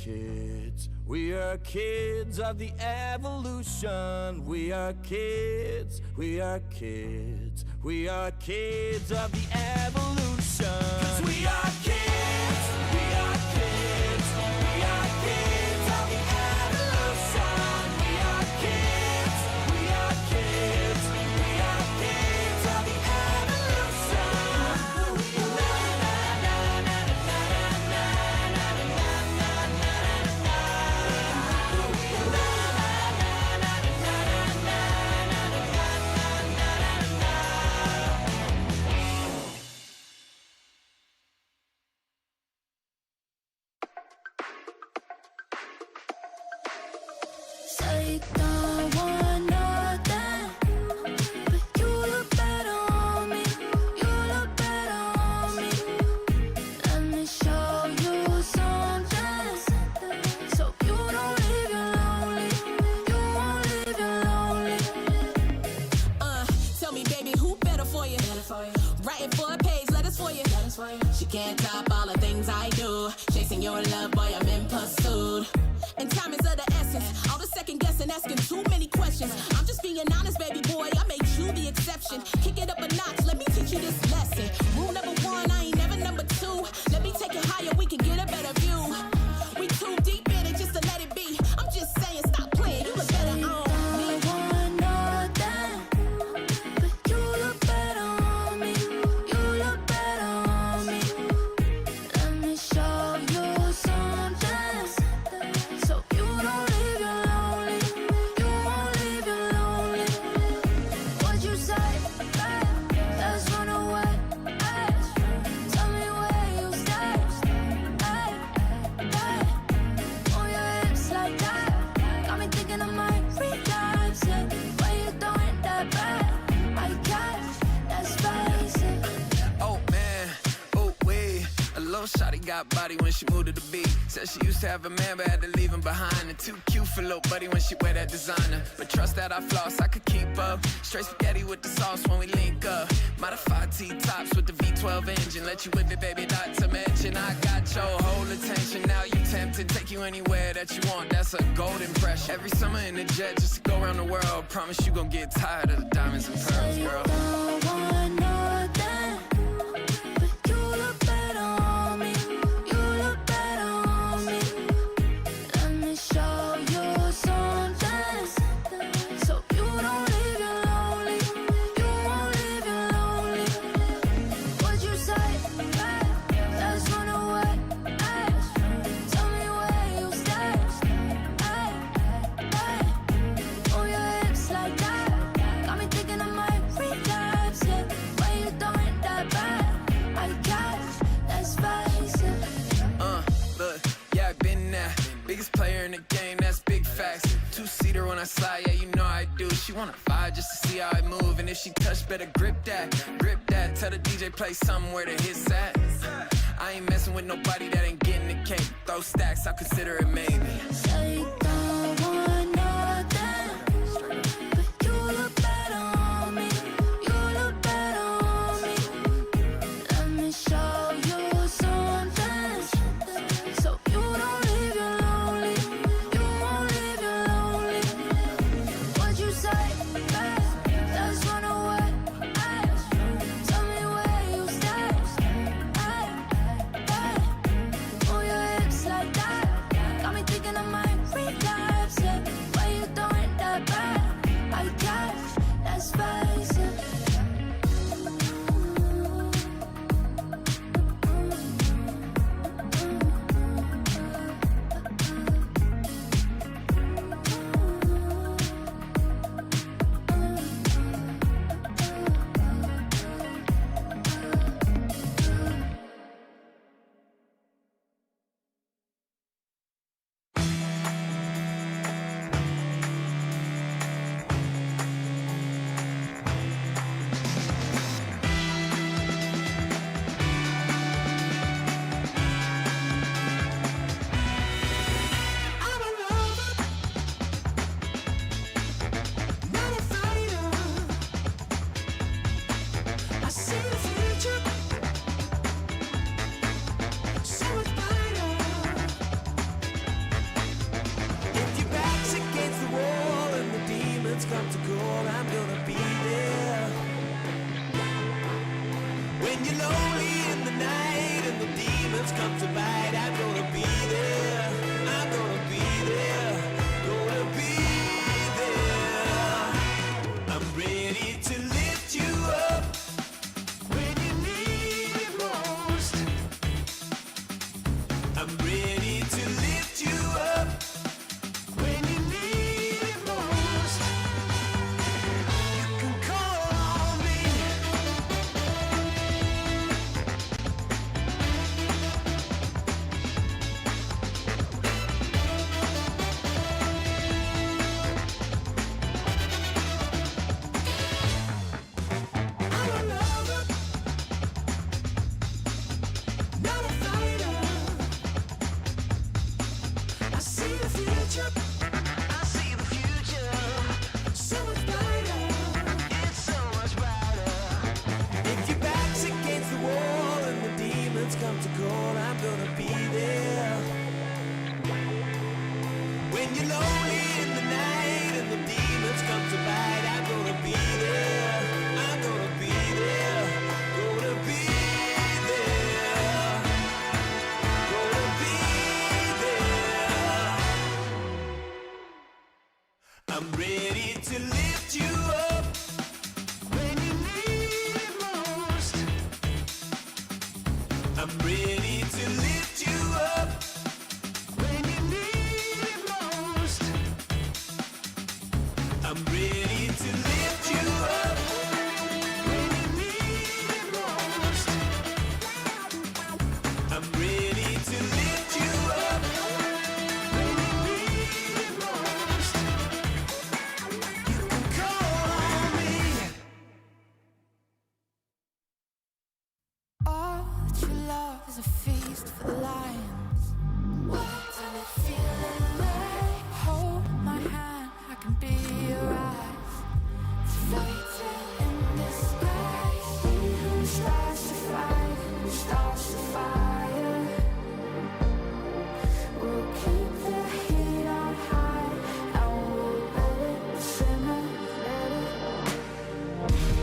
kids. We are kids of the evolution. We are kids. We are kids. We are kids of the evolution. 'Cause we are kids. We are kids. We are kids of the evolution. We are kids. We are kids. We are kids of the evolution. Say you don't want nothing, but you look better on me. You look better on me. Let me show you something, so you don't leave you lonely. You won't leave you lonely. Tell me, baby, who better for you? Writing for a page, letters for you. She can't top all the things I do. Chasing your love, boy, I'm in pursuit. And time is of the essence. All the second guessing, asking too many questions. I'm just being honest, baby boy. I made you the exception. Kick it up a notch. Let me teach you this lesson. Rule number one, I ain't never number two. Let me take it higher. We can get a better view. We too deep in it just to let it be. I'm just saying, stop playing. You look better on me. Don't want nothing, but you look better on me. You look better on me. Let me show you something, so you don't leave you lonely. You won't leave you lonely. What'd you say? Let's run away. Tell me where you stay. On your hips like that, got me thinking I might relapse it. Why you throwing that back? I catch, let's face it. Oh man, oh wait. A little shawty got body when she moved to the beat. Said she used to have a man but had to leave him behind. And too cute for little buddy when she wear that designer. But trust that I floss, I could keep up. Straight spaghetti with the sauce when we link up. Modified T-tops with the V12 engine. Let you whip it, baby, not to mention I got your whole attention. Now you tempted, take you anywhere that you want. That's a gold impression. Every summer in the jet just to go around the world. Promise you gon' get tired of the diamonds and pearls, You girl. don't want nothing, but you look better on me. You look better on me. Let me show you something, so you don't leave you lonely. You won't leave you lonely. What'd you say? Let's run away. Tell me where you stay. On your hips like that, got me thinking I might relapse it. Why you throwing that back? I catch, let's face it. Look, yeah, I've been there. Biggest player in the game, that's big facts. Two-seater when I slide, yeah, you know I do. She wanna vibe just to see how I move. And if she touch, better grip that, grip that. Tell the DJ play somewhere to hit that. I ain't messing with nobody that ain't getting the cake. Throw stacks, I'll consider it maybe. Say you don't want nothing, but you look better on me. You look better on me. Let me show you something, so you don't leave you lonely. You won't leave you lonely. What'd you say? Let's run away. Tell me where you stay. On your hips like that, got me thinking I might relapse When you're lonely in the night and the demons come to bite, I'm gonna be there. I'm gonna be there. Gonna be there. I'm ready to lift you up when you need it most. I'm ready to lift you up when you need it most. You can call on me. I'm a lover, not a fighter. I see the future. I see the future. So much brighter. It's so much brighter. If your back's against the wall and the demons come to call, I'm gonna be there. When you're lonely in the night and the demons come to bite, I'm gonna be there. I'm gonna be there. Gonna be there. Gonna be there. I'm ready to lift you up when you need it most. I'm ready to lift you up when you need it most. I'm ready to lift you up when you need it most. I'm ready to lift you up when you need it most. You can call on me. All that you love is a feast for the lions. What does it feel like? Hold my hand, I can be your eyes. It's fate in disguise. Who starts to fight? Who starts the fire? We'll keep the heat on high, and we'll let it simmer, let it.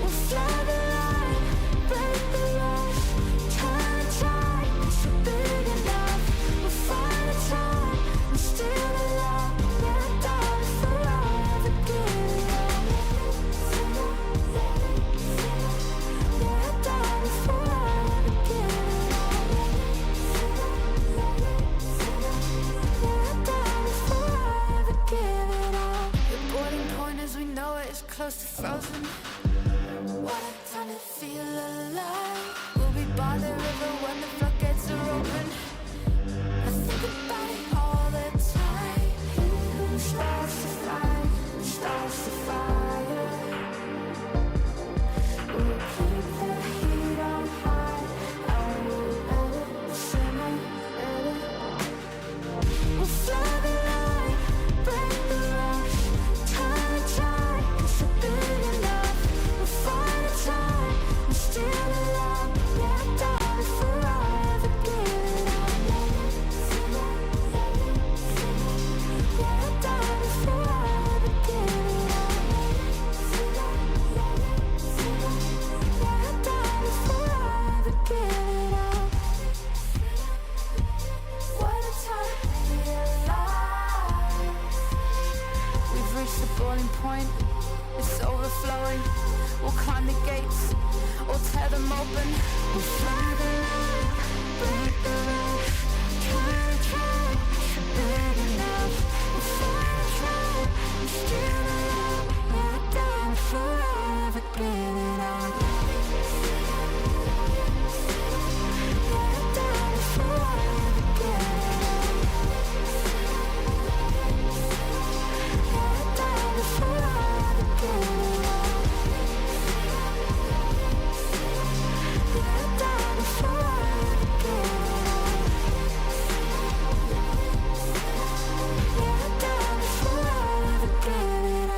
We'll fly the line, break the rush, turn the tide. It's big enough. We'll find a time and steal the love. Yeah, darling, forever give it up. Yeah, darling, forever give it up. Yeah, darling, forever give it up. The boiling point as we know it is close to frozen. What does it feel alive? We'll be by the river when the floodgates are open. I think about it all the time. Who starts the fight? Who starts the fire? We'll keep the heat on high, and we'll let it simmer, let it. We'll fly the line, break the rush, turn the tide. It's big enough. We'll find a time and steal the love. Yeah, darling, forever give it up. Yeah, darling, forever give it up. Yeah, darling, forever give it up. What a time to be alive. We've reached the boiling point. It's overflowing. We'll climb the gates or tear them open. We'll fly the line, break the rush, turn the tide. It's big enough. We'll find a time and steal the love. Yeah, darling, forever give it up. Yeah, darling, forever give it up. Yeah, darling, forever give it up. Yeah, darling, forever give it up. Yeah, darling, forever give it up.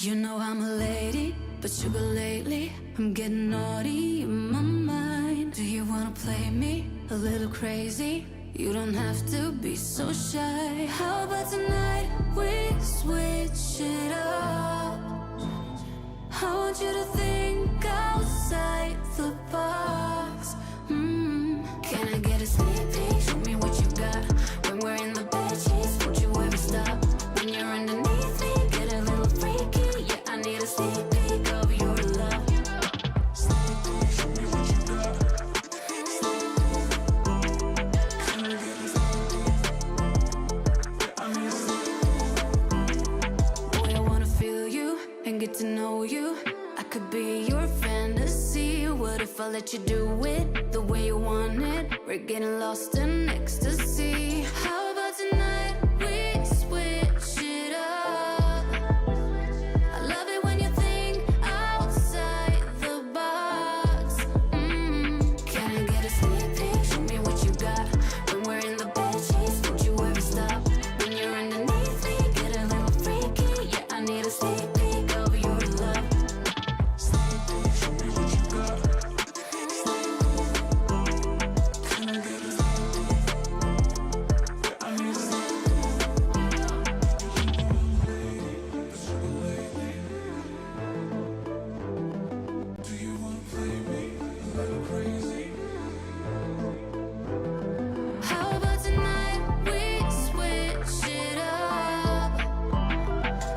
You know I'm a lady, but sugar lately I'm getting naughty in my mind. Do you wanna play me a little crazy? You don't have to be so shy. How about tonight we switch it up? I want you to think outside the box. Can I get a sneak peek? Show me what you got. When we're in the bed sheets, don't you ever stop. When you're underneath me, get a little freaky. Yeah, I need a sneak peek of your love. Sneak peek, show me what you got. Can I get a sneak peek? Yeah, I need a sneak peek. Boy, I wanna feel you and get to know you. I could be your fantasy. What if I let you do it the way you want it? We're getting lost in ecstasy. How about tonight we switch it up? I love it when you think outside the box. Can I get a sneak peek? Show me what you got. When we're in the bed sheets, don't you ever stop. When you're underneath me, get a little freaky. Yeah, I need a sneak peek of your love. Sneak peek, show me what you got. Can I get a sneak peek? Yeah, I need a sneak peek. Do you wanna play me a little crazy? How about tonight we switch it up?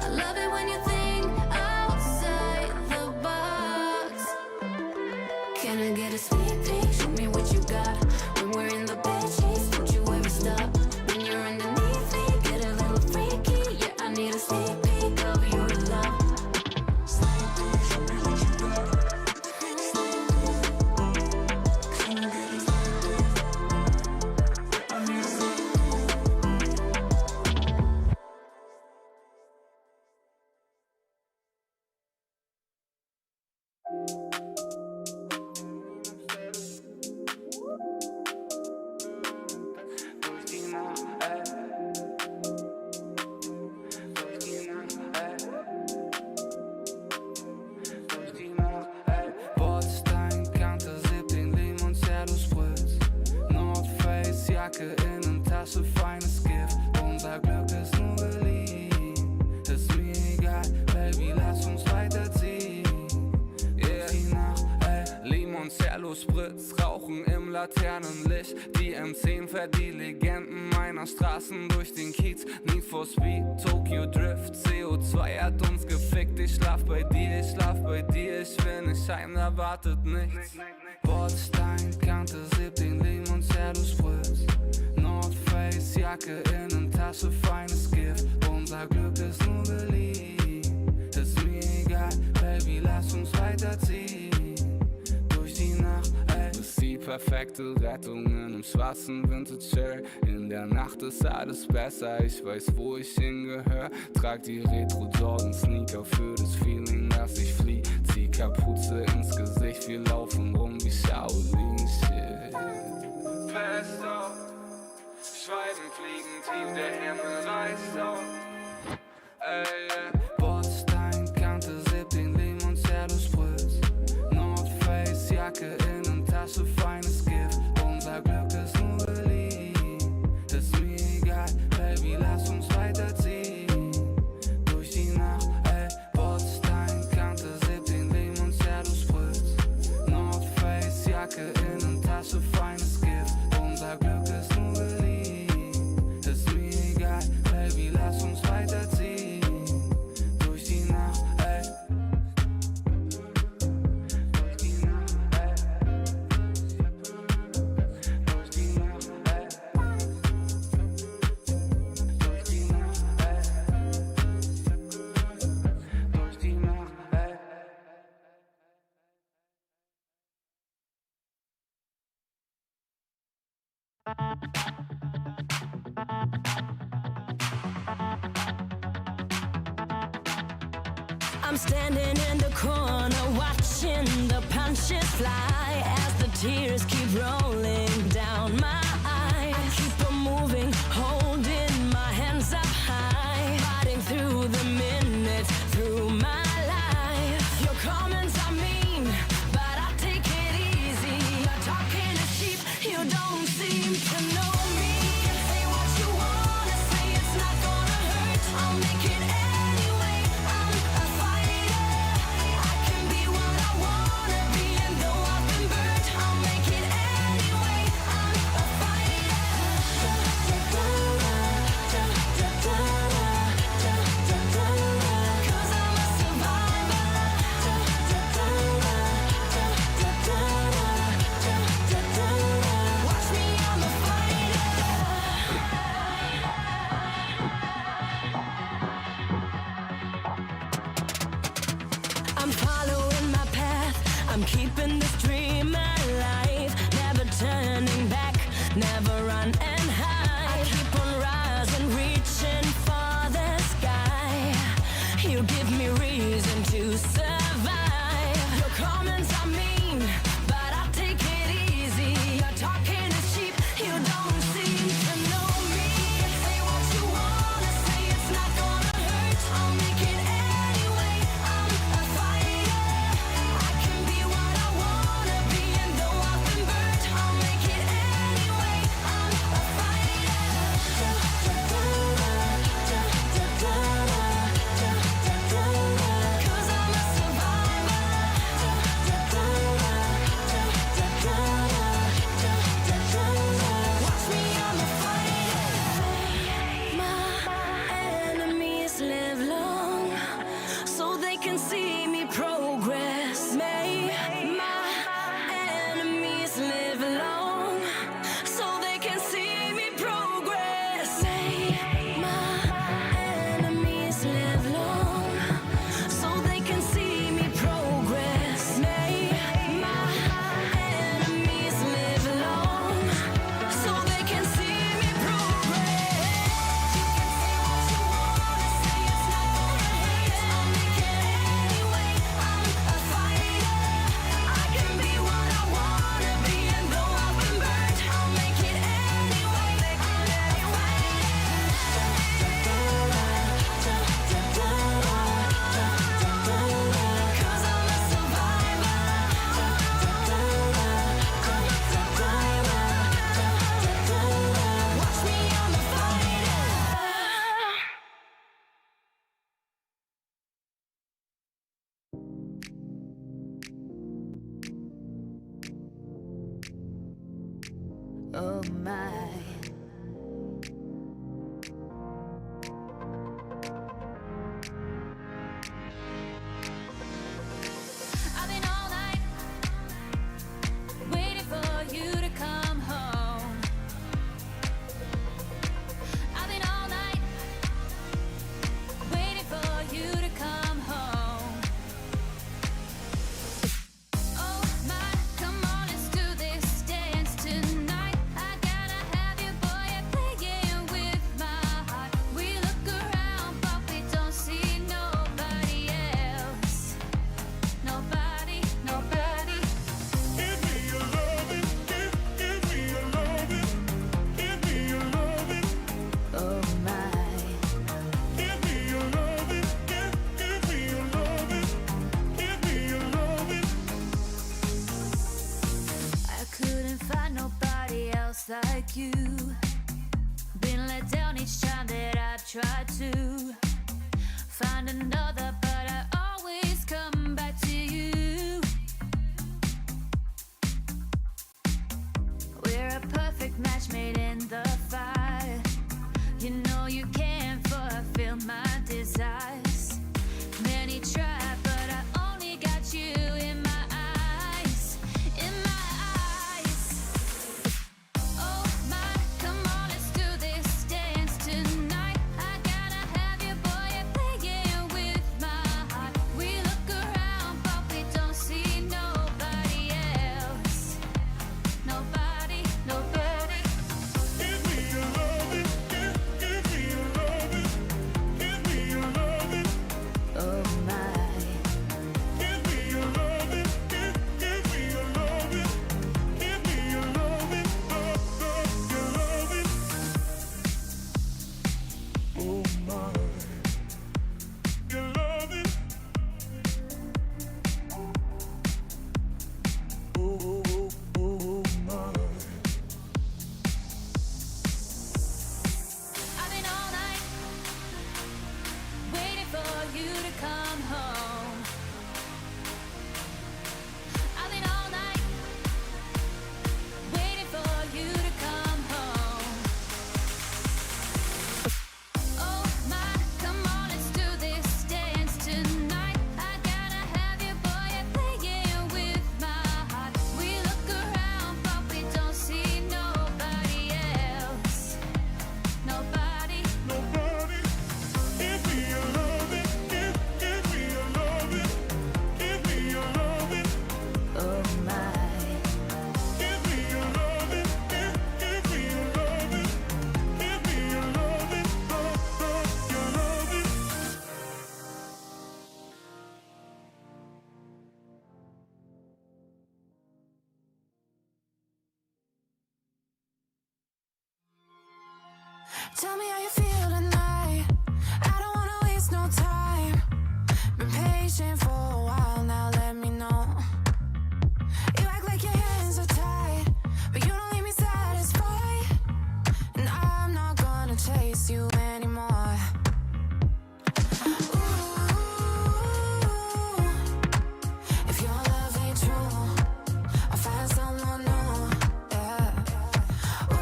I love it when you think outside the box. Can I get a sneak peek? Show me what you got. When we're in the bed sheets, don't you ever stop. When you're underneath me, get a little freaky. Yeah, I need a sneak peek of your love. Sneak peek, show me what you got. Sneak peek. Can I get a sneak peek? Yeah, I need a sneak peek. Bordsteinkante, Sipping, Limoncello Spritz. Nordface, Jacke, Innentasche, feines Gift. Unser Glück ist nur geliehen. Ist mir egal, Baby, lass uns weiterziehen. Yeah. Die Nacht, Limoncello Spritz, Rauchen im Laternenlicht. Die M10 fährt die Legenden meiner Straßen durch den Kiez. Need for Speed, Tokyo Drift, CO2 hat uns gefickt. Ich schlaf bei dir, ich schlaf bei dir, ich will nicht heim, da wartet nichts. Bordsteinkante, Sipping, Limoncello Spritz. Nordface, Jacke, Innentasche, feines Gift. Unser Glück ist nur geliehen. Ist mir egal, Baby, lass uns weiterziehen. Durch die Nacht, bist die perfekte Rettung in einem schwarzen Vintage-Shirt. In der Nacht ist alles besser, ich weiß, wo ich hingehör. Trag die Retro-Jordan-Sneaker für das Feeling, dass ich flieh. Zieh Kapuze ins Gesicht, wir laufen rum wie Shaolin-Shit. Fest auf, Schweiben fliegen tief, der Himmel reißt auf. Bordsteinkante, Sipping, Limoncello Spritz. Nordface, Jacke, Innentasche, feines Gift. Unser Glück ist nur geliehen. Ist mir egal, Baby, lass uns weiterziehen. Durch die Nacht, Bordsteinkante, Sipping, Limoncello Spritz. Nordface, Jacke, Innentasche, feines Gift. Unser Glück ist nur geliehen. Ist mir egal, Baby, lass uns weiterziehen. Durch die Nacht, durch die Nacht, durch die Nacht, durch die Nacht, durch die Nacht, I'm standing in the corner watching the punches fly as the tears keep rolling down my eyes. I keep on moving, holding my hands up high, fighting through the minutes, through my I'm keeping this dream alive, never turning back, never run and hide. I keep on rising, reaching for the sky. You give me reason to survive. Your comments are mean, but I take it easy. Your talking is cheap, you don't seem to know me. Say what you wanna say, it's not gonna hurt. I'll make it anyway, I'm a fighter. I can be what I wanna be, and though I've been burnt, I'll make it anyway, I'm a fighter. Cause I'm a survivor. Watch me, I'm a fighter. My enemies live long, so they can see me progress. May my enemies live long, so they can see me progress. May my enemies live long, so they can see me progress. May my enemies live long, so they can see me progress. I'll make it anyway, I'm a fighter. I can be what I wanna be, and though I've been burnt, I'll make it anyway, I'm a fighter. Cause I'm a survivor. Watch me, I'm a fighter. Oh my. I've been all night waiting for you to come home. I've been all night waiting for you to come home. Oh my, come on, let's do this dance tonight. I gotta have you, boy, you're playing with my heart. We look around, but we don't see nobody else. Nobody, nobody. Give me your loving, give me your loving, give me your loving, Oh my. give me your loving, give me your loving, give me your loving. I couldn't find nobody else like you. Been let down each time that I've tried to find another, but I always come back to you. We're a perfect match made in the fire. You know you can't fulfill my desires. Many try, but I only got you in my eyes, in my eyes. Oh my, come on, let's do this dance tonight. I gotta have you, boy, you're playing with Tell me how you feel tonight. I don't wanna waste no time. Been patient for a while now, let me know. You act like your hands are tied, but you don't leave me satisfied. And I'm not gonna chase you anymore. Ooh, if your love ain't true, I'll find someone new. Yeah. Ooh,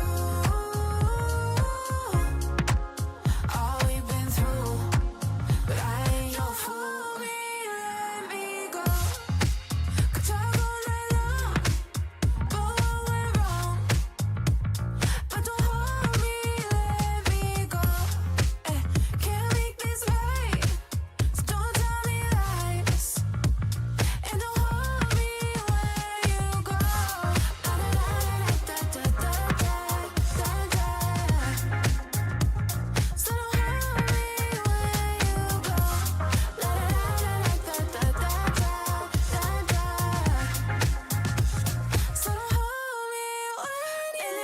all we've been through, but I ain't your fool. Let me go. Could talk all night long about what went wrong, but don't hold me. Let me go. Can't make this right, so don't tell me lies, and don't hold me where you go. So don't hold me where you go. So don't hold me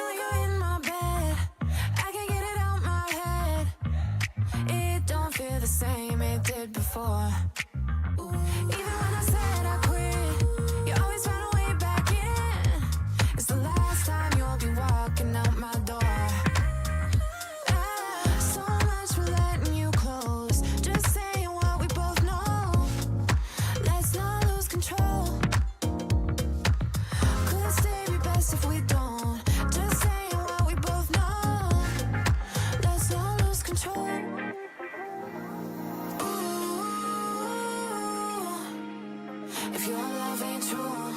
when you're in my bed. I can't get it out my head. It don't feel the same it did before. Even when I said I quit, you always found a way back in. It's the last time you'll be walking out my door. So much for letting you close, just saying what we both know. Let's not lose control. Could stay be best if we don't. Just saying what we both know. Let's not lose control. Ooh, if your love ain't true,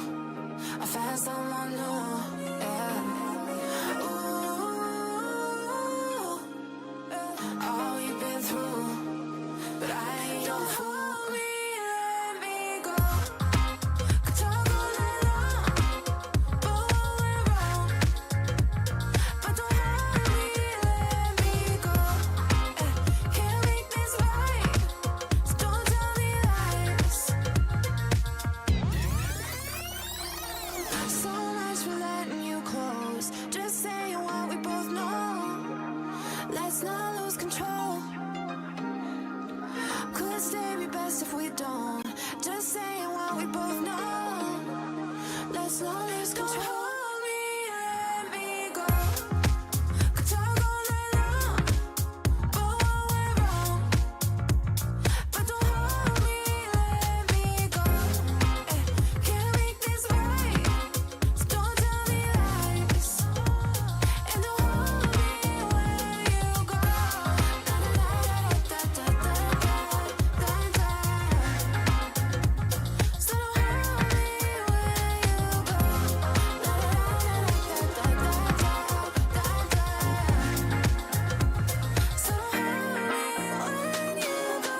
I'll find someone new. Yeah. Ooh, all we've been through, but I ain't your fool. Let me go. Could talk all night long about what went wrong, but don't hold me. Let me go. Can't make this right, so don't tell me lies. So much for letting you close, just saying what we both know. Let's not lose control. Could stay be best if we don't. Just saying what we both know. Let's not lose control. Let me go. Could talk all night long about what went wrong, but don't hold me. Let me go. Can't make this right, so don't tell me lies, and don't hold me where you go. So don't hold me where you go. So don't hold me when you go.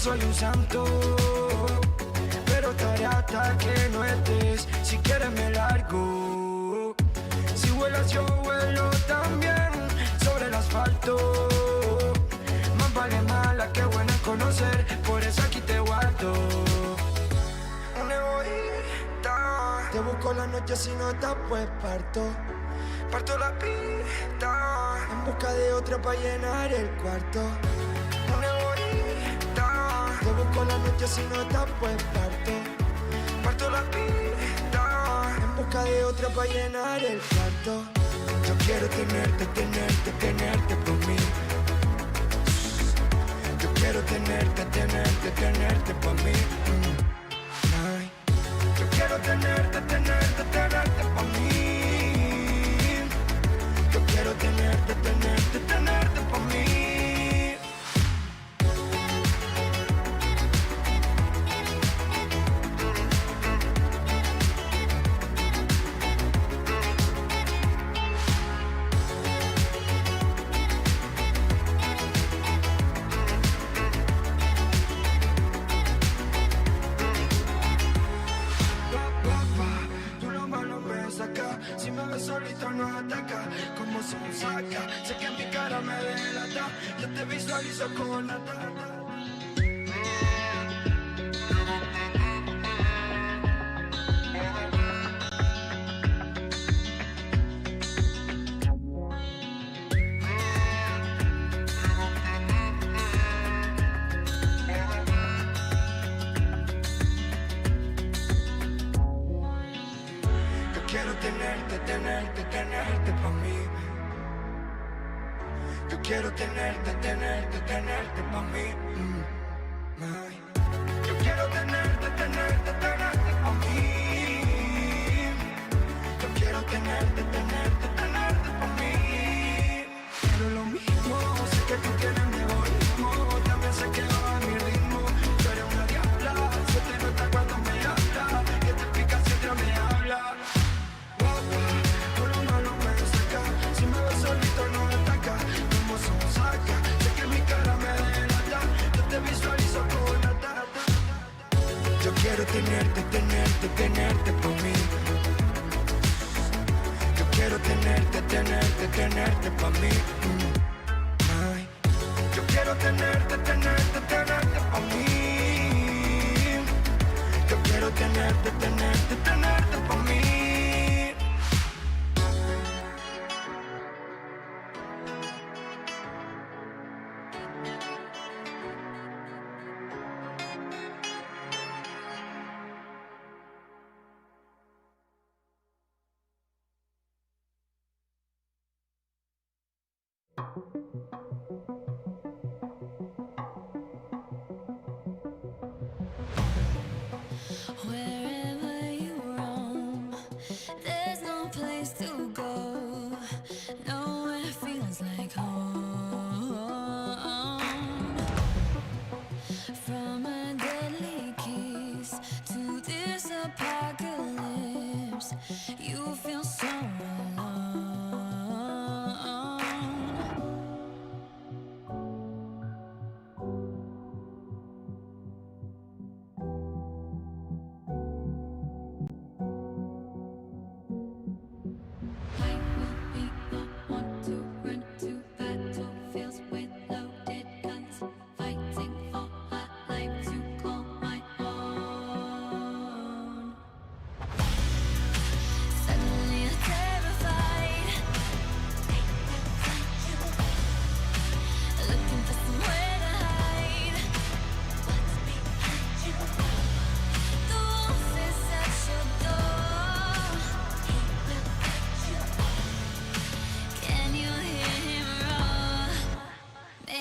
soy un santo, pero estaré hasta que no estés. Si quieres me largo. Si vuelas yo vuelo también sobre el asfalto. Más vale mala que buena conocer, por eso aquí te guardo. Una egoísta, te busco la noche, si no estás pues parto la pista en busca de otra para llenar el cuarto. Una egoísta, te busco la noche, si no estás pues parto la pista en busca de otra para llenar el cuarto. Yo quiero tenerte por mí. Yo quiero tenerte por mí. Ay. Yo quiero tenerte por mí. Yo quiero tenerte por mí. Si me ves solito no ataca, como si me saca. Sé que mi cara me delata, yo te visualizo con la tata. Tenerte pa' mí. Yo quiero tenerte pa' mí. Ay. Yo quiero tenerte pa' mí. Yo quiero tenerte pa' mí. Quiero lo mismo, sé que tú tienes mi egoísmo, también sé que va a mi ritmo. Tú eres una diabla, se te nota cuando me hablas, que te pica si otra me habla. Si me ves solito no ataca, como se me saca. Sé que mi cara me delata, yo te visualizo con la tata. Yo quiero tenerte por mí. Yo quiero tenerte por mí. Ay. Yo quiero tenerte por mí. Yo quiero tenerte por mí. Wherever you roam, there's no place to go. Nowhere feels like home. From a deadly kiss to this apocalypse, you feel so alone.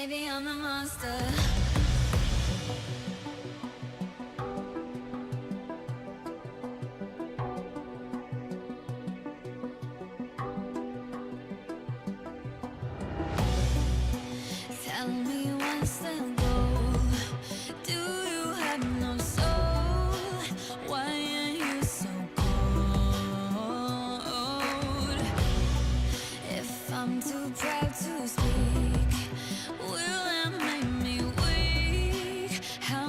Maybe I'm the monster. Tell me what's the goal? Do you have no soul? Why are you so cold? If I'm too proud to speak, will it make me weak? How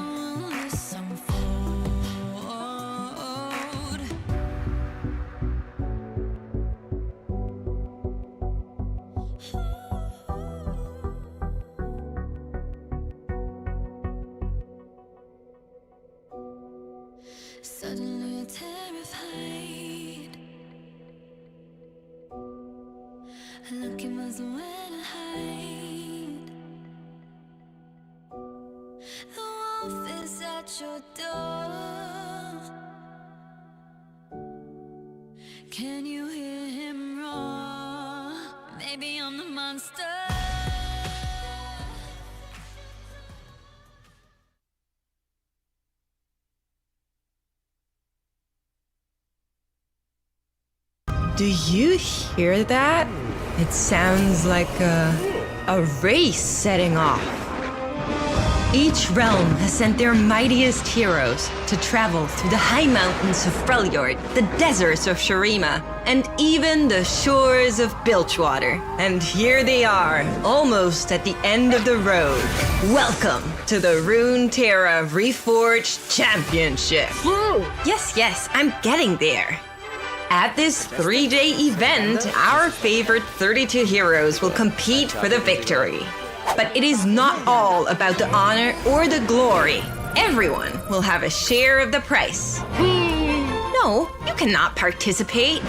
Suddenly you're terrified. Looking for somewhere to hide. The wolf is at your door. Can you hear him roar? Maybe I'm the monster. Do you hear that? It sounds like a race setting off. Each realm has sent their mightiest heroes to travel through the high mountains of Freljord, the deserts of Shurima, and even the shores of Bilgewater. And here they are, almost at the end of the road. Welcome to the Runeterra Reforged Championship. Yes, I'm getting there. At this 3-day event, our favorite 32 heroes will compete for the victory. But it is not all about the honor or the glory. Everyone will have a share of the prize. No, you cannot participate.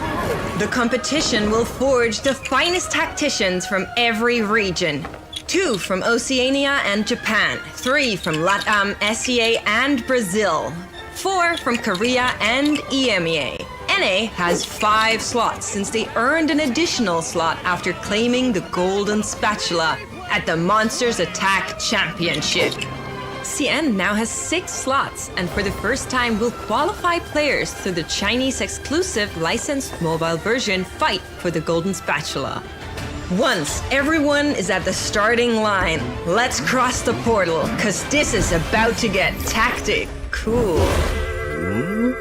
The competition will forge the finest tacticians from every region. 2 from Oceania and Japan, 3 from LATAM, SEA and Brazil, 4 from Korea and EMEA. NA has 5 slots since they earned an additional slot after claiming the golden spatula at the Monsters Attack Championship. CN now has 6 slots and for the first time will qualify players through the Chinese exclusive licensed mobile version fight for the golden spatula. Once everyone is at the starting line, let's cross the portal, cause this is about to get tactic cool.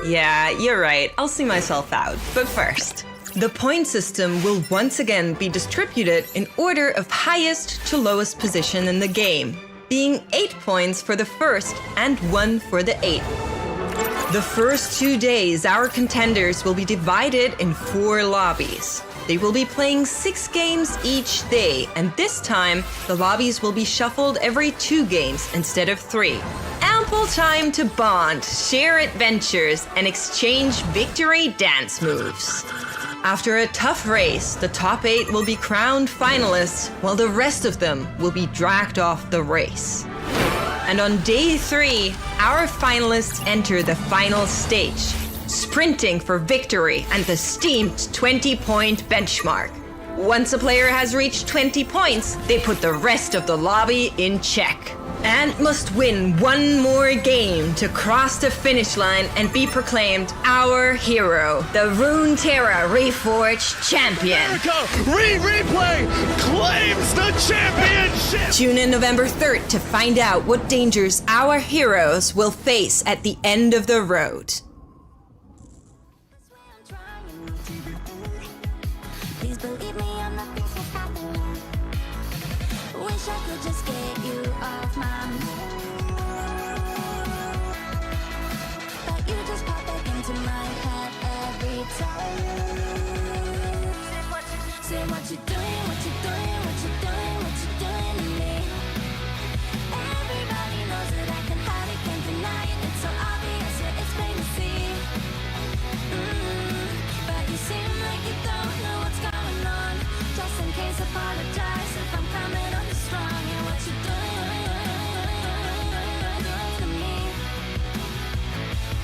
Yeah, you're right, I'll see myself out. But first, the point system will once again be distributed in order of highest to lowest position in the game, being 8 points for the first and 1 for the 8th. The first 2 days, our contenders will be divided in 4 lobbies. They will be playing 6 games each day, and this time, the lobbies will be shuffled every 2 games instead of 3. Ample time to bond, share adventures, and exchange victory dance moves. After a tough race, the top 8 will be crowned finalists, while the rest of them will be dragged off the race. And on day 3, our finalists enter the final stage, sprinting for victory and the steamed 20-point benchmark. Once a player has reached 20 points, they put the rest of the lobby in check. And must win 1 more game to cross the finish line and be proclaimed our hero, the Runeterra Reforged Champion. Replay claims the championship! Tune in November 3rd to find out what dangers our heroes will face at the end of the road. Please believe me, I'm not fixing to stop it. Wish I could just get you off my mind, but you just pop back into my head every time. Say what you doing, what you doing, what you doing, what you doing to me. Everybody knows that I can hide it, can't deny it. It's so obvious, yeah, it's plain to see. But you seem like you don't know what's going on. Just in case, apologize if I'm coming on strong. And what you doing to me?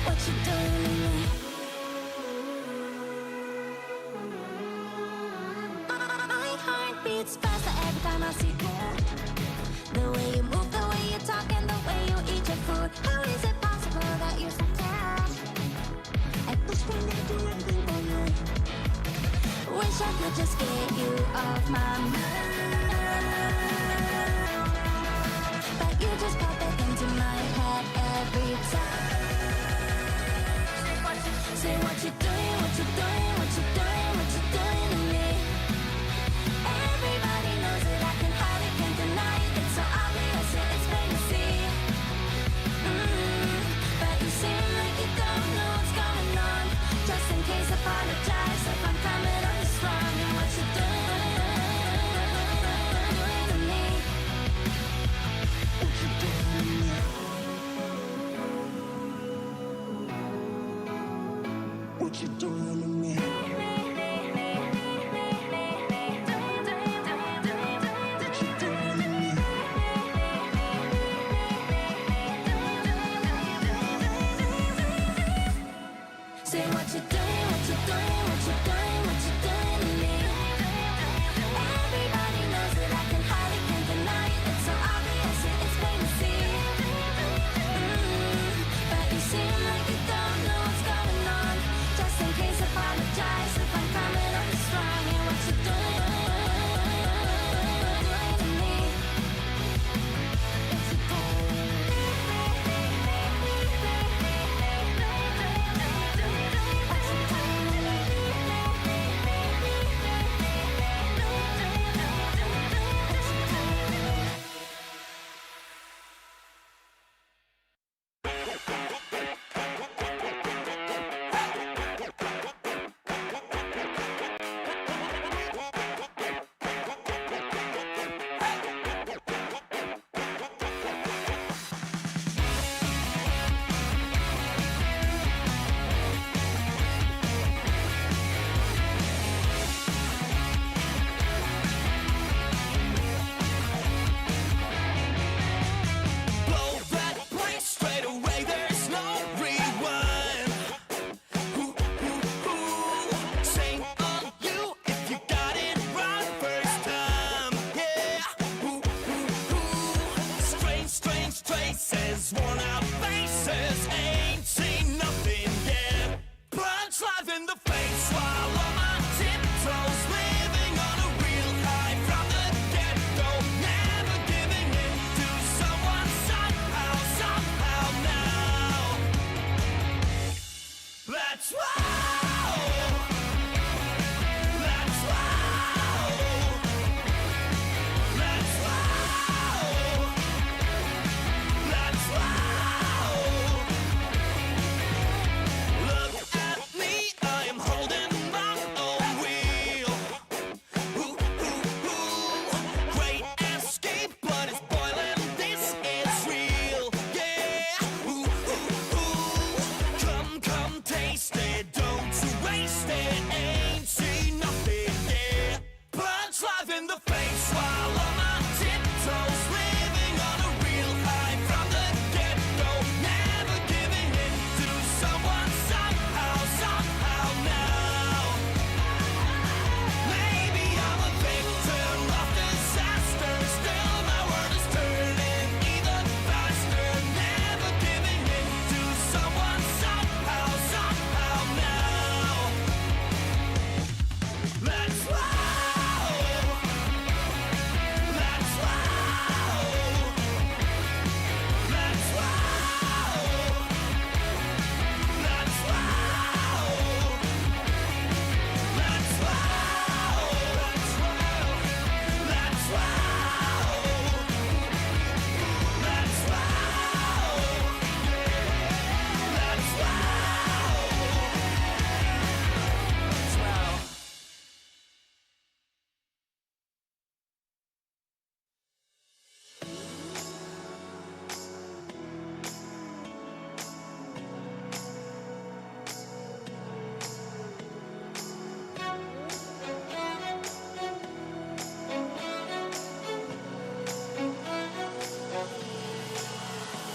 What you doing to me? My heart beats faster every time I see you. The way you move, the way you talk, and the way you eat your food. How is it possible that you're so down? At this point, I do anything for you. Wish I could just get you off my mind, but you just pop back into my head every time. Say what you doing, what you doing, what you doing, what you doing to me. Everybody knows that I can hide it, can't deny it. It's so obvious, yeah, it's plain to see. But you seem like you don't know what's going on. Just in case, apologize if I'm coming on strong. And what you doing what you doing to me? Say what you doing, what you doing, what you doing, what you doing to me. Everybody knows that I can hardly can't deny it. It's so obvious, it's plain to see. But you seem like you don't know what's going on. Just in case, apologize if I'm coming on strong. Yeah, what you doing to me? What you Blow that place straight away, there's no rewind. Shame on you if you got it right first time. Yeah. Strange, strange traces, worn out faces, ain't seen nothing yet. Punch life in the face while on my tiptoes, living on a real high from the get-go. Never giving in to someone somehow, somehow now. That's wow. That's wow. That's wow. That's wow. Look at me, I am holding my own wheel. Great escape, blood is boiling, this is real. Yeah. Come, taste it, don't you waste it. Ain't seen nothing yet. Punch life in the face while on my tiptoes, living on a real high from the get-go. Never giving in to someone somehow, somehow now. Maybe I'm a victim of disaster, still my world is turning even faster. Never giving in to someone somehow, somehow now. That's wow. That's wow. That's wow. That's wow. That's wow. That's wow. That's wow. That's wow. That's wow.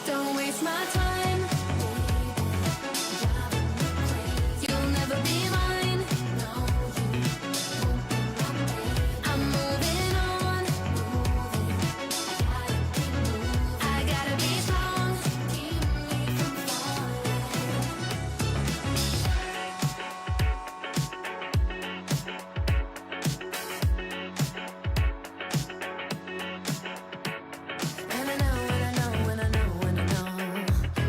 Don't waste my time. You'll never be mine. I'm moving on. I gotta be strong. Keep me from falling. And I know, and I know, and I know, and I know.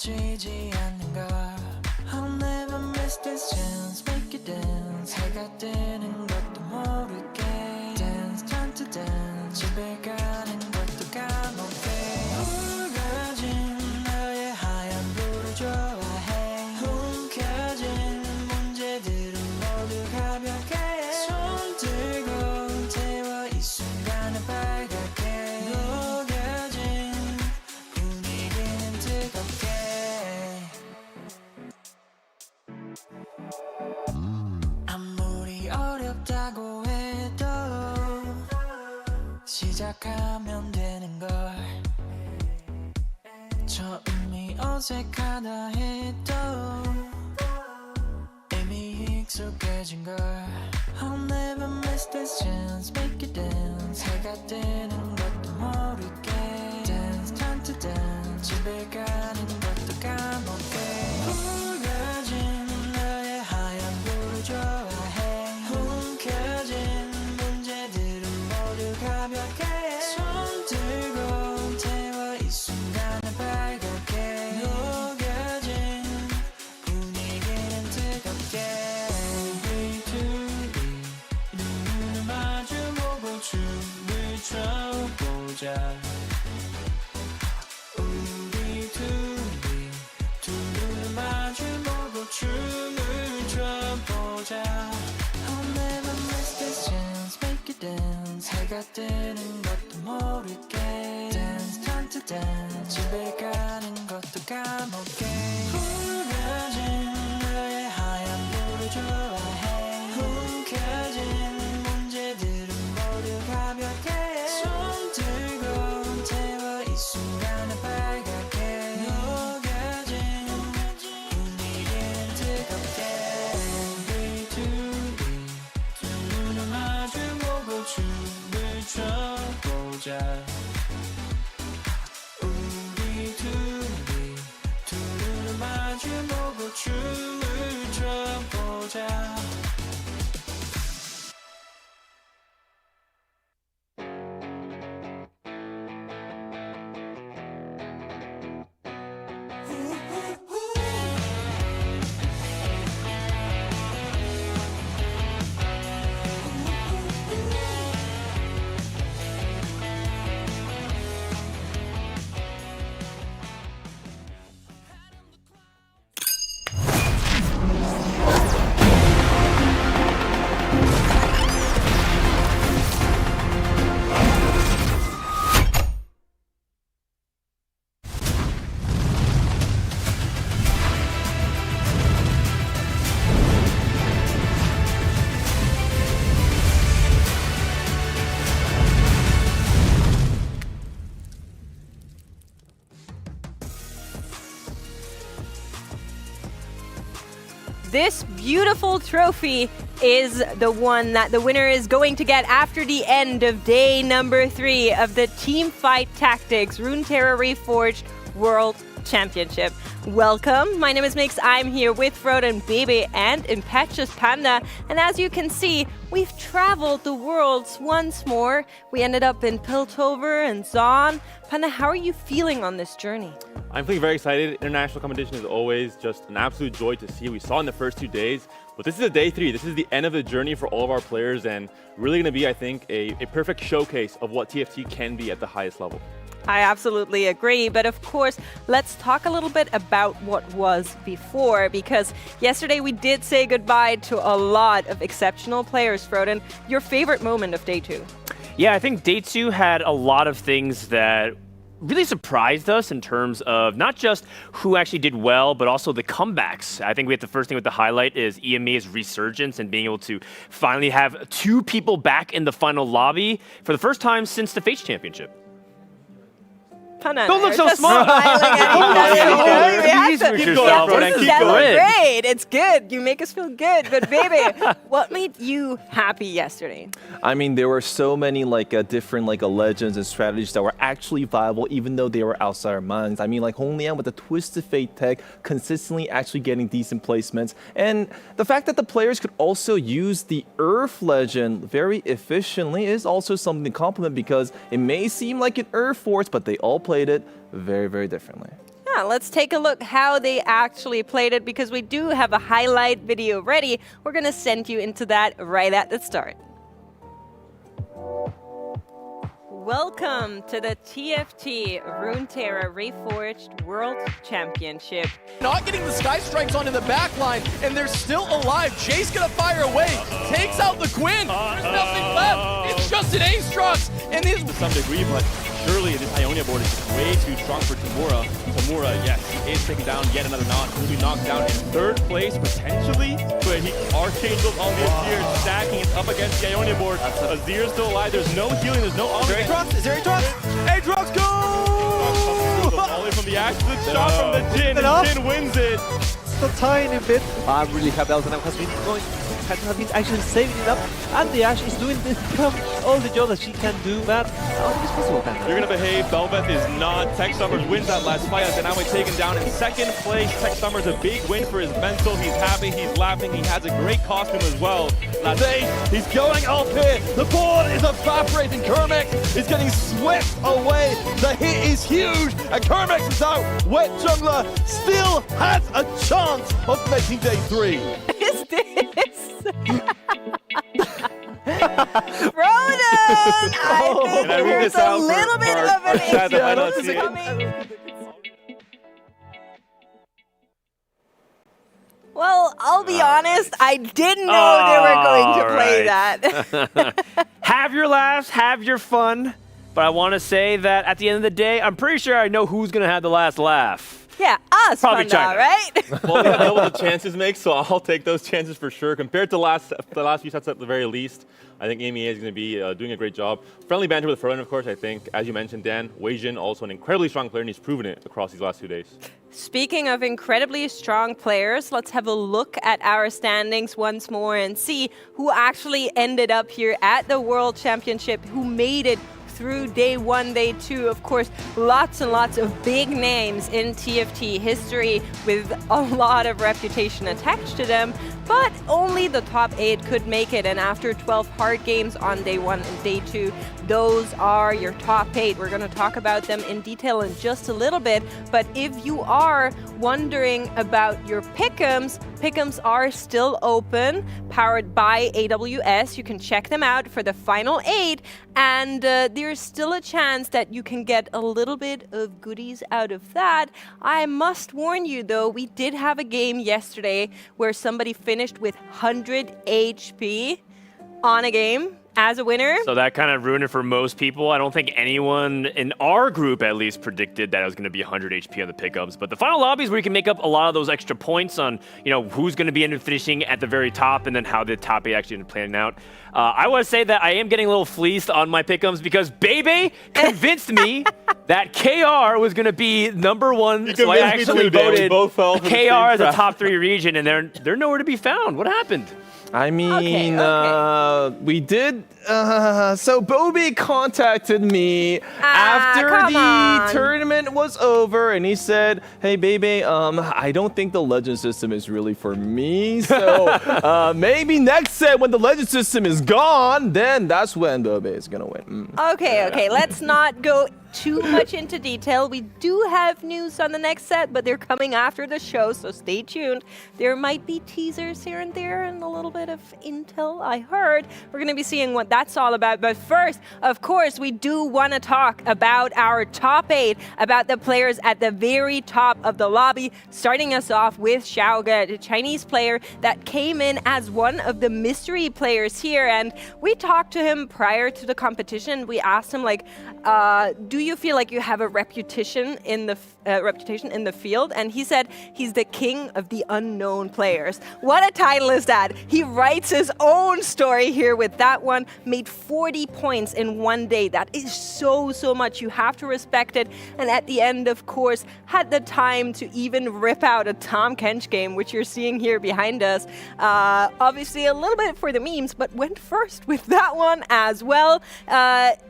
지지 않는 걸 I'll never miss this chance make you dance 해가 뜨는 것도 모르게 Dance time to dance 집에 가는 것도 까먹게 붉어진 너의 하얀 불을 좋아해 움켜진 문제들은 모두 가볍게 손 들고 태워 이 순간을 빨갛게 녹여진 분위기는 뜨겁게 아무리 어렵다고 해도 시작하면 되는 걸 처음이 어색하다 해도 이미 익숙해진 걸 I'll never miss this chance make you dance 해가 뜨는 것도 모르게 Dance time to dance 집에 가는 것도 까먹게 붉어진 너의 하얀 불을 좋아해 움켜진 문제들은 모두 가볍게 손 들고 태워 이 순간을 빨갛게 녹여진 분위기는 뜨겁게 우리 둘이 눈을 마주보고 춤을 춰보자 우리 둘이 두 눈을 마주보고 춤을 춰보자 I'll never miss this chance make you dance 해가 뜨는 것도 모르게 Dance time to dance 집에 가는 것도 까먹게 붉어진 너의 하얀 불을 좋아해 움켜진 문제들은 모두 가볍게 손 들고 태워 이 순간을 빨갛게 녹여진 분위기는 뜨겁게 우리 둘이 두 눈을 마주보고 춤을 춰보자 우리 둘이 두 눈을 마주보고 춤을 춰보자 This beautiful trophy is the one that the winner is going to get after the end of day number 3 of the Teamfight Tactics Runeterra Reforged World Championship. Welcome, my name is Mix, I'm here with Froden Baby and Impetuous Panda, and as you can see, we've traveled the worlds once more. We ended up in Piltover and Zon. Panda, how are you feeling on this journey? I'm feeling very excited. International competition is always just an absolute joy to see. We saw in the first 2 days, but this is a day 3. This is the end of the journey for all of our players and really going to be, I think, a perfect showcase of what TFT can be at the highest level. I absolutely agree, but of course, let's talk a little bit about what was before, because yesterday we did say goodbye to a lot of exceptional players. Froden, your favorite moment of day 2? Yeah, I think day 2 had a lot of things that really surprised us in terms of not just who actually did well, but also the comebacks. I think the first thing with the highlight is EMA's resurgence and being able to finally have 2 people back in the final lobby for the first time since the Fates Championship. Don't look so smart. Celebrate. It's good. You make us feel good. But baby, what made you happy yesterday? I mean, there were so many different legends and strategies that were actually viable, even though they were outside our minds. I mean, Hong Liang with the Twisted Fate tech, consistently actually getting decent placements, and the fact that the players could also use the Earth legend very efficiently is also something to compliment, because it may seem like an Earth force, but they all played it very, very differently. Yeah, let's take a look how they actually played it, because we do have a highlight video ready. We're going to send you into that right at the start. Welcome to the TFT Runeterra Reforged World Championship. Not getting the Sky Strikes onto the back line, and they're still alive. Jay's gonna fire away, takes out the Quinn. There's nothing left. It's just an Ace-Trox, and these To some degree, but surely this Ionia board is just way too strong for Tamura. Tamura, yes, he is taking down yet another knock. He'll be knocked down in third place, potentially, but he Archangels on this tier, stacking it up against the Ionia board. Azir's still alive, there's no healing, there's no armor. Is there Aatrox? Aatrox, go! All the way from the Ash, good shot from the Jhin, and Jhin wins it. Just a tiny bit. I'm really happy Elton has been going. He's actually saving it up, and the Ash is doing all the job that she can do, but how is this possible, Panda? You're gonna behave. Belveth is not. Tech Summers wins that last fight. Dynamo taken down in second place. Tech Summers a big win for his mental. He's happy, he's laughing, he has a great costume as well. He's going up here. The board is evaporating. Kermex is getting swept away. The hit is huge, and Kermex is out. WetJungler still has a chance of making day 3. Is this? Ronan! I think there's a little bit of an issue coming. Well, I'll be honest, I didn't know they were going to play that. Have your laughs, have your fun. But I want to say that at the end of the day, I'm pretty sure I know who's going to have the last laugh. Yeah, us, Probably Panda, China. right? Well, we know what the chances make, so I'll take those chances for sure. Compared to the last few sets at the very least, I think Amy is going to be doing a great job. Friendly banter with Frozen, of course, I think. As you mentioned, Dan, WeiJin, also an incredibly strong player, and he's proven it across these last 2 days. Speaking of incredibly strong players, let's have a look at our standings once more and see who actually ended up here at the World Championship, who made it through day 1, day 2. Of course, lots and lots of big names in TFT history with a lot of reputation attached to them, but only the top 8 could make it. And after 12 hard games on day 1 and day 2, those are your top 8. We're going to talk about them in detail in just a little bit, but if you are wondering about your pick'ems, pick'ems are still open, powered by AWS. You can check them out for the final 8, and there's still a chance that you can get a little bit of goodies out of that. I must warn you though, we did have a game yesterday where somebody finished with 100 HP on a game as a winner. So that kind of ruined it for most people. I don't think anyone in our group at least predicted that it was going to be 100 HP on the pickups. But the final lobbies where you can make up a lot of those extra points on, you know, who's going to be finishing at the very top and then how the top 8 actually ended up playing out. I want to say that I am getting a little fleeced on my pickums because Bebe convinced me that KR was going to be #1. So I actually voted KR as a top 3 region, and they're nowhere to be found. What happened? I mean, we did. So Bobby contacted me after the tournament was over, and he said, "Hey, baby, I don't think the legend system is really for me. So maybe next set when the legend system is gone, then that's when Bobby is gonna win." Okay. Let's not go too much into detail. We do have news on the next set, but they're coming after the show, so stay tuned. There might be teasers here and there and a little bit of intel, I heard. We're going to be seeing what that's all about. But first, of course, we do want to talk about our top 8, about the players at the very top of the lobby, starting us off with Xiaoge, a Chinese player that came in as one of the mystery players here. And we talked to him prior to the competition. We asked him, like, do you feel like you have a reputation in the field? And he said he's the king of the unknown players. What a title is that? He writes his own story here with that one. Made 40 points in 1 day. That is so much. You have to respect it. And at the end, of course, had the time to even rip out a Tom Kench game, which you're seeing here behind us. Obviously a little bit for the memes, but went first with that one as well.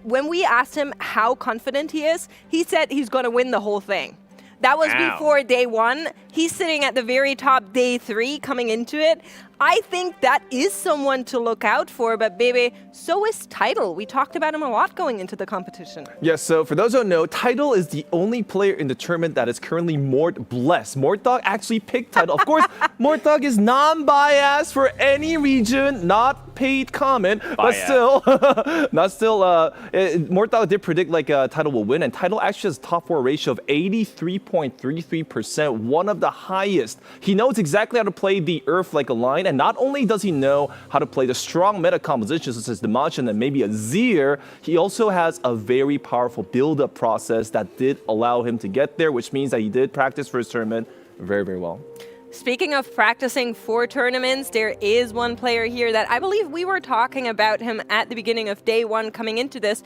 When we asked him how confident he is, he said he's going to win the whole thing. That was before day 1. He's sitting at the very top day 3 coming into it. I think that is someone to look out for, but baby, so is Tidal. We talked about him a lot going into the competition. Yes, so for those who don't know, Tidal is the only player in the tournament that is currently blessed. Mortdog actually picked Tidal. Of course, Mortdog is non-biased for any region, not paid comment, but still, Mortdog did predict Tidal will win, and Tidal actually has a top 4 ratio of 83.33%, one of the highest. He knows exactly how to play the Earth like a line, and not only does he know how to play the strong meta compositions such as Demacian and maybe a Zir, he also has a very powerful build-up process that did allow him to get there, which means that he did practice for his tournament very, very well. Speaking of practicing for tournaments, there is one player here that I believe we were talking about him at the beginning of day 1 coming into this.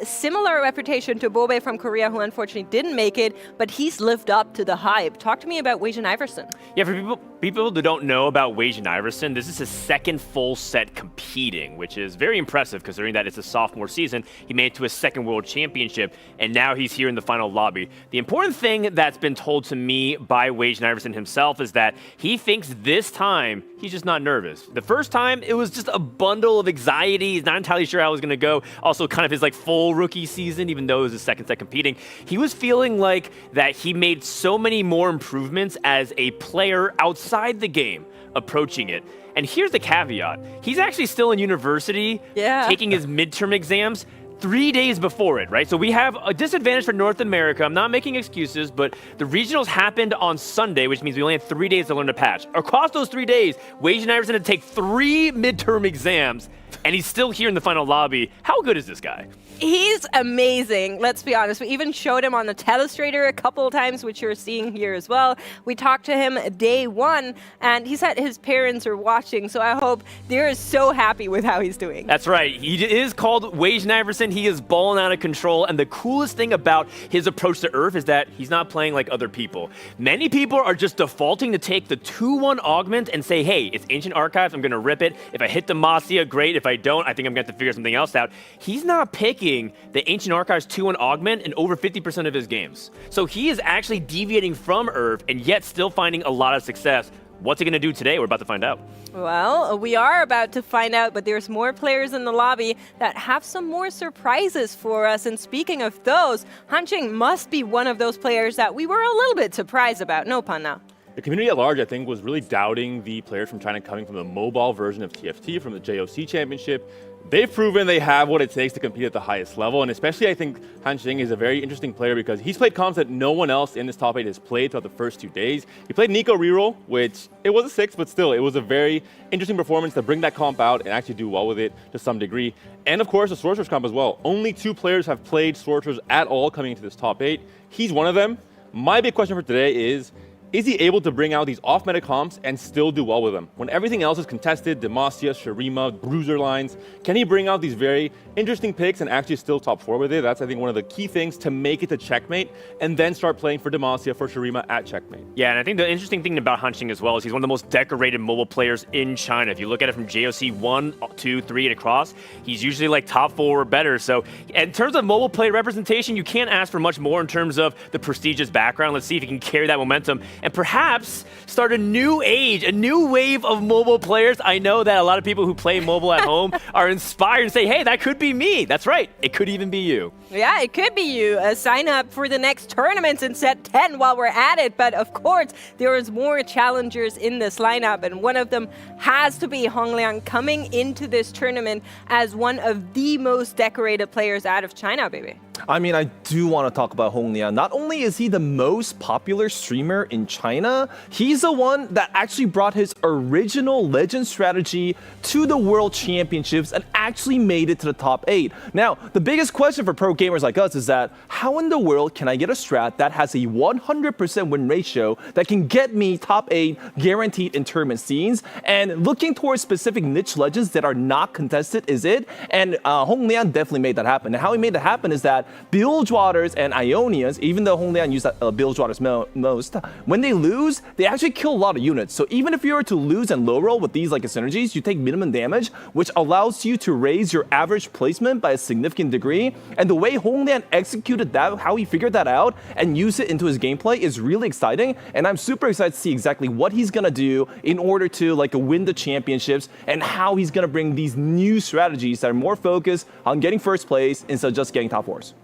Similar reputation to Bobe from Korea, who unfortunately didn't make it, but he's lived up to the hype. Talk to me about Wei-Jin Iverson. Yeah, for people that don't know about Wei-Jin Iverson, this is his second full set competing, which is very impressive considering that it's a sophomore season. He made it to his second World Championship, and now he's here in the final lobby. The important thing that's been told to me by Wei-Jin Iverson himself is that he thinks this time he's just not nervous. The first time, it was just a bundle of anxiety. He's not entirely sure how it was going to go. Also, kind of his full rookie season, even though it was his second set competing. He was feeling like that he made so many more improvements as a player outside the game, approaching it. And here's the caveat. He's actually still in university, taking his midterm exams 3 days before it, right? So we have a disadvantage for North America. I'm not making excuses, but the regionals happened on Sunday, which means we only had 3 days to learn to patch. Across those 3 days, Wei-Jin Iverson had to take 3 midterm exams, and he's still here in the final lobby. How good is this guy? He's amazing, let's be honest. We even showed him on the Telestrator a couple of times, which you're seeing here as well. We talked to him day 1, and he said his parents are watching, so I hope they're so happy with how he's doing. That's right. He is called Wei-Jin Iverson. He is balling out of control, and the coolest thing about his approach to Earth is that he's not playing like other people. Many people are just defaulting to take the 2-1 augment and say, hey, it's Ancient Archives, I'm going to rip it. If I hit Demacia, great. If I don't, I think I'm going to have to figure something else out. He's not picking the Ancient Archives 2-1 augment in over 50% of his games. So he is actually deviating from Earth and yet still finding a lot of success. What's he going to do today? We're about to find out. Well, we are about to find out, but there's more players in the lobby that have some more surprises for us. And speaking of those, Hanqing must be one of those players that we were a little bit surprised about. No, Panna? The community at large, I think, was really doubting the players from China coming from the mobile version of TFT, from the JOC Championship. They've proven they have what it takes to compete at the highest level, and especially I think Hanqing is a very interesting player because he's played comps that no one else in this top 8 has played throughout the first 2 days. He played Nico reroll, which it was a 6, but still, it was a very interesting performance to bring that comp out and actually do well with it to some degree. And of course, the Sorcerer's comp as well. Only 2 players have played Sorcerers at all coming into this top 8. He's one of them. My big question for today is he able to bring out these off-meta comps and still do well with them? When everything else is contested, Demacia, Shurima, Bruiser lines, can he bring out these very interesting picks and actually still top 4 with it? That's, I think, one of the key things to make it to Checkmate and then start playing for Demacia, for Shurima at Checkmate. Yeah, and I think the interesting thing about Hanqing as well is he's one of the most decorated mobile players in China. If you look at it from JOC 1, 2, 3, and across, he's usually top 4 or better. So in terms of mobile player representation, you can't ask for much more in terms of the prestigious background. Let's see if he can carry that momentum and perhaps start a new age, a new wave of mobile players. I know that a lot of people who play mobile at home are inspired and say, hey, that could be me. That's right. It could even be you. Yeah, it could be you. Sign up for the next tournaments in set 10 while we're at it. But of course, there is more challengers in this lineup, and one of them has to be Hongliang coming into this tournament as one of the most decorated players out of China, baby. I mean, I do want to talk about Hong Liang. Not only is he the most popular streamer in China, he's the one that actually brought his original Legend strategy to the World Championships and actually made it to the top 8. Now, the biggest question for pro gamers like us is that how in the world can I get a strat that has a 100% win ratio that can get me top 8 guaranteed in tournament scenes? And looking towards specific niche legends that are not contested is it. And Hong Liang definitely made that happen. And how he made that happen is that Bilgewater's and Ionians, even though Hongliang used Bilgewater's most, when they lose, they actually kill a lot of units. So even if you were to lose and low roll with these like synergies, you take minimum damage, which allows you to raise your average placement by a significant degree. And the way Hongliang executed that, how he figured that out and used it into his gameplay is really exciting. And I'm super excited to see exactly what he's gonna do in order to like win the championships and how he's gonna bring these new strategies that are more focused on getting first place instead of just getting top 4s.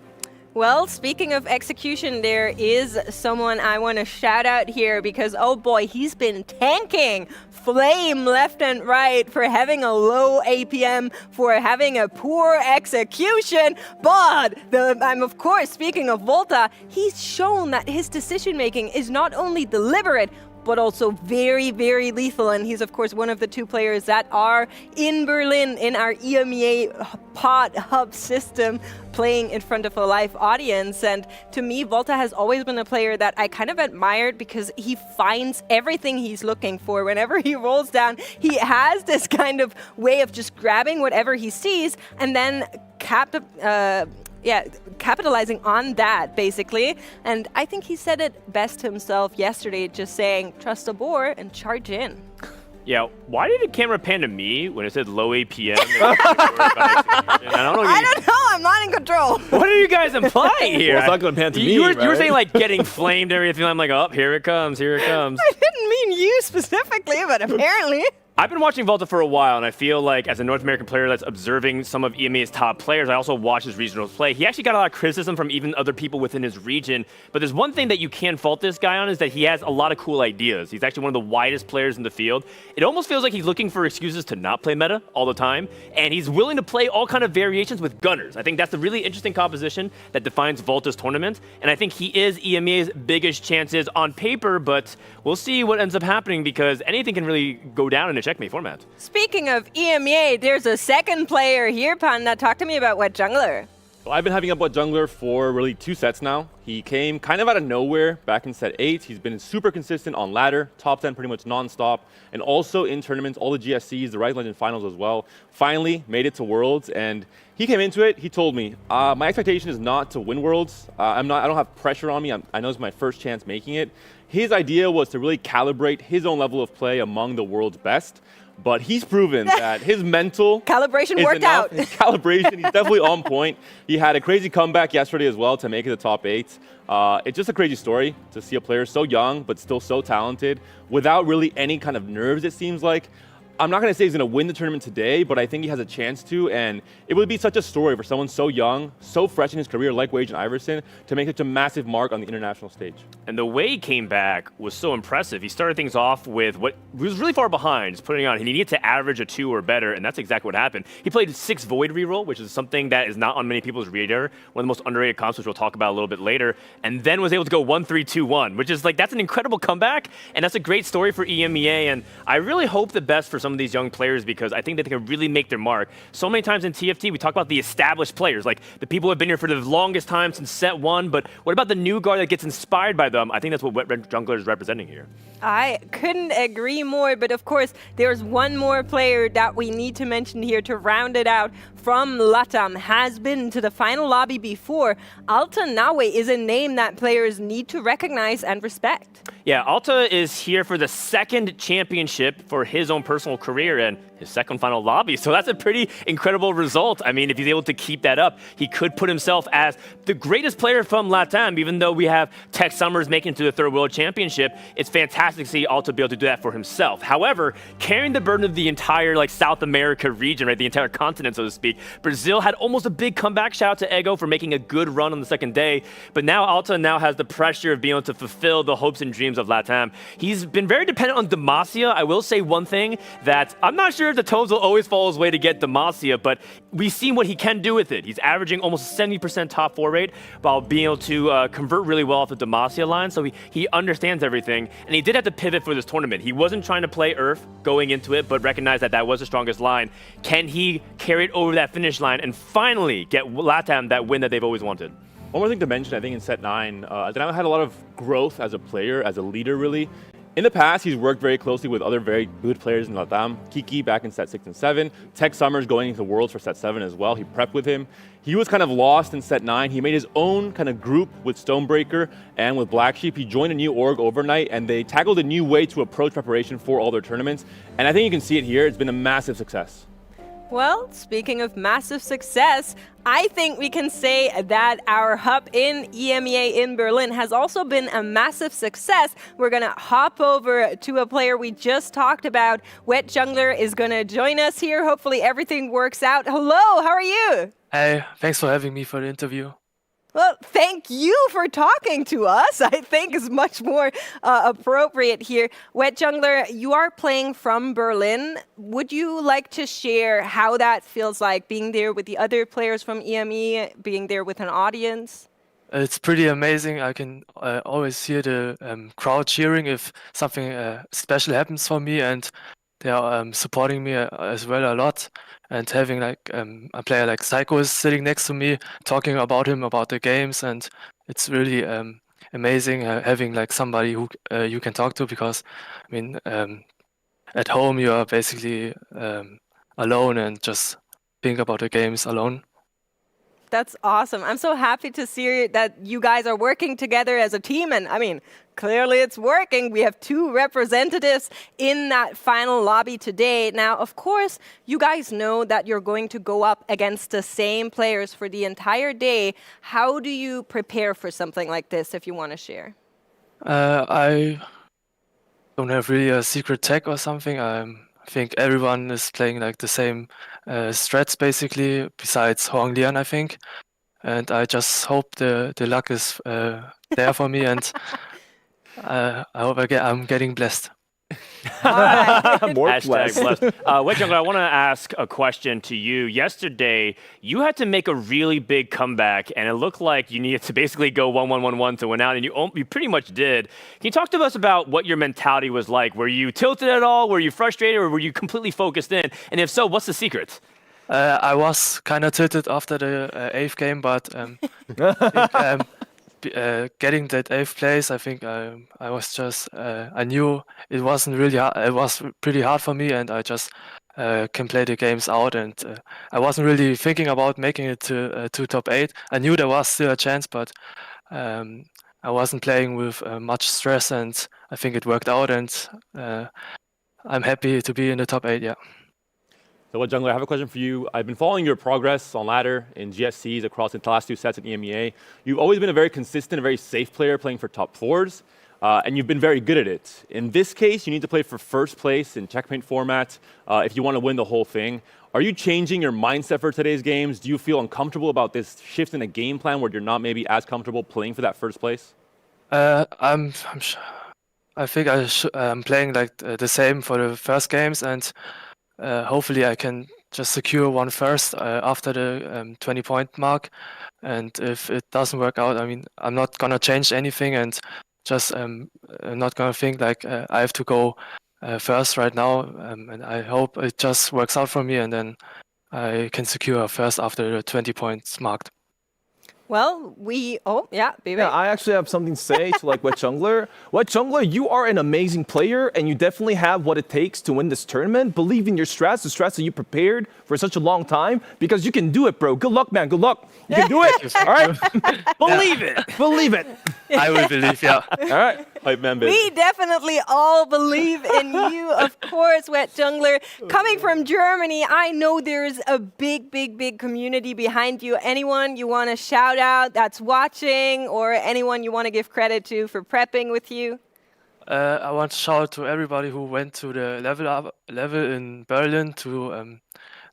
Well, speaking of execution, there is someone I want to shout out here because, oh boy, he's been tanking Flame left and right for having a low APM, for having a poor execution. But I'm, of course, speaking of Volta, he's shown that his decision-making is not only deliberate, but also very, very lethal. And he's, of course, one of the 2 players that are in Berlin in our EMEA pod hub system playing in front of a live audience. And to me, Volta has always been a player that I kind of admired because he finds everything he's looking for. Whenever he rolls down, he has this kind of way of just grabbing whatever he sees and then capitalizing on that, basically. And I think he said it best himself yesterday, just saying, trust the boar and charge in. Yeah, why did the camera pan to me when it said low APM? I don't know, I'm not in control. What are you guys implying here? Well, it's not going to pan to me, you were right? saying like getting flamed and everything. I'm like, oh, here it comes, here it comes. I didn't mean you specifically, but apparently. I've been watching Volta for a while, and I feel like as a North American player that's observing some of EMEA's top players, I also watch his regionals play. He actually got a lot of criticism from even other people within his region, but there's one thing that you can fault this guy on is that he has a lot of cool ideas. He's actually one of the widest players in the field. It almost feels like he's looking for excuses to not play meta all the time, and he's willing to play all kind of variations with gunners. I think that's a really interesting composition that defines Volta's tournament, and I think he is EMEA's biggest chances on paper, but we'll see what ends up happening because anything can really go down in a checkmate format. Speaking of EMEA, there's a second player here, Panda. Talk to me about WetJungler. Well, I've been having up WetJungler for really 2 sets now. He came kind of out of nowhere back in set 8. He's been super consistent on ladder, top 10 pretty much non-stop, and also in tournaments, all the GSCs, the Rise Legend finals as well. Finally made it to Worlds, and he came into it, he told me, my expectation is not to win Worlds. I don't have pressure on me. I know it's my first chance making it. His idea was to really calibrate his own level of play among the world's best. But he's proven that his mental calibration worked out. His calibration, he's definitely on point. He had a crazy comeback yesterday as well to make it the top 8. It's just a crazy story to see a player so young but still so talented without really any kind of nerves, it seems like. I'm not going to say he's going to win the tournament today, but I think he has a chance to, and it would be such a story for someone so young, so fresh in his career like Wage and Iverson to make such a massive mark on the international stage. And the way he came back was so impressive. He started things off with what was really far behind, just putting on, and he needed to average a 2 or better, and that's exactly what happened. He played 6 Void reroll, which is something that is not on many people's radar, one of the most underrated comps, which we'll talk about a little bit later, and then was able to go 1-3-2-1, which is like, that's an incredible comeback, and that's a great story for EMEA, and I really hope the best for some of these young players because I think that they can really make their mark. So many times in TFT, we talk about the established players, like the people who have been here for the longest time since set 1, but what about the new guard that gets inspired by them? I think that's what WetJungler is representing here. I couldn't agree more, but of course, there's one more player that we need to mention here to round it out from LATAM, has been to the final lobby before. Alta Nawe is a name that players need to recognize and respect. Yeah, Alta is here for the 2nd championship for his own personal career and his 2nd final lobby. So that's a pretty incredible result. I mean, if he's able to keep that up, he could put himself as the greatest player from LATAM, even though we have Tech Summers making it to the 3rd World Championship. It's fantastic to see Alta be able to do that for himself. However, carrying the burden of the entire like South America region, right, the entire continent, so to speak, Brazil had almost a big comeback. Shout out to Ego for making a good run on the 2nd day. But now Alta now has the pressure of being able to fulfill the hopes and dreams of LATAM. He's been very dependent on Demacia. I will say one thing, that I'm not sure if the Tones will always follow his way to get Demacia, but we've seen what he can do with it. He's averaging almost 70% top 4 rate while being able to convert really well off the Demacia line, so he understands everything, and he did have to pivot for this tournament. He wasn't trying to play Earth going into it, but recognized that that was the strongest line. Can he carry it over that finish line and finally get LATAM that win that they've always wanted? One more thing to mention, I think in set 9, Dynamo had a lot of growth as a player, as a leader really. In the past, he's worked very closely with other very good players in LATAM. Kiki back in set 6 and 7. Tech Summers going into Worlds for set 7 as well. He prepped with him. He was kind of lost in set 9. He made his own kind of group with Stonebreaker and with Black Sheep. He joined a new org overnight, and they tackled a new way to approach preparation for all their tournaments. And I think you can see it here. It's been a massive success. Well, speaking of massive success, I think we can say that our hub in EMEA in Berlin has also been a massive success. We're going to hop over to a player we just talked about. WetJungler is going to join us here. Hopefully everything works out. Hello, how are you? Hey, thanks for having me for the interview. Well, thank you for talking to us. I think is much more appropriate here. WetJungler, you are playing from Berlin. Would you like to share how that feels like being there with the other players from EME, being there with an audience? It's pretty amazing. I can always hear the crowd cheering if something special happens for me, and they are supporting me as well a lot. And having like a player like Psycho is sitting next to me, talking about him, about the games, and it's really amazing having like somebody who you can talk to, because I mean at home you are basically alone and just think about the games alone. That's awesome. I'm so happy to see that you guys are working together as a team. And I mean, clearly it's working. We have 2 representatives in that final lobby today. Now, of course, you guys know that you're going to go up against the same players for the entire day. How do you prepare for something like this, if you want to share? I don't have really a secret tech or something. I think everyone is playing like the same strats basically, besides Hong Lian, I think. And I just hope the luck is there for me, and I hope I'm getting blessed. More blessed. WetJungler, I want to ask a question to you. Yesterday, you had to make a really big comeback, and it looked like you needed to basically go 1-1-1-1 to win out, and you pretty much did. Can you talk to us about what your mentality was like? Were you tilted at all? Were you frustrated, or were you completely focused in? And if so, what's the secret? I was kind of tilted after the 8th game, but getting that 8th place, I think I was just I knew it wasn't really hard. It was pretty hard for me, and I just can play the games out, and I wasn't really thinking about making it to top 8. I knew there was still a chance, but I wasn't playing with much stress, and I think it worked out, and I'm happy to be in the top 8. Yeah. So WetJungler, I have a question for you. I've been following your progress on ladder in GSCs across the last 2 sets in EMEA. You've always been a very consistent, a very safe player playing for top 4s, and you've been very good at it. In this case, you need to play for first place in checkmate format if you want to win the whole thing. Are you changing your mindset for today's games? Do you feel uncomfortable about this shift in the game plan where you're not maybe as comfortable playing for that first place? I think I'm playing like the same for the first games, and hopefully I can just secure one first after the 20-point mark. And if it doesn't work out, I mean, I'm not gonna change anything, and just I'm not gonna think like I have to go first right now. And I hope it just works out for me, and then I can secure first after the 20 points marked. Well, yeah, I actually have something to say to like WetJungler. WetJungler, you are an amazing player, and you definitely have what it takes to win this tournament. Believe in your strats, the strats that you prepared for such a long time, because you can do it, bro. Good luck, man. Good luck. You can do it. All right? Believe it. Believe it. I will believe, yeah. All right. We definitely all believe in you, of course, WetJungler. Coming from Germany, I know there's a big community behind you. Anyone you want to shout out that's watching, or anyone you want to give credit to for prepping with you? I want to shout out to everybody who went to the level in Berlin to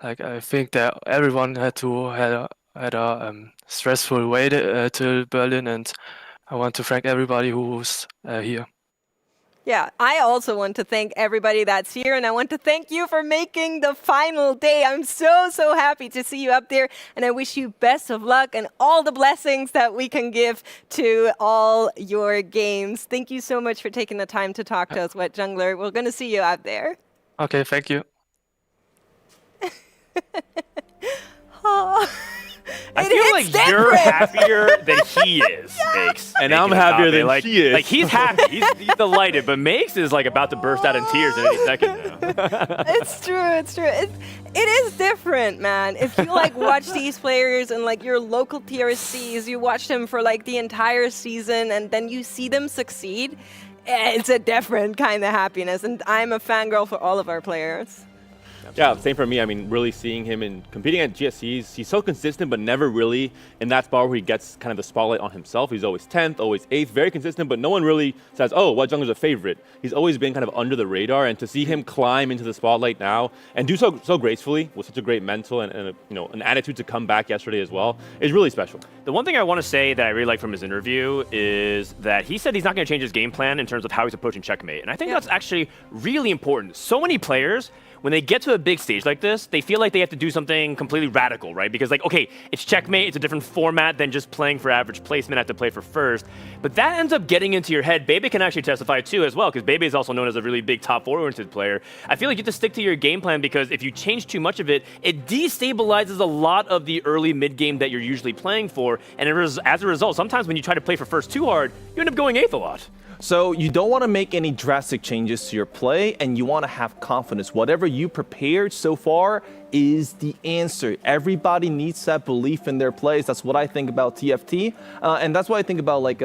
like I think that everyone had a stressful way to Berlin, and I want to thank everybody who's here. Yeah, I also want to thank everybody that's here, and I want to thank you for making the final day. I'm so happy to see you up there, and I wish you best of luck and all the blessings that we can give to all your games. Thank you so much for taking the time to talk to us, WetJungler. We're going to see you out there. Okay, thank you. Oh. I feel like you're happier than he is, Makes. And I'm happier than like, she is. Like he's happy, he's delighted, but Makes is like about to burst out in tears in any second now. It's true. It is different, man. If you like watch these players and like your local TRCs, you watch them for like the entire season, and then you see them succeed. It's a different kind of happiness, and I'm a fangirl for all of our players. Yeah, same for me. I mean, really seeing him in competing at GSCs, he's so consistent, but never really in that spot where he gets kind of the spotlight on himself. He's always 10th, always 8th, very consistent, but no one really says, oh, WetJungler's a favorite. He's always been kind of under the radar, and to see him climb into the spotlight now and do so gracefully with such a great mental and an attitude to come back yesterday as well is really special. The one thing I want to say that I really like from his interview is that he said he's not going to change his game plan in terms of how he's approaching checkmate, and I think that's actually really important. So many players, when they get to a big stage like this, they feel like they have to do something completely radical, right? Because like, okay, it's checkmate, it's a different format than just playing for average placement, I have to play for first. But that ends up getting into your head. Bebe can actually testify too as well, because Bebe is also known as a really big top 4-oriented player. I feel like you have to stick to your game plan, because if you change too much of it, it destabilizes a lot of the early mid-game that you're usually playing for. And as a result, sometimes when you try to play for first too hard, you end up going 8th a lot. So you don't want to make any drastic changes to your play, and you want to have confidence. Whatever you prepared so far is the answer. Everybody needs that belief in their plays. That's what I think about TFT, and that's what I think about like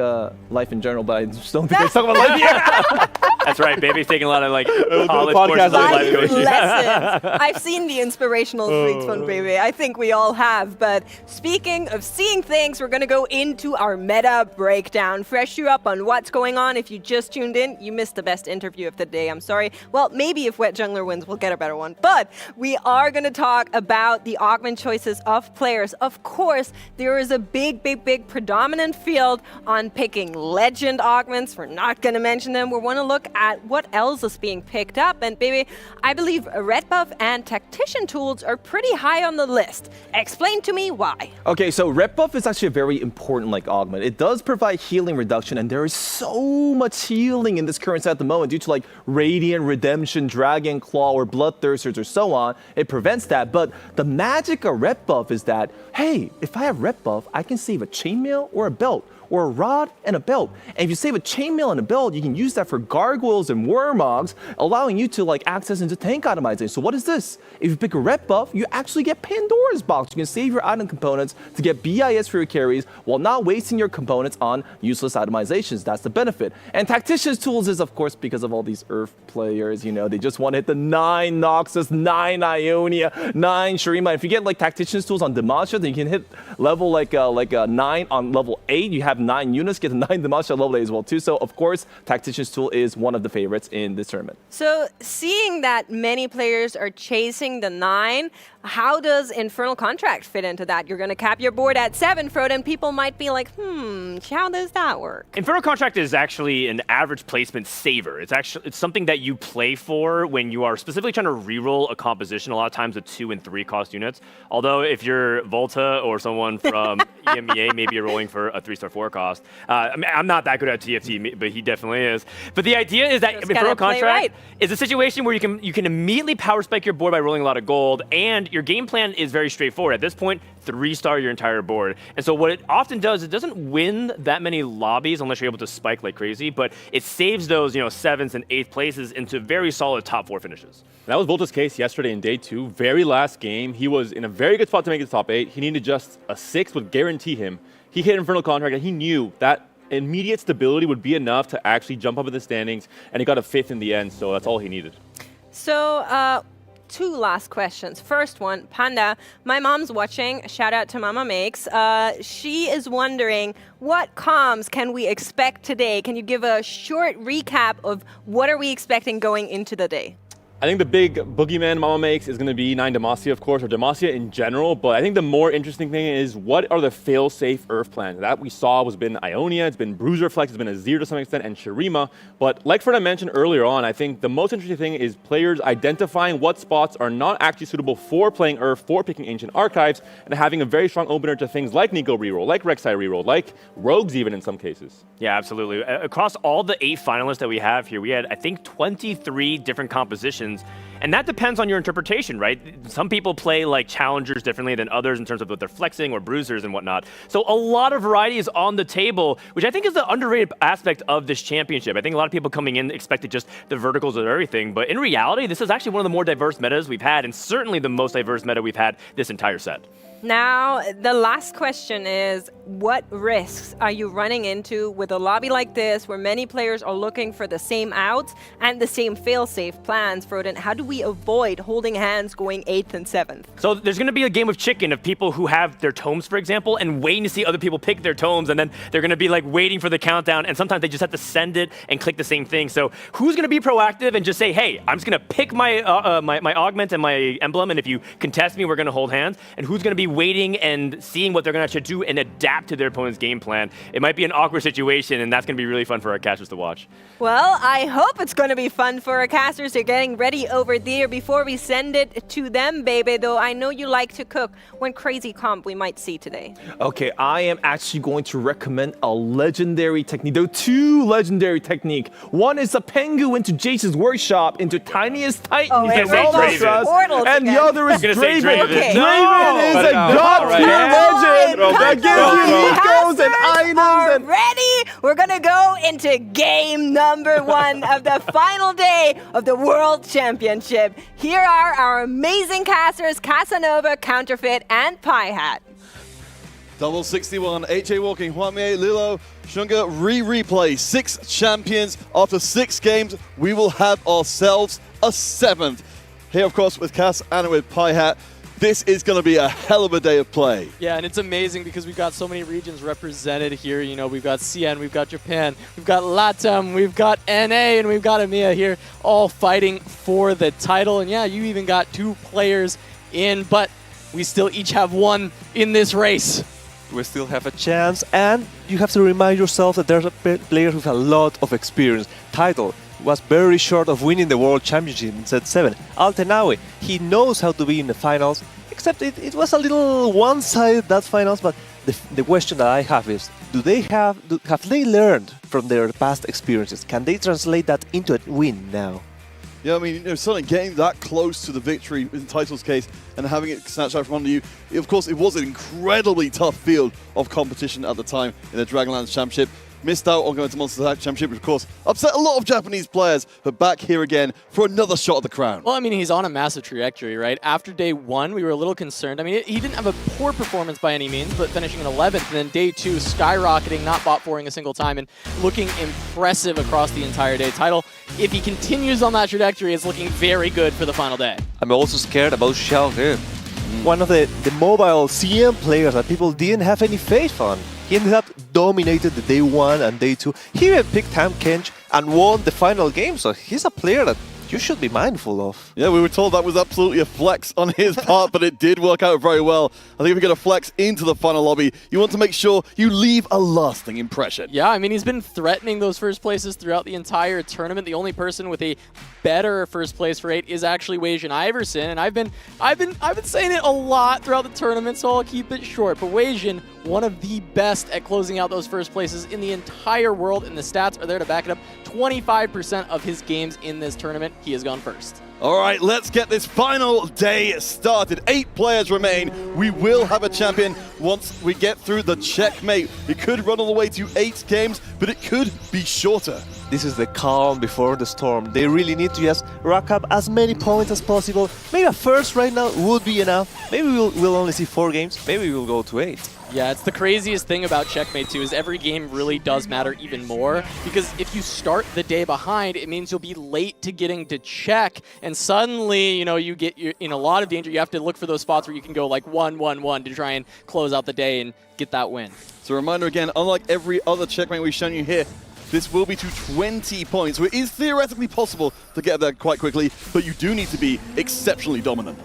life in general. But I just don't think they talk about life here. That's right. Baby's taking a lot of like college courses on life coaching. Lessons. I've seen the inspirational streaks from Baby. I think we all have. But speaking of seeing things, we're going to go into our meta breakdown. Fresh you up on what's going on. If you just tuned in, you missed the best interview of the day. I'm sorry. Well, maybe if WetJungler wins, we'll get a better one. But we are going to talk about the augment choices of players. Of course, there is a big predominant field on picking legend augments. We're not going to mention them. We want to look at what else is being picked up. And baby, I believe red buff and tactician tools are pretty high on the list. Explain to me why. Okay, so red buff is actually a very important like augment. It does provide healing reduction, and there is so much healing in this current set at the moment due to like Radiant, Redemption, Dragon Claw, or Bloodthirsters, or so on. It prevents that. But the magic of red buff is that, hey, if I have red buff, I can save a chainmail or a belt, or a rod and a belt. And if you save a chainmail and a belt, you can use that for gargoyles and warmogs, allowing you to like access into tank itemization. So what is this? If you pick a red buff, you actually get Pandora's box. You can save your item components to get BIS for your carries while not wasting your components on useless itemizations. That's the benefit. And tacticians tools is, of course, because of all these Earth players, they just want to hit the 9 Noxus, 9 Ionia, 9 Shurima. If you get like tacticians tools on Demacia, then you can hit level like a 9 on level 8. You have 9 units, get the 9 Demacia level 8 as well too. So of course, tactician's tool is one of the favorites in this tournament. So seeing that many players are chasing the 9, how does Infernal Contract fit into that? You're going to cap your board at 7, Froden. People might be like, how does that work? Infernal Contract is actually an average placement saver. It's something that you play for when you are specifically trying to reroll a composition, a lot of times with 2 and 3 cost units. Although if you're Volta or someone from EMEA, maybe you're rolling for a 3-star 4 cost. I mean, I'm not that good at TFT, but he definitely is. But the idea is that Infernal Contract is a situation where you can immediately power spike your board by rolling a lot of gold, and your game plan is very straightforward. At this point, 3-star your entire board. And so what it often does, it doesn't win that many lobbies unless you're able to spike like crazy, but it saves those 7th and 8th places into very solid top 4 finishes. That was Volta's case yesterday in day 2. Very last game, he was in a very good spot to make it top 8. He needed just a 6 would guarantee him. He hit Infernal Contract, and he knew that immediate stability would be enough to actually jump up in the standings, and he got a 5th in the end, so that's all he needed. So, 2 last questions. First one, Panda, my mom's watching. Shout out to Mama Makes. She is wondering, what comms can we expect today? Can you give a short recap of what are we expecting going into the day? I think the big boogeyman Mama makes is going to be 9 Demacia, of course, or Demacia in general. But I think the more interesting thing is, what are the fail-safe Earth plans? That we saw has been Ionia, it's been Bruiser Flex, it's been Azir to some extent, and Shurima. But like Fred mentioned earlier on, I think the most interesting thing is players identifying what spots are not actually suitable for playing Earth, for picking Ancient Archives, and having a very strong opener to things like Nico reroll, like Rek'Sai reroll, like Rogues even in some cases. Yeah, absolutely. Across all the 8 finalists that we have here, we had, I think, 23 different compositions. And that depends on your interpretation, right? Some people play like challengers differently than others in terms of what they're flexing or bruisers and whatnot. So a lot of variety is on the table, which I think is the underrated aspect of this championship. I think a lot of people coming in expected just the verticals of everything, but in reality, this is actually one of the more diverse metas we've had, and certainly the most diverse meta we've had this entire set. Now, the last question is, what risks are you running into with a lobby like this where many players are looking for the same outs and the same fail-safe plans, Froden? How do we avoid holding hands going 8th and 7th? So there's going to be a game of chicken of people who have their tomes, for example, and waiting to see other people pick their tomes, and then they're going to be like waiting for the countdown, and sometimes they just have to send it and click the same thing. So who's going to be proactive and just say, hey, I'm just going to pick my augment and my emblem, and if you contest me, we're going to hold hands, and who's going to be waiting and seeing what they're going to actually do and adapt to their opponent's game plan? It might be an awkward situation, and that's going to be really fun for our casters to watch. Well, I hope it's going to be fun for our casters. They're getting ready over there. Before we send it to them, baby, though, I know you like to cook. What crazy comp we might see today? Okay, I am actually going to recommend a legendary technique. There are two legendary techniques. One is a Pengu into Jason's workshop into Tiniest Titan. Oh, You it's can roll Draven. trust, Portals and again. the other is You're gonna say Draven. Draven. Okay. Draven is a god-tier legend that gives you ecos and items. Are And ready? We're going to go into game number 1 of the final day of the World Championship. Here are our amazing casters, Casanova, Counterfeit, and Pie Hat. Double 61, HA Walking, Huamie, Lilo, Shunga, replay. 6 champions. After 6 games, we will have ourselves a 7th. Here, of course, with Cass and with Pie Hat. This is going to be a hell of a day of play. Yeah, and it's amazing because we've got so many regions represented here. You know, we've got CN, we've got Japan, we've got LATAM, we've got NA, and we've got EMEA here, all fighting for the title. And yeah, you even got 2 players in, but we still each have 1 in this race. We still have a chance, and you have to remind yourself that there's a player with a lot of experience. Title was very short of winning the World Championship in set 7. Altenawi, he knows how to be in the finals, except it was a little one-sided, that finals, but the question that I have is, have they learned from their past experiences? Can they translate that into a win now? Yeah, I mean, you know, suddenly getting that close to the victory in Title's case and having it snatched out from under you, of course, it was an incredibly tough field of competition at the time in the Dragonlance Championship. Missed out on going to Monster Attack Championship, which of course upset a lot of Japanese players, but back here again for another shot at the crown. Well, I mean, he's on a massive trajectory, right? After day 1, we were a little concerned. I mean, he didn't have a poor performance by any means, but finishing in 11th, and then day 2, skyrocketing, not bot-4ing a single time, and looking impressive across the entire day. Title, if he continues on that trajectory, is looking very good for the final day. I'm also scared about Xiao He. One of the mobile CM players that people didn't have any faith on. He ended up dominated the day 1 and day 2. He even picked Tam Kench and won the final game, so he's a player that you should be mindful of. Yeah, we were told that was absolutely a flex on his part, but it did work out very well. I think if you're going to flex into the final lobby, you want to make sure you leave a lasting impression. Yeah, I mean, he's been threatening those first places throughout the entire tournament. The only person with a better first place rate is actually Weijin Iverson, and I've been saying it a lot throughout the tournament, so I'll keep it short. But Weijin, one of the best at closing out those first places in the entire world, and the stats are there to back it up. 25% of his games in this tournament, he has gone first. All right, let's get this final day started. 8 players remain. We will have a champion once we get through the checkmate. It could run all the way to 8 games, but it could be shorter. This is the calm before the storm. They really need to just rack up as many points as possible. Maybe a first right now would be enough. Maybe we'll only see 4 games. Maybe we'll go to 8. Yeah, it's the craziest thing about Checkmate 2 is every game really does matter even more, because if you start the day behind, it means you'll be late to getting to check, and suddenly, you know, you're in a lot of danger. You have to look for those spots where you can go like 1-1-1 to try and close out the day and get that win. So a reminder again, unlike every other checkmate we've shown you here, this will be to 20 points, so it is theoretically possible to get there quite quickly, but you do need to be exceptionally dominant.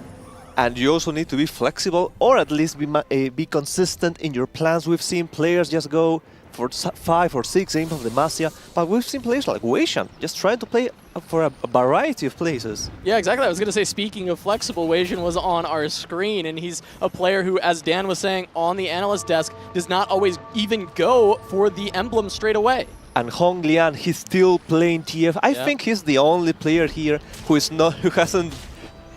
And you also need to be flexible, or at least be consistent in your plans. We've seen players just go for 5 or 6 games of the Demacia, but we've seen players like Weishan just trying to play for a variety of places. Yeah, exactly. I was going to say, speaking of flexible, Weijin was on our screen, and he's a player who, as Dan was saying, on the analyst desk, does not always even go for the emblem straight away. And Hong Lian, he's still playing TF. I think he's the only player here who hasn't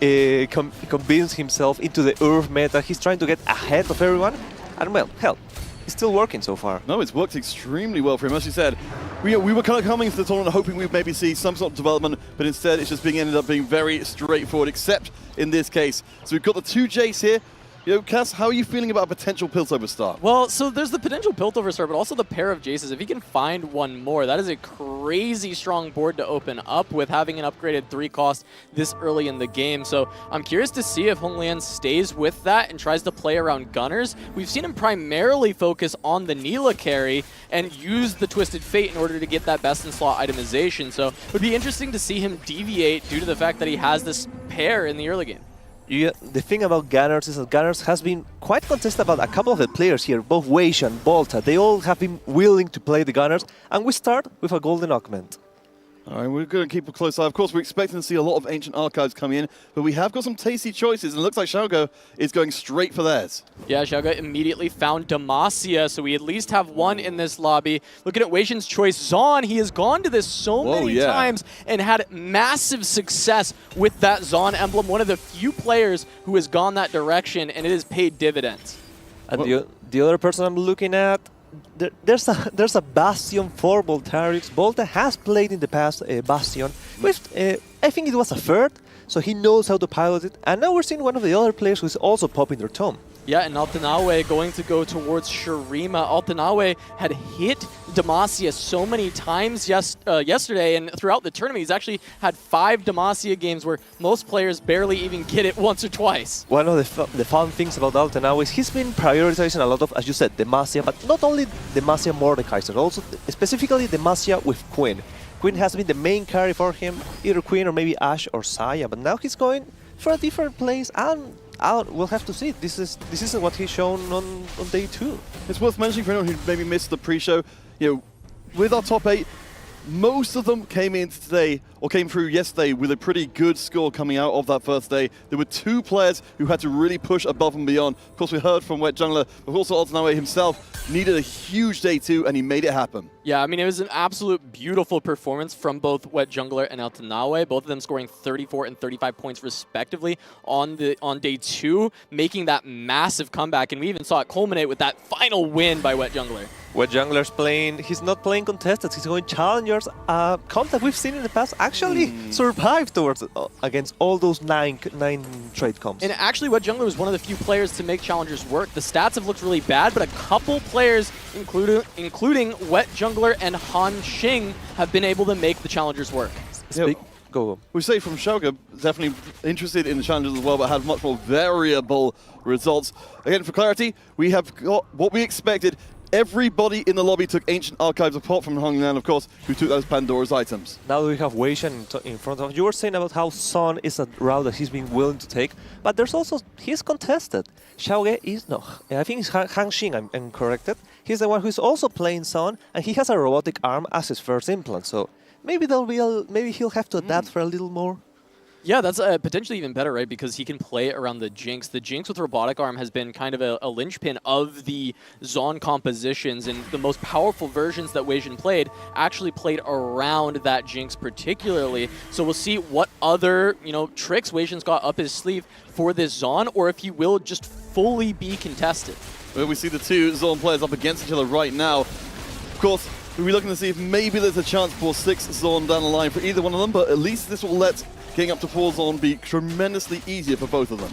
convinced himself into the Earth meta. He's trying to get ahead of everyone. And well, hell, it's still working so far. No, it's worked extremely well for him. As you said, we were kind of coming to the tournament hoping we'd maybe see some sort of development, but instead it's just ended up being very straightforward, except in this case. So we've got the 2 Jace here. You know, Cass, how are you feeling about a potential Piltover start? Well, so there's the potential Piltover start, but also the pair of Jaces. If he can find one more, that is a crazy strong board to open up with having an upgraded 3 cost this early in the game. So I'm curious to see if Hong Lian stays with that and tries to play around Gunners. We've seen him primarily focus on the Neela carry and use the Twisted Fate in order to get that best in slot itemization. So it would be interesting to see him deviate due to the fact that he has this pair in the early game. Yeah, the thing about Gunners is that Gunners has been quite contested about a couple of the players here, both Weish and Volta. They all have been willing to play the Gunners, and we start with a Golden Augment. All right, we're going to keep a close eye. Of course, we're expecting to see a lot of Ancient Archives coming in, but we have got some tasty choices, and it looks like Xiaoge is going straight for theirs. Yeah, Xiaoge immediately found Demacia, so we at least have one in this lobby. Looking at Weishin's choice, Zon, he has gone to this so many times and had massive success with that Zon emblem. One of the few players who has gone that direction, and it has paid dividends. And the other person I'm looking at, there's a Bastion for Voltarix. Volta has played in the past Bastion with, I think it was a third, so he knows how to pilot it. And now we're seeing one of the other players who's also popping their tome. Yeah, and Altanawe going to go towards Shurima. Altanawe had hit Demacia so many times yesterday, and throughout the tournament, he's actually had 5 Demacia games where most players barely even get it once or twice. One of the fun things about Altanawe is he's been prioritizing a lot of, as you said, Demacia, but not only Demacia Mordekaiser, also specifically Demacia with Quinn. Quinn has been the main carry for him, either Quinn or maybe Ashe or Saya, but now he's going for a different place, and we'll have to see. This isn't what he's shown on day 2. It's worth mentioning for anyone who maybe missed the pre-show, you know, with our top 8, most of them came in today, or came through yesterday with a pretty good score coming out of that first day. There were 2 players who had to really push above and beyond. Of course, we heard from WetJungler, but also Altanawe himself needed a huge day 2, and he made it happen. Yeah, I mean, it was an absolute beautiful performance from both WetJungler and Altanawe, both of them scoring 34 and 35 points respectively on day 2, making that massive comeback, and we even saw it culminate with that final win by WetJungler. WetJungler's playing, he's not playing contested, he's going challengers. Comp that we've seen in the past actually survived against all those 9 trade comps. And actually, WetJungler was one of the few players to make challengers work. The stats have looked really bad, but a couple players, including WetJungler and Han Xing, have been able to make the challengers work. Go. We say from Xiaoge, definitely interested in the challenges as well, but had much more variable results. Again, for clarity, we have got what we expected. Everybody in the lobby took Ancient Archives, apart from Hong Lian, of course, who took those Pandora's items. Now we have Weishan in front of. You were saying about how Son is a route that he's been willing to take, but there's also, he's contested. Xiaoge is no. I think it's Han Xing, I'm corrected. He's the one who's also playing Son, and he has a robotic arm as his first implant. So maybe maybe he'll have to adapt for a little more. Yeah, that's potentially even better, right? Because he can play around the Jinx. The Jinx with Robotic Arm has been kind of a linchpin of the Zon compositions, and the most powerful versions that Weishin played actually played around that Jinx particularly. So we'll see what other, tricks Weishin's got up his sleeve for this Zon, or if he will just fully be contested. Well, we see the 2 Zon players up against each other right now. Of course, we'll be looking to see if maybe there's a chance for 6 Zon down the line for either one of them, but at least this will let getting up to 4 Zon be tremendously easier for both of them.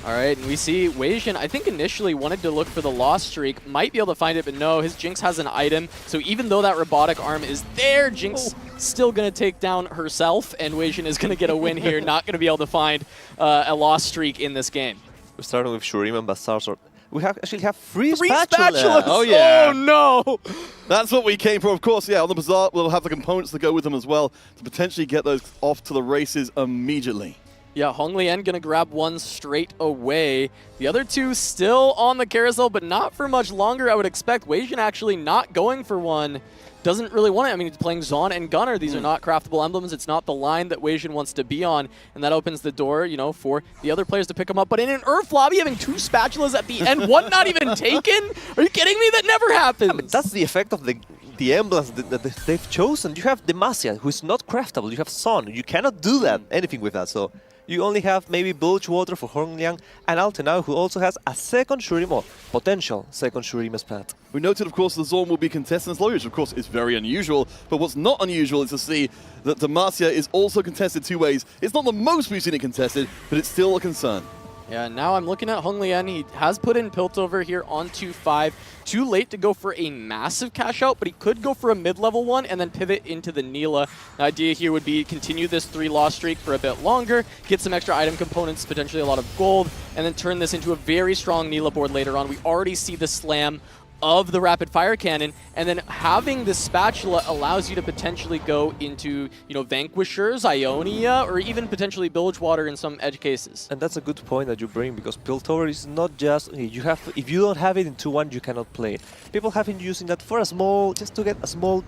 All right, and we see Weishin, I think initially wanted to look for the Lost Streak, might be able to find it, but no, his Jinx has an item. So even though that Robotic Arm is there, Jinx still going to take down herself, and Weishin is going to get a win here, not going to be able to find a Lost Streak in this game. We're starting with Shurima and Bazaar. We actually have 3 spatulas! Oh, yeah. Oh, no! That's what we came for, of course. Yeah, on the Bazaar, we'll have the components that go with them as well to potentially get those off to the races immediately. Yeah, Hong Lian going to grab one straight away. The other 2 still on the carousel, but not for much longer, I would expect. Weishin actually not going for one. Doesn't really want it. I mean, he's playing Zon and Gunner. These are not craftable emblems. It's not the line that Weishin wants to be on, and that opens the door, for the other players to pick him up. But in an Earth lobby, having 2 spatulas at the end, one not even taken? Are you kidding me? That never happens. That's the effect of the the emblems that they've chosen. You have Demacia, who is not craftable. You have Sun. You cannot do that, anything with that. So you only have maybe Bilgewater for Hongliang and Altenau, who also has a second Shurim, or potential second Shurim as pet. We noted, of course, the Zorn will be contested in this lobby, which, of course, is very unusual. But what's not unusual is to see that Demacia is also contested 2 ways. It's not the most we've seen it contested, but it's still a concern. Yeah, now I'm looking at Hongliang. He has put in Piltover here on 2-5. Too late to go for a massive cash out, but he could go for a mid-level one and then pivot into the Neela. The idea here would be continue this 3-loss streak for a bit longer, get some extra item components, potentially a lot of gold, and then turn this into a very strong Neela board later on. We already see the slam of the rapid fire cannon, and then having the spatula allows you to potentially go into, you know, Vanquishers, Ionia, or even potentially Bilgewater in some edge cases. And that's a good point that you bring, because Piltover is not just you have to, if you don't have it in 2-1, you cannot play it. People have been using that for a small, just to get a small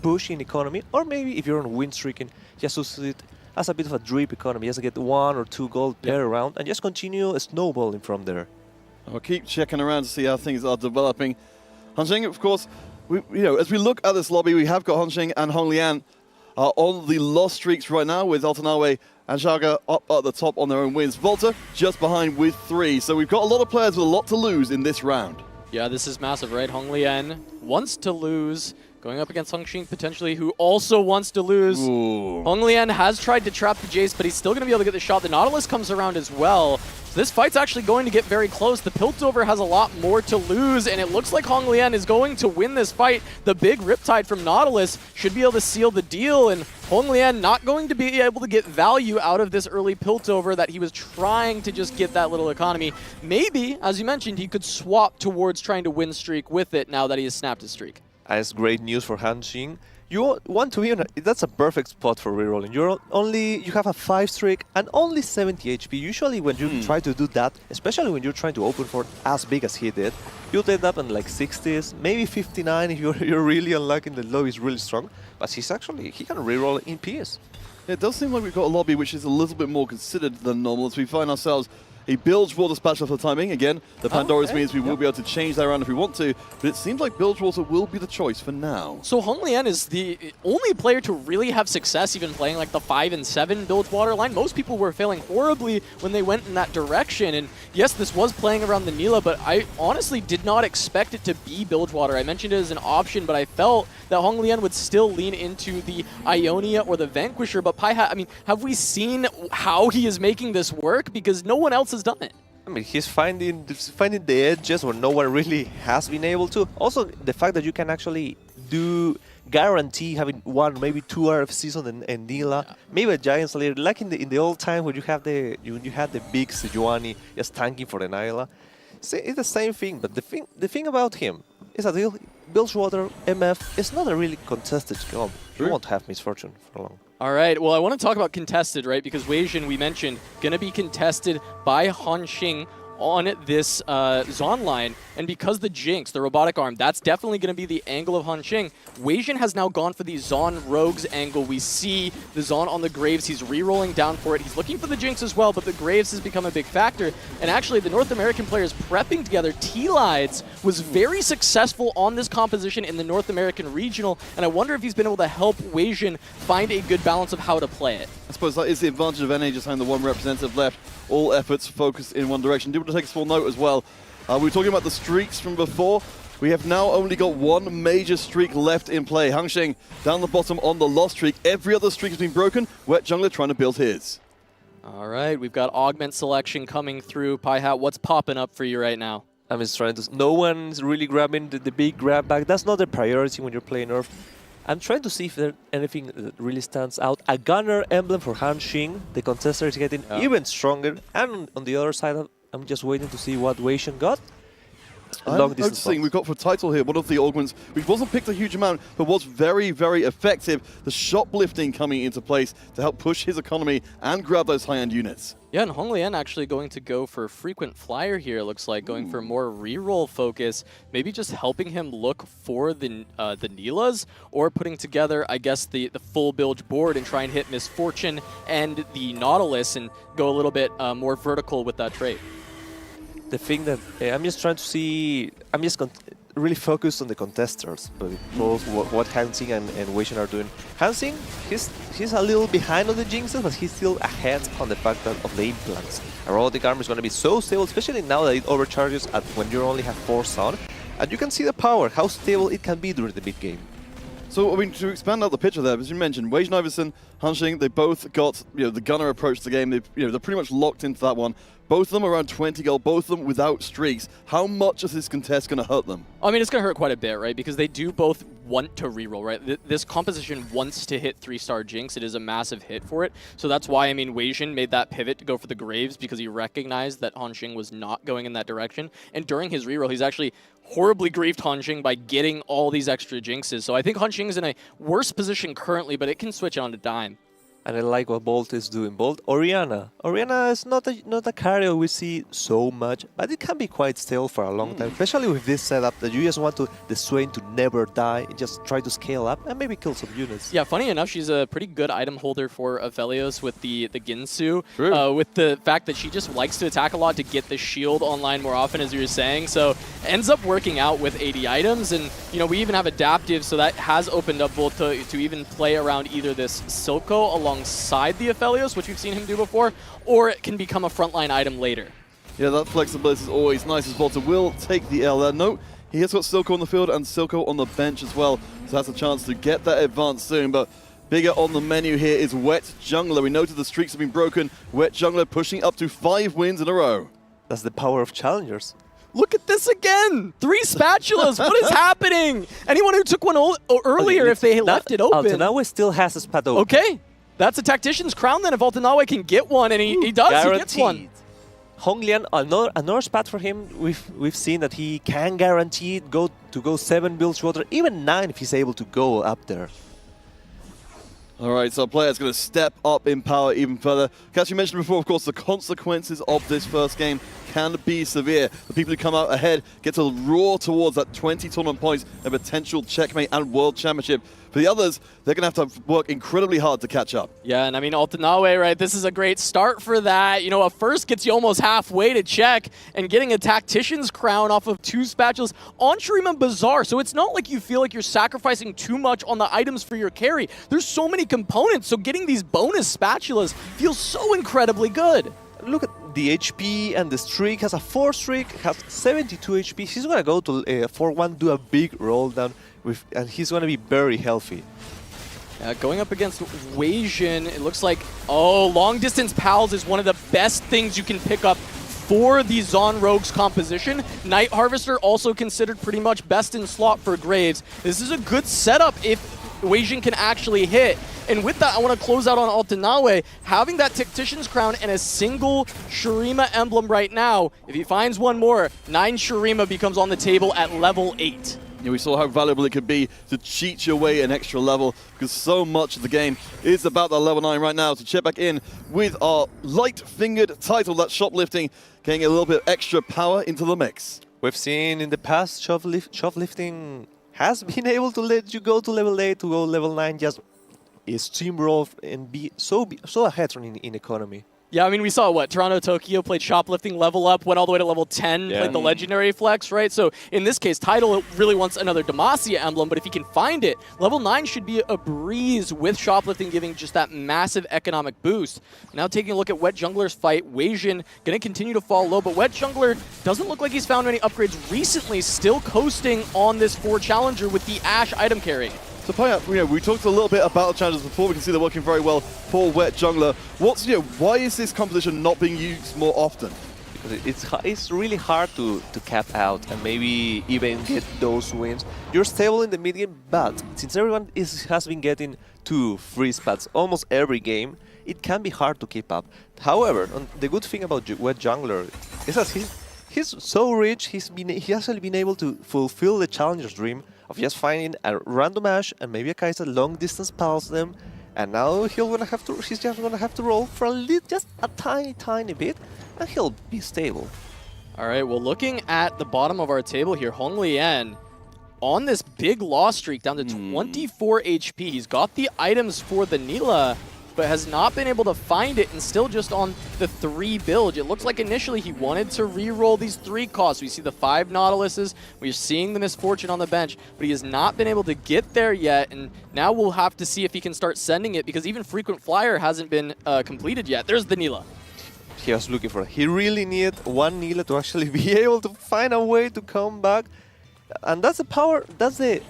push in economy, or maybe if you're on win streaking, just use it as a bit of a drip economy, just to get 1 or 2 gold per round, and just continue snowballing from there. We'll keep checking around to see how things are developing. Hanxing, of course, as we look at this lobby, we have got Hanxing and Hongliang on the loss streaks right now, with Altenawe and Xiaoga up at the top on their own wins. Volta just behind with 3. So we've got a lot of players with a lot to lose in this round. Yeah, this is massive, right? Hongliang wants to lose, going up against Hanxing potentially, who also wants to lose. Hongliang has tried to trap the Jace, but he's still going to be able to get the shot. The Nautilus comes around as well. So this fight's actually going to get very close. The Piltover has a lot more to lose, and it looks like Hongliang is going to win this fight. The big Riptide from Nautilus should be able to seal the deal, and Hongliang not going to be able to get value out of this early Piltover that he was trying to just get that little economy. Maybe, as you mentioned, he could swap towards trying to win streak with it now that he has snapped his streak. That's great news for Hanxing. You want to be on that's a perfect spot for rerolling. You have a 5 streak and only 70 HP. Usually when you try to do that, especially when you're trying to open for as big as he did, you'll end up in like 60s, maybe 59 if you're really unlucky and the lobby is really strong. But he can reroll in PS. It does seem like we've got a lobby which is a little bit more considered than normal, as we find ourselves a Bilgewater spatula for the timing. Again, the Pandora's means we will be able to change that around if we want to, but it seems like Bilgewater will be the choice for now. So Hongliang is the only player to really have success even playing like the 5 and 7 Bilgewater line. Most people were failing horribly when they went in that direction, and yes, this was playing around the Neela, but I honestly did not expect it to be Bilgewater. I mentioned it as an option, but I felt that Hongliang would still lean into the Ionia or the Vanquisher, but Pi-Hat, I mean, have we seen how he is making this work? Because no one else has done it. I mean, he's finding the edges where no one really has been able to. Also, the fact that you can actually guarantee having 1, maybe 2 RFCs on the Neela, maybe a Giant Slayer, like in the old time when you had the big Sejuani just tanking for the Nyla. It's the same thing, but the thing about him is that Bilgewater MF is not a really contested job. You won't have misfortune for long. All right, well, I want to talk about contested, right? Because Weijin, we mentioned, going to be contested by Hanxing on this Zon line. And because the Jinx, the robotic arm, that's definitely going to be the angle of Hanxing. Weijin has now gone for the Zon Rogues angle. We see the Zon on the Graves. He's re-rolling down for it. He's looking for the Jinx as well, but the Graves has become a big factor. And actually, the North American players prepping together. T-Lides was very successful on this composition in the North American Regional, and I wonder if he's been able to help Weijin find a good balance of how to play it. I suppose that is the advantage of NA just having the one representative left. All efforts focused in one direction. Do want to take a small note as well. We were talking about the streaks from before. We have now only got 1 major streak left in play. Hanxing down the bottom on the loss streak. Every other streak has been broken. WetJungler trying to build his. All right, we've got augment selection coming through. Pi-Hat, what's popping up for you right now? I'm just trying to... No one's really grabbing the big grab back. That's not the priority when you're playing Nerf. I'm trying to see if there's anything that really stands out. A Gunner emblem for Hanxing. The contester is getting even stronger. And on the other side, I'm just waiting to see what Weijin got. I'm noticing we've got for title here one of the augments, which wasn't picked a huge amount, but was very, very effective. The shoplifting coming into place to help push his economy and grab those high-end units. Yeah, and Hongliang actually going to go for frequent flyer here, it looks like, going for more reroll focus, maybe just helping him look for the Neelas, or putting together, I guess, the full bilge board and try and hit Misfortune and the Nautilus and go a little bit more vertical with that trait. The thing that I'm just trying to see, really focused on the contestants, but both what Hansing and Weishan are doing. Hansing, he's a little behind on the jinxes, but he's still ahead on the fact that of the implants. A robotic arm is going to be so stable, especially now that it overcharges at when you only have 4 sun. And you can see the power, how stable it can be during the mid game. So, I mean, to expand out the picture there, as you mentioned, Weishan Iverson, Hansing, they both got the gunner approach to the game. They're pretty much locked into that one. Both of them around 20 gold, both of them without streaks. How much is this contest going to hurt them? I mean, it's going to hurt quite a bit, right? Because they do both want to reroll, right? This composition wants to hit 3-star Jinx. It is a massive hit for it. So that's why, I mean, Weishan made that pivot to go for the Graves because he recognized that Hansing was not going in that direction. And during his reroll, he's actually horribly griefed Hansing by getting all these extra Jinxes. So I think Hansing is in a worse position currently, but it can switch on a dime. And I like what Bolt is doing. Bolt, Orianna. Orianna is not a carry we see so much, but it can be quite stale for a long time, especially with this setup that you just want the Swain to never die and just try to scale up and maybe kill some units. Yeah, funny enough, she's a pretty good item holder for Aphelios with the Ginsu, with the fact that she just likes to attack a lot to get the shield online more often, as you were saying. So ends up working out with 80 items, and we even have adaptive, so that has opened up Bolt to even play around either this Silco alongside the Aphelios, which we've seen him do before, or it can become a frontline item later. Yeah, that flexibility is always nice as Volta will take the L there. No, he has got Silco on the field and Silco on the bench as well, so that's a chance to get that advance soon. But bigger on the menu here is WetJungler. We noted the streaks have been broken. WetJungler pushing up to 5 wins in a row. That's the power of challengers. Look at this again! 3 spatulas! What is happening? Anyone who took one earlier, if they left it open. Altanawe still has a spat open. Okay. That's a tactician's crown then if Altanawe can get one, and he does, guaranteed. He gets one. Honglian, another spat for him. We've seen that he can guarantee go 7 builds shorter, even 9 if he's able to go up there. All right, so our player's going to step up in power even further. As you mentioned before, of course, the consequences of this first game can be severe. The people who come out ahead get to roar towards that 20 tournament points, a potential checkmate and world championship. For the others, they're going to have to work incredibly hard to catch up. Yeah, and I mean, Altanawe, right, this is a great start for that. A first gets you almost halfway to check, and getting a tactician's crown off of 2 spatulas on Shurima Bazaar. So it's not like you feel like you're sacrificing too much on the items for your carry. There's so many components, so getting these bonus spatulas feels so incredibly good. Look at the HP and the streak. Has a 4 streak, has 72 HP. He's going to go to 4-1, do a big roll down, and he's going to be very healthy. Going up against Weishan, it looks like, long distance pals is one of the best things you can pick up for the Zon Rogues composition. Night Harvester also considered pretty much best in slot for Graves. This is a good setup if Weishan can actually hit. And with that, I want to close out on Altanawe. Having that Tactician's Crown and a single Shurima emblem right now, if he finds one more, 9 Shurima becomes on the table at level 8. We saw how valuable it could be to cheat your way an extra level, because so much of the game is about that level 9 right now. So check back in with our light-fingered title, that shoplifting, getting a little bit of extra power into the mix. We've seen in the past shoplifting has been able to let you go to level 8 to go level 9, just steamroll and be so ahead in economy. Yeah, I mean, we saw Toronto, Tokyo played shoplifting, level up, went all the way to level 10, played the legendary flex, right? So in this case, Tidal really wants another Demacia emblem, but if he can find it, level 9 should be a breeze with shoplifting giving just that massive economic boost. Now taking a look at WetJungler's fight, Weishan going to continue to fall low, but WetJungler doesn't look like he's found any upgrades recently, still coasting on this 4 challenger with the Ashe item carry. So, Paya, we talked a little bit about the challenges before. We can see they're working very well for WetJungler. Why is this composition not being used more often? Because it's really hard to cap out and maybe even get those wins. You're stable in the mid game, but since everyone has been getting 2 free spats almost every game, it can be hard to keep up. However, the good thing about WetJungler is that he's so rich. He has actually been able to fulfill the challenger's dream of just finding a random Ashe and maybe a Kai'Sa long distance past them, and now he's just gonna have to roll for just a tiny bit, and he'll be stable. All right, well, looking at the bottom of our table here, Hong Lian on this big loss streak down to 24 HP. He's got the items for the Nila. but has not been able to find it and still just on the 3 build. It looks like initially he wanted to re-roll these 3 costs. We see the 5 Nautiluses, we're seeing the Misfortune on the bench, but he has not been able to get there yet, and now we'll have to see if he can start sending it, because even Frequent Flyer hasn't been completed yet. There's the Nila. He was looking for it. He really needed one Nila to actually be able to find a way to come back. And that's the power, that's the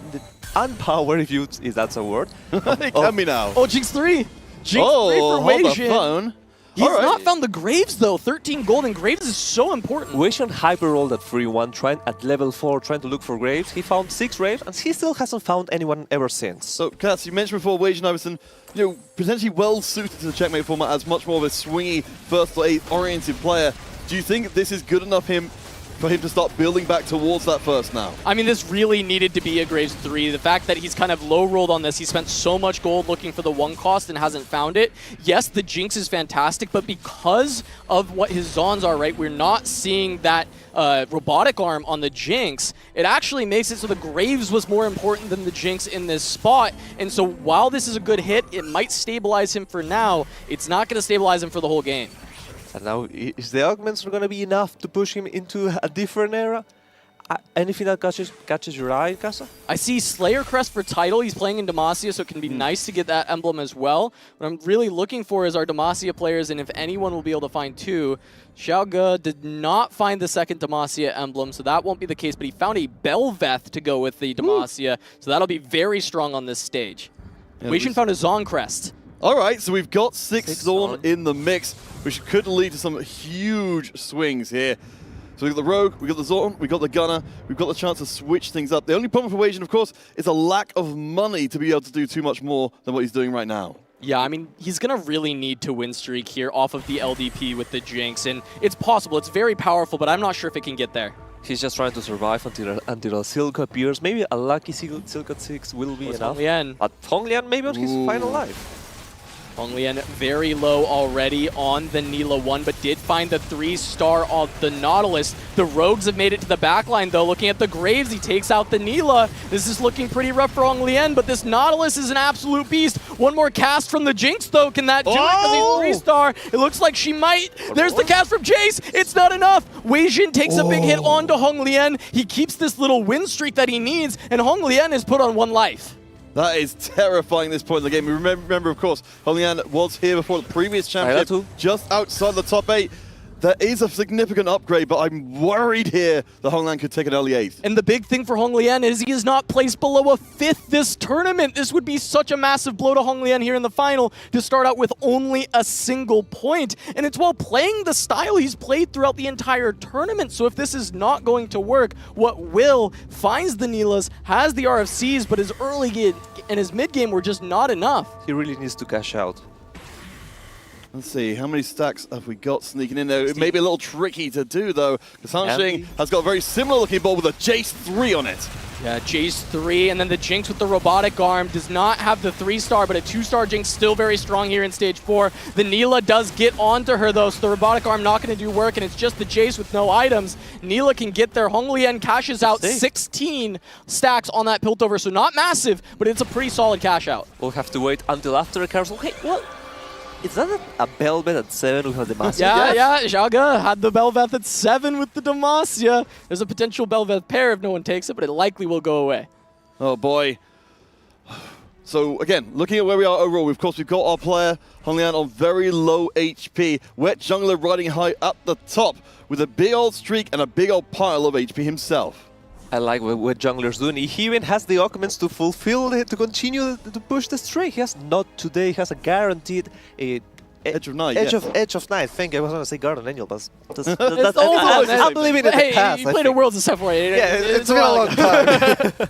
unpower, if that's a word. It can be now. Oh, Jinx 3! Jinx 3 for hold the Weijin. phone. He's All right. not found the Graves though. 13 gold, and Graves is so important. Weijin hyper-rolled at 3-1, trying at level 4, trying to look for Graves. He found 6 Graves, and he still hasn't found anyone ever since. So, Cass, you mentioned before WetJungler Iverson, potentially well suited to the checkmate format as much more of a swingy, first to 8 oriented player. Do you think this is good enough for him to start building back towards that first now? I mean, this really needed to be a Graves 3. The fact that he's kind of low-rolled on this, he spent so much gold looking for the 1 cost and hasn't found it. Yes, the Jinx is fantastic, but because of what his Zons are, right, we're not seeing that robotic arm on the Jinx. It actually makes it so the Graves was more important than the Jinx in this spot. And so while this is a good hit, it might stabilize him for now. It's not going to stabilize him for the whole game. And now, is the augments going to be enough to push him into a different era? Anything that catches your eye, Casa? I see Slayer Crest for title. He's playing in Demacia, so it can be nice to get that emblem as well. What I'm really looking for is our Demacia players, and if anyone will be able to find 2. Xiaoge did not find the second Demacia emblem, so that won't be the case, but he found a Belveth to go with the Demacia, so that'll be very strong on this stage. Weijin found a Zon Crest. All right, so we've got 6 Zorn in the mix, which could lead to some huge swings here. So we've got the Rogue, we've got the Zorn, we've got the Gunner, we've got the chance to switch things up. The only problem for WetJungler, of course, is a lack of money to be able to do too much more than what he's doing right now. Yeah, I mean, he's going to really need to win streak here off of the LDP with the Jinx, and it's possible, it's very powerful, but I'm not sure if it can get there. He's just trying to survive until Silco appears. Maybe a lucky Silco at 6 will be enough. Honglian. But Honglian maybe on his final life. Honglian very low already on the Nila 1, but did find the 3-star of the Nautilus. The Rogues have made it to the backline, though. Looking at the Graves, he takes out the Nila. This is looking pretty rough for Honglian, but this Nautilus is an absolute beast. One more cast from the Jinx, though. Can that do it? Because he's 3-star. It looks like she might. There's the cast from Jace. It's not enough. Weijin takes a big hit onto Honglian. He keeps this little win streak that he needs, and Honglian is put on 1 life. That is terrifying at this point in the game. We remember, of course, Honglian was here before the previous championship, just outside the top 8. There is a significant upgrade, but I'm worried here that Honglian could take an early 8th. And the big thing for Honglian is he is not placed below a 5th this tournament. This would be such a massive blow to Honglian here in the final to start out with only a single point. And it's while playing the style he's played throughout the entire tournament. So if this is not going to work, what will finds the Nilas, has the RFCs, but his early game and his mid game were just not enough. He really needs to cash out. Let's see, how many stacks have we got sneaking in there? It may be a little tricky to do, though, because Hanxing has got a very similar looking ball with a Jace 3 on it. Yeah, Jace 3, and then the Jinx with the robotic arm does not have the 3-star, but a 2-star Jinx still very strong here in stage 4. The Nila does get onto her, though, so the robotic arm not going to do work, and it's just the Jace with no items. Nila can get there. Honglian cashes out 16 stacks on that Piltover, so not massive, but it's a pretty solid cash out. We'll have to wait until after the carousel. Hey, what? Is that a Belveth at 7 with the Demacia? Yeah, Xiaoge had the Belveth at 7 with the Demacia. There's a potential Belveth pair if no one takes it, but it likely will go away. Oh boy. So again, looking at where we are overall, of course we've got our player Honglian on very low HP. WetJungler riding high at the top with a big old streak and a big old pile of HP himself. I like what WetJungler's doing. He even has the augments to fulfill it, to continue to push the streak. He has not today. He has a guaranteed Edge of Night. Edge of Night. Thank you. I was going to say Garden Angel, but that's I'm believing in the past. You played a Worlds of Separate. Yeah, it's been a long time.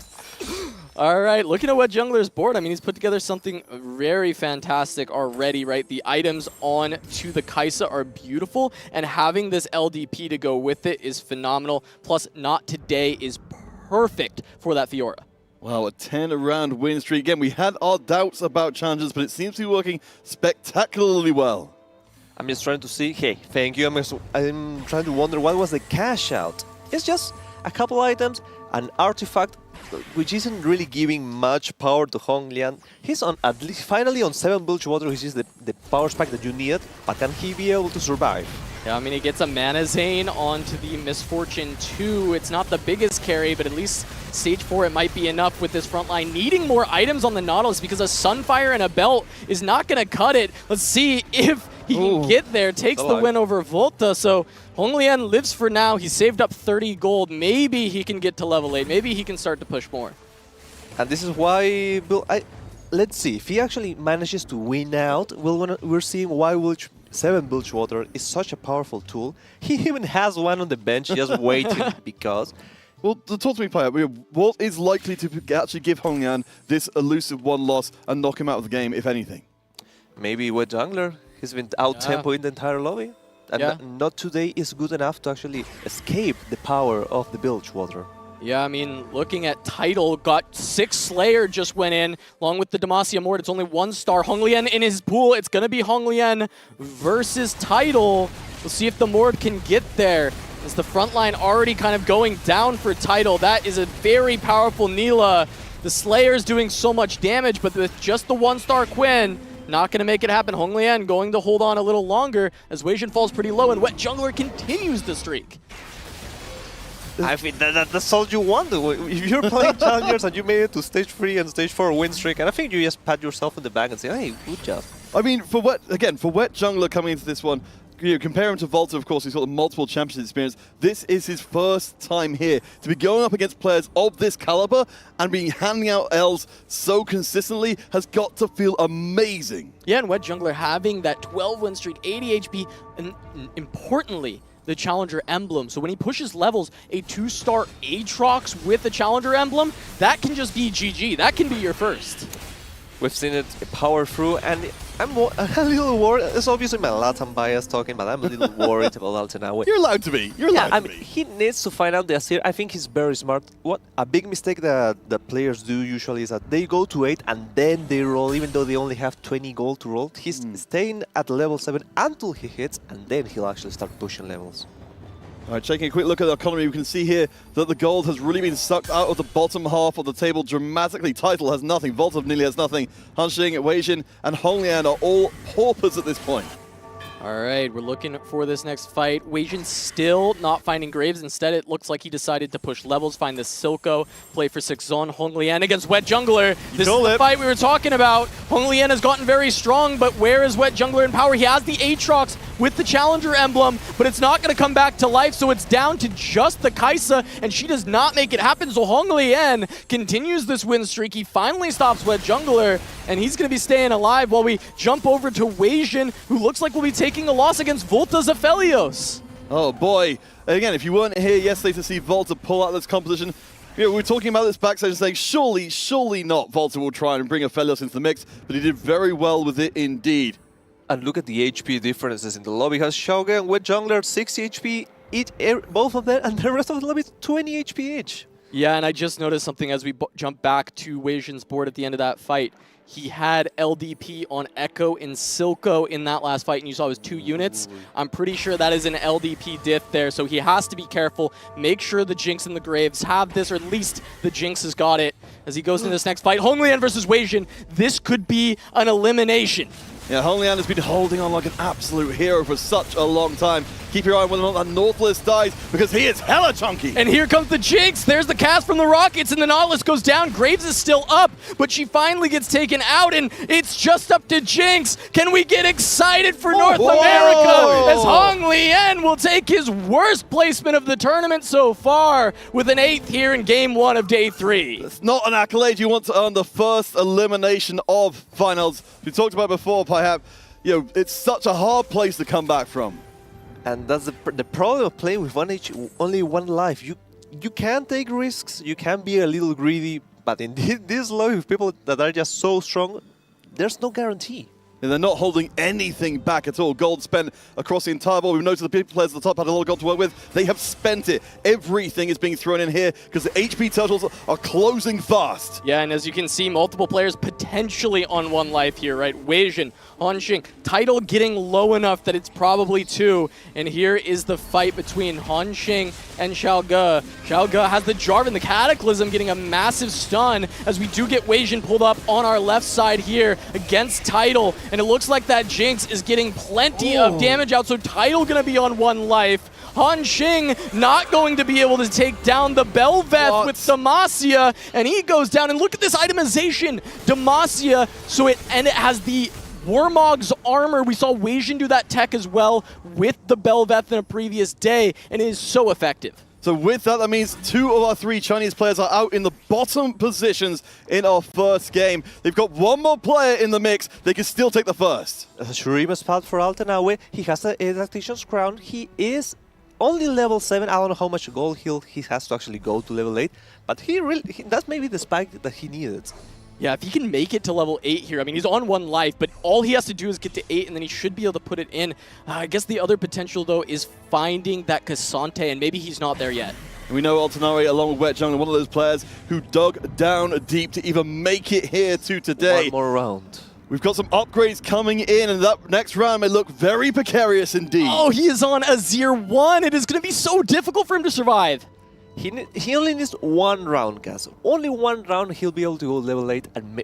All right, looking at WetJungler's board, I mean, he's put together something very fantastic already, right? The items on to the Kaisa are beautiful, and having this LDP to go with it is phenomenal. Plus, Not Today is perfect for that Fiora. Wow, a 10-round win streak. Again, we had our doubts about challenges, but it seems to be working spectacularly well. I'm just trying to see. Hey, thank you. I'm trying to wonder what was the cash out. It's just a couple items, an artifact which isn't really giving much power to Hong Lian. He's on at least finally on 7 Bilge Water, which is the power spike that you need, but can he be able to survive? Yeah, I mean, he gets a Mana Zane onto the Misfortune 2. It's not the biggest carry, but at least stage 4 it might be enough with this front line. Needing more items on the Nautilus because a Sunfire and a Belt is not going to cut it. Let's see if he can get there. Takes the win over Volta. So Hong Lian lives for now. He saved up 30 gold. Maybe he can get to level 8. Maybe he can start to push more. And this is why... let's see. If he actually manages to win out, we're seeing why 7 Bilge Water is such a powerful tool. He even has one on the bench just waiting because... Well, talk to me, Paya. What is likely to actually give Hong Lian this elusive one loss and knock him out of the game, if anything? Maybe WetJungler. He's been out-tempoing the entire lobby. And not today is good enough to actually escape the power of the Bilge Water. Yeah, I mean, looking at Tidal, got 6 Slayer just went in, along with the Demacia Mord. It's only 1 star. Hong Lian in his pool. It's going to be Hong Lian versus Tidal. We'll see if the Mord can get there. As the front line already kind of going down for Tidal. That is a very powerful Neela. The Slayer's doing so much damage, but with just the 1-star Quinn, not going to make it happen. Hong Lian going to hold on a little longer as Weijin falls pretty low, and WetJungler continues the streak. I mean, that's all you want. If you're playing Challengers and you made it to stage 3 and stage 4 win streak, and I think you just pat yourself in the back and say, hey, good job. I mean, for WetJungler coming into this one, you know, compare him to Volta, of course, he's got the multiple championship experience. This is his first time here. To be going up against players of this caliber and being handing out Ls so consistently has got to feel amazing. Yeah, and WetJungler having that 12-win streak, 80 HP, and importantly, the Challenger emblem. So when he pushes levels, a 2-star Aatrox with the Challenger emblem, that can just be GG. That can be your first. We've seen it power through, and I'm a little worried. It's obviously my Latam bias talking, but I'm a little worried about Altanawi. You're allowed to be. You're allowed to be. He needs to find out the Asir. I think he's very smart. What a big mistake that the players do usually is that they go to 8 and then they roll, even though they only have 20 gold to roll. He's staying at level 7 until he hits, and then he'll actually start pushing levels. All right, taking a quick look at the economy, we can see here that the gold has really been sucked out of the bottom half of the table dramatically. Tidal has nothing, Volta nearly has nothing. Hanxing, Weijin, and Hong Lian are all paupers at this point. All right, we're looking for this next fight. Weijin still not finding Graves. Instead, it looks like he decided to push levels, find the Silco, play for 6 Zon. Hong Lian against WetJungler. This is the fight we were talking about. Hong Lian has gotten very strong, but where is WetJungler in power? He has the Aatrox with the Challenger emblem, but it's not going to come back to life, so it's down to just the Kaisa, and she does not make it happen. So Hong Lian continues this win streak. He finally stops WetJungler, and he's going to be staying alive while we jump over to Weijin, who looks like will be taking a loss against Volta's Aphelios. Oh boy. Again, if you weren't here yesterday to see Volta pull out this composition, you know, we were talking about this backstage and saying, surely not Volta will try and bring Aphelios into the mix, but he did very well with it indeed. And look at the HP differences in the lobby. Has Xiaoge and WetJungler 60 HP each, both of them, and the rest of the lobby 20 HP each. Yeah, and I just noticed something as we jump back to Weijin's board at the end of that fight. He had LDP on Echo and Silco in that last fight, and you saw it was 2 units. I'm pretty sure that is an LDP diff there, so he has to be careful. Make sure the Jinx and the Graves have this, or at least the Jinx has got it as he goes into this next fight. Hong Lian versus Weijin. This could be an elimination. Yeah, Hong Lian has been holding on like an absolute hero for such a long time. Keep your eye on whether or not that Nautilus dies, because he is hella chunky. And here comes the Jinx. There's the cast from the Rockets, and the Nautilus goes down. Graves is still up, but she finally gets taken out, and it's just up to Jinx. Can we get excited for North America as Hong Lian will take his worst placement of the tournament so far with an 8th here in Game 1 of Day 3. It's not an accolade. You want to earn the first elimination of finals. We talked about before, perhaps, you know, it's such a hard place to come back from. And that's the problem of playing with only one life. You can take risks, you can be a little greedy, but in this lobby with people that are just so strong, there's no guarantee. And they're not holding anything back at all. Gold spent across the entire board. We've noticed the big players at the top had a lot of gold to work with. They have spent it. Everything is being thrown in here because the HP totals are closing fast. Yeah, and as you can see, multiple players potentially on 1 life here, right? Weijin, Hanxing, Tidal getting low enough that it's probably 2. And here is the fight between Hanxing and Xiaoge. Xiaoge has the Jarvan, the Cataclysm getting a massive stun as we do get Weijin pulled up on our left side here against Tidal. And it looks like that Jinx is getting plenty of damage out, so Tidal gonna be on 1 life. Hanxing not going to be able to take down the Bel'Veth with Demacia, and he goes down. And look at this itemization, Demacia. So it has the Warmog's armor. We saw Weijin do that tech as well with the Bel'Veth in a previous day, and it is so effective. So with that, that means 2 of our 3 Chinese players are out in the bottom positions in our first game. They've got 1 more player in the mix. They can still take the first. Shurima spot for Altenawe. He has a tactician's crown. He is only level 7. I don't know how much gold he has to actually go to level 8. But that's maybe the spike that he needed. Yeah, if he can make it to level 8 here, I mean, he's on 1 life, but all he has to do is get to 8, and then he should be able to put it in. I guess the other potential, though, is finding that Cassante, and maybe he's not there yet. We know Altenawe, along with WetJungler, one of those players who dug down deep to even make it here to today. 1 more round. We've got some upgrades coming in, and that next round may look very precarious indeed. Oh, he is on Azir 1. It is going to be so difficult for him to survive. He only needs 1 round, guys. Only 1 round, he'll be able to go level 8 and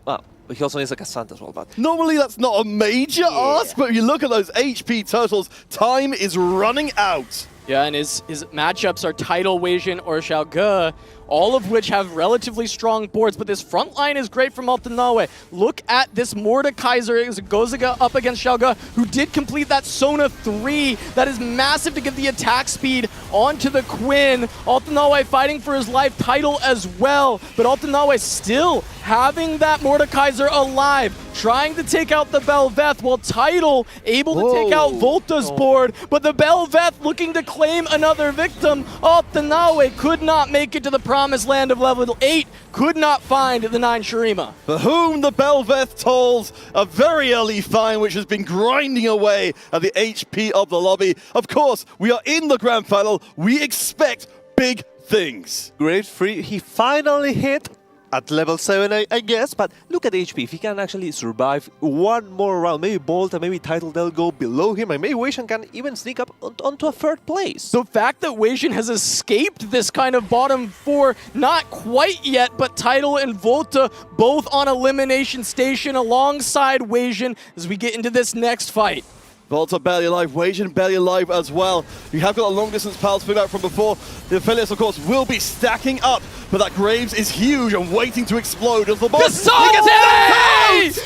he also needs like a Santa as well. But normally that's not a major ask, but if you look at those HP totals, time is running out. Yeah, and his matchups are Tidal, Weijin, or Xiaoge, all of which have relatively strong boards, but this front line is great from Altenawe. Look at this Mordekaiser as it goes up against Xiaoge, who did complete that Sona 3. That is massive to get the attack speed onto the Quinn. Altenawe fighting for his life, Tidal as well, but Altenawe still having that Mordekaiser alive, trying to take out the Bel'Veth, while Tidal able to take out Volta's board, but the Bel'Veth looking to claim another victim. Altenawe could not make it to the promised land of level 8, could not find the 9 Shurima. For whom the Bel'Veth tolls a very early fine, which has been grinding away at the HP of the lobby. Of course, we are in the grand final. We expect big things. Great free. He finally hit at level 7, I guess, but look at HP. If he can actually survive 1 more round, maybe Bolt and maybe Tidal, they'll go below him, and maybe Weijin can even sneak up onto a 3rd place. The fact that Weijin has escaped this kind of bottom 4, not quite yet, but Tidal and Volta both on elimination station alongside Weijin as we get into this next fight. Volta barely alive, Weijin barely alive as well. You have got a long distance pal to figure out from before. The affiliates, of course, will be stacking up, but that Graves is huge and waiting to explode as the boss.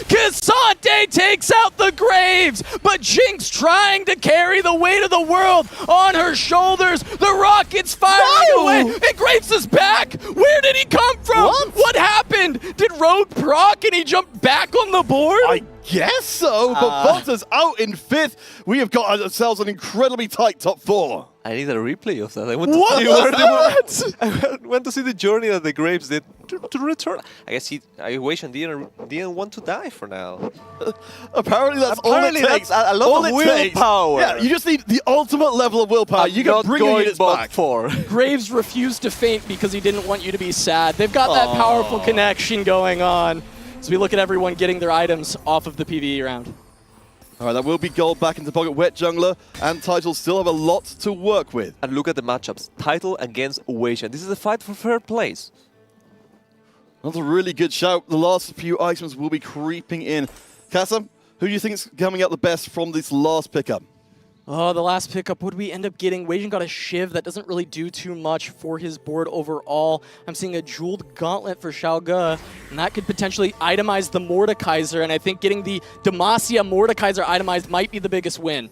Cassante takes out the Graves, but Jinx trying to carry the weight of the world on her shoulders. The rocket's firing away, and Graves is back. Where did he come from? What happened? Did Rogue proc and he jumped back on the board? I guess so, but Volta's out in 5th. We have got ourselves an incredibly tight top 4. I need a replay of that. I want to see I want to see the journey that the Graves did to return. I guess Weijin didn't want to die for now. Apparently that's all it takes. That's a lot of willpower. Yeah, you just need the ultimate level of willpower. You can bring your units back. Graves refused to faint because he didn't want you to be sad. They've got that powerful connection going on. So we look at everyone getting their items off of the PvE round. All right, that will be gold back into pocket. WetJungler and Tidal still have a lot to work with. And look at the matchups. Tidal against Weijin. This is a fight for 3rd place. That's a really good shout. The last few items will be creeping in. Kassa, who do you think is coming out the best from this last pickup? Oh, the last pickup, what did we end up getting? Weijin got a Shiv that doesn't really do too much for his board overall. I'm seeing a Jeweled Gauntlet for Xiaoge, and that could potentially itemize the Mordekaiser, and I think getting the Demacia Mordekaiser itemized might be the biggest win.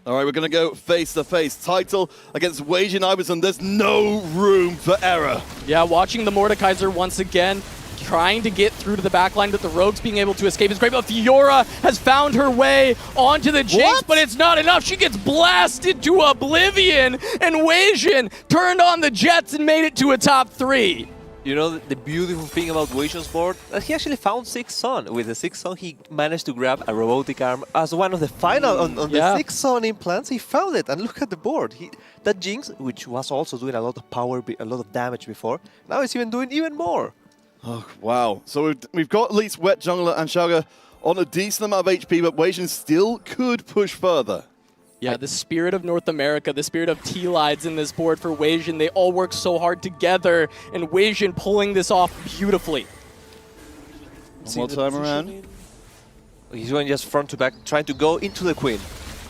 All right, we're going to go face-to-face. Tidal against Weijin Iverson. There's no room for error. Yeah, watching the Mordekaiser once again, trying to get through to the backline, but the Rogues being able to escape is great. But Fiora has found her way onto the Jinx, but it's not enough. She gets blasted to oblivion, and Weijin turned on the Jets and made it to a top 3. You know, the beautiful thing about Weision's board, that he actually found 6 Sun. With the 6 Sun, he managed to grab a robotic arm as one of the final on the 6 Sun implants. He found it, and look at the board. That Jinx, which was also doing a lot of power, a lot of damage before, now it's even doing even more. Oh, wow. So we've got at least WetJungler and Xiaoge on a decent amount of HP, but Weision still could push further. Yeah, the spirit of North America, the spirit of T-Lides in this board for Weision, they all work so hard together, and Weision pulling this off beautifully. One more time around. He's going just front to back, trying to go into the Queen.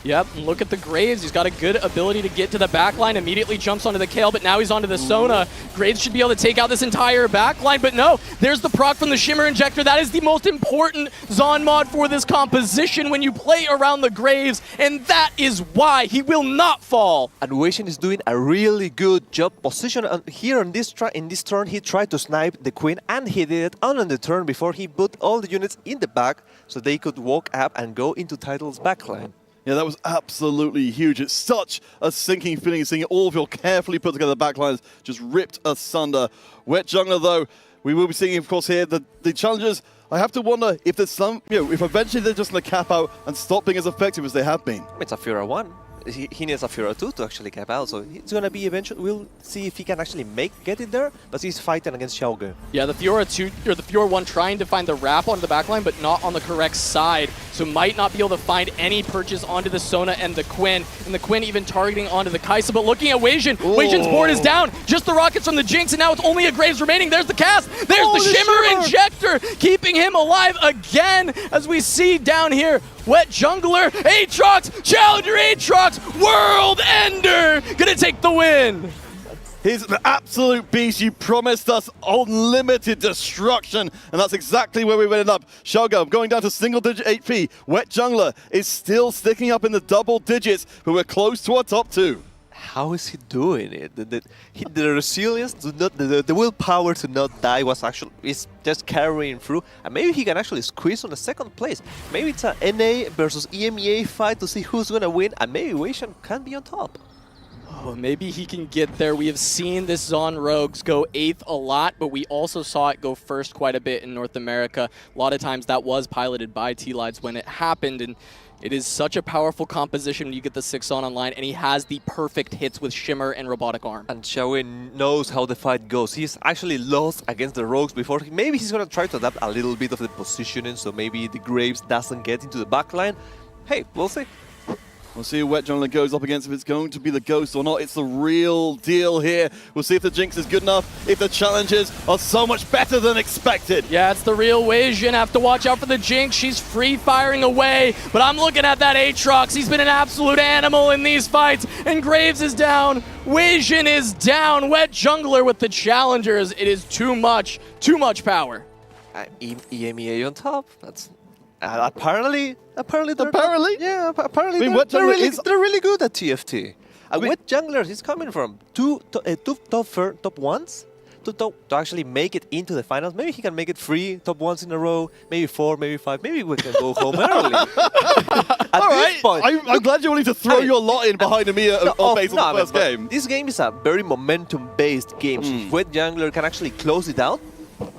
Yep, and look at the Graves. He's got a good ability to get to the backline, immediately jumps onto the Kale, but now he's onto the Sona. Graves should be able to take out this entire backline, but no, there's the proc from the Shimmer Injector. That is the most important Zon mod for this composition when you play around the Graves, and that is why he will not fall. And Weision is doing a really good job position. And here in this turn, he tried to snipe the Queen, and he did it on the turn before he put all the units in the back so they could walk up and go into Title's backline. Yeah, that was absolutely huge. It's such a sinking feeling seeing all of your carefully put together backlines just ripped asunder. WetJungler, though, we will be seeing, of course, here the challenges. I have to wonder if there's some, if eventually they're just going to cap out and stop being as effective as they have been. It's a Fura 1. He needs a Fura 2 to actually cap out, so it's going to be eventually. We'll see if he can actually get it there, but he's fighting against Xiaoge. Yeah, the Fiora 2 or the Fiora 1 trying to find the wrap onto the backline, but not on the correct side, so might not be able to find any purchase onto the Sona and the Quinn, and the Quinn even targeting onto the Kaisa. But looking at Weision, Weision's board is down. Just the rockets from the Jinx, and now it's only a Graves remaining. There's the cast. There's the Shimmer Injector, keeping him alive again, as we see down here. WetJungler, Aatrox, Challenger Aatrox, World Ender, gonna take the win. He's an absolute beast. You promised us unlimited destruction, and that's exactly where we've ended up. Xiaoge going down to single-digit HP. WetJungler is still sticking up in the double digits, but we're close to our top 2. How is he doing it? The resilience, the willpower to not die is just carrying through, and maybe he can actually squeeze on the second place. Maybe it's a NA versus EMEA fight to see who's gonna win, and maybe Weision can be on top. Well, maybe he can get there. We have seen this Zon Rogues go 8th a lot, but we also saw it go first quite a bit in North America. A lot of times that was piloted by T-Lides when it happened, and it is such a powerful composition when you get the 6 on online, and he has the perfect hits with Shimmer and Robotic Arm. And Xiaoge knows how the fight goes. He's actually lost against the Rogues before. Maybe he's going to try to adapt a little bit of the positioning, so maybe the Graves doesn't get into the backline. Hey, we'll see. We'll see who WetJungler goes up against, if it's going to be the Ghost or not. It's the real deal here. We'll see if the Jinx is good enough, if the challenges are so much better than expected. Yeah, it's the real Weision. Have to watch out for the Jinx. She's free firing away, but I'm looking at that Aatrox. He's been an absolute animal in these fights, and Graves is down. Weision is down. WetJungler with the challengers. It is too much power. EMEA on top. That's apparently. Yeah, Apparently I mean, they're really good at TFT. WetJungler is coming from two top ones to actually make it into the finals. Maybe he can make it 3 top ones in a row, maybe 4, maybe 5. Maybe we can go home early. At this point, I'm glad you're willing to throw your lot in behind me based on the first game. This game is a very momentum-based game. If WetJungler can actually close it down,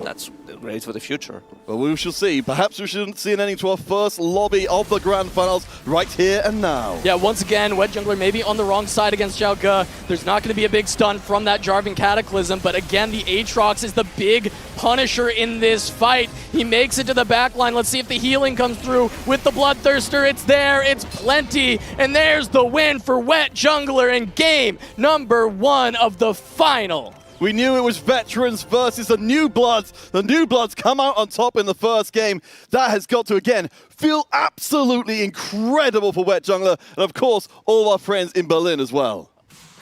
that's great for the future. Well, we shall see. Perhaps we shouldn't see an ending to our first lobby of the Grand Finals right here and now. Yeah, once again, WetJungler maybe on the wrong side against Xiaoge. There's not going to be a big stun from that Jarvan Cataclysm, but again, the Aatrox is the big punisher in this fight. He makes it to the back line. Let's see if the healing comes through with the Bloodthirster. It's there, it's plenty, and there's the win for WetJungler in game number 1 of the final. We knew it was veterans versus the New Bloods. The New Bloods come out on top in the first game. That has got to, again, feel absolutely incredible for WetJungler. And, of course, all our friends in Berlin as well.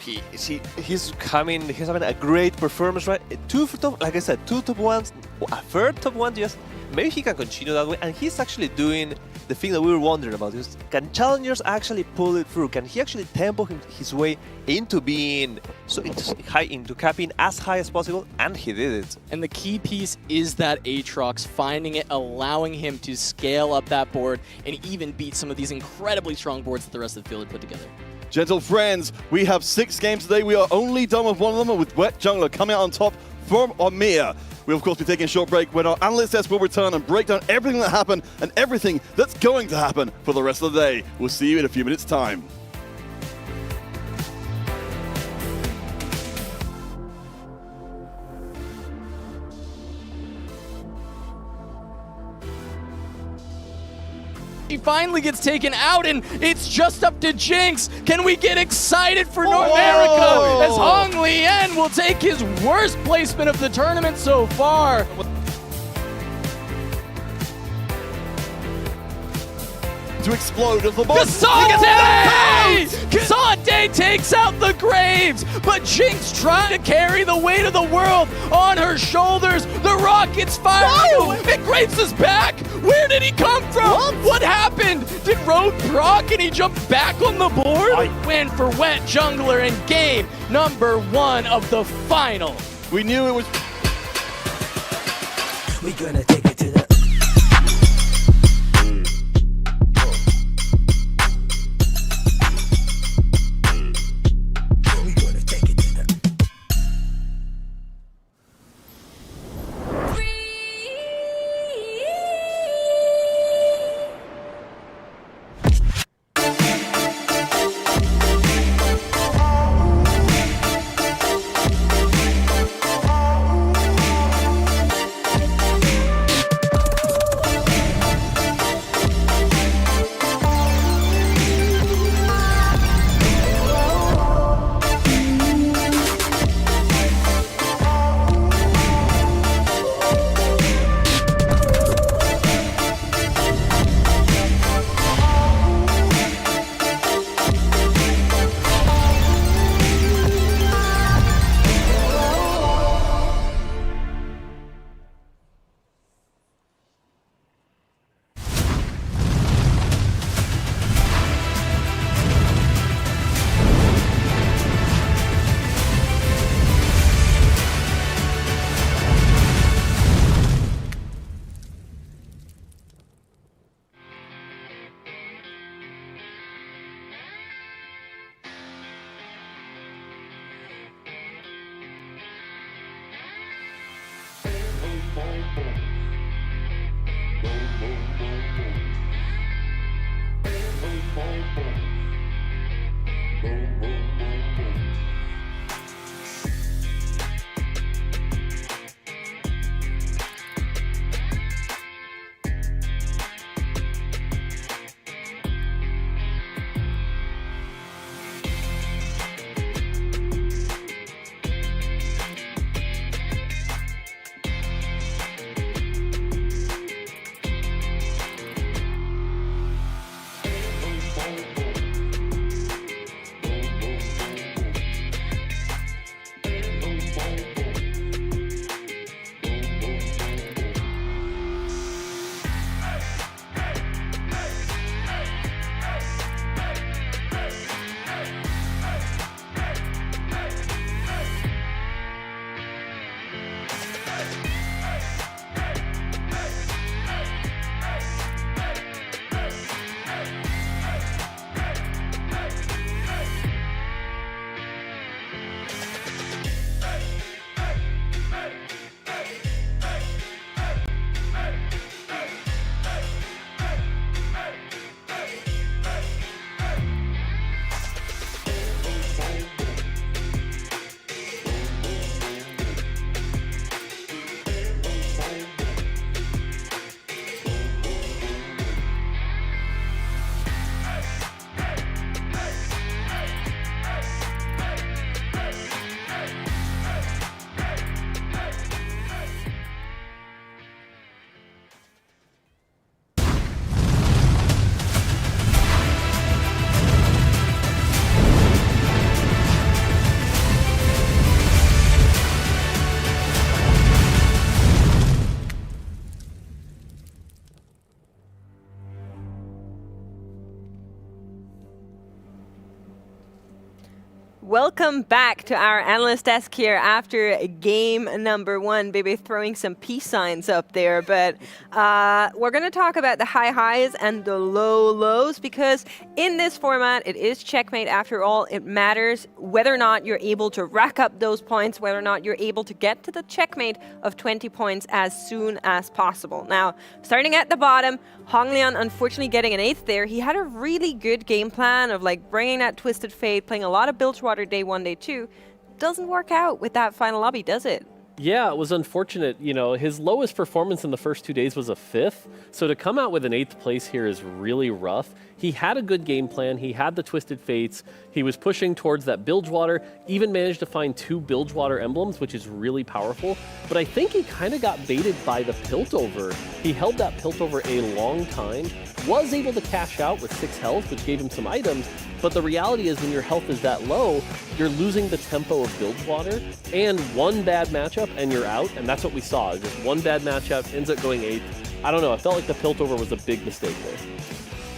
He's having a great performance, right? Like I said, 2 top ones, a 3rd top one, just maybe he can continue that way. And he's actually doing the thing that we were wondering about is, can challengers actually pull it through? Can he actually tempo his way into being into capping as high as possible? And he did it. And the key piece is that Aatrox, finding it, allowing him to scale up that board and even beat some of these incredibly strong boards that the rest of the field had put together. Gentle friends, we have 6 games today. We are only done with one of them, with WetJungler coming out on top from Omia. We'll, of course, be taking a short break when our analyst desk will return and break down everything that happened and everything that's going to happen for the rest of the day. We'll see you in a few minutes' time. He finally gets taken out, and it's just up to Jinx. Can we get excited for North America as Hong Lien will take his worst placement of the tournament so far? To explode as the ball. Kasante takes out the Graves, but Jinx trying to carry the weight of the world on her shoulders. The rocket's firing, and Graves is back. Where did he come from? What happened? Did Road proc and he jumped back on the board? Win for WetJungler in game number 1 of the final. We knew it was. We gonna take it to the. welcome back to our analyst desk here after game number 1. Baby throwing some peace signs up there, but we're going to talk about the high highs and the low lows, because in this format, it is checkmate after all. It matters whether or not you're able to rack up those points, whether or not you're able to get to the checkmate of 20 points as soon as possible. Now, starting at the bottom, Honglian unfortunately getting an 8th there. He had a really good game plan of like bringing that Twisted Fate, playing a lot of Bilgewater day 1, day 2. Doesn't work out with that final lobby, does it? Yeah, it was unfortunate. You know, his lowest performance in the first 2 days was a 5th. So to come out with an 8th place here is really rough. He had a good game plan. He had the Twisted Fates. He was pushing towards that Bilgewater, even managed to find 2 Bilgewater emblems, which is really powerful. But I think he kind of got baited by the Piltover. He held that Piltover a long time, was able to cash out with 6 health, which gave him some items. But the reality is when your health is that low, you're losing the tempo of Bilgewater, and one bad matchup and you're out, and that's what we saw. Just one bad matchup, ends up going 8th. I don't know, I felt like the Piltover was a big mistake there.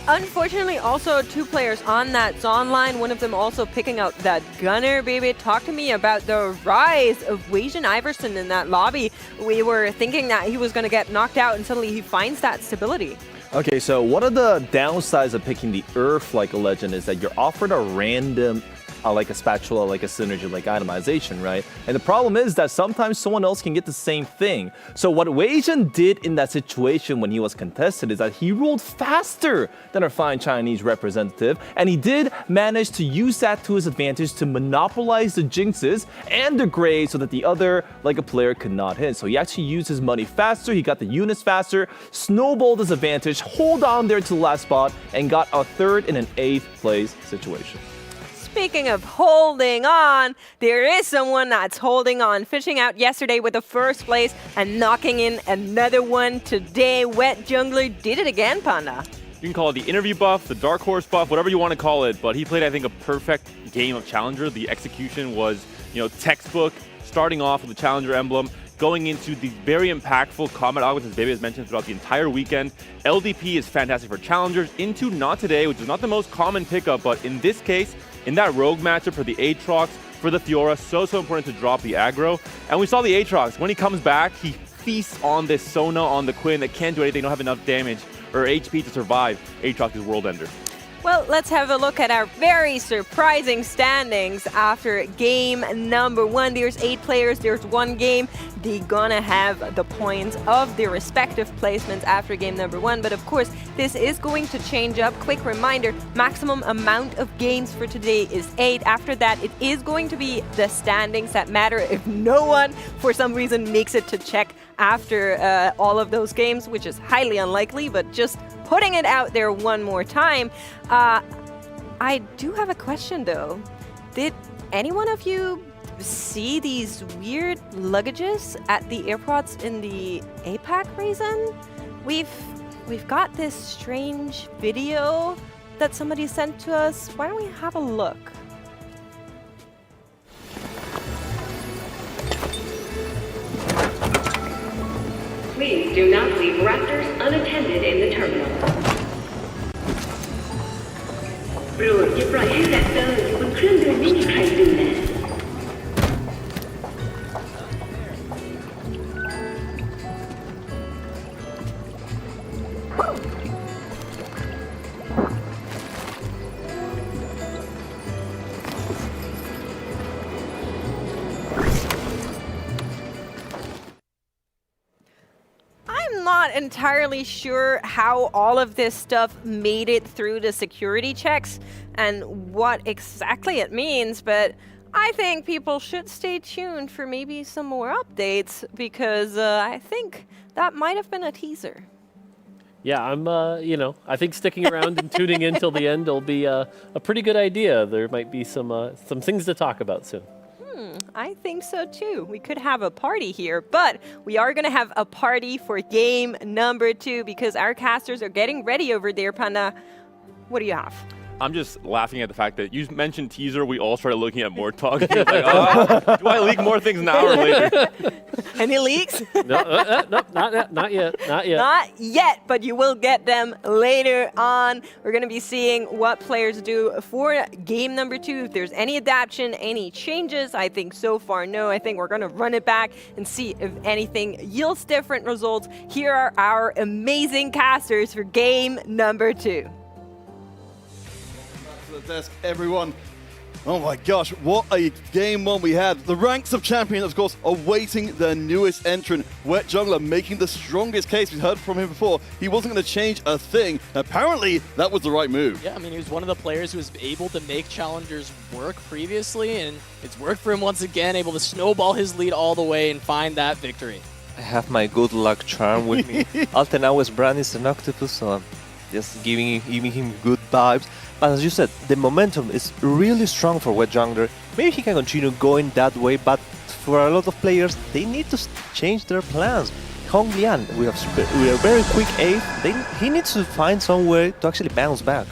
Unfortunately, also 2 players on that Zon line, one of them also picking out that Gunner. Baby, talk to me about the rise of Weijin Iverson in that lobby. We were thinking that he was going to get knocked out, and suddenly he finds that stability. Okay, so one of the downsides of picking the Earth like a legend is that you're offered a random, like a spatula, like a synergy, like itemization, right? And the problem is that sometimes someone else can get the same thing. So what Weijin did in that situation when he was contested is that he rolled faster than our fine Chinese representative, and he did manage to use that to his advantage to monopolize the jinxes and the graves so that the other, like a player, could not hit. So he actually used his money faster, he got the units faster, snowballed his advantage, hold on there to the last spot, and got a 3rd and an 8th place situation. Speaking of holding on, there is someone that's holding on, fishing out yesterday with the 1st place and knocking in another one today. WetJungler did it again, Panda. You can call it the interview buff, the dark horse buff, whatever you want to call it, but he played, I think, a perfect game of Challenger. The execution was, textbook, starting off with the Challenger emblem, going into the very impactful Combat Augments, as Baby has mentioned, throughout the entire weekend. LDP is fantastic for Challengers, into not today, which is not the most common pickup, but in this case, in that rogue matchup for the Aatrox, for the Fiora, so important to drop the aggro. And we saw the Aatrox, when he comes back, he feasts on this Sona on the Quinn that can't do anything, don't have enough damage or HP to survive Aatrox's World Ender. Well, let's have a look at our very surprising standings after game number 1. There's 8 players, there's 1 game. They're gonna have the points of their respective placements after game number 1. But of course, this is going to change up. Quick reminder, maximum amount of games for today is 8. After that, it is going to be the standings that matter if no one, for some reason, makes it to check after all of those games, which is highly unlikely, but just putting it out there one more time. I do have a question though. Did any one of you see these weird luggages at the airports in the APAC region? We've got this strange video that somebody sent to us. Why don't we have a look? Please do not leave Raptors unattended in the terminal. โปรดอย่าปล่อยให้แรปเตอร์อยู่บนเครื่องโดยไม่มีใครดูแล I'm not entirely sure how all of this stuff made it through the security checks and what exactly it means, but I think people should stay tuned for maybe some more updates, because I think that might have been a teaser. Yeah, I'm, I think sticking around and tuning in till the end will be a pretty good idea. There might be some things to talk about soon. I think so too. We could have a party here, but we are going to have a party for game number 2 because our casters are getting ready over there, Panda. What do you have? I'm just laughing at the fact that you mentioned teaser. We all started looking at Mortdog. Like, do I leak more things now or later? Any leaks? No, not yet. Not yet, but you will get them later on. We're going to be seeing what players do for game number 2. If there's any adaptation, any changes, I think so far no. I think we're going to run it back and see if anything yields different results. Here are our amazing casters for game number 2. Back to the desk, everyone. Oh my gosh, what a game one we had. The ranks of champions, of course, awaiting their newest entrant, WetJungler, making the strongest case. We heard from him before. He wasn't going to change a thing. Apparently, that was the right move. Yeah, I mean, he was one of the players who was able to make challengers work previously, and it's worked for him once again, able to snowball his lead all the way and find that victory. I have my good luck charm with me. Altenau's brand is an octopus, so I'm just giving him good vibes. But as you said, the momentum is really strong for WetJungler. Maybe he can continue going that way, but for a lot of players, they need to change their plans. Hong Lian, we are very quick 8th. He needs to find some way to actually bounce back.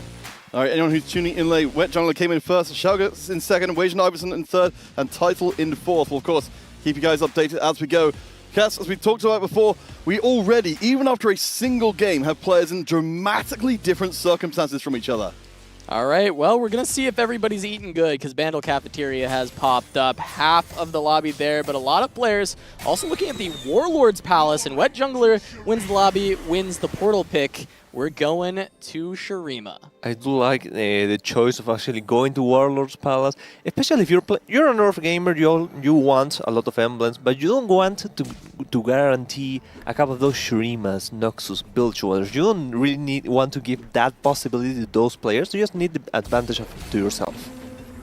All right, anyone who's tuning in late, WetJungler came in first, Schalke in second, Weijin Iverson in third, and Title in fourth. Well, of course, keep you guys updated as we go. Cass, as we talked about before, we already, even after a single game, have players in dramatically different circumstances from each other. All right, well, we're going to see if everybody's eating good because Bandle Cafeteria has popped up. Half of the lobby there, but a lot of players also looking at the Warlord's Palace, and WetJungler wins the lobby, wins the portal pick. We're going to Shurima. I do like the choice of actually going to Warlord's Palace, especially if you're a Nerf gamer, you want a lot of emblems, but you don't want to guarantee a couple of those Shurimas, Noxus, Bilgewathers. You don't really want to give that possibility to those players. You just need the advantage to yourself.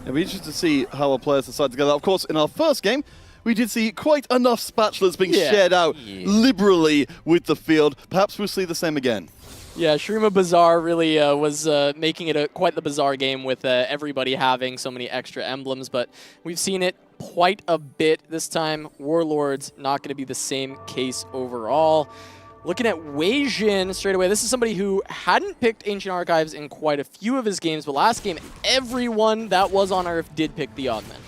It'll be interesting to see how our players decide together. Of course, in our first game, we did see quite enough spatulas being shared out liberally with the field. Perhaps we'll see the same again. Yeah, Shurima Bazaar really was making it quite the bizarre game with everybody having so many extra emblems, but we've seen it quite a bit this time. Warlords not going to be the same case overall. Looking at Weijin straight away, this is somebody who hadn't picked Ancient Archives in quite a few of his games, but last game, everyone that was on Earth did pick the Augment.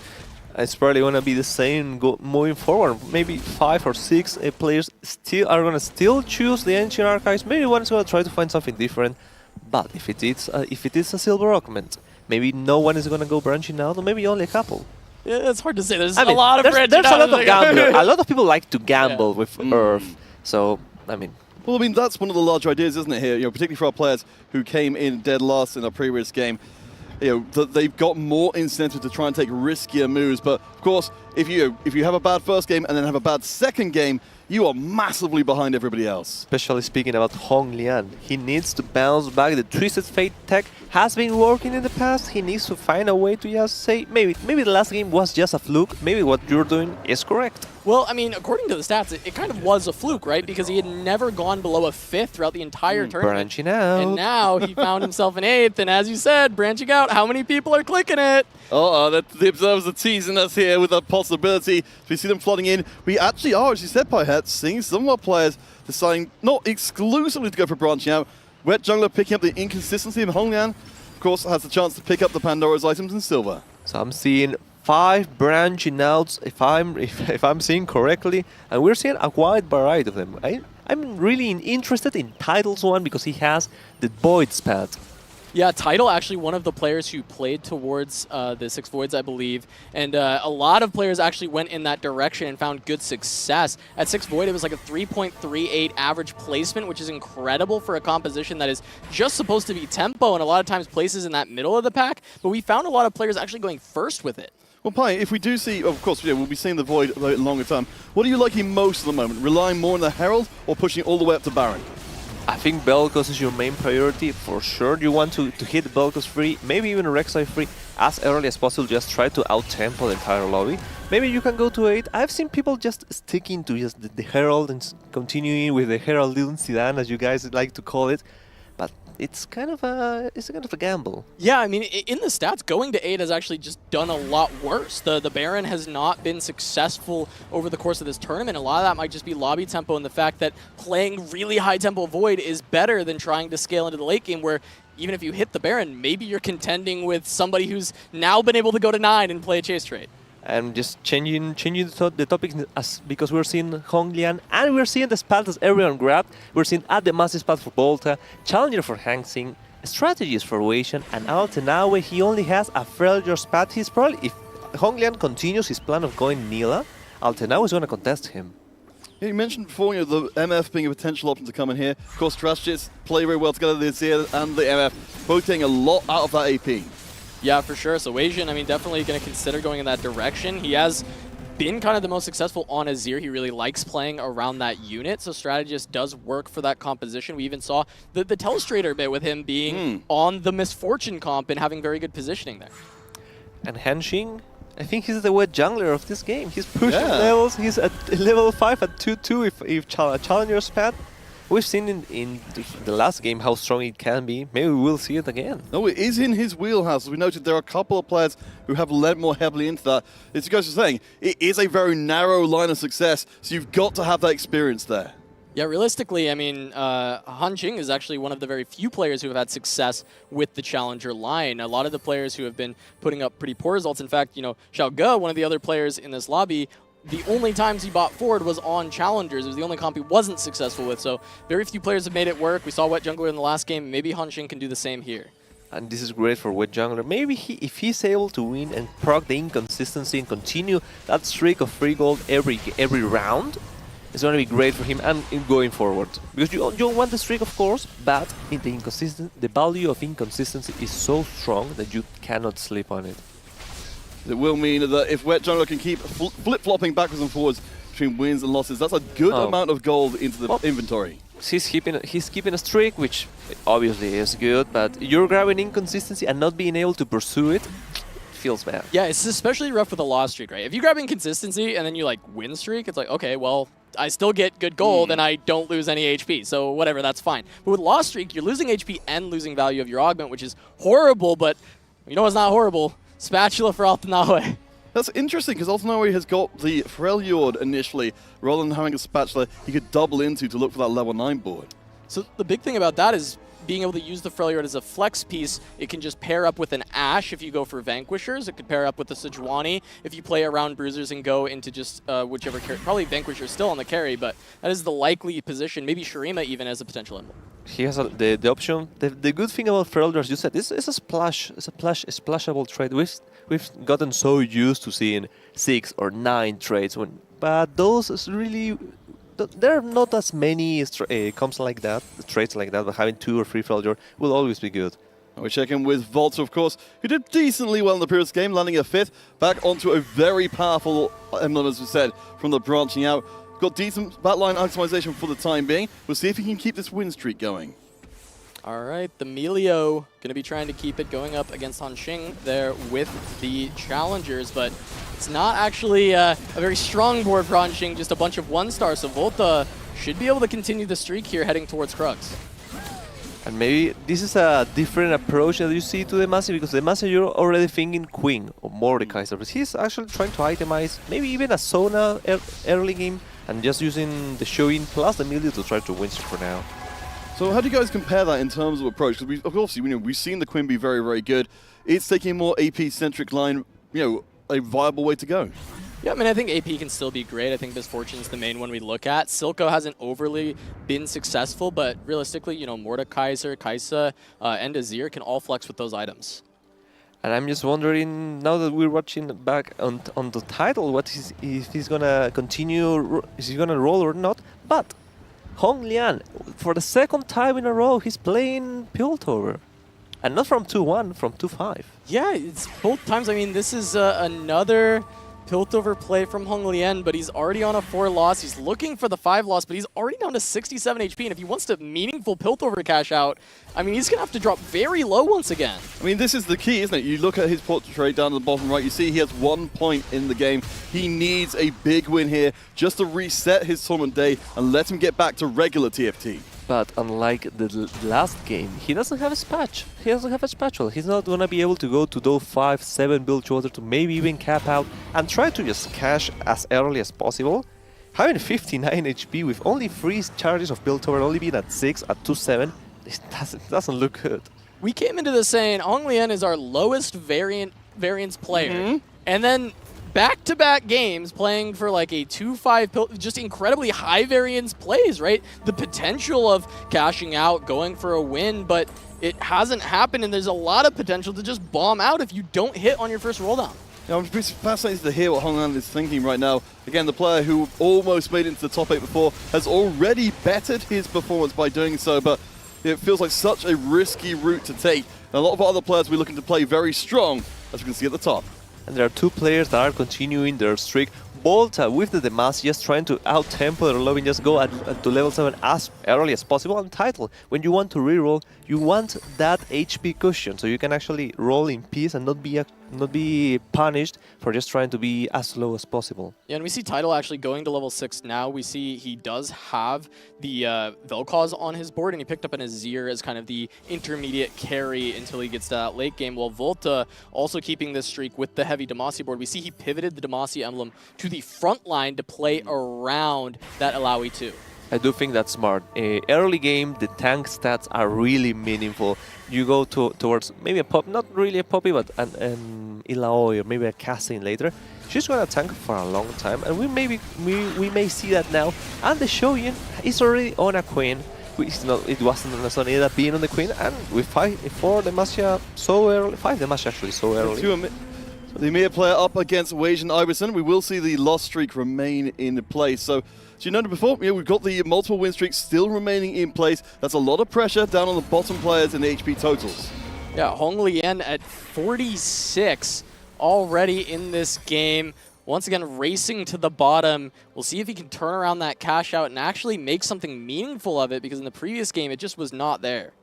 It's probably going to be the same moving forward. Maybe 5 or 6 players are going to choose the Ancient Archives. Maybe one is going to try to find something different. But if it is a silver augment, maybe no one is going to go branching out, or maybe only a couple. Yeah, it's hard to say. There's a lot of branching out. There's a lot of gamblers. A lot of people like to gamble with Earth. So, I mean... Well, I mean, that's one of the larger ideas, isn't it, here? You know, particularly for our players who came in dead last in our previous game. You know, they've got more incentive to try and take riskier moves. But of course, if you have a bad first game and then have a bad second game, you are massively behind everybody else. Especially speaking about Hong Lian. He needs to bounce back. The Twisted Fate tech has been working in the past. He needs to find a way to just say, maybe the last game was just a fluke. Maybe what you're doing is correct. Well, I mean, according to the stats, it kind of was a fluke, right? Because he had never gone below a 5th throughout the entire tournament. Branching out. And now he found himself an 8th, and as you said, branching out, how many people are clicking it? The observers are teasing us here with a possibility. We see them flooding in. We actually are, as you said, Pyhet, seeing some of our players deciding not exclusively to go for branching out. WetJungler picking up the inconsistency, and Hong Lian, of course, has the chance to pick up the Pandora's items in silver. So I'm seeing 5 branching outs, if I'm seeing correctly, and we're seeing a wide variety of them. I'm really interested in Title's one because he has the Void's path. Yeah, Title actually one of the players who played towards the 6 Voids, I believe. And a lot of players actually went in that direction and found good success. At 6 Void, it was like a 3.38 average placement, which is incredible for a composition that is just supposed to be tempo and a lot of times places in that middle of the pack. But we found a lot of players actually going first with it. Well, Pi, if we do see, of course, we'll be seeing the Void in longer term. What are you liking most at the moment? Relying more on the Herald or pushing it all the way up to Baron? I think Belkos is your main priority for sure. You want to hit Belkos free, maybe even Rek'Sai free as early as possible. Just try to out-tempo the entire lobby. Maybe you can go to 8. I've seen people just sticking to just the Herald and continuing with the Herald Dune Sedan, as you guys like to call it. But it's kind of a gamble. Yeah, I mean, in the stats, going to 8 has actually just done a lot worse. The Baron has not been successful over the course of this tournament. A lot of that might just be lobby tempo and the fact that playing really high tempo Void is better than trying to scale into the late game where even if you hit the Baron, maybe you're contending with somebody who's now been able to go to 9 and play a chase trade. And just changing the topic because we're seeing Hong Lian and we're seeing the spot as everyone grabbed. We're seeing at the massive spot for Volta, Challenger for Hansing, strategies for Weishan, and Altenawe, he only has a Freljord spot. He's probably, if Hong Lian continues his plan of going Nila, Altenawe is going to contest him. Yeah, you mentioned before, the MF being a potential option to come in here. Of course, Trashjits play very well together this year, and the MF both getting a lot out of that AP. Yeah, for sure. So Weishan, definitely going to consider going in that direction. He has been kind of the most successful on Azir. He really likes playing around that unit, so Strategist does work for that composition. We even saw the Telestrator bit with him being on the Misfortune comp and having very good positioning there. And Henshin, I think he's the WetJungler of this game. He's pushing levels. He's at level 5 at 2-2 if Challenger spat. We've seen in the last game how strong it can be. Maybe we'll see it again. No, it is in his wheelhouse. As we noted, there are a couple of players who have led more heavily into that. As you guys were saying, it is a very narrow line of success, so you've got to have that experience there. Yeah, realistically, Han Qing is actually one of the very few players who have had success with the Challenger line. A lot of the players who have been putting up pretty poor results. In fact, Xiao Ge, one of the other players in this lobby, the only times he bought forward was on Challengers. It was the only comp he wasn't successful with, so very few players have made it work. We saw WetJungler in the last game. Maybe Han Qing can do the same here. And this is great for WetJungler. Maybe if he's able to win and proc the inconsistency and continue that streak of free gold every round, it's going to be great for him and going forward. Because you don't want the streak, of course, but the value of inconsistency is so strong that you cannot sleep on it. It will mean that if WetJungler can keep flip-flopping backwards and forwards between wins and losses, that's a good amount of gold into the inventory. He's keeping a streak, which obviously is good, but you're grabbing inconsistency and not being able to pursue it feels bad. Yeah, it's especially rough with a loss streak, right? If you grab inconsistency and then you win streak, it's like, okay, well, I still get good gold and I don't lose any HP, so whatever, that's fine. But with loss streak, you're losing HP and losing value of your augment, which is horrible, but you know what's not horrible? Spatula for Altenawe. That's interesting, because Altenawe has got the Freljord initially, rather than having a spatula he could double into to look for that level 9 board. So the big thing about that is being able to use the Freljord as a flex piece. It can just pair up with an Ashe if you go for Vanquishers. It could pair up with the Sejuani if you play around Bruisers and go into just whichever carry. Probably Vanquisher still on the carry, but that is the likely position. Maybe Shurima even as a potential emblem. He has the option. The good thing about Freljord, as you said, is a splash. It's a splashable trade. We've gotten so used to seeing 6 or 9 trades, but those is really. There are not as many comps like that, traits like that, but having 2 or 3 Freljord will always be good. We check in with Volta, of course, who did decently well in the previous game, landing a 5th, back onto a very powerful emblem, as we said, from the branching out. Got decent backline optimization for the time being. We'll see if he can keep this win streak going. All right, the Melio going to be trying to keep it going up against Han Qing there with the Challengers, but it's not actually a very strong board for Han Qing, just a bunch of 1-stars, so Volta should be able to continue the streak here heading towards Crux. And maybe this is a different approach that you see to the Massive, because the Massive you're already thinking Queen or Mordekaiser, but he's actually trying to itemize maybe even a Sona early game and just using the Shoin plus the Melio to try to win for now. So how do you guys compare that in terms of approach? Because obviously we've seen the Queen be very, very good. It's taking a more AP-centric line, a viable way to go. Yeah, I think AP can still be great. I think Misfortune's the main one we look at. Silco hasn't overly been successful, but realistically, Mordekaiser, Kaisa, and Azir can all flex with those items. And I'm just wondering, now that we're watching back on the title, if he's gonna continue, is he gonna roll or not? But Hong Lian, for the second time in a row, he's playing Piltover. And not from 2-1, from 2-5. Yeah, it's both times. This is another Piltover play from Hong Lian, but he's already on a 4 loss. He's looking for the 5 loss, but he's already down to 67 HP. And if he wants to meaningful Piltover cash out, he's going to have to drop very low once again. This is the key, isn't it? You look at his portrait down at the bottom right, you see he has 1 point in the game. He needs a big win here just to reset his tournament day and let him get back to regular TFT. But unlike the last game, he doesn't have a spatch. He doesn't have a spatula. He's not going to be able to go to those 5-7 build order to maybe even cap out and try to just cash as early as possible. Having 59 HP with only 3 charges of build over, only being at 6 at 2-7, it doesn't look good. We came into this saying Hong Lian is our lowest variance player. And then back-to-back games playing for like a 2-5, just incredibly high variance plays, right? The potential of cashing out, going for a win, but it hasn't happened, and there's a lot of potential to just bomb out if you don't hit on your first roll down. Yeah, I'm fascinated to hear what Honglan is thinking right now. Again, the player who almost made it into the top 8 before has already bettered his performance by doing so, but it feels like such a risky route to take. And a lot of other players we're looking to play very strong, as we can see at the top. And there are two players that are continuing their streak. Volta with the Demacia just trying to out-tempo their lobby and just go to level 7 as early as possible. And Title, when you want to reroll, you want that HP cushion so you can actually roll in peace and not be punished for just trying to be as low as possible. Yeah, and we see Title actually going to level 6 now. We see he does have the Vel'Koz on his board, and he picked up an Azir as kind of the intermediate carry until he gets to that late game, while Volta also keeping this streak with the heavy Demacia board. We see he pivoted the Demacia emblem to the front line to play around that Alawi too. I do think that's smart. Early game, the tank stats are really meaningful. You go towards maybe a pop, not really a Poppy, but an Illaoi or maybe a Casting later. She's gonna tank for a long time, and we may see that now. And the Shoyin is already on a Queen. It wasn't necessarily that being on the Queen, and with 4 Demacia so early, 5 Demacia actually so early. The Emir player up against Weijin Iverson. We will see the loss streak remain in place. So, as you noted before, we've got the multiple win streaks still remaining in place. That's a lot of pressure down on the bottom players in the HP totals. Yeah, Hong Lian at 46 already in this game. Once again, racing to the bottom. We'll see if he can turn around that cash out and actually make something meaningful of it, because in the previous game, it just was not there.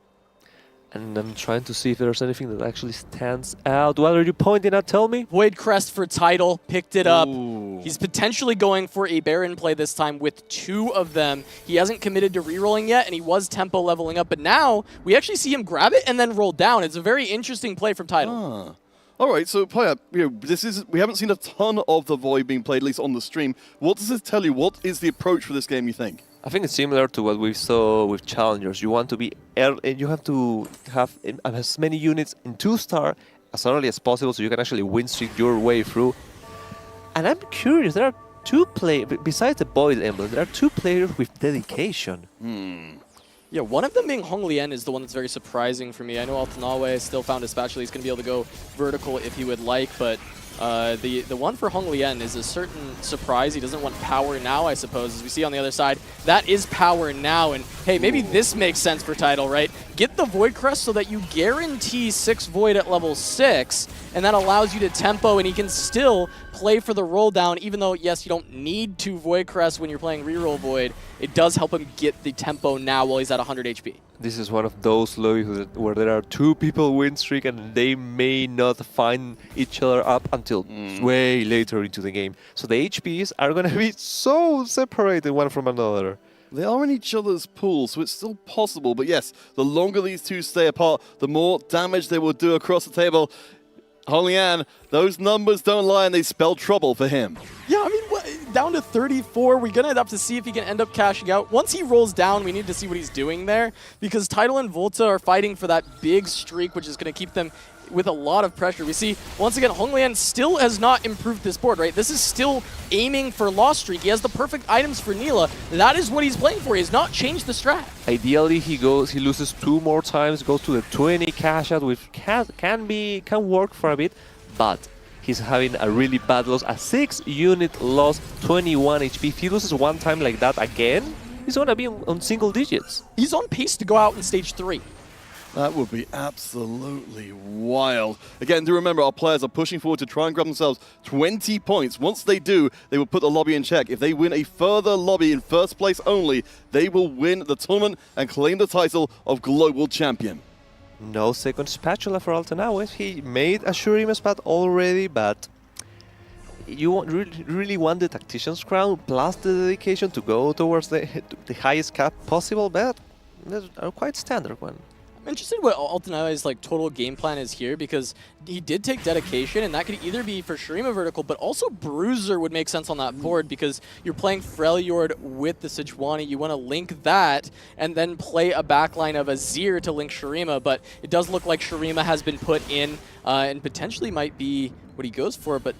And I'm trying to see if there's anything that actually stands out. What are you pointing at? Tell me. Void Crest for Title, picked it up. Ooh. He's potentially going for a Baron play this time with 2 of them. He hasn't committed to rerolling yet, and he was tempo leveling up. But now, we actually see him grab it and then roll down. It's a very interesting play from Title. All right, so player, we haven't seen a ton of the Void being played, at least on the stream. What does this tell you? What is the approach for this game, you think? I think it's similar to what we saw with Challengers. You want to be you have to have as many units in 2-star as early as possible so you can actually win streak your way through. And I'm curious, there are 2 players, besides the Void emblem, there are 2 players with dedication. Yeah, one of them being Hong Lian is the one that's very surprising for me. I know Altanawe still found a spatula. He's going to be able to go vertical if he would like, but the one for Hong Lian is a certain surprise. He doesn't want power now, I suppose. As we see on the other side, that is power now. And hey, maybe this makes sense for Title, right? Get the Void Crest so that you guarantee 6 Void at level 6, and that allows you to tempo, and he can still play for the roll down, even though, yes, you don't need to Void Crest when you're playing reroll Void. It does help him get the tempo now while he's at 100 HP. This is one of those lobbies where there are 2 people win streak and they may not find each other up until way later into the game. So the HPs are going to be so separated one from another. They are in each other's pool, so it's still possible. But yes, the longer these 2 stay apart, the more damage they will do across the table. Hong Lian, those numbers don't lie, and they spell trouble for him. Yeah, I mean, down to 34, we're going to have to see if he can end up cashing out. Once he rolls down, we need to see what he's doing there, because Title and Volta are fighting for that big streak, which is going to keep them with a lot of pressure. We see, once again, Hong Lian still has not improved this board, right? This is still aiming for loss streak. He has the perfect items for Neela. That is what he's playing for. He has not changed the strat. Ideally, he loses 2 more times, goes to the 20 cash out, which can work for a bit, but he's having a really bad loss. A 6-unit loss, 21 HP. If he loses 1 time like that again, he's going to be on single digits. He's on pace to go out in stage 3. That would be absolutely wild. Again, do remember, our players are pushing forward to try and grab themselves 20 points. Once they do, they will put the lobby in check. If they win a further lobby in first place only, they will win the tournament and claim the title of Global Champion. No second spatula for Altanawe. He made a Shurima spat already, but you really want the Tactician's crown plus the dedication to go towards the highest cap possible, but that's a quite standard one. I'm interested in what Altanawe's total game plan is here, because he did take dedication, and that could either be for Shurima vertical, but also Bruiser would make sense on that board, because you're playing Freljord with the Sejuani. You want to link that and then play a backline of Azir to link Shurima, but it does look like Shurima has been put in and potentially might be what he goes for, but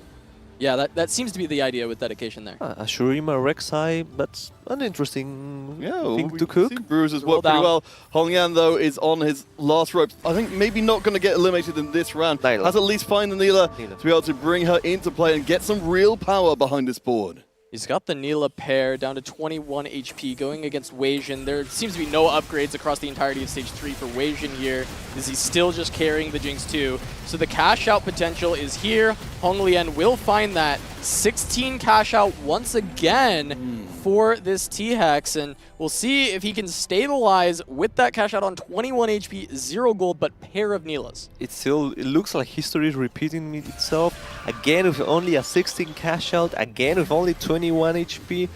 Yeah, that seems to be the idea with dedication there. Shurima Rek'Sai, that's an interesting thing to cook. Bruises work pretty well. Hongyan, though, is on his last ropes. I think maybe not going to get eliminated in this round. Has at least find the Nilah to be able to bring her into play and get some real power behind this board. He's got the Nilah pair down to 21 HP going against Weijin. There seems to be no upgrades across the entirety of Stage 3 for Weijin here, as he's still just carrying the Jinx 2. So the cash out potential is here. Hong Lian will find that. 16 cash out once again for this T-Hex, and we'll see if he can stabilize with that cash out on 21 HP, 0 gold, but pair of Nilahs. It looks like history is repeating itself. Again with only a 16 cash out, again with only 21 HP.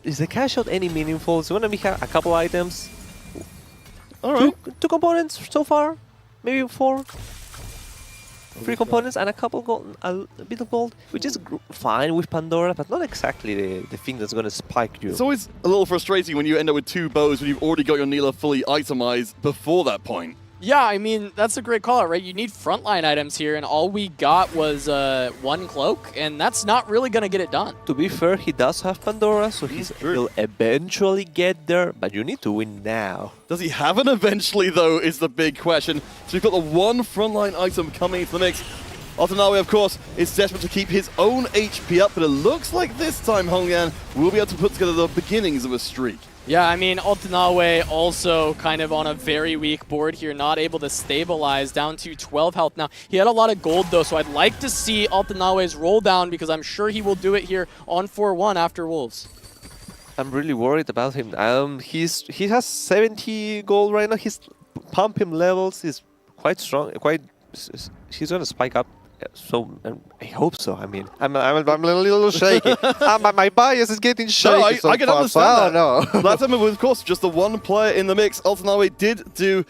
Is the cash out any meaningful? It's gonna be a couple items. Alright. Two components so far? Maybe 4? 3 components and a couple gold, a bit of gold, which is fine with Pandora, but not exactly the thing that's going to spike you. It's always a little frustrating when you end up with 2 bows when you've already got your Nilah fully itemized before that point. Yeah, I mean, that's a great call out, right? You need frontline items here, and all we got was 1 cloak, and that's not really going to get it done. To be fair, he does have Pandora, so he'll eventually get there, but you need to win now. Does he have an eventually, though, is the big question. So we've got the 1 frontline item coming into the mix. Altanawe, of course, is desperate to keep his own HP up, but it looks like this time Hongyan will be able to put together the beginnings of a streak. Yeah, I mean, Altanawe also kind of on a very weak board here, not able to stabilize, down to 12 health now. He had a lot of gold, though, so I'd like to see Altanawe's roll down because I'm sure he will do it here on 4-1 after Wolves. I'm really worried about him. He has 70 gold right now. His pump him levels is quite strong. He's going to spike up. So I hope so. I mean, I'm a little shaky. My bias is getting shaky. No, I can understand that. No. Last time it was, of course, just the 1 player in the mix. Altanawe did do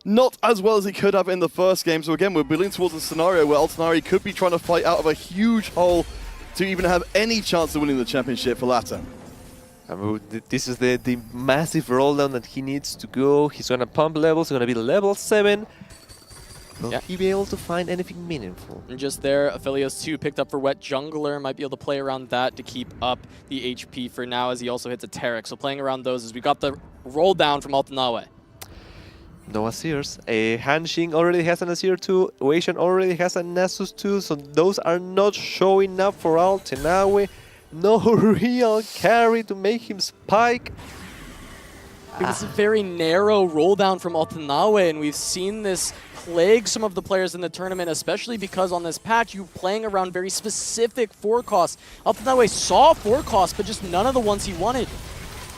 not as well as he could have in the first game. So again, we're building towards a scenario where Altanawe could be trying to fight out of a huge hole to even have any chance of winning the championship for Latam. I mean, this is the massive roll down that he needs to go. He's going to pump levels. He's going to be level 7. Will he be able to find anything meaningful? And just there, Aphelios 2 picked up for WetJungler, might be able to play around that to keep up the HP for now as he also hits a Taric. So playing around those as we got the roll down from Altanawe. No Asirs. Hanxing already has an Asir 2. Weijin already has a Nasus 2. So those are not showing up for Altanawe. No real carry to make him spike. It's a very narrow roll down from Altanawe, and we've seen this plague some of the players in the tournament, especially because on this patch, you're playing around very specific forecasts. Altanawe saw forecasts, but just none of the ones he wanted.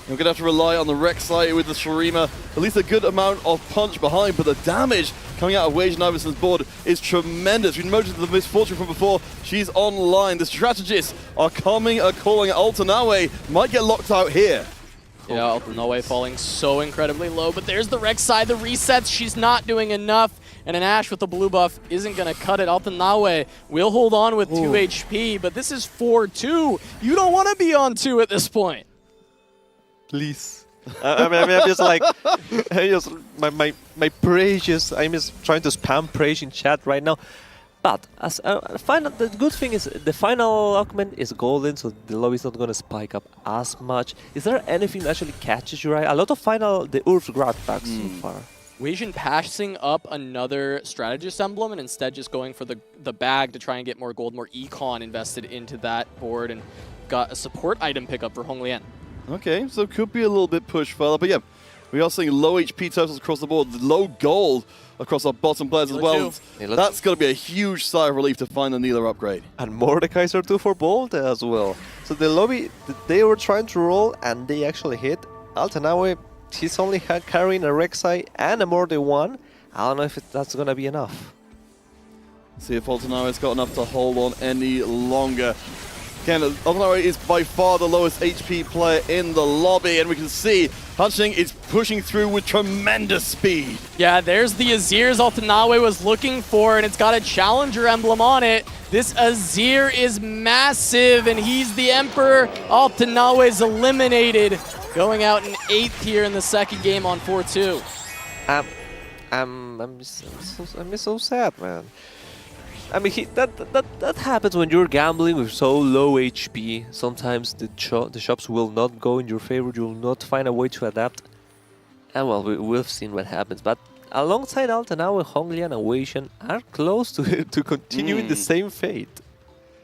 We're going to have to rely on the Rek'Sai with the Shurima. At least a good amount of punch behind, but the damage coming out of Weijin Iverson's board is tremendous. We noted the misfortune from before. She's online. The strategists are calling Altanawe. Might get locked out here. Yeah, Altanawe falling so incredibly low, but there's the Rek'Sai, the resets. She's not doing enough, and an Ashe with the blue buff isn't going to cut it. Altanawe will hold on with 2 HP, but this is 4-2. You don't want to be on 2 at this point. Please. I mean, I'm just like, my precious, I'm just trying to spam praise in chat right now. But as the good thing is the final augment is golden, so the lobby is not going to spike up as much. Is there anything that actually catches your eye? A lot of the Urf grab packs so far. Weijin passing up another strategist emblem and instead just going for the bag to try and get more gold, more econ invested into that board, and got a support item pickup for Hong Lian. Okay, so could be a little bit pushed further, but yeah, we are seeing low HP totals across the board, low gold across our bottom players as well. That's going to be a huge sigh of relief to find the Nilah upgrade. And Mordekaiser 2 for Bolt as well. So the lobby, they were trying to roll and they actually hit. Altanawe, he's only carrying a Rek'Sai and a Morde 1. I don't know if that's going to be enough. See if Altanawe's got enough to hold on any longer. Again, Altanawe is by far the lowest HP player in the lobby, and we can see Hanxing is pushing through with tremendous speed. Yeah, there's the Azirs Altanawe was looking for, and it's got a challenger emblem on it. This Azir is massive, and he's the Emperor. Altanawe is eliminated, going out in 8th here in the second game on 4-2. I'm so sad, man. I mean, that happens when you're gambling with so low HP. Sometimes the shops will not go in your favor. You'll not find a way to adapt. And well, we've seen what happens. But alongside Altanaue, Honglian and Weishan are close to continuing the same fate.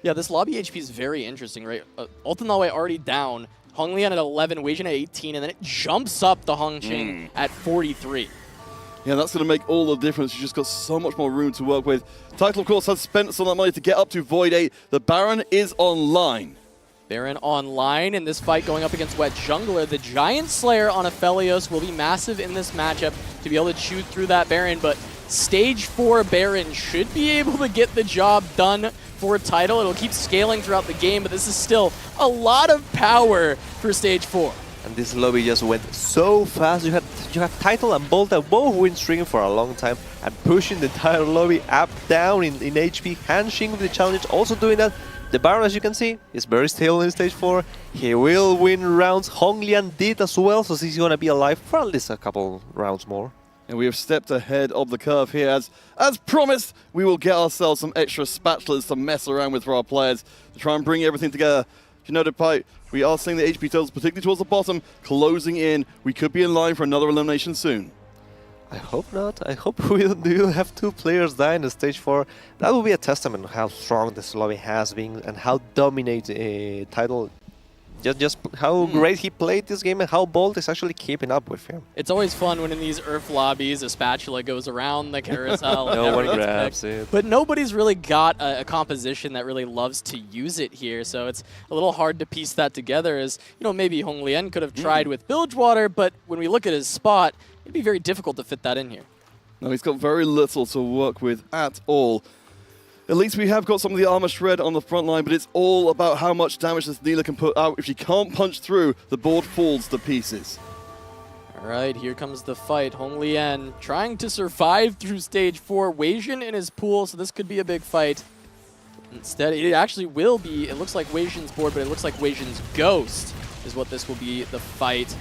Yeah, this lobby HP is very interesting, right? Altanaue already down, Honglian at 11, Weishan at 18, and then it jumps up the Hongqing at 43. Yeah, that's going to make all the difference. You just got so much more room to work with. Title, of course, has spent some of that money to get up to Void 8. The Baron is online. Baron online in this fight going up against WetJungler. The Giant Slayer on Aphelios will be massive in this matchup to be able to chew through that Baron, but Stage 4 Baron should be able to get the job done for a title. It'll keep scaling throughout the game, but this is still a lot of power for Stage 4. And this lobby just went so fast. You have Title and Bolta both win streaking for a long time and pushing the entire lobby up, down in HP. Hanshing with the challenge, also doing that. The Baron, as you can see, is very stable in Stage 4. He will win rounds. Honglian did as well, so he's going to be alive for at least a couple rounds more. And we have stepped ahead of the curve here. As promised, we will get ourselves some extra spatulas to mess around with for our players to try and bring everything together. You know, Pipe, we are seeing the HP totals, particularly towards the bottom, closing in. We could be in line for another elimination soon. I hope not. I hope we'll have 2 players die in the Stage 4. That will be a testament of how strong this lobby has been and how dominate Title. Just how great he played this game and how Bolt is actually keeping up with him. It's always fun when in these Earth lobbies a spatula goes around the carousel. No one grabs it. But nobody's really got a composition that really loves to use it here, so it's a little hard to piece that together. As you know, maybe Honglian could have tried with Bilgewater, but when we look at his spot, it'd be very difficult to fit that in here. No, he's got very little to work with at all. At least we have got some of the armor shred on the front line, but it's all about how much damage this Neela can put out. If she can't punch through, the board falls to pieces. All right, here comes the fight. Honglian trying to survive through Stage 4. Weishan in his pool, so this could be a big fight. Instead, it actually will be, it looks like Weishan's board, but it looks like Weishan's ghost is what this will be, the fight.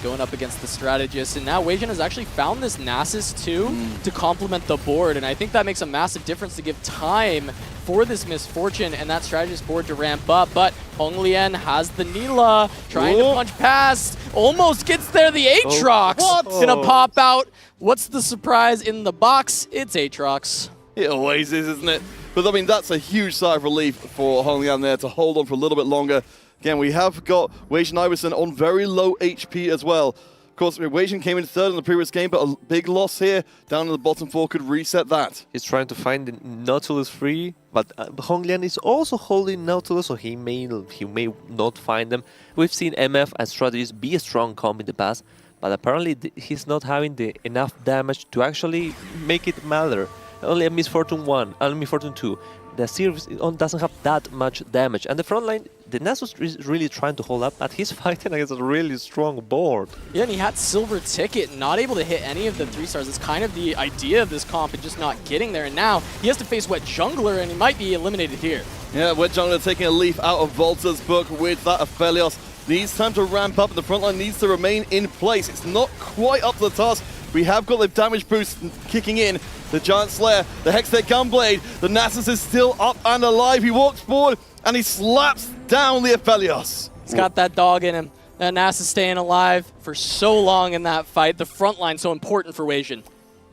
Going up against the strategist, and now Weishan has actually found this Nasus too to complement the board, and I think that makes a massive difference to give time for this Misfortune and that strategist board to ramp up. But Honglian has the Neela trying to punch past, almost gets there. The Aatrox gonna pop out. What's the surprise in the box? It's Aatrox. It always is, isn't it? But I mean, that's a huge sigh of relief for Honglian there to hold on for a little bit longer. Again, we have got Weishan Iverson on very low HP as well. Of course, Weishan came in third in the previous game, but a big loss here down in the bottom 4 could reset that. He's trying to find the Nautilus free, but Honglian is also holding Nautilus, so he may not find them. We've seen MF and strategies be a strong comp in the past, but apparently he's not having enough damage to actually make it matter. Only a Misfortune 1 and Misfortune 2. The series doesn't have that much damage, and the front line, the Nasus is really trying to hold up, but he's fighting against a really strong board. Yeah, and he had Silver Ticket, not able to hit any of the 3 stars. It's kind of the idea of this comp and just not getting there, and now he has to face WetJungler, and he might be eliminated here. Yeah, WetJungler taking a leaf out of Volta's book with that Aphelios. Needs time to ramp up, and the front line needs to remain in place. It's not quite up to the task. We have got the damage boost kicking in. The Giant Slayer, the Hextech Gunblade, the Nasus is still up and alive. He walks forward and he slaps down the Aphelios. He's got that dog in him. That Nasus staying alive for so long in that fight. The front line so important for Weishan.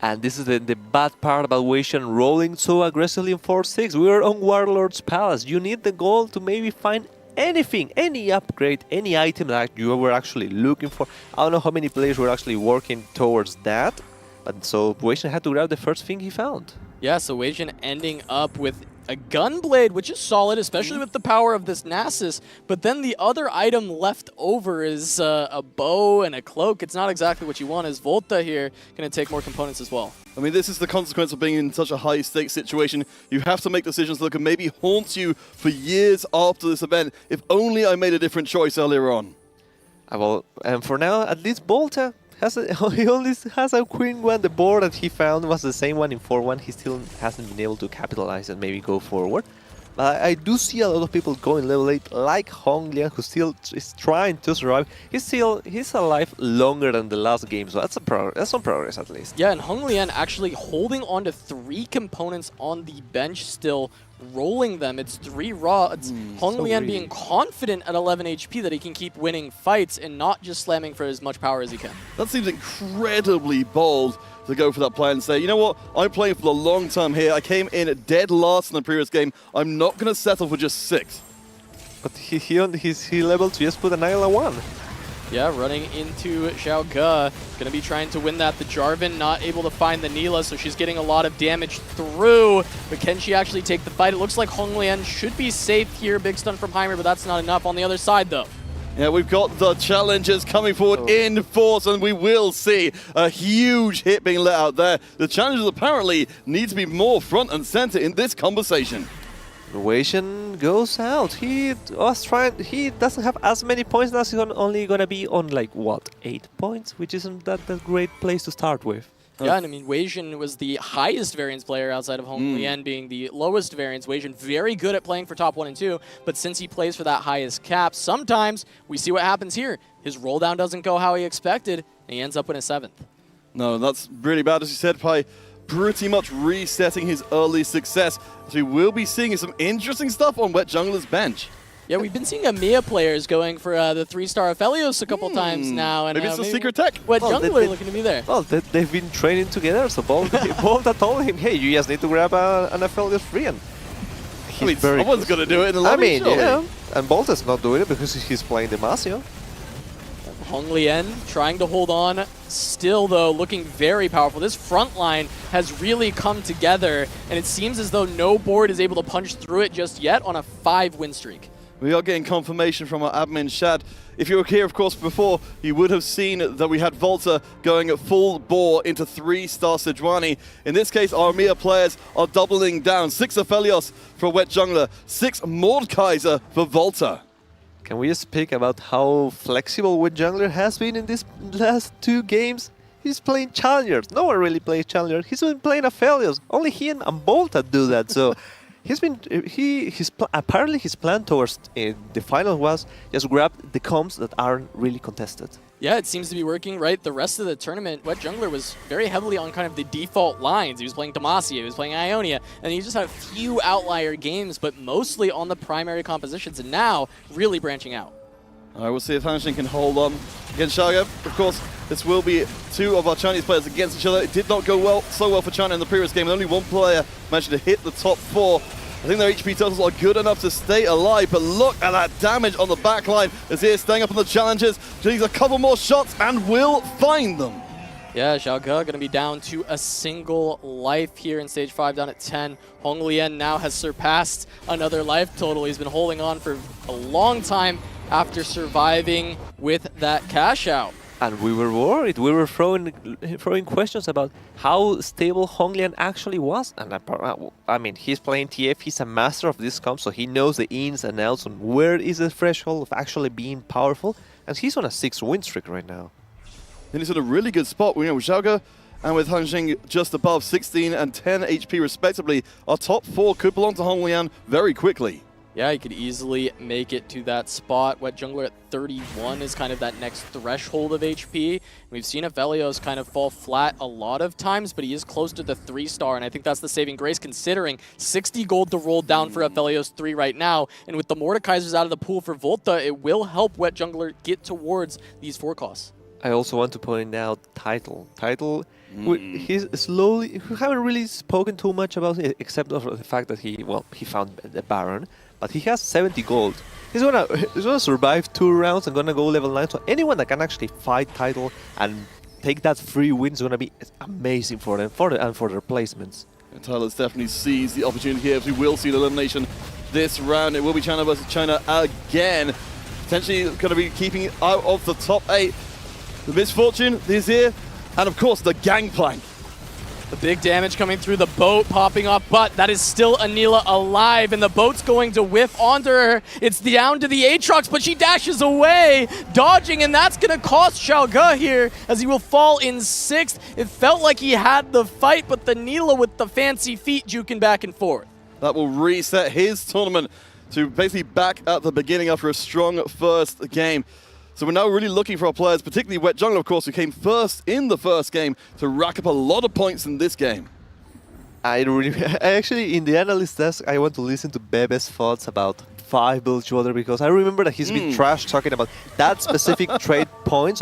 And this is the bad part about Weishan rolling so aggressively in 4-6. We are on Warlord's Palace. You need the gold to maybe find anything, any upgrade, any item that you were actually looking for. I don't know how many players were actually working towards that, but so Weishan had to grab the first thing he found. Yeah, so Weishan ending up with a Gunblade, which is solid, especially with the power of this Nasus, but then the other item left over is a bow and a cloak. It's not exactly what you want, as Volta here going to take more components as well. I mean, this is the consequence of being in such a high-stakes situation. You have to make decisions that can maybe haunt you for years after this event. If only I made a different choice earlier on. Well, and for now, at least Volta he only has a Queen 1. The board that he found was the same one in 4-1. He still hasn't been able to capitalize and maybe go forward. I do see a lot of people going level 8, like Honglian, who still is trying to survive. He's alive longer than the last game, so that's some progress at least. Yeah, and Honglian actually holding on to 3 components on the bench still, rolling them. It's 3 raw. It's Honglian being confident at 11 HP that he can keep winning fights and not just slamming for as much power as he can. That seems incredibly bold to go for that play and say, you know what, I'm playing for the long term here. I came in dead last in the previous game. I'm not going to settle for just 6. But he leveled to just put an Isla 1. Yeah, running into Xiao Ge. Going to be trying to win that. The Jarvan not able to find the Neela, so she's getting a lot of damage through. But can she actually take the fight? It looks like Honglian should be safe here. Big stun from Heimer, but that's not enough on the other side, though. Yeah, we've got the challengers coming forward in force, and we will see a huge hit being let out there. The challengers apparently need to be more front and center in this conversation. Weixin goes out. He doesn't have as many points now. He's only gonna be on like what, 8 points, which isn't that a great place to start with. Yeah, and I mean, Weixin was the highest variance player outside of Honglian being the lowest variance. Weixin very good at playing for top 1 and 2, but since he plays for that highest cap, sometimes we see what happens here. His roll down doesn't go how he expected, and he ends up in a 7th. No, that's really bad, as you said, by pretty much resetting his early success. So we will be seeing some interesting stuff on WetJungler's bench. Yeah, we've been seeing EMEA players going for the 3-star Aphelios a couple times now. And maybe it's a secret tech. WetJungler looking to be there. Well, they've been training together, so both told him, hey, you just need to grab an Aphelios free. And someone's going to do it in the lobby, yeah. And Bolt is not doing it because he's playing Demacio. Honglian trying to hold on, still though looking very powerful. This front line has really come together, and it seems as though no board is able to punch through it just yet on a 5-win streak. We are getting confirmation from our admin, Shad. If you were here, of course, before, you would have seen that we had Volta going at full bore into 3-star Sejuani. In this case, our EMEA players are doubling down. 6 Aphelios for WetJungler, 6 Mordkaiser for Volta. Can we just speak about how flexible WetJungler has been in these last 2 games? He's playing Challengers. No one really plays Challengers. He's been playing Aphelios. Only he and Volta do that. So apparently his plan towards the final was just grab the comps that aren't really contested. Yeah, it seems to be working, right? The rest of the tournament, WetJungler was very heavily on kind of the default lines. He was playing Demacia, he was playing Ionia, and he just had a few outlier games, but mostly on the primary compositions, and now really branching out. All right, we'll see if Hanshin can hold on against Xiao Ge. Of course, this will be 2 of our Chinese players against each other. It did not go so well for China in the previous game, and only 1 player managed to hit the top 4. I think their HP totals are good enough to stay alive, but look at that damage on the back line as he is staying up on the challenges. Needs a couple more shots and will find them. Yeah, Xiao Ge going to be down to a single life here in stage 5, down at 10. Honglian now has surpassed another life total. He's been holding on for a long time after surviving with that cash out. And we were worried. We were throwing questions about how stable Honglian actually was. And I mean, he's playing TF. He's a master of this comp, so he knows the ins and outs on where is the threshold of actually being powerful. And he's on a 6-win streak right now. And he's in a really good spot. With Xiao Ge and with Hanxing just above 16 and 10 HP respectively. Our top 4 could belong to Honglian very quickly. Yeah, he could easily make it to that spot. WetJungler at 31 is kind of that next threshold of HP. We've seen Aphelios kind of fall flat a lot of times, but he is close to the 3-star, and I think that's the saving grace considering 60 gold to roll down for Aphelios 3 right now. And with the Mordekaisers out of the pool for Volta, it will help WetJungler get towards these 4 costs. I also want to point out Title. He's slowly, we haven't really spoken too much about it, except for the fact that he found the Baron. But he has 70 gold. He's gonna survive 2 rounds and gonna go level 9. So anyone that can actually fight Title and take that free win is gonna be amazing for them and for their placements. And Tyler's definitely seized the opportunity here, as we will see an elimination this round. It will be China versus China again. Potentially going to be keeping out of the top 8. The Misfortune is here, and of course the Gangplank. The big damage coming through the boat, popping off, but that is still Anila alive, and the boat's going to whiff onto her. It's down to the Aatrox, but she dashes away, dodging, and that's going to cost Xiao Ge here, as he will fall in 6th. It felt like he had the fight, but the Nila with the fancy feet juking back and forth. That will reset his tournament to basically back at the beginning after a strong first game. So we're now really looking for our players, particularly WetJungler, of course, who came first in the first game, to rack up a lot of points in this game. I actually, in the analyst desk, I want to listen to Bebe's thoughts about 5 build shoulder, because I remember that he's been trash talking about that specific trade points.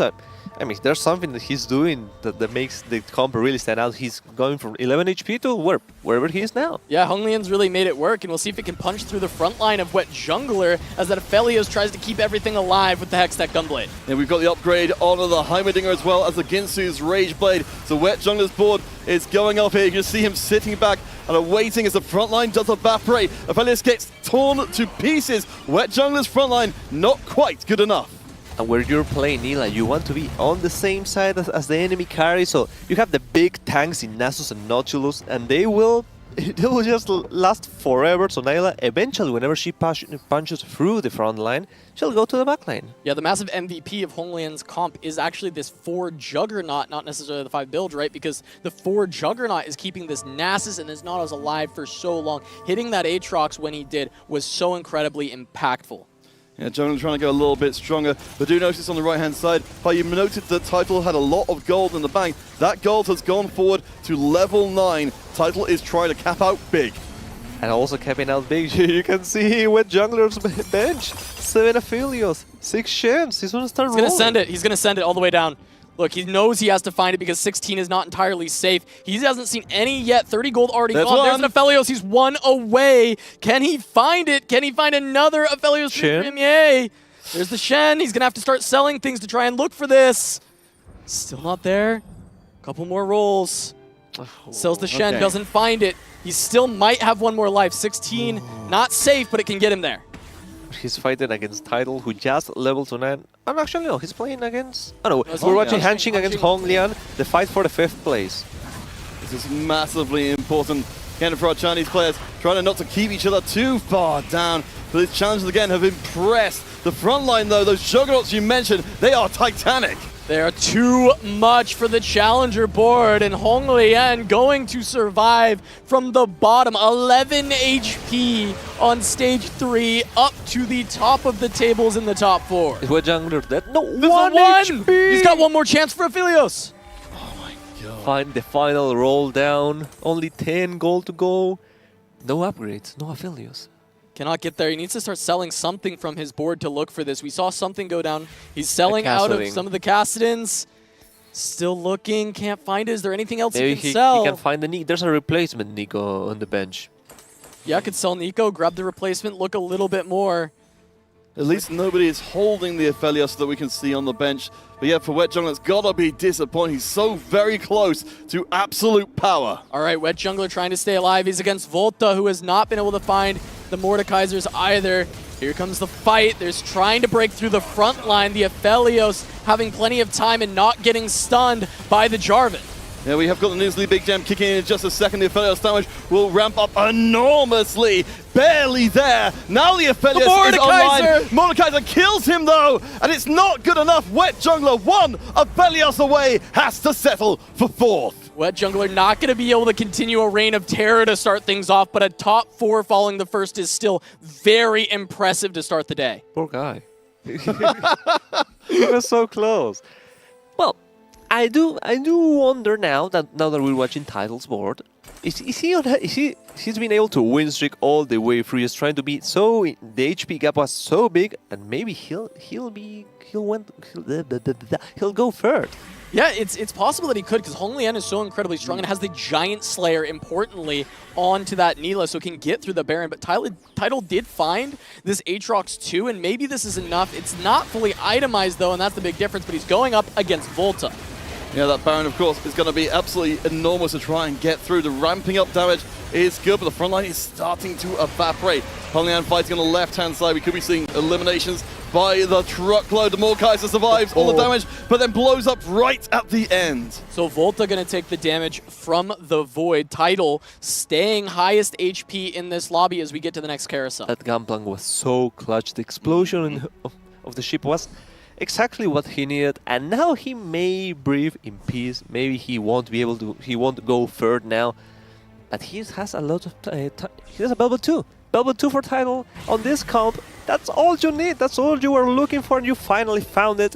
I mean, there's something that he's doing that makes the comp really stand out. He's going from 11 HP to wherever he is now. Yeah, Honglian's really made it work, and we'll see if it can punch through the front line of WetJungler as that Aphelios tries to keep everything alive with the Hextech Gunblade. And we've got the upgrade on the Heimerdinger as well as the Ginsu's Rage Blade. So WetJungler's board is going off here. You can see him sitting back and awaiting as the front line does evaporate. Aphelios gets torn to pieces. WetJungler's front line not quite good enough. And where you're playing Nila, you want to be on the same side as the enemy carry, so you have the big tanks in Nasus and Nautilus, and they will just last forever. So Nila, eventually, whenever she punches through the front line, she'll go to the back line. Yeah, the massive MVP of Honglian's comp is actually this 4 Juggernaut, not necessarily the 5 build, right? Because the 4 Juggernaut is keeping this Nasus and this Nautilus alive for so long. Hitting that Aatrox when he did was so incredibly impactful. Yeah, Jungler trying to go a little bit stronger, but do notice on the right-hand side, but you noted that Title had a lot of gold in the bank. That gold has gone forward to level 9. Title is trying to cap out big. And also capping out big, you can see WetJungler's bench. 7 Aphelios, 6 Shams. He's gonna start rolling. He's gonna send it. He's gonna send it all the way down. Look, he knows he has to find it because 16 is not entirely safe. He hasn't seen any yet. 30 gold already gone. There's an Aphelios. He's 1 away. Can he find it? Can he find another Aphelios Premier? There's the Shen. He's going to have to start selling things to try and look for this. Still not there. Couple more rolls. Sells the Shen. Doesn't find it. He still might have 1 more life. 16, not safe, but it can get him there. He's fighting against Tidal, who just leveled to 9. And actually, no, he's playing against... Oh no, we're watching Hanxing against Honglian, the fight for the 5th place. This is massively important. Again, for our Chinese players, trying not to keep each other too far down. But these challenges, again, have impressed. The front line, though, those Juggernauts you mentioned, they are titanic. They are too much for the challenger board, and Honglian going to survive from the bottom. 11 HP on stage 3, up to the top of the tables in the top 4. Is WetJungler dead? No, There's 1 HP! He's got 1 more chance for Aphelios. Oh my god. Find the final roll down. Only 10 gold to go. No upgrades, no Aphelios. Cannot get there. He needs to start selling something from his board to look for this. We saw something go down. He's selling out of some of the Kassadins. Still looking. Can't find it. Is there anything else he can sell? He can find the Nico. There's a replacement Nico on the bench. Yeah, I could sell Nico, grab the replacement, look a little bit more. At least nobody is holding the Aphelios that we can see on the bench. But yeah, for WetJungler, it's got to be disappointing. He's so very close to absolute power. All right, WetJungler trying to stay alive. He's against Volta, who has not been able to find the Mordekaisers either. Here comes the fight. There's trying to break through the front line. The Aphelios having plenty of time and not getting stunned by the Jarvan. Yeah, we have got the Newsly Big Gem kicking in just a second. The Aphelios damage will ramp up enormously. Barely there. Now the Aphelios is online. Mordekaiser kills him though, and it's not good enough. WetJungler 1 Aphelios away, has to settle for 4th. WetJungler not going to be able to continue a reign of terror to start things off, but a top 4 following the first is still very impressive to start the day. Poor guy. He was so close. Well, I do wonder now that we're watching Title's board. He's been able to win streak all the way through. He's trying to be so the HP gap was so big, and maybe he'll go third. Yeah, it's possible that he could, because Honglian is so incredibly strong and has the Giant Slayer, importantly, onto that Nila, so can get through the Baron. But Tidal did find this Aatrox too, and maybe this is enough. It's not fully itemized, though, and that's the big difference, but he's going up against Volta. Yeah, that Baron, of course, is going to be absolutely enormous to try and get through. The ramping up damage is good, but the front line is starting to evaporate. Honglian fighting on the left-hand side. We could be seeing eliminations by the truckload. The Mordekaiser survives all the damage, but then blows up right at the end. So Volta going to take the damage from the Void. Tidal staying highest HP in this lobby as we get to the next carousel. That Gunplank was so clutch. The explosion of the ship was exactly what he needed, and now he may breathe in peace. Maybe he won't be able to. He won't go third now. but he has a lot of he has a Velvet 2. Velvet 2 for title on this comp. That's all you need. That's all you were looking for, and you finally found it.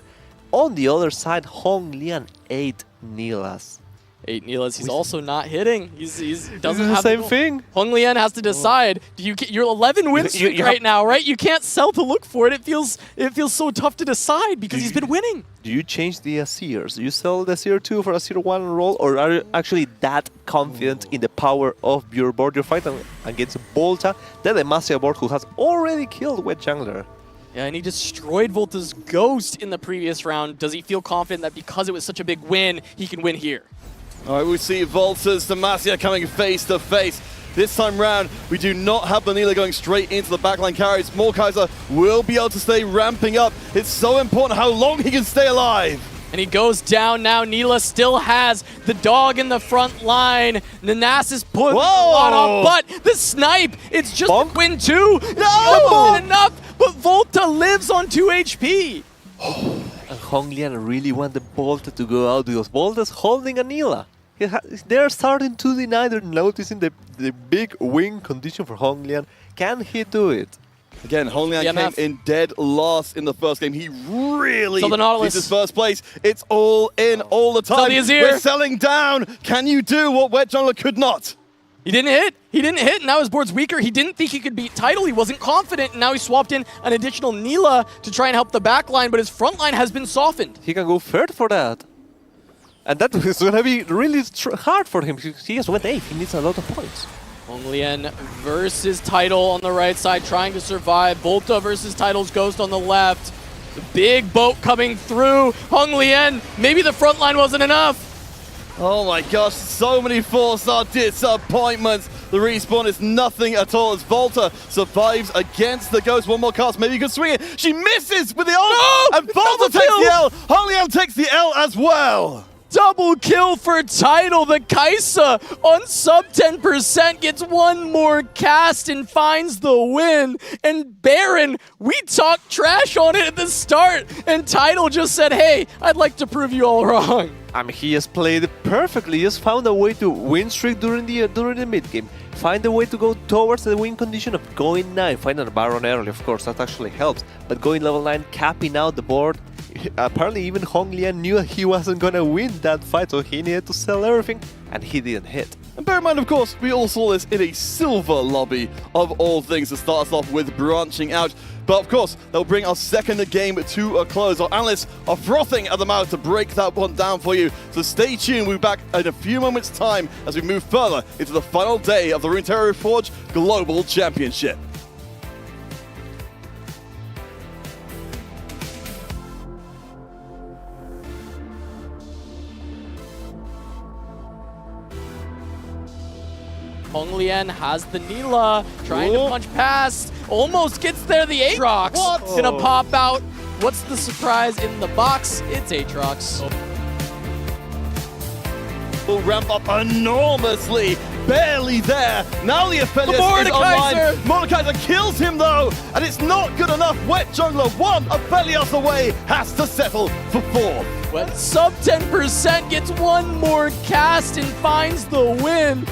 On the other side, Hong Lian 8 Nilas. 8 Nilas. He's also not hitting. He's doesn't the have same thing. Hong Lian has to decide. Do you get your 11 win streak right now, right? You can't sell to look for it. It feels so tough to decide because he's been winning. Do you change the Aseers? Do you sell the Aseer 2 for Aseer 1 and roll, or are you actually that confident in the power of your board? You're fighting against Volta, the Demacia board, who has already killed WetJungler. Yeah, and he destroyed Volta's Ghost in the previous round. Does he feel confident that because it was such a big win, he can win here? All right, we see Volta's Demacia coming face to face. This time round, we do not have the Nila going straight into the backline carries. Morkaiser will be able to stay ramping up. It's so important how long he can stay alive. And he goes down now. Nila still has the dog in the front line. Nanas put a lot on, but the snipe, it's just a win too. No! Enough, but Volta lives on 2 HP. And Hong Lian really want the Volta to go out because Volta's holding a Nila. They're starting to deny, they're noticing the big win condition for Hong Lian. Can he do it? Again, Hong Lian came in dead last in the first game. He really needs his first place. It's all in all the time. We're selling down. Can you do what WetJungler could not? He didn't hit. He didn't hit. Now his board's weaker. He didn't think he could beat Tidal. He wasn't confident. And now he swapped in an additional Nila to try and help the back line, but his front line has been softened. He can go third for that. And that is going to be really hard for him. He has went 8. He needs a lot of points. Hong Lian versus Tidal on the right side, trying to survive. Volta versus Tidal's Ghost on the left. The big boat coming through. Hong Lian, maybe the front line wasn't enough. Oh my gosh, so many 4-star disappointments. The respawn is nothing at all as Volta survives against the Ghost. One more cast, maybe you can swing it. She misses with the ult, and Volta takes the L. Hong Lian takes the L as well. Double kill for Tidal. The Kaisa on sub 10% gets one more cast and finds the win. And Baron, we talked trash on it at the start, and Tidal just said, hey, I'd like to prove you all wrong. I mean, he has played perfectly. He has found a way to win streak during the mid game. Find a way to go towards the win condition of going 9. Find a Baron early, of course, that actually helps. But going level 9, capping out the board. Apparently even Hong Lian knew he wasn't gonna win that fight, so he needed to sell everything, and he didn't hit. And bear in mind, of course, we all saw this in a silver lobby of all things to start us off with branching out. But of course, they'll bring our second game to a close. Our analysts are frothing at the mouth to break that one down for you. So stay tuned, we'll be back in a few moments' time as we move further into the final day of the Runeterra Reforged Global Championship. Hong Lian has the Nila, trying to punch past, almost gets there, the Aatrox. Gonna pop out. What's the surprise in the box? It's Aatrox. Will ramp up enormously, barely there. Now the Aphelios is online. Mordekaiser kills him though, and it's not good enough. WetJungler, one Aphelios away, has to settle for 4th. When sub 10% gets one more cast and finds the win.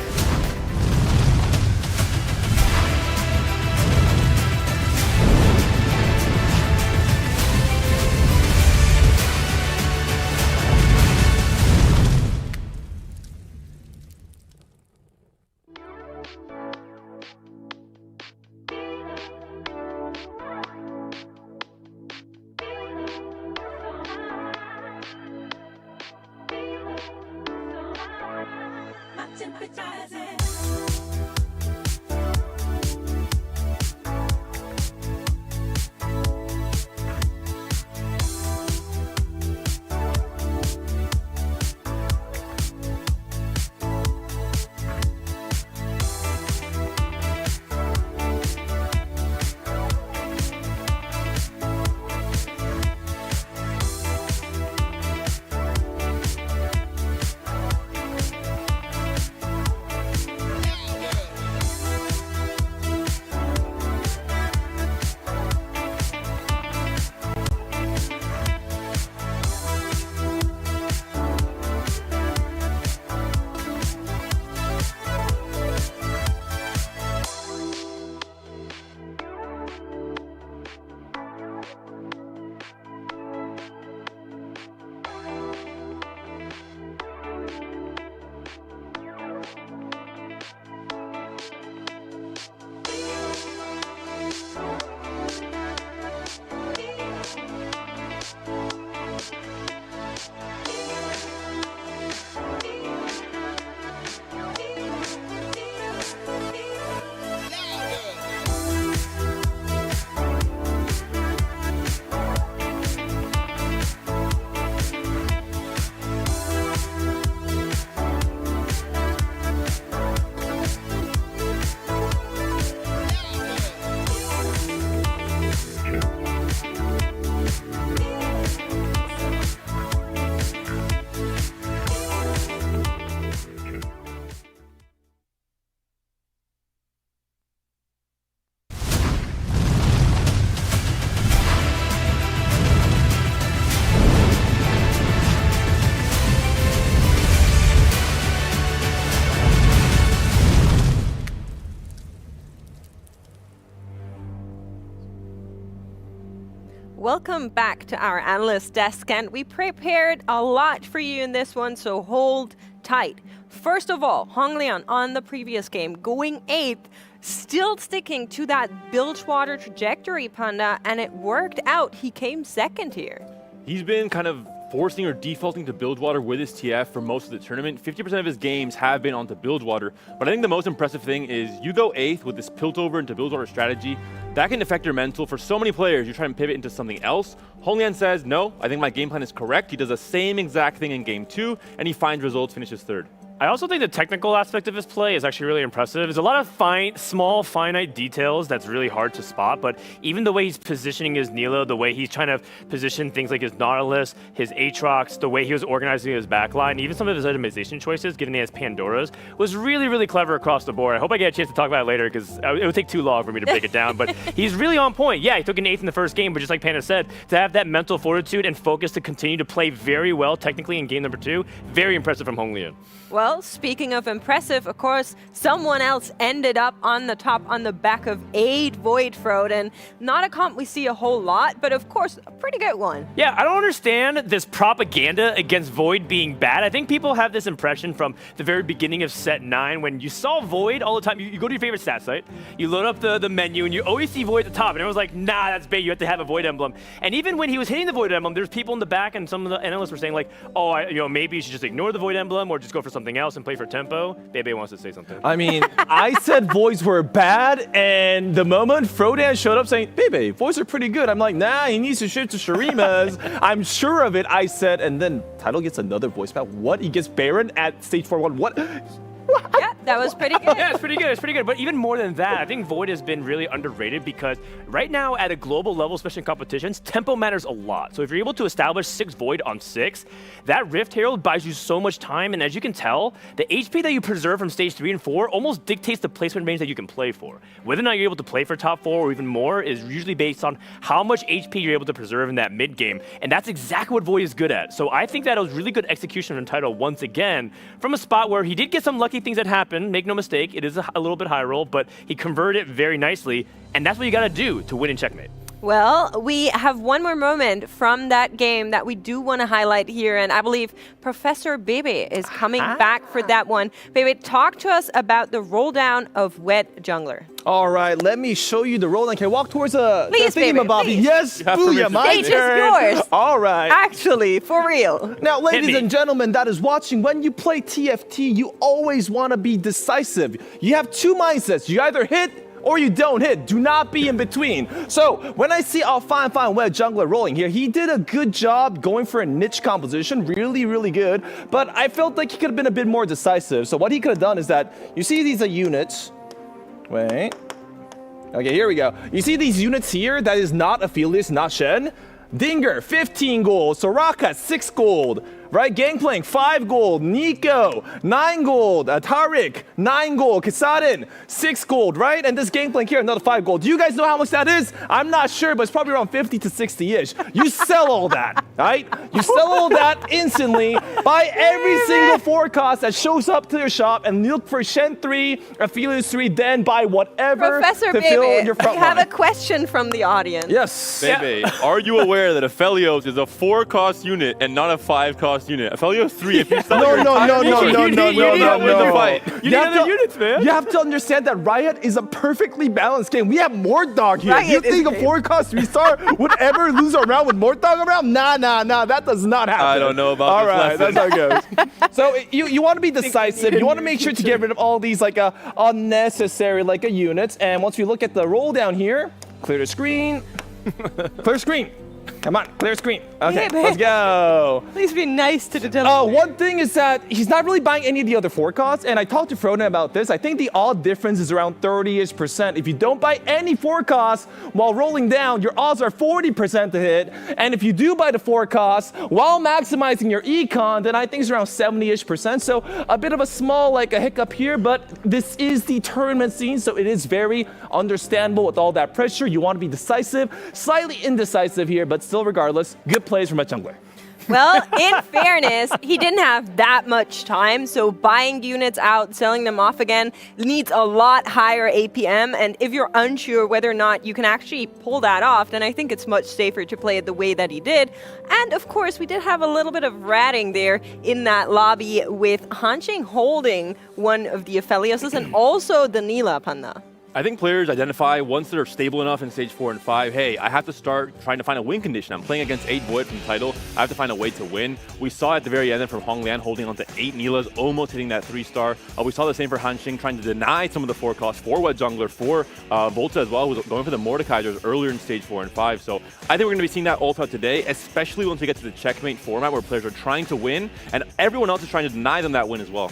welcome back to our analyst desk, and we prepared a lot for you in this one, so hold tight. First of all, Honglian on the previous game, going 8th, still sticking to that Bilgewater trajectory, Panda, and it worked out. He came 2nd here. He's been kind of forcing or defaulting to Bilgewater with his TF for most of the tournament. 50% of his games have been onto Bilgewater, but I think the most impressive thing is you go 8th with this pilt over into Bilgewater strategy. That can affect your mental. For so many players, you try and pivot into something else. Honglian says, no, I think my game plan is correct. He does the same exact thing in game 2, and he finds results, finishes 3rd. I also think the technical aspect of his play is actually really impressive. There's a lot of small, finite details that's really hard to spot, but even the way he's positioning his Nilo, the way he's trying to position things like his Nautilus, his Aatrox, the way he was organizing his backline, even some of his itemization choices, given he has Pandoras, was really, really clever across the board. I hope I get a chance to talk about it later because it would take too long for me to break it down, but he's really on point. Yeah, he took an 8th in the first game, but just like Panda said, to have that mental fortitude and focus to continue to play very well technically in game number 2, very impressive from Honglian. Well, speaking of impressive, of course, someone else ended up on the top on the back of 8 Void Throat, and not a comp we see a whole lot, but of course, a pretty good one. Yeah, I don't understand this propaganda against Void being bad. I think people have this impression from the very beginning of set 9 when you saw Void all the time. You go to your favorite stat site, you load up the menu, and you always see Void at the top, and everyone's like, nah, that's bait, you have to have a Void emblem. And even when he was hitting the Void emblem, there's people in the back, and some of the analysts were saying like, oh, maybe you should just ignore the Void emblem or just go for something else and play for tempo. Bebe wants to say something. I mean, I said Voids were bad, and the moment Frodan showed up saying, Bebe, Voids are pretty good, I'm like, nah, he needs to shift to Shurima's. I'm sure of it, I said, and then Tidal gets another voice back. What? He gets Baron at stage 4-1. What? Yeah, that was pretty good. Yeah, it's pretty good. It's pretty good. But even more than that, I think Void has been really underrated because right now at a global level, especially in competitions, tempo matters a lot. So if you're able to establish 6 Void on 6, that Rift Herald buys you so much time. And as you can tell, the HP that you preserve from stage 3 and 4 almost dictates the placement range that you can play for. Whether or not you're able to play for top 4 or even more is usually based on how much HP you're able to preserve in that mid game. And that's exactly what Void is good at. So I think that was really good execution from Tidal once again from a spot where he did get some lucky things that happen. Make no mistake, it is a little bit high roll, but he converted it very nicely, and that's what you gotta do to win in checkmate. Well, we have one more moment from that game that we do want to highlight here, and I believe Professor Bebe is coming back for that one. Bebe, talk to us about the roll down of WetJungler. All right, let me show you the roll. Can I walk towards the thingamabobby? Yes, booyah, my turn. Stage is yours. All right. Actually, for real. Now, ladies and gentlemen that is watching, when you play TFT, you always want to be decisive. You have 2 mindsets. You either hit or you don't hit. Do not be in between. So when I see fine WetJungler rolling here, he did a good job going for a niche composition, really, really good. But I felt like he could have been a bit more decisive. So what he could have done is that, you see these units. Wait. Okay, here we go. You see these units here? That is not Aphelios, not Shen. Dinger, 15 gold. Soraka, 6 gold. Right, Gangplank, 5 gold. Nico, 9 gold. Tariq, 9 gold. Kisadin, 6 gold, right? And this Gangplank here, another 5 gold. Do you guys know how much that is? I'm not sure, but it's probably around 50 to 60-ish. You sell all that, right? You sell all that instantly, buy every single forecast that shows up to your shop, and look for Shen 3, Aphelios 3, then buy whatever Professor to fill Bebe, your front I have line. a question from the audience. Yes. Bebe, are you aware that Aphelios is a 4-cost unit and not a 5-cost unit? Aphelios 3, if you sell your entire You need other units, man. You have to understand that Riot is a perfectly balanced game. We have Mortdog here. Riot you think a 4-cost 3-star would ever lose a round with Mortdog around? Nah, that does not happen. I don't know about this lesson. That's how it goes. So you want to be decisive. You want to make sure to get rid of all these unnecessary units. And once we look at the roll down here, clear the screen. Clear screen. Come on, clear screen. Okay, let's go. Please be nice to the gentleman. One thing is that he's not really buying any of the other forecasts, and I talked to Frodan about this. I think the odd difference is around 30-ish%. If you don't buy any forecasts while rolling down, your odds are 40% to hit. And if you do buy the forecasts while maximizing your econ, then I think it's around 70-ish%. So a bit of a small a hiccup here, but this is the tournament scene, so it is very understandable with all that pressure. You want to be decisive, slightly indecisive here, but still regardless, good plays from WetJungler. Well, in fairness, he didn't have that much time, so buying units out, selling them off again needs a lot higher APM, and if you're unsure whether or not you can actually pull that off, then I think it's much safer to play it the way that he did. And of course, we did have a little bit of ratting there in that lobby with Hansheng holding one of the Aphelioses and also the Nila Panda. I think players identify once they're stable enough in stage 4 and 5, hey, I have to start trying to find a win condition. I'm playing against 8 Void from title. I have to find a way to win. We saw at the very end from Hong Lian holding on to 8 Nilas, almost hitting that 3-star. We saw the same for Hansheng, trying to deny some of the 4 costs for WetJungler, for Volta as well, who was going for the Mordekaisers earlier in stage 4 and 5. So I think we're going to be seeing that all throughout today, especially once we get to the checkmate format where players are trying to win and everyone else is trying to deny them that win as well.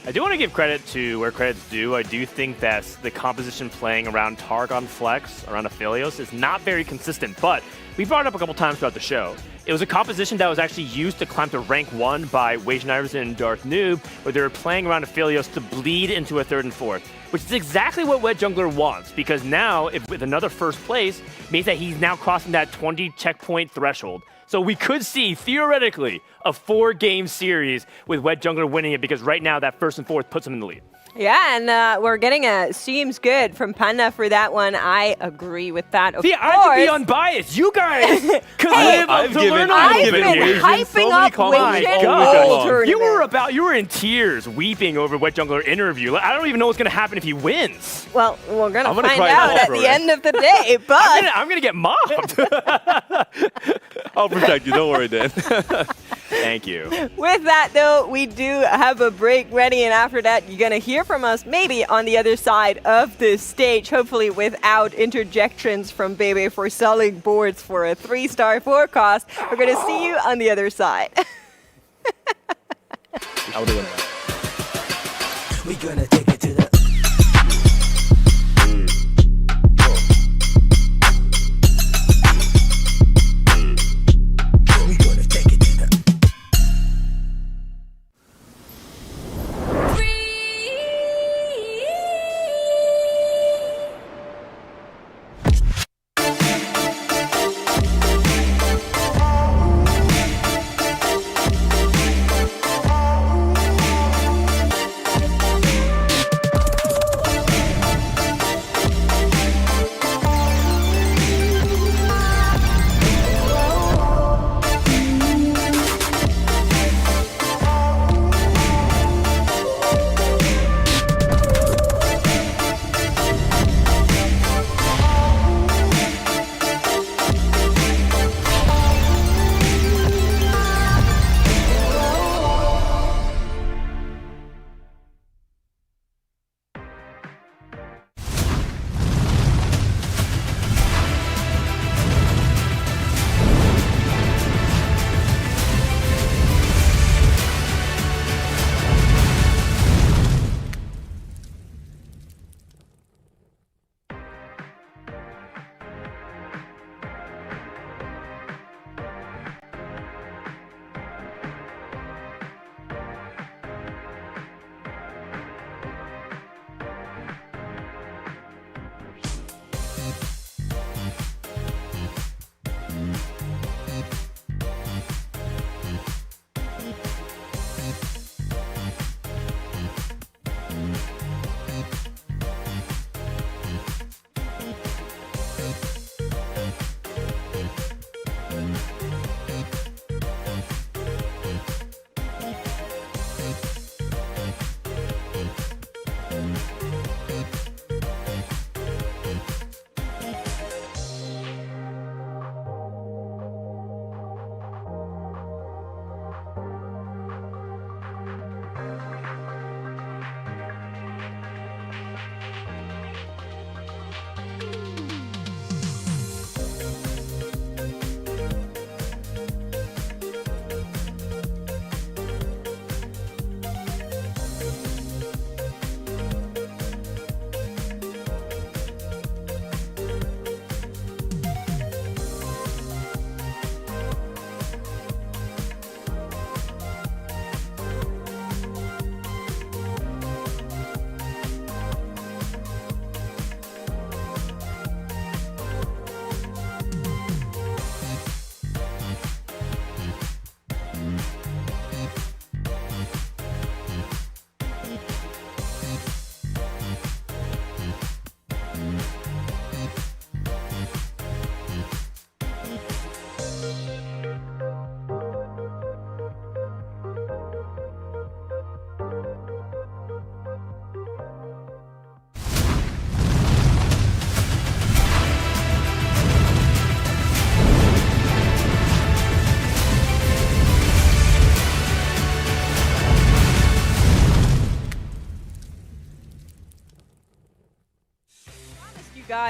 I do want to give credit to where credit's due. I do think that the composition playing around Targon Flex, around Aphelios, is not very consistent, but we brought it up a couple times throughout the show. It was a composition that was actually used to climb to rank 1 by WetJungler and Darth Noob, where they were playing around Aphelios to bleed into a 3rd and 4th, which is exactly what WetJungler wants, because now, if with another first place, means that he's now crossing that 20 checkpoint threshold. So we could see, theoretically, a 4-game series with WetJungler winning it, because right now that 1st and 4th puts him in the lead. Yeah, and we're getting a seems good from Panda for that one. I agree with that. Of See, course. I can be unbiased. You guys could live up to learn a I've little been bit. hyping up WetJungler tournament. You were in tears, weeping over WetJungler interview. I don't even know what's going to happen if he wins. Well, we're going to find out at the end of the day, but I'm going to get mobbed. I'll protect you. Don't worry, Dan. Thank you. With that, though, we do have a break ready, and after that, you're going to hear from us maybe on the other side of the stage, hopefully without interjections from Bebe for selling boards for a 3-star forecast. We're going to see you on the other side. I'll do it. We're gonna take it to the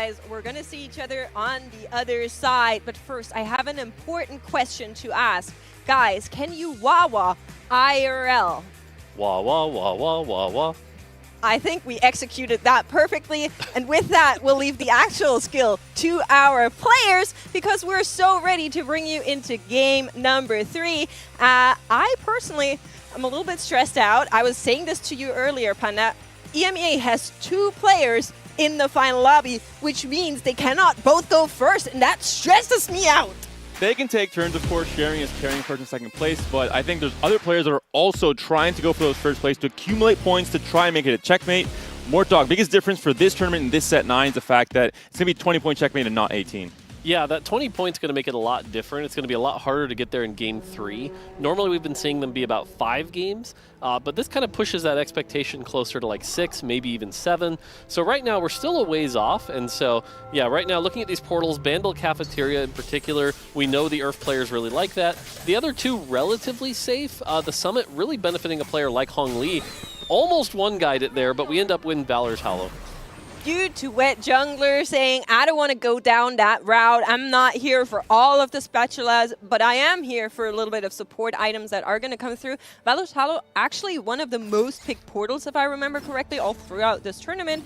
guys. We're going to see each other on the other side. But first, I have an important question to ask. Guys, can you wah-wah IRL? Wah, wah, wah, wah, wah, wah. I think we executed that perfectly. And with that, we'll leave the actual skill to our players because we're so ready to bring you into game number 3. I personally am a little bit stressed out. I was saying this to you earlier, Panda. EMEA has 2 players in the final lobby, which means they cannot both go first, and that stresses me out. They can take turns, of course, sharing is carrying first and second place, but I think there's other players that are also trying to go for those first place to accumulate points to try and make it a checkmate. Mortdog, biggest difference for this tournament in this set 9 is the fact that it's going to be 20-point checkmate and not 18. Yeah, that 20 points is going to make it a lot different. It's going to be a lot harder to get there in game 3. Normally, we've been seeing them be about 5 games, but this kind of pushes that expectation closer to like 6, maybe even 7. So right now, we're still a ways off, and so, yeah, right now, looking at these portals, Bandle Cafeteria in particular, we know the Earth players really like that. The other 2, relatively safe. The Summit really benefiting a player like Hong Li. Almost one-guide it there, but we end up winning Valor's Hollow. Due to WetJungler saying, I don't want to go down that route. I'm not here for all of the spatulas, but I am here for a little bit of support items that are going to come through. Valor's Hollow, actually one of the most picked portals, if I remember correctly, all throughout this tournament.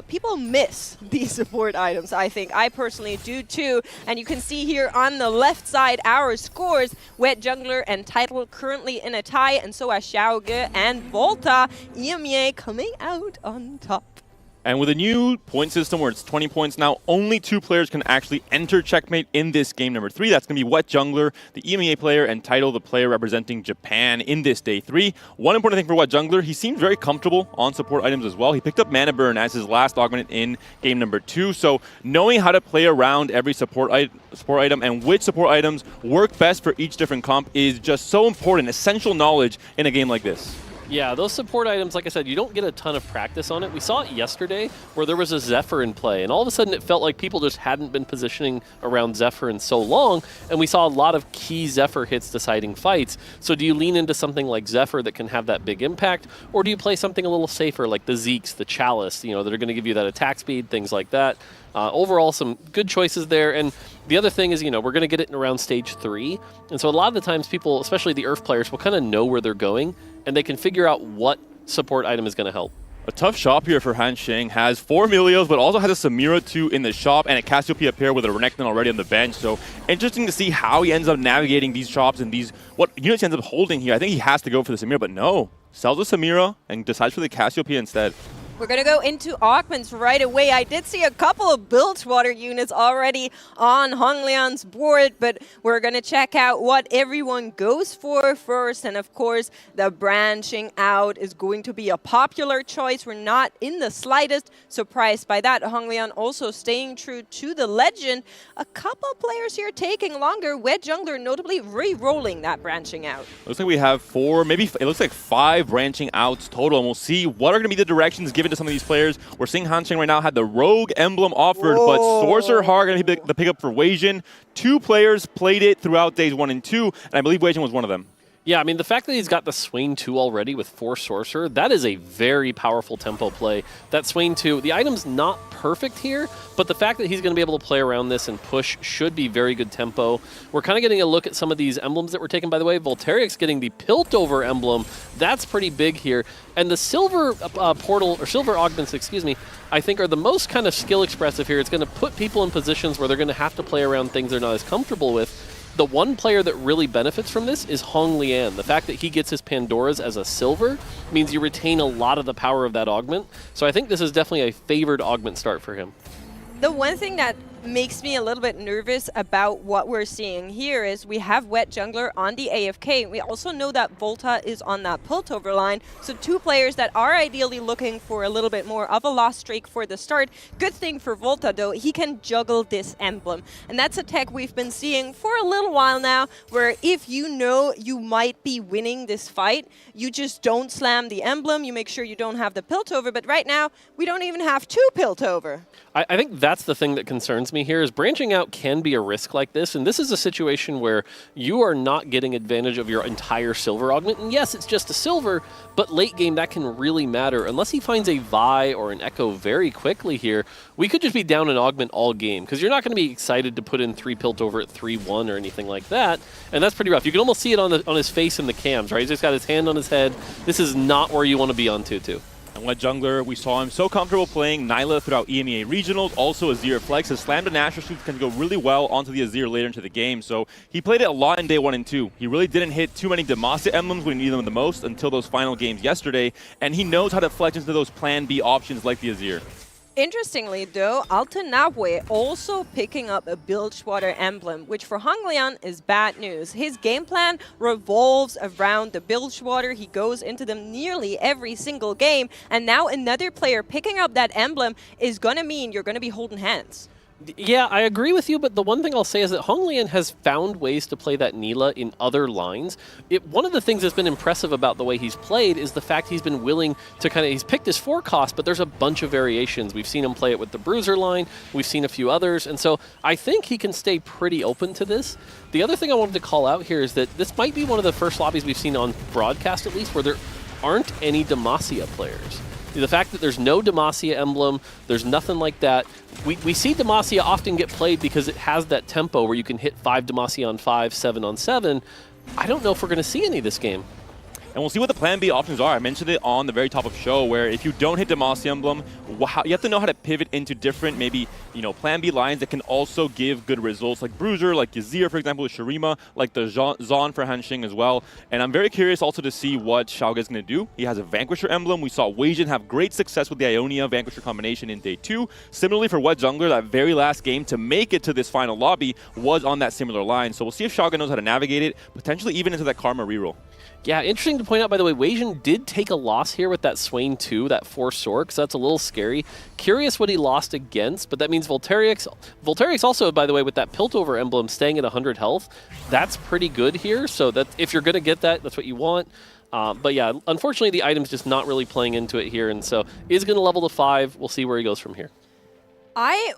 People miss these support items, I think. I personally do too. And you can see here on the left side our scores. WetJungler and Title currently in a tie, and so are Xiaoge and Volta. EMEA coming out on top. And with a new point system where it's 20 points now, only 2 players can actually enter checkmate in this game number 3. That's going to be WetJungler, the EMEA player, and Title, the player representing Japan in this day 3. One important thing for WetJungler, he seemed very comfortable on support items as well. He picked up Mana Burn as his last augment in game number 2. So knowing how to play around every support item and which support items work best for each different comp is just so important, essential knowledge in a game like this. Yeah, those support items, like I said, you don't get a ton of practice on it. We saw it yesterday where there was a Zephyr in play, and all of a sudden it felt like people just hadn't been positioning around Zephyr in so long, and we saw a lot of key Zephyr hits deciding fights. So do you lean into something like Zephyr that can have that big impact, or do you play something a little safer like the Zeeks, the Chalice, that are going to give you that attack speed, things like that? Overall, some good choices there. And the other thing is, we're going to get it in around stage 3. And so a lot of the times people, especially the Earth players, will kind of know where they're going, and they can figure out what support item is going to help. A tough shop here for Han Sheng. Has 4 Milios, but also has a Samira too in the shop, and a Cassiopeia pair with a Renekton already on the bench. So interesting to see how he ends up navigating these shops and what units he ends up holding here. I think he has to go for the Samira, but no. Sells the Samira and decides for the Cassiopeia instead. We're going to go into augments right away. I did see a couple of Bilgewater units already on Honglian's board, but we're going to check out what everyone goes for first. And of course, the branching out is going to be a popular choice. We're not in the slightest surprised by that. Honglian also staying true to the legend. A couple players here taking longer. WetJungler notably re-rolling that branching out. Looks like we have 4, maybe it looks like 5 branching outs total, and we'll see what are going to be the directions given to some of these players. We're seeing Han Sheng right now had the Rogue emblem offered, but Sorcerer Heart going to be the pickup for Wei Jin. 2 players played it throughout days 1 and 2, and I believe Wei Jin was one of them. Yeah, I mean, the fact that he's got the Swain 2 already with 4 Sorcerer, that is a very powerful tempo play. That Swain 2, the item's not perfect here, but the fact that he's going to be able to play around this and push should be very good tempo. We're kind of getting a look at some of these emblems that were taken, by the way. Volteriac's getting the Piltover emblem. That's pretty big here. And the silver portal, or silver augments, excuse me, I think are the most kind of skill expressive here. It's going to put people in positions where they're going to have to play around things they're not as comfortable with. The one player that really benefits from this is Hong Lian. The fact that he gets his Pandoras as a silver means you retain a lot of the power of that augment. So I think this is definitely a favored augment start for him. The one thing that makes me a little bit nervous about what we're seeing here is we have WetJungler on the AFK. We also know that Volta is on that Piltover line. So 2 players that are ideally looking for a little bit more of a lost streak for the start. Good thing for Volta, though, he can juggle this emblem. And that's a tech we've been seeing for a little while now, where if you know you might be winning this fight, you just don't slam the emblem. You make sure you don't have the Piltover. But right now, we don't even have 2 Piltover. I think that's the thing that concerns me. me here is branching out can be a risk like this, and this is a situation where you are not getting advantage of your entire silver augment. And yes, it's just a silver, but late game that can really matter. Unless he finds a Vi or an Echo very quickly here, we could just be down an augment all game, because you're not going to be excited to put in 3 Piltover at 3-1 or anything like that, and that's pretty rough. You can almost see it on his face in the cams, right? He's just got his hand on his head. This is not where you want to be on 2-2. And WetJungler, we saw him so comfortable playing Nyla throughout EMEA Regionals, also Azir Flex. His slam to Nashor shoots can go really well onto the Azir later into the game, so he played it a lot in day 1 and 2. He really didn't hit too many Demacia emblems when he needed them the most until those final games yesterday, and he knows how to flex into those plan B options like the Azir. Interestingly, though, Altenahwe also picking up a Bilgewater emblem, which for Honglian is bad news. His game plan revolves around the Bilgewater. He goes into them nearly every single game, and now another player picking up that emblem is going to mean you're going to be holding hands. Yeah, I agree with you, but the one thing I'll say is that Honglian has found ways to play that Nila in other lines. One of the things that's been impressive about the way he's played is the fact he's been willing to he's picked his 4 cost, but there's a bunch of variations. We've seen him play it with the Bruiser line, we've seen a few others, and so I think he can stay pretty open to this. The other thing I wanted to call out here is that this might be one of the first lobbies we've seen on broadcast, at least, where there aren't any Demacia players. The fact that there's no Demacia emblem, there's nothing like that. We see Demacia often get played because it has that tempo where you can hit 5 Demacia on 5, 7 on 7. I don't know if we're going to see any this game. And we'll see what the plan B options are. I mentioned it on the very top of show, where if you don't hit Demacia emblem, you have to know how to pivot into different, maybe, plan B lines that can also give good results, like Bruiser, like Yazir, for example, with Shurima, like the Zon for Hanxing as well. And I'm very curious also to see what Xiaoge is going to do. He has a Vanquisher emblem. We saw Weijin have great success with the Ionia Vanquisher combination in day 2. Similarly for WetJungler, that very last game to make it to this final lobby was on that similar line. So we'll see if Xiaoge knows how to navigate it, potentially even into that Karma reroll. Yeah, interesting to point out, by the way, Weijin did take a loss here with that Swain 2, that 4 Sork, so that's a little scary. Curious what he lost against, but that means Volterix also, by the way, with that Piltover emblem staying at 100 health, that's pretty good here, so that if you're going to get that, that's what you want. But yeah, unfortunately, the item's just not really playing into it here, and so is going to level to 5. We'll see where he goes from here.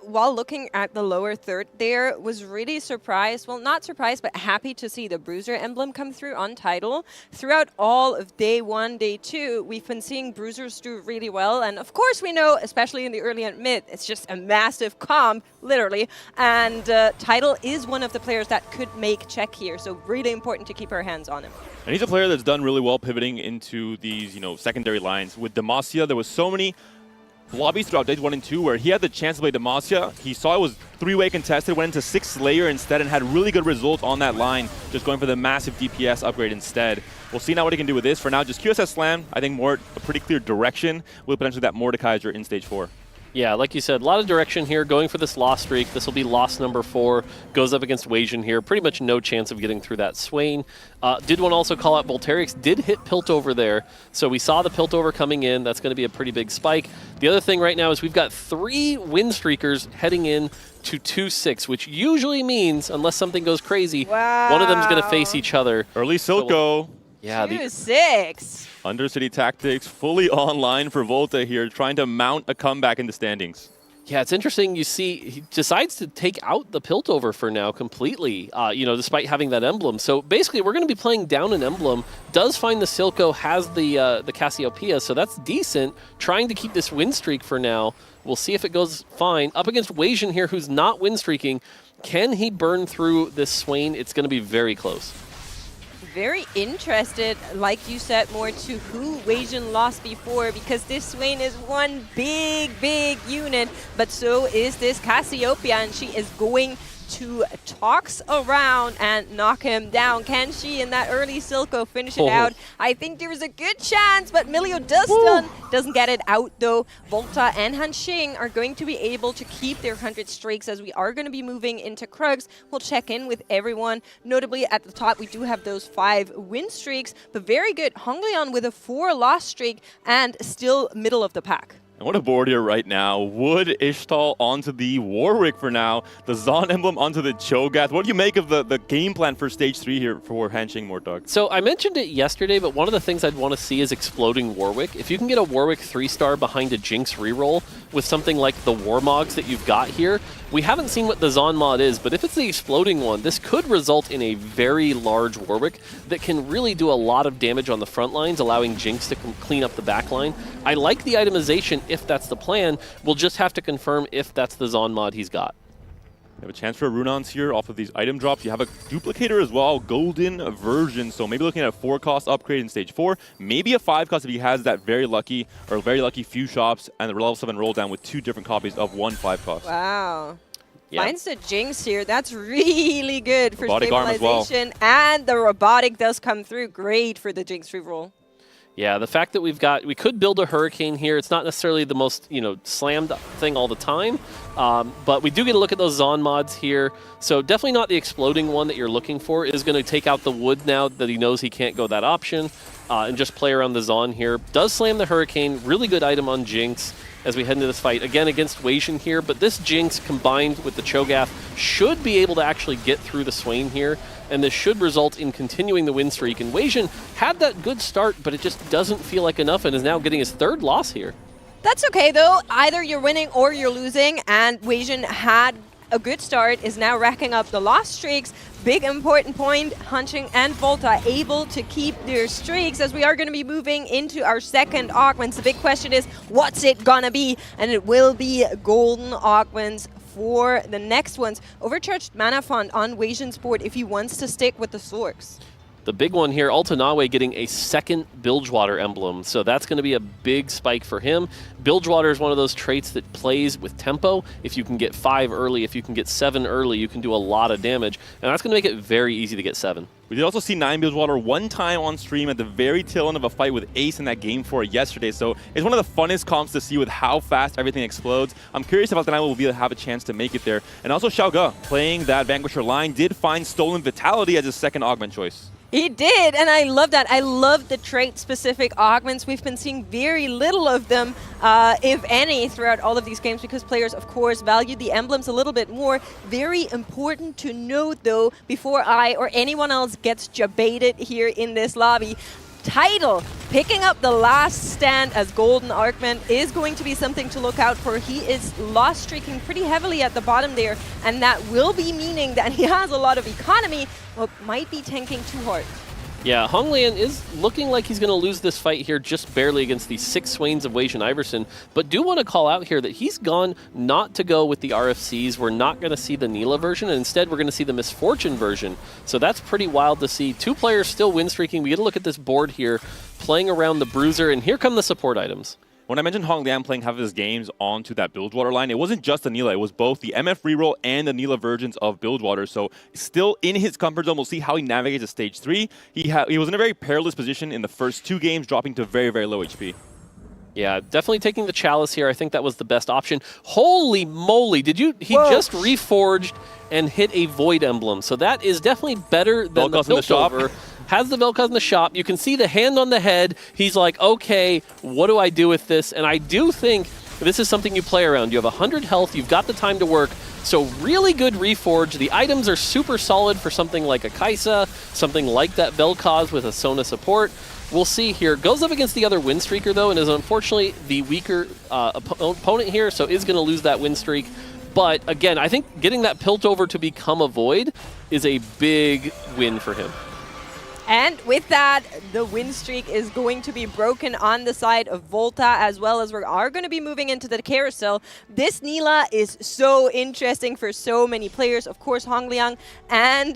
While looking at the lower third there, was really surprised, well, not surprised, but happy to see the Bruiser emblem come through on title. Throughout all of day 1, day 2, we've been seeing Bruisers do really well. And of course, we know, especially in the early and mid, it's just a massive comp, literally. And Title is one of the players that could make check here. So really important to keep our hands on him. And he's a player that's done really well pivoting into these, secondary lines. With Demacia, there was so many lobbies throughout days 1 and 2 where he had the chance to play Demacia. He saw it was 3-way contested, went into 6 Slayer instead and had really good results on that line, just going for the massive DPS upgrade instead. We'll see now what he can do with this. For now, just QSS Slam, I think more a pretty clear direction with potentially that Mordekaiser in stage 4. Yeah, like you said, a lot of direction here, going for this loss streak. This will be loss number 4. Goes up against Weijin here. Pretty much no chance of getting through that Swain. Did want to also call out Volterix did hit Piltover there. So we saw the Piltover coming in. That's going to be a pretty big spike. The other thing right now is we've got 3 win streakers heading in to 2-6, which usually means, unless something goes crazy, one of them is going to face each other. Early Silco. Yeah, 2-6. Undercity Tactics fully online for Volta here, trying to mount a comeback in the standings. Yeah, it's interesting. You see, he decides to take out the Piltover for now completely, despite having that emblem. So basically, we're going to be playing down an emblem. Does find the Silco, has the Cassiopeia, so that's decent. Trying to keep this win streak for now. We'll see if it goes fine. Up against Weijin here, who's not win streaking. Can he burn through this Swain? It's going to be very close. Very interested, like you said, more to who Weijin lost before, because this Swain is one big unit, but so is this Cassiopeia, and she is going to tox around and knock him down. Can she, in that early Silco, finish it out? I think there's a good chance, but Milio does stun. Doesn't get it out, though. Volta and Hanxing are going to be able to keep their 100 streaks, as we are going to be moving into Krugs. We'll check in with everyone. Notably, at the top, we do have those 5 win streaks, but very good. Honglian with a 4 loss streak and still middle of the pack. And what a board here right now. Wood, Ishtal onto the Warwick for now. The Zon emblem onto the Cho'Gath. What do you make of the game plan for stage 3 here for Hanxing Mortdog? So I mentioned it yesterday, but one of the things I'd want to see is exploding Warwick. If you can get a Warwick 3-star behind a Jinx reroll with something like the Warmogs that you've got here, We haven't seen what the Zon mod is, but if it's the exploding one, this could result in a very large Warwick that can really do a lot of damage on the front lines, allowing Jinx to clean up the back line. I like the itemization if that's the plan. We'll just have to confirm if that's the Zon mod he's got. You have a chance for Runons here off of these item drops. You have a duplicator as well, golden version. So maybe looking at a 4-cost upgrade in stage 4, maybe a 5-cost if he has that very lucky few shops and the level 7 roll down with 2 different copies of 1 5-cost. Wow. Yeah. Finds the Jinx here. That's really good for Robotic arm as well. stabilization. And the robotic does come through. Great for the Jinx reroll. Yeah, the fact that we could build a Hurricane here. It's not necessarily the most, slammed thing all the time, but we do get a look at those Zon mods here. So definitely not the exploding one that you're looking for. Is going to take out the wood now that he knows he can't go that option, and just play around the Zon here. Does slam the Hurricane. Really good item on Jinx as we head into this fight. Again, against Weijin here, but this Jinx combined with the Cho'Gath should be able to actually get through the Swain here, and this should result in continuing the win streak. And Weijin had that good start, but it just doesn't feel like enough, and is now getting his 3rd loss here. That's okay, though. Either you're winning or you're losing, and Weijin had a good start, is now racking up the loss streaks. Big important point, Hunching and Volta able to keep their streaks, as we are going to be moving into our second augments. The big question is, what's it gonna be? And it will be golden augments for the next ones. Overcharged mana font on Weijin's board if he wants to stick with the Sorks. The big one here, Altanawe getting a 2nd Bilgewater emblem, so that's going to be a big spike for him. Bilgewater is one of those traits that plays with tempo. If you can get 5 early, if you can get 7 early, you can do a lot of damage, and that's going to make it very easy to get 7. We did also see 9 Bilgewater one time on stream at the very tail end of a fight with Ace in that game 4 yesterday, so it's one of the funnest comps to see with how fast everything explodes. I'm curious if Altanawe will be able to have a chance to make it there. And also Xiaoge, playing that Vanquisher line, did find Stolen Vitality as his 2nd augment choice. He did, and I love that. I love the trait-specific augments. We've been seeing very little of them, if any, throughout all of these games, because players, of course, value the emblems a little bit more. Very important to note, though, before I or anyone else gets jabaited here in this lobby. Tidal picking up the last stand as golden augment is going to be something to look out for. He is loss streaking pretty heavily at the bottom there, and that will be meaning that he has a lot of economy, but might be tanking too hard. Yeah, Honglian is looking like he's going to lose this fight here just barely against the 6 Swains of Weijin Iverson, but do want to call out here that he's gone not to go with the RFCs. We're not going to see the Neela version, and instead we're going to see the Misfortune version. So that's pretty wild to see. 2 players still win streaking. We get a look at this board here, playing around the Bruiser, and here come the support items. When I mentioned Hong Liang playing half of his games onto that Bilgewater line, it wasn't just the Neela, it was both the MF reroll and the Neela versions of Bilgewater. So still in his comfort zone, we'll see how he navigates to stage 3. He was in a very perilous position in the first 2 games, dropping to very, very low HP. Yeah, definitely taking the Chalice here. I think that was the best option. Holy moly, he just reforged and hit a Void emblem. So that is definitely better than the Piltover. Has the Vel'Koz in the shop. You can see the hand on the head. He's like, okay, what do I do with this? And I do think this is something you play around. You have 100 health. You've got the time to work. So really good reforge. The items are super solid for something like a Kaisa, something like that Vel'Koz with a Sona support. We'll see here. Goes up against the other win streaker, though, and is unfortunately the weaker opponent here, so is going to lose that win streak. But again, I think getting that Piltover to become a Void is a big win for him. And with that, the win streak is going to be broken on the side of Volta, as well as we are going to be moving into the carousel. This Neela is so interesting for so many players. Of course, Hongliang and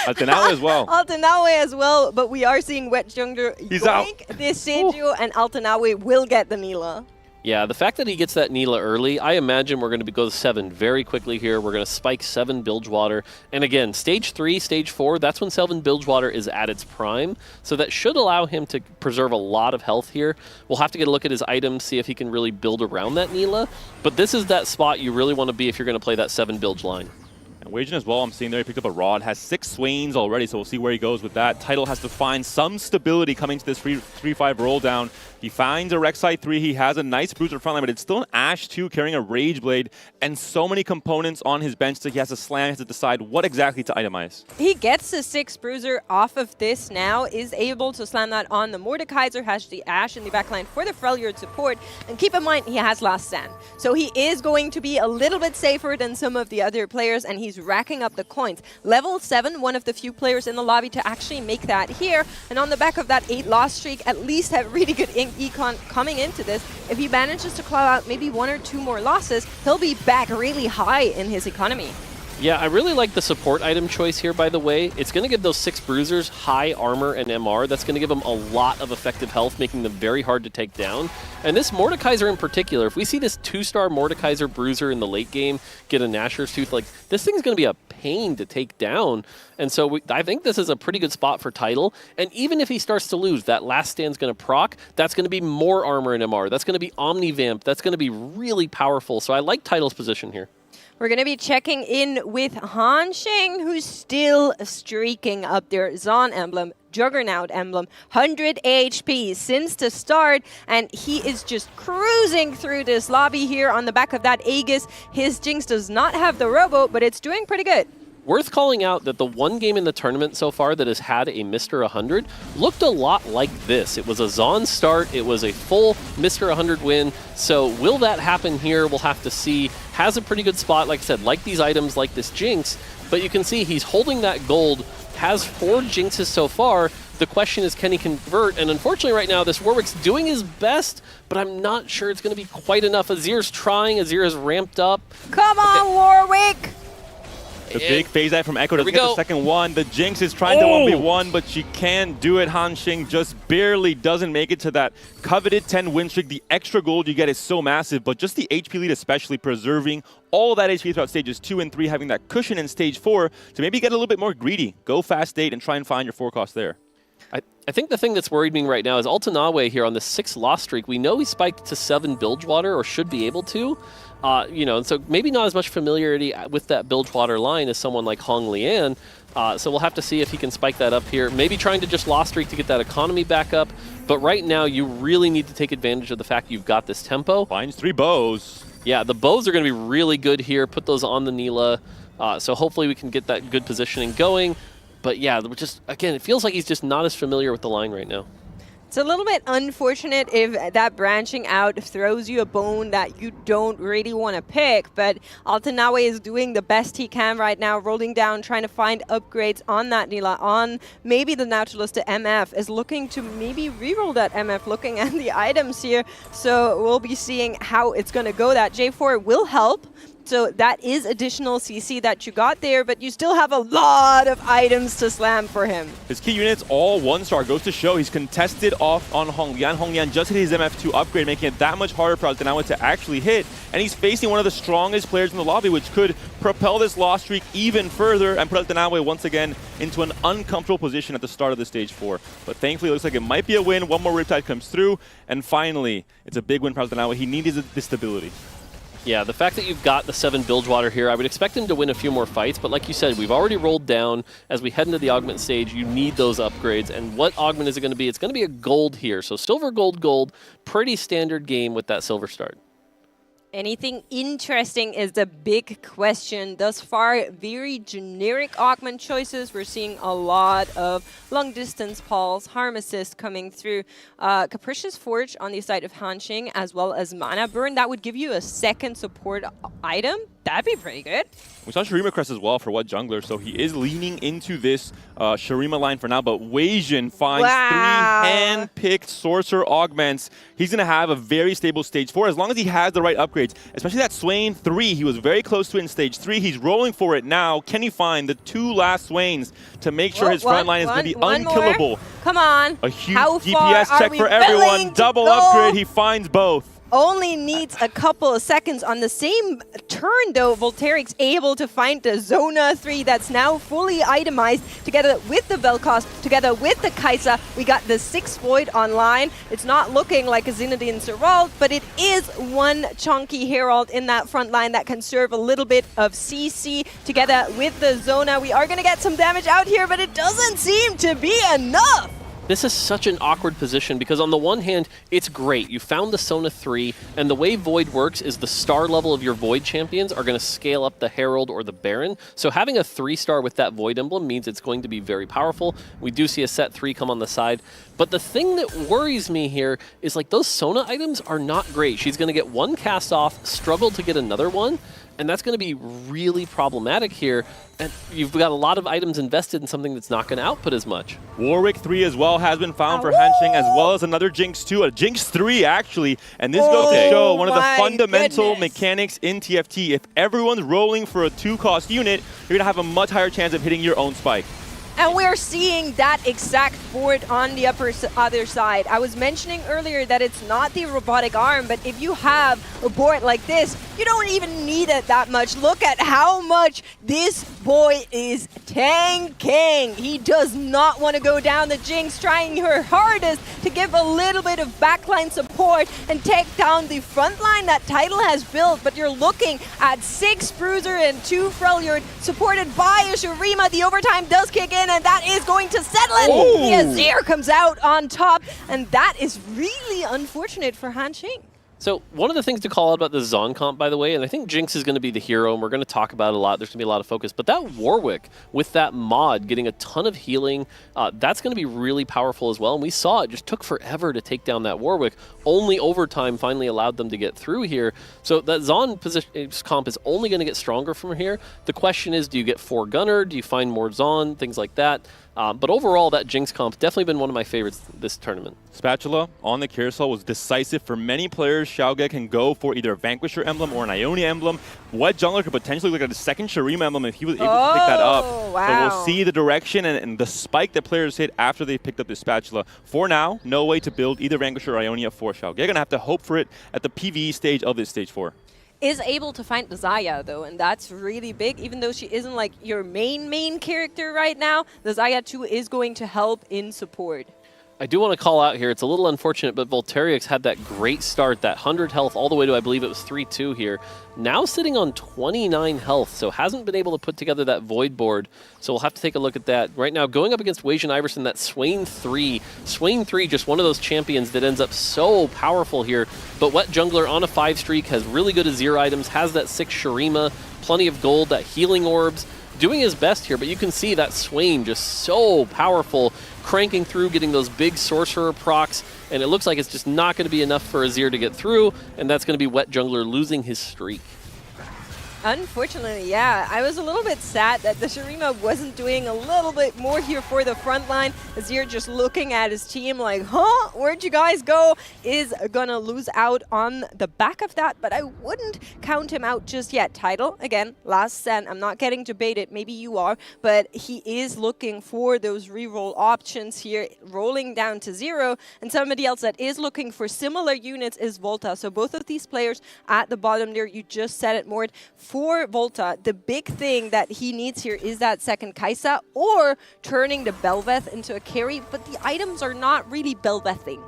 Altanawe as well. Altanawe as well, but we are seeing WetJungler yoink this Seju, and Altanawe will get the Neela. Yeah, the fact that he gets that Neela early, I imagine we're going to go to 7 very quickly here. We're going to spike 7 Bilgewater. And again, stage 3, stage 4, that's when 7 Bilgewater is at its prime. So that should allow him to preserve a lot of health here. We'll have to get a look at his items, see if he can really build around that Neela. But this is that spot you really want to be if you're going to play that 7 Bilge line. And WetJungler as well, I'm seeing there he picked up a rod, has 6 swains already, so we'll see where he goes with that. Title has to find some stability coming to this 3-5 roll down. He finds a Rek'Sai 3, he has a nice Bruiser frontline, but it's still an Ashe 2 carrying a Rage Blade, and so many components on his bench that he has to slam, he has to decide what exactly to itemize. He gets the 6 Bruiser off of this now, is able to slam that on the Mordekaiser, has the Ashe in the backline for the Freljord support, and keep in mind he has Last Stand. So he is going to be a little bit safer than some of the other players, and he's racking up the coins. Level 7, one of the few players in the lobby to actually make that here, and on the back of that 8 loss streak, at least have really good econ coming into this. If he manages to claw out maybe 1 or 2 more losses, he'll be back really high in his economy. Yeah, I really like the support item choice here, by the way. It's going to give those 6 bruisers high armor and MR. That's going to give them a lot of effective health, making them very hard to take down. And this Mordekaiser in particular, if we see this 2-star Mordekaiser bruiser in the late game get a Nashor's Tooth, like, this thing's going to be a pain to take down. And so I think this is a pretty good spot for Title. And even if he starts to lose, that Last Stand's going to proc. That's going to be more armor and MR. That's going to be Omnivamp. That's going to be really powerful. So I like Title's position here. We're going to be checking in with Hanxing, who's still streaking up their Zon emblem, Juggernaut emblem, 100 HP since the start, and he is just cruising through this lobby here on the back of that Aegis. His Jinx does not have the Robo, but it's doing pretty good. Worth calling out that the one game in the tournament so far that has had a Mr. 100 looked a lot like this. It was a Zon start, it was a full Mr. 100 win, so will that happen here? We'll have to see. Has a pretty good spot, like I said, like these items, like this Jinx, but you can see he's holding that gold, has 4 Jinxes so far. The question is, can he convert? And unfortunately right now, this Warwick's doing his best, but I'm not sure it's going to be quite enough. Azir's trying, Azir has ramped up. Come on, Warwick! The big phase out from Echo doesn't get the second one. The Jinx is trying to 1v1, but she can't do it. Hanxing just barely doesn't make it to that coveted 10 win streak. The extra gold you get is so massive, but just the HP lead especially, preserving all that HP throughout stages 2 and 3, having that cushion in stage 4 to maybe get a little bit more greedy. Go fast 8 and try and find your 4 cost there. I think the thing that's worried me right now is Altanawe here on the 6 loss streak. We know he spiked to 7 Bilgewater, or should be able to. You know, and so maybe not as much familiarity with that Bilgewater line as someone like Hong Lian. So we'll have to see if he can spike that up here. Maybe trying to just loss streak to get that economy back up. But right now, you really need to take advantage of the fact you've got this tempo. Finds 3 bows. Yeah, the bows are going to be really good here. Put those on the Neela. So hopefully we can get that good positioning going. But yeah, just again, it feels like he's just not as familiar with the line right now. It's a little bit unfortunate if that branching out throws you a bone that you don't really want to pick, but Altanawe is doing the best he can right now, rolling down, trying to find upgrades on that Neela, on maybe the Nautilus to MF, is looking to maybe reroll that MF, looking at the items here, so we'll be seeing how it's going to go. That J4 will help. So that is additional CC that you got there, but you still have a lot of items to slam for him. His key units all 1-star, goes to show he's contested off on Hong Lian. Hong Lian just hit his MF2 upgrade, making it that much harder for Altanawe to actually hit. And he's facing one of the strongest players in the lobby, which could propel this loss streak even further and put Altanawe once again into an uncomfortable position at the start of the stage 4. But thankfully, it looks like it might be a win. One more Riptide comes through, and finally, it's a big win for Altanawe. He needed this stability. Yeah, the fact that you've got the 7 Bilgewater here, I would expect him to win a few more fights, but like you said, we've already rolled down. As we head into the augment stage, you need those upgrades, and what augment is it going to be? It's going to be a gold here, so silver, gold, gold, pretty standard game with that silver start. Anything interesting is the big question. Thus far, very generic augment choices. We're seeing a lot of long distance pulse, harm assist coming through. Capricious Forge on the side of Hanxing, as well as Mana Burn. That would give you a second support item. That'd be pretty good. We saw Shurima Crest as well for WetJungler, so he is leaning into this Shurima line for now, but WetJungler finds 3 hand-picked Sorcerer Augments. He's going to have a very stable stage 4 as long as he has the right upgrades, especially that Swain 3. He was very close to it in stage 3. He's rolling for it now. Can he find the 2 last Swains to make sure his front line is going to be unkillable? Come on. A huge DPS check for everyone. Double upgrade. He finds both. Only needs a couple of seconds. On the same turn, though, Voltairic's able to find the Zona 3 that's now fully itemized together with the Vel'Koz, together with the Kai'Sa. We got the 6 Void online. It's not looking like a Zinedine Zerald, but it is one chunky Herald in that front line that can serve a little bit of CC together with the Zona. We are going to get some damage out here, but it doesn't seem to be enough. This is such an awkward position because on the one hand, it's great. You found the Sona 3, and the way Void works is the star level of your Void champions are going to scale up the Herald or the Baron. So having a 3-star with that Void emblem means it's going to be very powerful. We do see a set 3 come on the side. But the thing that worries me here is like those Sona items are not great. She's going to get one cast off, struggle to get another one, and that's going to be really problematic here. And you've got a lot of items invested in something that's not going to output as much. Warwick 3 as well has been found for Hansheng, as well as another Jinx 2, a Jinx 3 actually. And this goes to show one of the fundamental mechanics in TFT. If everyone's rolling for a 2-cost unit, you're going to have a much higher chance of hitting your own spike. And we're seeing that exact board on the other side. I was mentioning earlier that it's not the robotic arm, but if you have a board like this, you don't even need it that much. Look at how much this boy is tanking. He does not want to go down the Jinx, trying her hardest to give a little bit of backline support and take down the front line that Tidal has built. But you're looking at 6 Bruiser and 2 Freljord supported by a Shurima. The overtime does kick in, and that is going to settle it. The Azir comes out on top, and that is really unfortunate for Hansheng. So one of the things to call out about the Zon comp, by the way, and I think Jinx is going to be the hero, and we're going to talk about it a lot. There's going to be a lot of focus. But that Warwick, with that mod, getting a ton of healing, that's going to be really powerful as well. And we saw it just took forever to take down that Warwick. Only overtime finally allowed them to get through here. So that Zon position comp is only going to get stronger from here. The question is, do you get 4 Gunner? Do you find more Zon? Things like that. But overall, that Jinx comp definitely been one of my favorites this tournament. Spatula on the carousel was decisive for many players. Xiaoge can go for either a Vanquisher emblem or an Ionia emblem. WetJungler could potentially look at a second Shurima emblem if he was able to pick that up. Wow. So we'll see the direction and the spike that players hit after they picked up the Spatula. For now, no way to build either Vanquisher or Ionia for Xiaoge. You're going to have to hope for it at the PvE stage of this stage 4. Is able to find the Xayah though, and that's really big. Even though she isn't like your main character right now, the Xayah 2 is going to help in support. I do want to call out here, it's a little unfortunate, but Voltairix had that great start, that 100 health all the way to, I believe it was 3-2 here. Now sitting on 29 health, so hasn't been able to put together that Void board. So we'll have to take a look at that. Right now, going up against Weijin Iverson, that Swain 3. Swain 3, just one of those champions that ends up so powerful here. But WetJungler on a 5 streak, has really good Azir items, has that 6 Shurima, plenty of gold, that healing orbs. Doing his best here, but you can see that Swain just so powerful, cranking through, getting those big sorcerer procs, and it looks like it's just not going to be enough for Azir to get through, and that's going to be WetJungler losing his streak. Unfortunately, yeah. I was a little bit sad that the Shurima wasn't doing a little bit more here for the front line. Azir just looking at his team like, huh? Where'd you guys go? Is gonna lose out on the back of that, but I wouldn't count him out just yet. Tidal, again, last stand. I'm not getting debated. Maybe you are, but he is looking for those reroll options here, rolling down to 0. And somebody else that is looking for similar units is Volta. So both of these players at the bottom there, you just said it, Mort. For Volta, the big thing that he needs here is that second Kai'Sa or turning the Bel'Veth into a carry, but the items are not really Bel'Vething.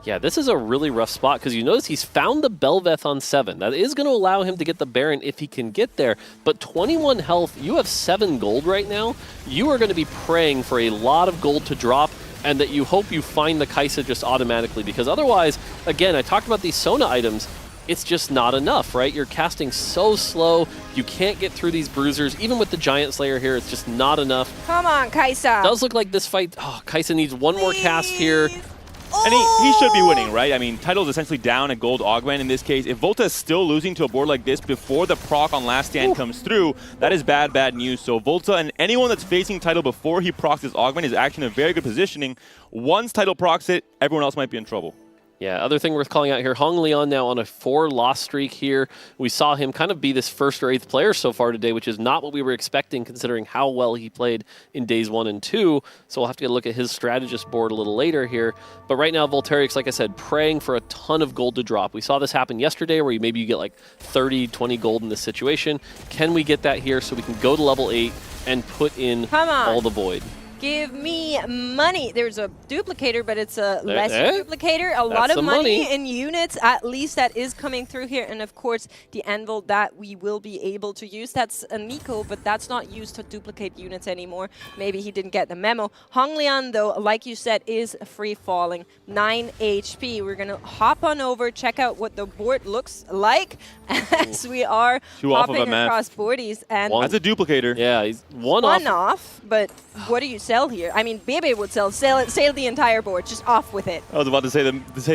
Yeah, this is a really rough spot because you notice he's found the Bel'Veth on 7. That is going to allow him to get the Baron if he can get there, but 21 health, you have 7 gold right now. You are going to be praying for a lot of gold to drop and that you hope you find the Kai'Sa just automatically, because otherwise, again, I talked about these Sona items, it's just not enough, right? You're casting so slow, you can't get through these bruisers. Even with the Giant Slayer here, it's just not enough. Come on, Kai'Sa. Does look like this fight, Kai'Sa needs one more cast here. And he should be winning, right? I mean, Tidal is essentially down a gold augment in this case. If Volta is still losing to a board like this before the proc on Last Stand comes through, that is bad news. So Volta and anyone that's facing Tidal before he procs his augment is actually in a very good positioning. Once Tidal procs it, everyone else might be in trouble. Yeah, other thing worth calling out here, Hong Leon now on a 4-loss streak here. We saw him kind of be this 1st or 8th player so far today, which is not what we were expecting considering how well he played in days 1 and 2. So we'll have to get a look at his strategist board a little later here. But right now, Volterix, like I said, praying for a ton of gold to drop. We saw this happen yesterday where maybe you get like 30, 20 gold in this situation. Can we get that here so we can go to level 8 and put in all the void? Give me money. There's a duplicator, but it's a lesser duplicator. A lot of money in units, at least, that is coming through here. And of course, the anvil that we will be able to use. That's a Nico, but that's not used to duplicate units anymore. Maybe he didn't get the memo. Hong Lian, though, like you said, is free falling. 9 HP. We're going to hop on over, check out what the board looks like as we are hopping across boardies. And that's a duplicator. Yeah, he's one off. But what do you sell here? I mean, Bebe would sail the entire board, just off with it. I was about to say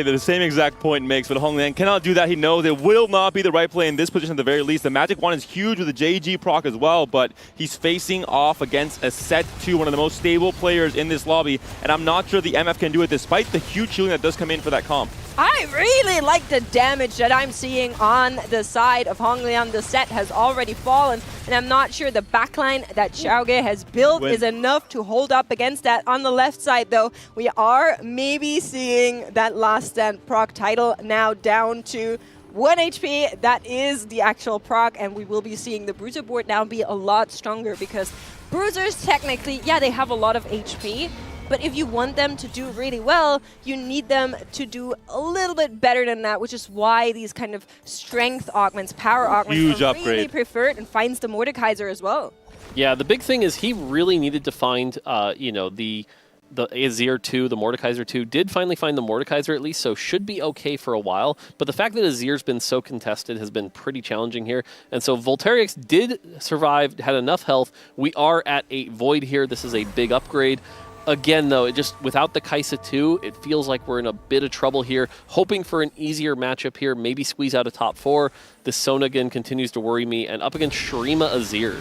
the same exact point makes, but Hong Lian cannot do that. He knows it will not be the right play in this position at the very least. The Magic Wand is huge with the JG proc as well, but he's facing off against a set 2, one of the most stable players in this lobby, and I'm not sure the MF can do it despite the huge healing that does come in for that comp. I really like the damage that I'm seeing on the side of Hong Lian. The set has already fallen, and I'm not sure the backline that Xiaoge has built is enough to hold up against that. On the left side, though, we are maybe seeing that last stand proc title now down to 1 HP. That is the actual proc, and we will be seeing the Bruiser board now be a lot stronger because Bruisers technically, yeah, they have a lot of HP, but if you want them to do really well, you need them to do a little bit better than that, which is why these kind of strength augments, power augments are really preferred, and finds the Mordekaiser as well. Yeah, the big thing is he really needed to find, the Azir 2, the Mordekaiser 2, did finally find the Mordekaiser at least, so should be okay for a while. But the fact that Azir's been so contested has been pretty challenging here. And so Volterix did survive, had enough health. We are at 8 Void here. This is a big upgrade. Again, though, it just without the Kai'Sa 2, it feels like we're in a bit of trouble here. Hoping for an easier matchup here, maybe squeeze out a top 4. This Sona again continues to worry me, and up against Shurima Azir.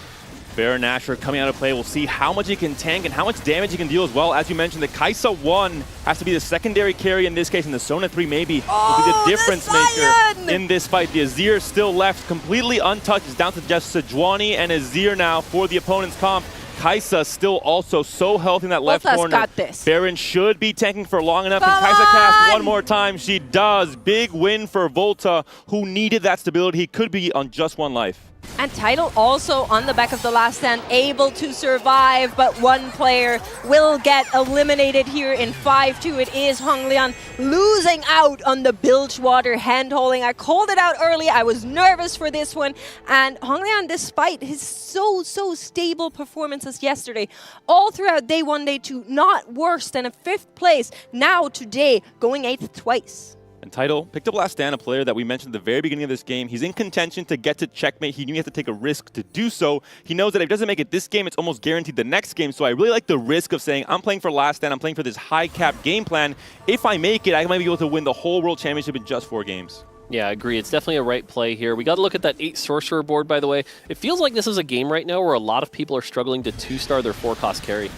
Baron Nashor coming out of play. We'll see how much he can tank and how much damage he can deal as well. As you mentioned, the Kai'Sa 1 has to be the secondary carry in this case, and the Sona 3 maybe will be the difference maker in this fight. The Azir still left completely untouched. It's down to just Sejuani and Azir now for the opponent's comp. Kai'Sa still also so healthy in that left corner. Got this. Baron should be tanking for long enough. Can Kai'Sa cast one more time? She does. Big win for Volta, who needed that stability. He could be on just 1 life. And Tidal also on the back of the last stand, able to survive, but 1 player will get eliminated here in 5-2. It is Hong Lian losing out on the Bilgewater hand-holding. I called it out early. I was nervous for this one. And Hong Lian, despite his so stable performances yesterday, all throughout day 1, day 2, not worse than a 5th place. Now today, going 8th twice. And Tidal picked up last stand, a player that we mentioned at the very beginning of this game. He's in contention to get to checkmate. He knew he had to take a risk to do so. He knows that if he doesn't make it this game, it's almost guaranteed the next game. So I really like the risk of saying, I'm playing for last stand. I'm playing for this high cap game plan. If I make it, I might be able to win the whole World Championship in just 4 games. Yeah, I agree. It's definitely a right play here. We got to look at that 8 Sorcerer board, by the way. It feels like this is a game right now where a lot of people are struggling to 2-star their 4-cost carry.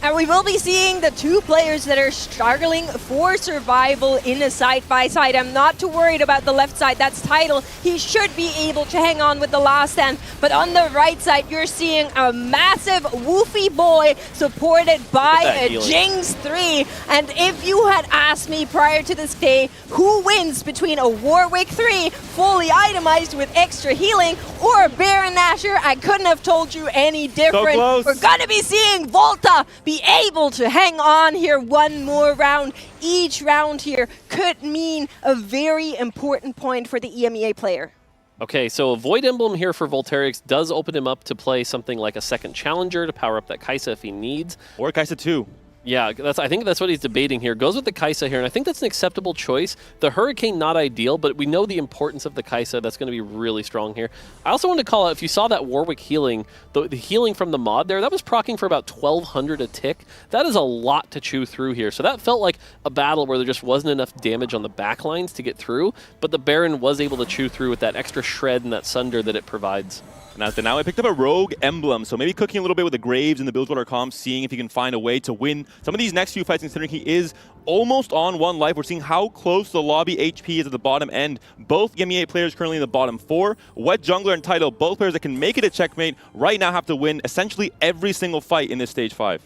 And we will be seeing the 2 players that are struggling for survival in a side-by-side. I'm not too worried about the left side. That's Tidal. He should be able to hang on with the last stand. But on the right side, you're seeing a massive Woofy boy supported by a Jinx 3. And if you had asked me prior to this day who wins between a Warwick 3 fully itemized with extra healing or a Baron Nashor, I couldn't have told you any different. So close. We're going to be seeing Volta be able to hang on here 1 more round. Each round here could mean a very important point for the EMEA player. Okay, so a Void Emblem here for Volterix does open him up to play something like a second Challenger to power up that Kai'Sa if he needs. Or Kai'Sa 2. Yeah, I think that's what he's debating here. Goes with the Kai'Sa here, and I think that's an acceptable choice. The Hurricane, not ideal, but we know the importance of the Kai'Sa. That's going to be really strong here. I also want to call out, if you saw that Warwick healing, the healing from the mod there, that was proccing for about 1,200 a tick. That is a lot to chew through here. So that felt like a battle where there just wasn't enough damage on the backlines to get through, but the Baron was able to chew through with that extra shred and that sunder that it provides. Now I picked up a rogue emblem, so maybe cooking a little bit with the Graves and the Bilgewater comp, seeing if he can find a way to win some of these next few fights, considering he is almost on 1 life. We're seeing how close the lobby HP is at the bottom end. Both Gimme 8 players currently in the bottom 4. WetJungler and Tidal, both players that can make it a checkmate, right now have to win essentially every single fight in this stage 5.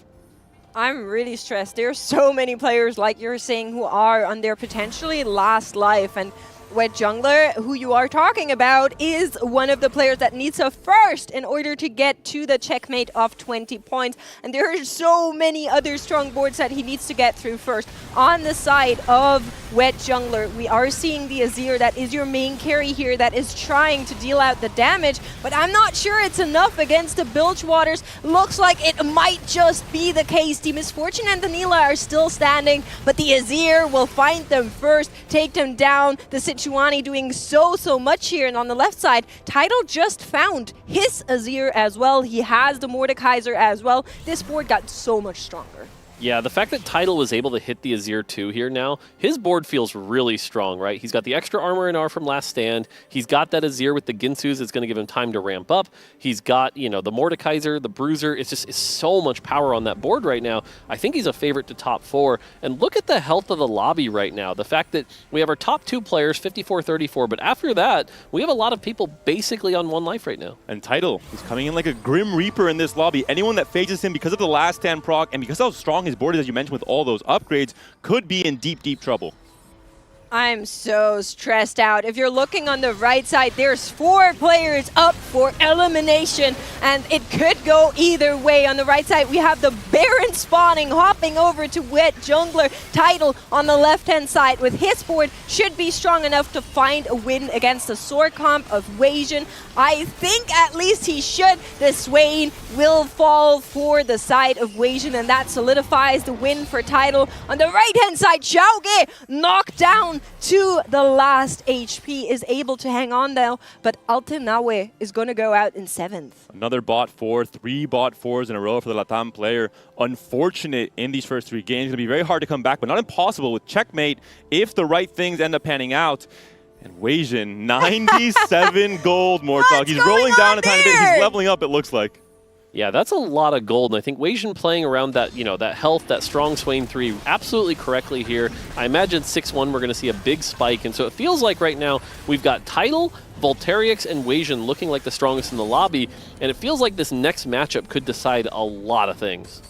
I'm really stressed. There's so many players, like you're saying, who are on their potentially last life. And WetJungler, who you are talking about, is one of the players that needs a first in order to get to the checkmate of 20 points. And there are so many other strong boards that he needs to get through first. On the side of WetJungler, we are seeing the Azir that is your main carry here that is trying to deal out the damage, but I'm not sure it's enough against the Bilgewaters. Looks like it might just be the case. The Misfortune and the Nila are still standing, but the Azir will find them first, take them down. The Sejuani doing so much here, and on the left side, Tidal just found his Azir as well. He has the Mordekaiser as well. This board got so much stronger. Yeah, the fact that Tidal was able to hit the Azir 2 here now, his board feels really strong, right? He's got the extra armor and R from last stand. He's got that Azir with the Ginsus. It's going to give him time to ramp up. He's got, you know, the Mordekaiser, the Bruiser. It's so much power on that board right now. I think he's a favorite to top 4. And look at the health of the lobby right now. The fact that we have our top 2 players, 54-34, but after that, we have a lot of people basically on 1 life right now. And Tidal, he's coming in like a Grim Reaper in this lobby. Anyone that faces him because of the last stand proc and because of how strong his board is, as you mentioned, with all those upgrades, could be in deep trouble. I'm so stressed out. If you're looking on the right side, there's 4 players up for elimination, and it could go either way. On the right side, we have the Baron spawning, hopping over to WetJungler. Tidal on the left-hand side with his board should be strong enough to find a win against the sword comp of Wasion. I think at least he should. The Swain will fall for the side of Wasion, and that solidifies the win for Tidal. On the right-hand side, Xiaoge knocked down to the last HP, is able to hang on though, but Altenawe is going to go out in 7th. Another bot 4, 3 bot 4s in a row for the Latam player. Unfortunate in these first 3 games. Going to be very hard to come back, but not impossible with checkmate if the right things end up panning out. And Wasion, 97 gold, Mortdog. He's rolling down a tiny bit. He's leveling up, it looks like. Yeah, that's a lot of gold, and I think Wasion playing around that, you know, that health, that strong Swain 3 absolutely correctly here. I imagine 6-1 we're going to see a big spike, and so it feels like right now we've got Tidal, Volterix, and Wasion looking like the strongest in the lobby, and it feels like this next matchup could decide a lot of things.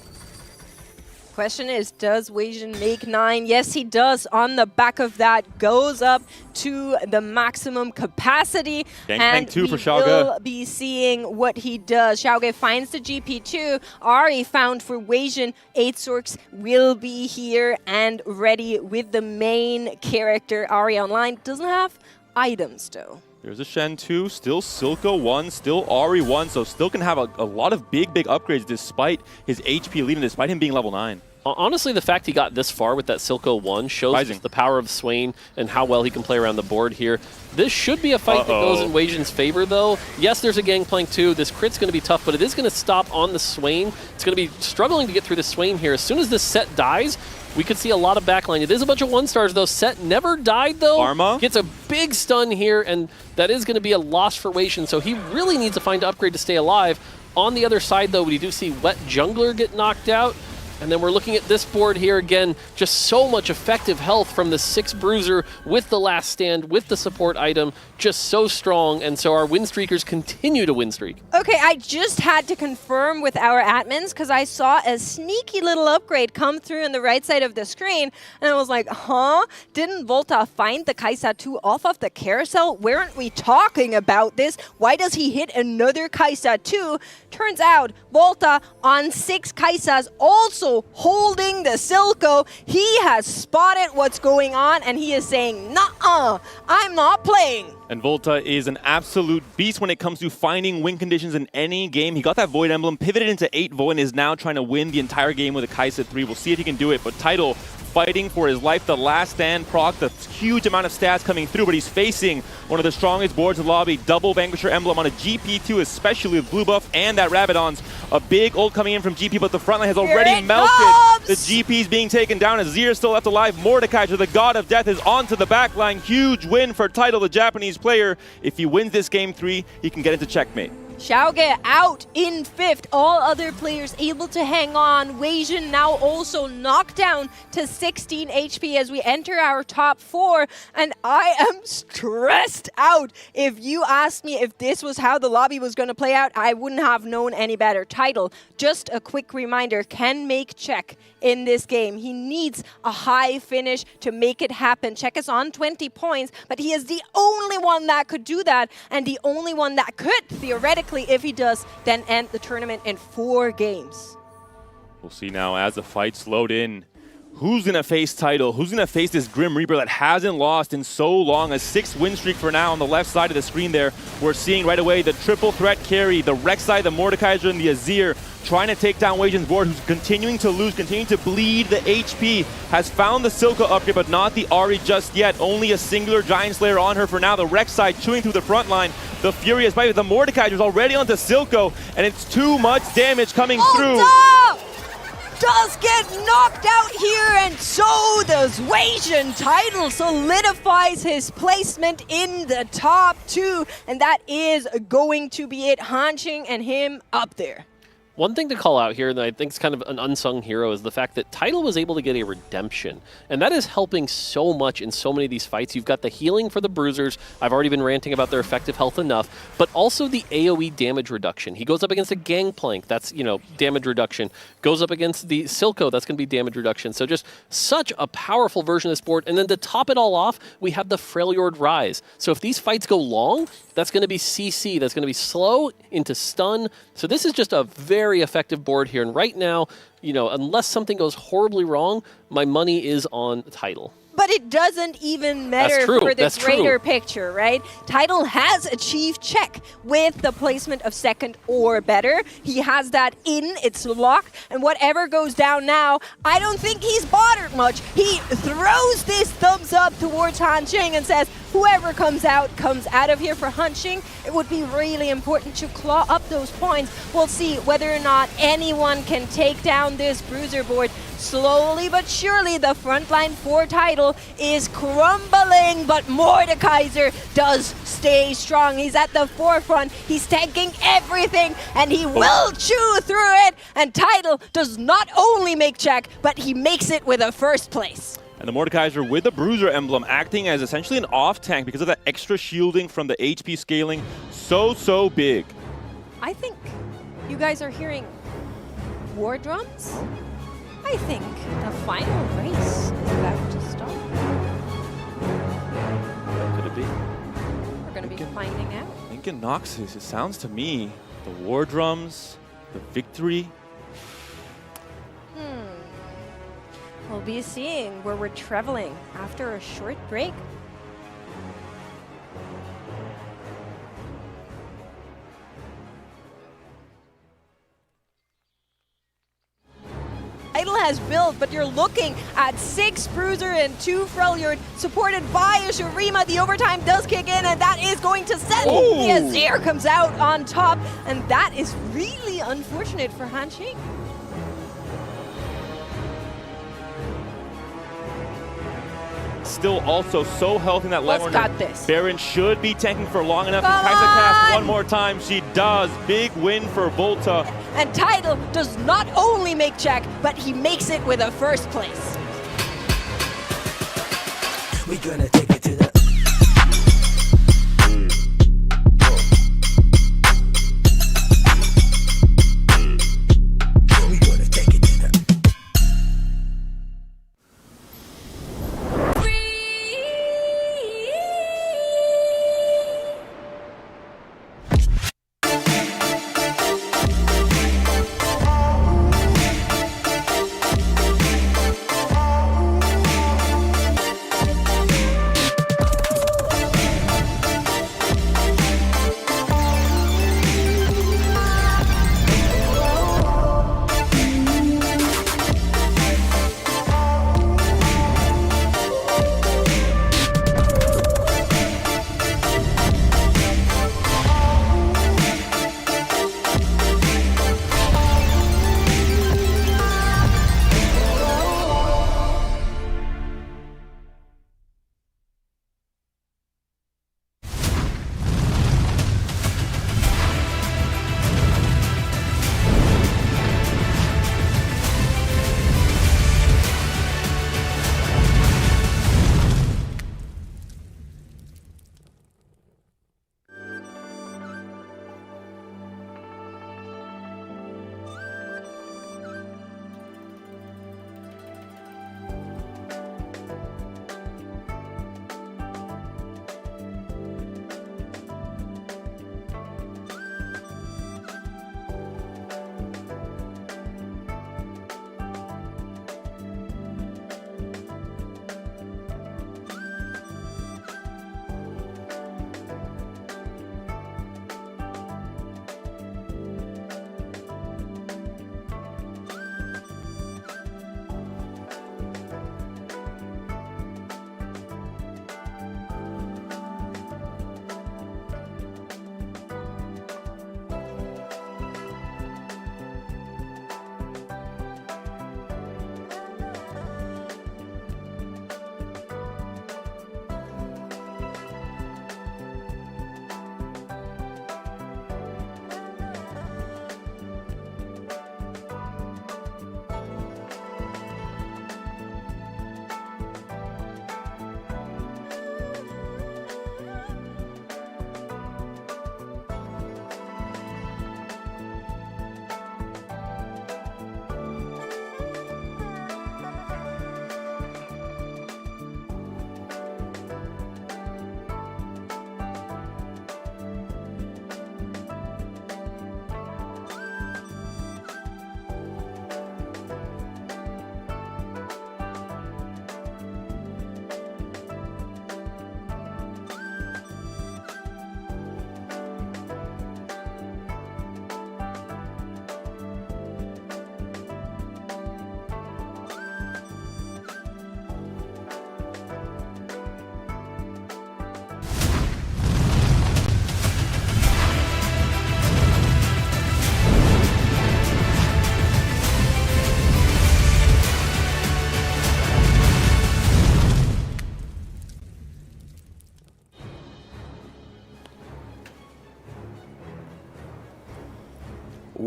Question is, does Wasion make 9? Yes, he does. On the back of that, goes up to the maximum capacity. And we will be seeing what he does. Xiaoge finds the GP2. Ari found for Wasion. 8sorks will be here and ready with the main character. Ari online doesn't have items, though. There's a Shen 2, still Silco 1, still Ari 1, so still can have a lot of big upgrades despite his HP lead and despite him being level 9. Honestly, the fact he got this far with that Silco 1 shows the power of Swain and how well he can play around the board here. This should be a fight that goes in Wasion's favor, though. Yes, there's a Gangplank too. This crit's going to be tough, but it is going to stop on the Swain. It's going to be struggling to get through the Swain here. As soon as this set dies, we could see a lot of backline. It is a bunch of 1-stars, though. Set never died, though. Arma gets a big stun here, and that is going to be a loss for Wasion, so he really needs to find an upgrade to stay alive. On the other side, though, we do see WetJungler get knocked out. And then we're looking at this board here again, just so much effective health from the 6 Bruiser with the last stand, with the support item, just so strong. And so our win streakers continue to win streak. Okay, I just had to confirm with our admins because I saw a sneaky little upgrade come through on the right side of the screen. And I was like, huh? Didn't Volta find the Kai'Sa 2 off of the carousel? Weren't we talking about this? Why does he hit another Kai'Sa 2? Turns out Volta on 6 Kai'Sas also holding the Silco. He has spotted what's going on and he is saying, nuh-uh, I'm not playing. And Volta is an absolute beast when it comes to finding win conditions in any game. He got that Void Emblem, pivoted into 8 Void, and is now trying to win the entire game with a Kai'Sa 3. We'll see if he can do it, but Tidal fighting for his life. The last stand proc, the huge amount of stats coming through, but he's facing one of the strongest boards in the lobby. Double Vanquisher Emblem on a GP2, especially with blue buff and that Rabadon's. A big ult coming in from GP, but the front line has already melted. The GP's being taken down. Azir still left alive. Mordekaiser, the god of death, is onto the back line. Huge win for Tidal, the Japanese player. If he wins this game 3, he can get into checkmate. Xiaoge out in 5th. All other players able to hang on. Weijin now also knocked down to 16 HP as we enter our top 4. And I am stressed out. If you asked me if this was how the lobby was going to play out, I wouldn't have known any better. Title, just a quick reminder, can make check in this game. He needs a high finish to make it happen. Check is on 20 points, but he is the only one that could do that, and the only one that could, theoretically, if he does, then end the tournament in 4 games. We'll see now as the fights load in. Who's going to face Title? Who's going to face this Grim Reaper that hasn't lost in so long? A 6 win streak for now on the left side of the screen there. We're seeing right away the triple threat carry, the Rek'Sai, the Mordekaiser, and the Azir trying to take down Weijin's board, who's continuing to lose, continuing to bleed the HP. Has found the Silco upgrade, but not the Ahri just yet. Only a singular Giant Slayer on her for now. The Rek'Sai chewing through the front line. The Fury has bited. The Mordekaiser's already onto Silco, and it's too much damage coming through. Does get knocked out here, and so does Weijin. Title solidifies his placement in the top 2, and that is going to be it. Hanqing and him up there. One thing to call out here that I think is kind of an unsung hero is the fact that Title was able to get a redemption. And that is helping so much in so many of these fights. You've got the healing for the bruisers. I've already been ranting about their effective health enough. But also the AoE damage reduction. He goes up against a Gangplank. That's, you know, damage reduction. Goes up against the Silco. That's going to be damage reduction. So just such a powerful version of this board. And then to top it all off, we have the Freljord Rise. So if these fights go long, that's going to be CC. That's going to be slow into stun. So this is just a very effective board here. And right now, you know, unless something goes horribly wrong, my money is on Title. But it doesn't even matter for the greater picture, right? Title has achieved check with the placement of 2nd or better. He has that in, it's locked, and whatever goes down now, I don't think he's bothered much. He throws this thumbs up towards Hanqing and says, whoever comes out of here for Hanqing. It would be really important to claw up those points. We'll see whether or not anyone can take down this bruiser board. Slowly but surely, the front line for Title is crumbling, but Mordekaiser does stay strong. He's at the forefront. He's tanking everything, and he will chew through it. And Title does not only make check, but he makes it with a 1st place. And the Mordekaiser with the Bruiser emblem acting as essentially an off tank because of that extra shielding from the HP scaling. So big. I think you guys are hearing war drums. I think the final race is about to start. What could it be? We're going to be finding out. I think in Noxus, it sounds to me, the war drums, the victory. We'll be seeing where we're traveling after a short break. Title has built, but you're looking at 6 Bruiser and 2 Freljord, supported by a Shurima. The overtime does kick in, and that is going to send the Azir comes out on top, and that is really unfortunate for Hanqing. Still also so healthy in that left corner. Got this. Baron should be tanking for long enough. Kaisa cast one more time. She does. Big win for Volta. And Title does not only make check, but he makes it with a 1st place. We're gonna take it to the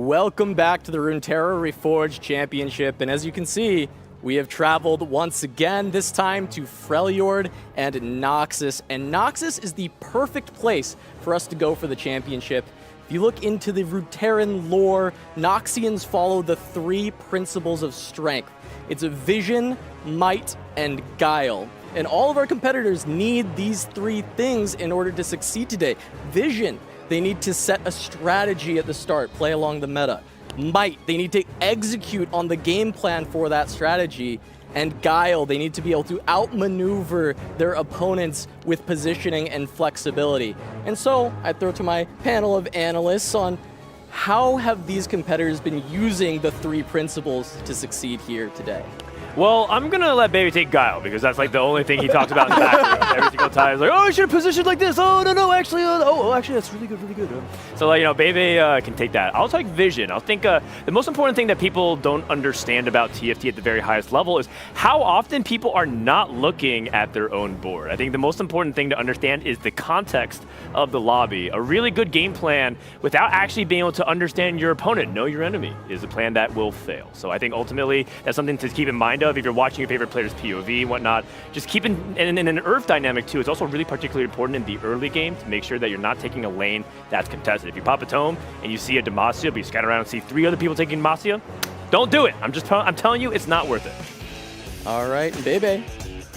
Welcome back to the Runeterra Reforged Championship, and as you can see, we have traveled once again, this time to Freljord and Noxus. And Noxus is the perfect place for us to go for the championship. If you look into the Runeterran lore, Noxians follow the 3 principles of strength. It's vision, might, and guile. And all of our competitors need these 3 things in order to succeed today. Vision, they need to set a strategy at the start, play along the meta. Might, they need to execute on the game plan for that strategy. And guile, they need to be able to outmaneuver their opponents with positioning and flexibility. And so I throw to my panel of analysts on how have these competitors been using the 3 principles to succeed here today? Well, I'm going to let Baby take Guile, because that's like the only thing he talks about in the background. Every single time he's like, oh, I should have positioned like this. Oh, no, actually, actually, that's really good, really good. So, like, you know, Baby can take that. I'll take Vision. I'll think the most important thing that people don't understand about TFT at the very highest level is how often people are not looking at their own board. I think the most important thing to understand is the context of the lobby. A really good game plan without actually being able to understand your opponent, know your enemy, is a plan that will fail. So I think ultimately that's something to keep in mind of if you're watching your favorite players POV and whatnot. Just keep in an Earth dynamic too. It's also really particularly important in the early game to make sure that you're not taking a lane that's contested. If you pop a tome and you see a Demacia, but you scatter around and see 3 other people taking Demacia, don't do it. I'm telling you, it's not worth it. All right, Bebe.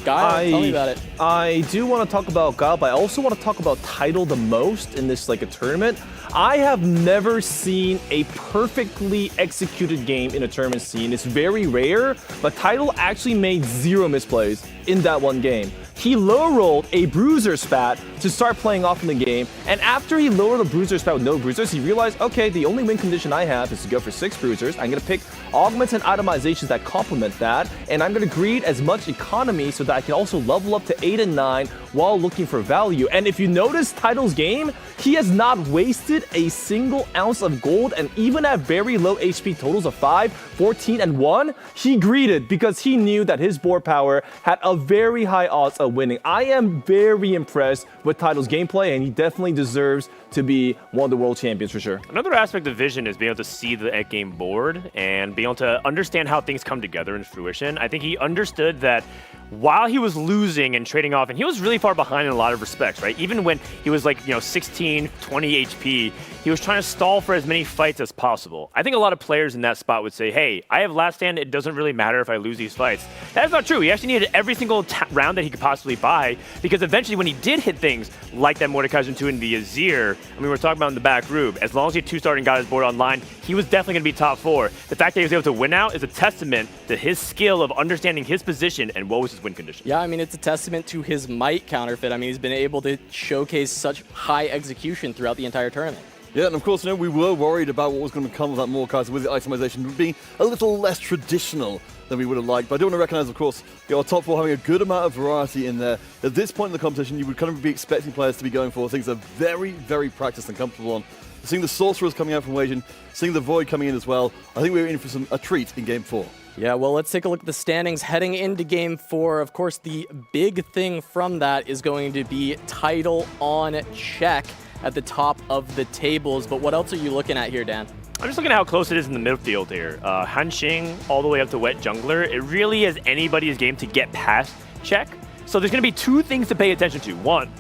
Guile, tell me about it. I do want to talk about Guile, but I also want to talk about Tidal the most in this like a tournament. I have never seen a perfectly executed game in a tournament scene. It's very rare, but Tidal actually made 0 misplays in that one game. He low rolled a bruiser spat to start playing off in the game, and after he lowered a bruiser spat with no bruisers, he realized, okay, the only win condition I have is to go for 6 bruisers. I'm going to pick augments and itemizations that complement that, and I'm going to greed as much economy so that I can also level up to 8 and 9 while looking for value. And if you notice Tidal's game, he has not wasted a single ounce of gold, and even at very low HP totals of 5, 14, and 1, he greeted because he knew that his board power had a very high odds of winning. I am very impressed with Tidal's gameplay, and he definitely deserves to be one of the world champions for sure. Another aspect of Vision is being able to see the end game board and being able to understand how things come together in fruition. I think he understood that while he was losing and trading off, and he was really far behind in a lot of respects, right? Even when he was like, 16, 20 HP, he was trying to stall for as many fights as possible. I think a lot of players in that spot would say, hey, I have last stand, it doesn't really matter if I lose these fights. That's not true. He actually needed every single round that he could possibly buy, because eventually when he did hit things like that Mordekaiser 2 and the Azir, I mean, we're talking about in the back room, as long as he 2-starred and got his board online, he was definitely going to be top 4. The fact that he was able to win out is a testament to his skill of understanding his position and what was his win condition. Yeah, I mean, it's a testament to his might counterfeit. I mean, he's been able to showcase such high execution throughout the entire tournament. Yeah, and of course, we were worried about what was going to come of that Mordekaiser with the itemization being a little less traditional than we would have liked. But I do want to recognize, of course, our top 4 having a good amount of variety in there. At this point in the competition, you would kind of be expecting players to be going for things they're very, very practiced and comfortable on. Seeing the Sorcerers coming out from WetJungler, seeing the Void coming in as well, I think we're in for a treat in Game 4. Yeah, well, let's take a look at the standings heading into Game 4. Of course, the big thing from that is going to be Tidal on check at the top of the tables. But what else are you looking at here, Dan? I'm just looking at how close it is in the midfield here. Hanxing all the way up to WetJungler. It really is anybody's game to get past check. So there's going to be 2 things to pay attention to. One,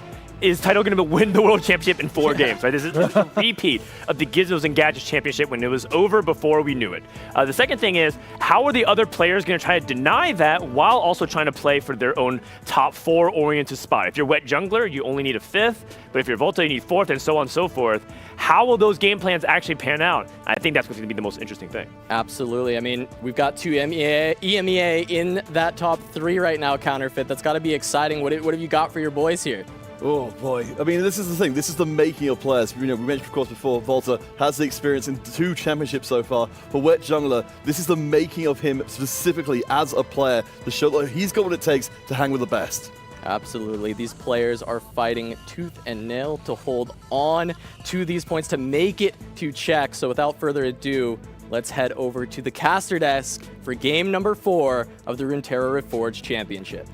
is Tidal going to win the World Championship in 4 games? Right? This is a repeat of the Gizmos and Gadgets Championship when it was over before we knew it. The second thing is, how are the other players going to try to deny that while also trying to play for their own top 4 oriented spot? If you're WetJungler, you only need a 5th, but if you're Volta, you need 4th, and so on and so forth. How will those game plans actually pan out? I think that's what's going to be the most interesting thing. Absolutely. I mean, we've got 2 EMEA in that top 3 right now, Counterfeit. That's got to be exciting. What have you got for your boys here? Oh boy, I mean, this is the thing. This is the making of players. We mentioned, of course, before, Volta has the experience in 2 championships so far. For WetJungler, this is the making of him specifically as a player to show that he's got what it takes to hang with the best. Absolutely. These players are fighting tooth and nail to hold on to these points to make it to check. So without further ado, let's head over to the caster desk for game number 4 of the Runeterra Reforged Championship.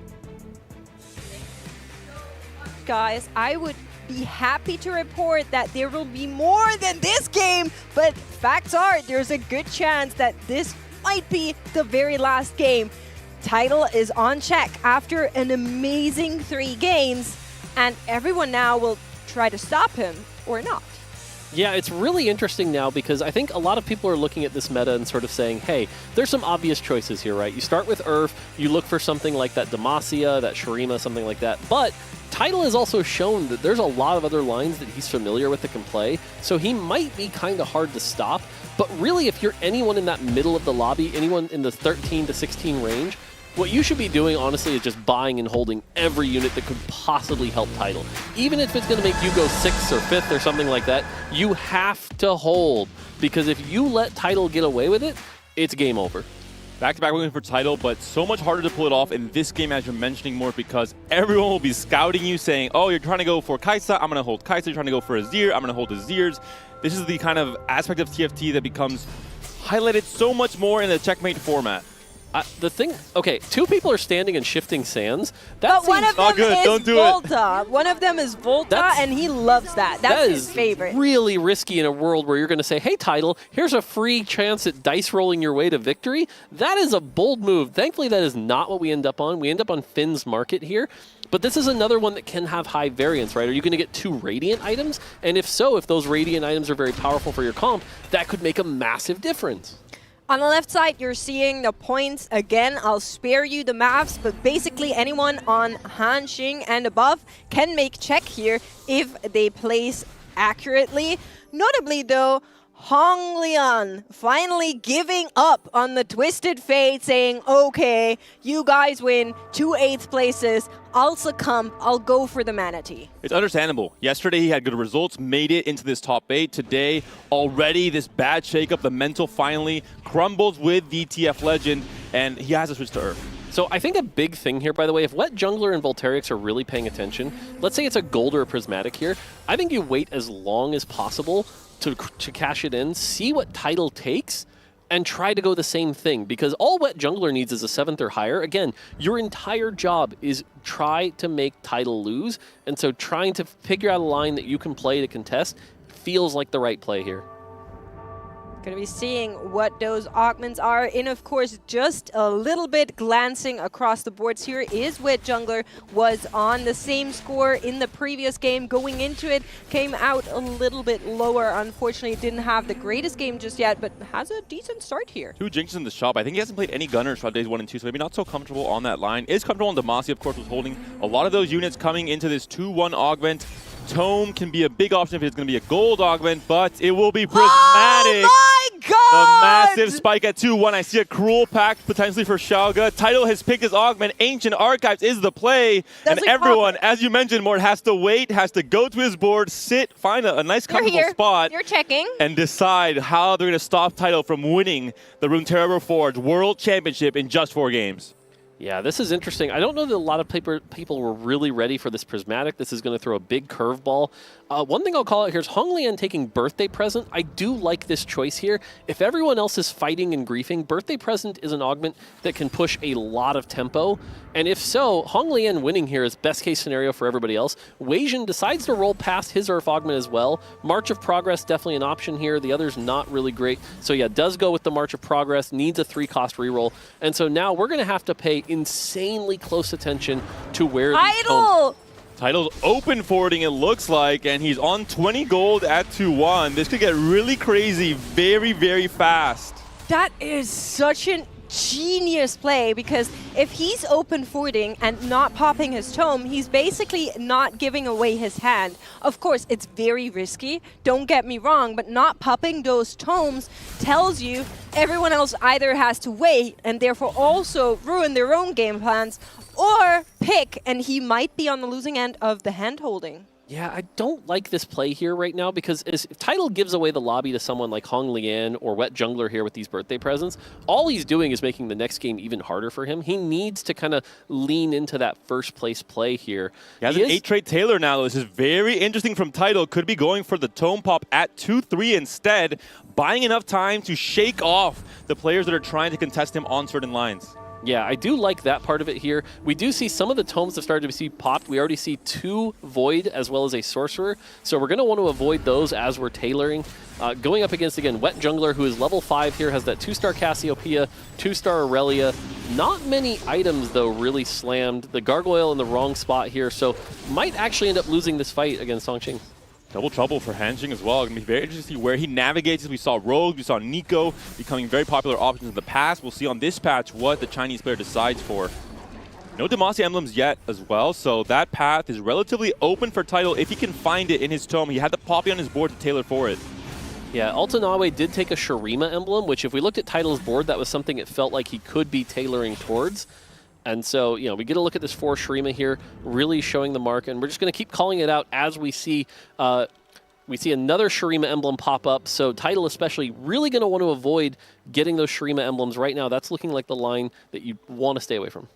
Guys, I would be happy to report that there will be more than this game, but facts are there's a good chance that this might be the very last game. Title is on check after an amazing 3 games, and everyone now will try to stop him or not. Yeah, it's really interesting now because I think a lot of people are looking at this meta and sort of saying, hey, there's some obvious choices here, right? You start with Urf, you look for something like that Demacia, that Shurima, something like that. But Tidal has also shown that there's a lot of other lines that he's familiar with that can play, so he might be kind of hard to stop. But really, if you're anyone in that middle of the lobby, anyone in the 13 to 16 range, what you should be doing, honestly, is just buying and holding every unit that could possibly help Tidal. Even if it's going to make you go 6th or 5th or something like that, you have to hold. Because if you let Tidal get away with it, it's game over. Back-to-back win for Tidal, but so much harder to pull it off in this game, as you're mentioning, more because everyone will be scouting you, saying, oh, you're trying to go for Kaisa, I'm going to hold Kaisa. You're trying to go for Azir, I'm going to hold Azirs. This is the kind of aspect of TFT that becomes highlighted so much more in the checkmate format. The thing, okay, 2 people are standing and shifting sands. That But one of them good. is Don't do Volta. One of them is Volta, and he loves that. That's his favorite. Really risky in a world where you're going to say, hey, Tidal, here's a free chance at dice rolling your way to victory. That is a bold move. Thankfully, that is not what we end up on. We end up on Finn's Market here. But this is another one that can have high variance, right? Are you going to get 2 Radiant items? And if so, if those Radiant items are very powerful for your comp, that could make a massive difference. On the left side, you're seeing the points. Again, I'll spare you the maths, but basically anyone on Hanxing and above can make check here if they place accurately. Notably, though, Hong Lian finally giving up on the Twisted Fate, saying, okay, you guys win 2 8th places. I'll succumb. I'll go for the Manatee. It's understandable. Yesterday, he had good results, made it into this top 8. Today, already this bad shakeup, the mental finally crumbles with the TF Legend, and he has to switch to Earth. So I think a big thing here, by the way, if WetJungler and Volterix are really paying attention, let's say it's a gold or a prismatic here, I think you wait as long as possible to cash it in, see what Tidal takes, and try to go the same thing, because all WetJungler needs is a 7th or higher. Again, your entire job is try to make Tidal lose, and so trying to figure out a line that you can play to contest feels like the right play here. Going to be seeing what those augments are. And of course, just a little bit glancing across the boards here is WetJungler was on the same score in the previous game. Going into it, came out a little bit lower. Unfortunately, didn't have the greatest game just yet, but has a decent start here. 2 Jinxes in the shop. I think he hasn't played any Gunners throughout days 1 and 2, so maybe not so comfortable on that line. Is comfortable on Demacia, of course, was holding a lot of those units coming into this 2-1 augment. Tome can be a big option if it's going to be a gold augment, but it will be prismatic. Oh my god! A massive spike at 2-1. I see a cruel pact potentially for Xiaoga. Tidal has picked his augment. Ancient Archives is the play. And everyone, as you mentioned, Mort, has to wait, has to go to his board, sit, find a nice comfortable spot. You're checking. And decide how they're going to stop Tidal from winning the Runeterra Reforged World Championship in just 4 games. Yeah, this is interesting. I don't know that a lot of people were really ready for this prismatic. This is going to throw a big curveball. One thing I'll call out here is Hong Lian taking Birthday Present. I do like this choice here. If everyone else is fighting and griefing, Birthday Present is an augment that can push a lot of tempo. And if so, Hong Lian winning here is best case scenario for everybody else. Weijin decides to roll past his Earth augment as well. March of Progress definitely an option here. The other's not really great. So yeah, does go with the March of Progress, needs a 3-cost reroll. And so now we're going to have to pay insanely close attention to where Tidal's open forwarding, it looks like, and he's on 20 gold at 2-1. This could get really crazy very, very fast. That is such an genius play, because if he's open forwarding and not popping his tome, he's basically not giving away his hand. Of course, it's very risky, don't get me wrong, but not popping those tomes tells you everyone else either has to wait and therefore also ruin their own game plans, or pick, and he might be on the losing end of the hand holding. Yeah, I don't like this play here right now, because if Tidal gives away the lobby to someone like Hong Lian or WetJungler here with these birthday presents, all he's doing is making the next game even harder for him. He needs to kind of lean into that first place play here. He has an 8-trade Taylor now. This is very interesting from Tidal. Could be going for the Tome Pop at 2-3 instead, buying enough time to shake off the players that are trying to contest him on certain lines. Yeah, I do like that part of it here. We do see some of the tomes have started to see popped. We already see 2 Void as well as a Sorcerer. So we're going to want to avoid those as we're tailoring. Going up against, again, WetJungler, who is level 5 here, has that 2-star Cassiopeia, 2-star Aurelia. Not many items, though, really slammed. The Gargoyle in the wrong spot here, so might actually end up losing this fight against Songqing. Double trouble for Hanjing as well. It's going to be very interesting to see where he navigates. We saw Rogue, we saw Nico becoming very popular options in the past. We'll see on this patch what the Chinese player decides for. No Demacia emblems yet as well, so that path is relatively open for Tidal if he can find it in his tome. He had the Poppy on his board to tailor for it. Yeah, Altanawe did take a Shurima emblem, which if we looked at Tidal's board, that was something it felt like he could be tailoring towards. And so, you know, we get a look at this 4 Shurima here, really showing the mark, and we're just going to keep calling it out as we see another Shurima emblem pop up. So Tidal especially really going to want to avoid getting those Shurima emblems right now. That's looking like the line that you want to stay away from.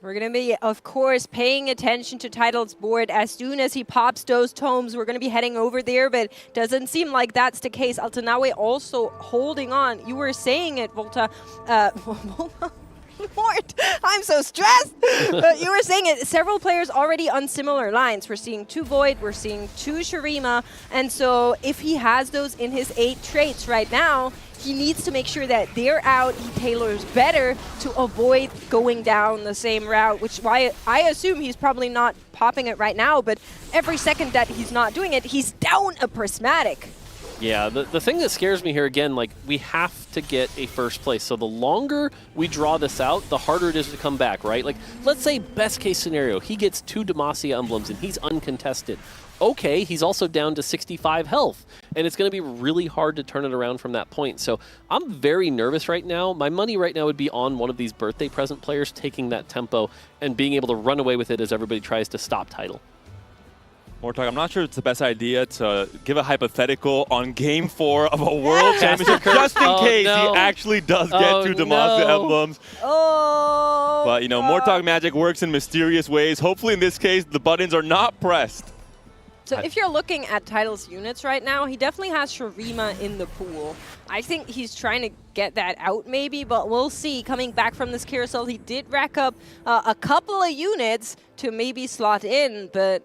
We're going to be, of course, paying attention to Tidal's board. As soon as he pops those tomes, we're going to be heading over there, but doesn't seem like that's the case. Altanawe also holding on. You were saying it, Volta. Mort, I'm so stressed. But you were saying it, several players already on similar lines. We're seeing 2 Void, we're seeing 2 Shurima, and so if he has those in his 8 traits right now, he needs to make sure that they're out. He tailors better to avoid going down the same route, which why I assume he's probably not popping it right now, but every second that he's not doing it, he's down a prismatic. Yeah, the thing that scares me here, again, like, we have to get a first place. So the longer we draw this out, the harder it is to come back, right? Like, let's say best case scenario, he gets 2 Demacia emblems and he's uncontested. Okay, he's also down to 65 health, and it's going to be really hard to turn it around from that point. So I'm very nervous right now. My money right now would be on one of these birthday present players taking that tempo and being able to run away with it as everybody tries to stop Tidal. Mortdog, I'm not sure it's the best idea to give a hypothetical on Game 4 of a World Championship just in case he actually does get 2 Demacia emblems. Oh, but, you know, Mortdog magic works in mysterious ways. Hopefully, in this case, the buttons are not pressed. So if you're looking at Tidal's units right now, he definitely has Shurima in the pool. I think he's trying to get that out maybe, but we'll see. Coming back from this carousel, he did rack up a couple of units to maybe slot in, but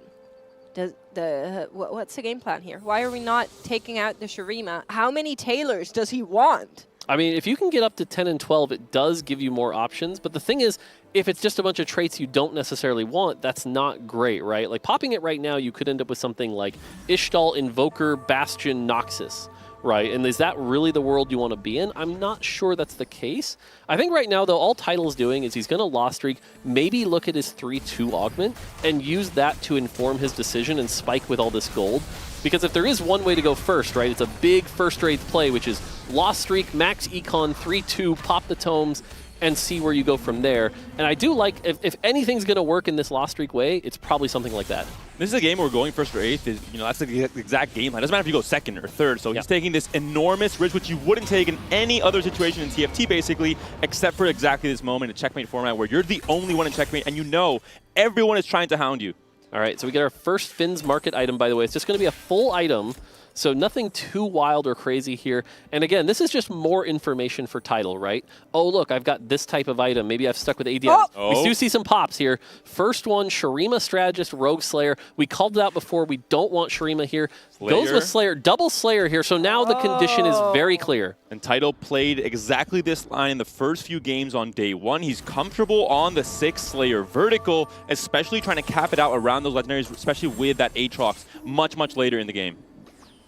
what's the game plan here? Why are we not taking out the Shurima? How many tailors does he want? I mean, if you can get up to 10 and 12, it does give you more options. But the thing is, if it's just a bunch of traits you don't necessarily want, that's not great, right? Like, popping it right now, you could end up with something like Ishtal, Invoker, Bastion, Noxus, right? And is that really the world you want to be in? I'm not sure that's the case. I think right now, though, all Tidal's doing is he's going to Lost Streak, maybe look at his 3-2 augment, and use that to inform his decision and spike with all this gold. Because if there is one way to go first, right, it's a big first-rate play, which is Lost Streak, max econ, 3-2, pop the tomes, and see where you go from there. And I do like, if anything's going to work in this Lost Streak way, it's probably something like that. This is a game where we're going first or 8th. You know, that's the exact game plan. It doesn't matter if you go 2nd or 3rd. So he's taking this enormous risk, which you wouldn't take in any other situation in TFT, basically, except for exactly this moment, a checkmate format where you're the only one in checkmate, and you know everyone is trying to hound you. All right, so we get our first Finn's Market item, by the way. It's just going to be a full item, so nothing too wild or crazy here. And again, this is just more information for Tidal, right? Oh, look, I've got this type of item. Maybe I've stuck with ADM. We do see some pops here. First one, Shurima Strategist, Rogue Slayer. We called it out before. We don't want Shurima here. Goes with Slayer, double Slayer here, so now the condition is very clear. And Tidal played exactly this line in the first few games on day 1. He's comfortable on the 6 Slayer vertical, especially trying to cap it out around those legendaries, especially with that Aatrox much, much later in the game.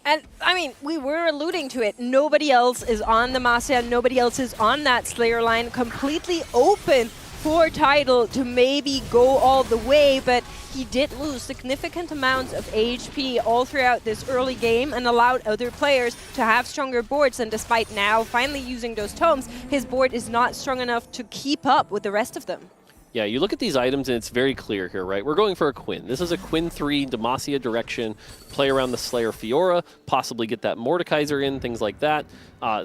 And, I mean, we were alluding to it. Nobody else is on the Demacia. Nobody else is on that Slayer line. Completely open for Tidal to maybe go all the way, but he did lose significant amounts of HP all throughout this early game and allowed other players to have stronger boards. And despite now finally using those tomes, his board is not strong enough to keep up with the rest of them. Yeah, you look at these items and it's very clear here, right? We're going for a Quinn. This is a Quinn 3 Demacia direction, play around the Slayer Fiora, possibly get that Mordekaiser in, things like that.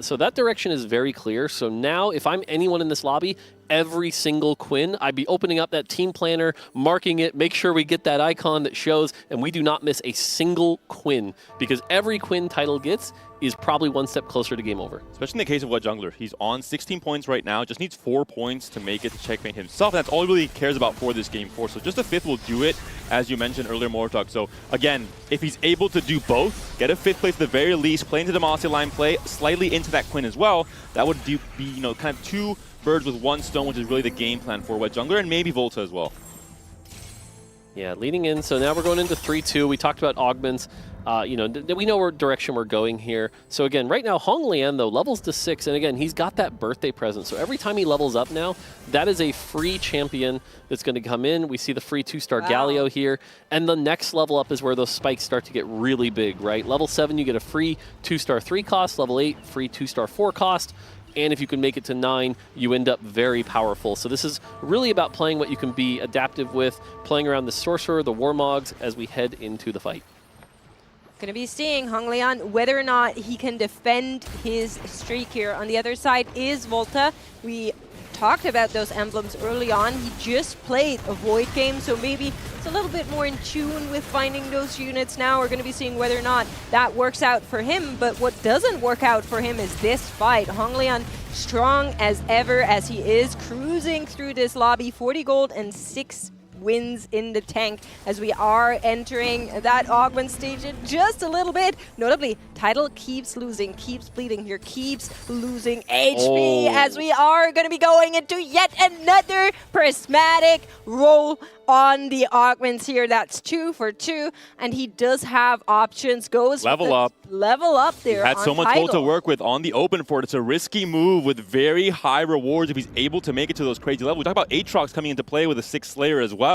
So that direction is very clear. So now, if I'm anyone in this lobby, every single Quinn, I'd be opening up that team planner, marking it, make sure we get that icon that shows, and we do not miss a single Quinn, because every Quinn Tidal gets is probably one step closer to game over. Especially in the case of WetJungler. He's on 16 points right now, just needs 4 points to make it to checkmate himself. And that's all he really cares about for this game 4. So just a 5th will do it, as you mentioned earlier, Mortdog. So again, if he's able to do both, get a 5th place at the very least, play into the Demacia line, play slightly into that Quinn as well, that would be, you know, kind of 2 birds with 1 stone, which is really the game plan for WetJungler and maybe Volta as well. Yeah, leading in. So now we're going into 3-2. We talked about augments. You know, we know what direction we're going here. So again, right now, Hong Lian, though, levels to 6. And again, he's got that birthday present. So every time he levels up now, that is a free champion that's going to come in. We see the free 2-star Galio here. And the next level up is where those spikes start to get really big, right? Level 7, you get a free 2-star 3 cost. Level 8, free 2-star 4 cost. And if you can make it to 9, you end up very powerful. So this is really about playing what you can be adaptive with, playing around the Sorcerer, the Warmogs, as we head into the fight. Going to be seeing Hong Lian whether or not he can defend his streak here. On the other side is Volta. We talked about those emblems early on. He just played a Void game, so maybe it's a little bit more in tune with finding those units now. We're going to be seeing whether or not that works out for him, but what doesn't work out for him is this fight. Hong Lian strong as ever as he is, cruising through this lobby, 40 gold and 6 wins in the tank as we are entering that augment stage in just a little bit. Notably, Tidal keeps losing, keeps bleeding here, keeps losing HP as we are going to be going into yet another prismatic roll on the augments here. That's 2 for 2, and he does have options. Goes level up there. He had so much gold to work with on the open for it. It's a risky move with very high rewards if he's able to make it to those crazy levels. We talk about Aatrox coming into play with a 6th Slayer as well.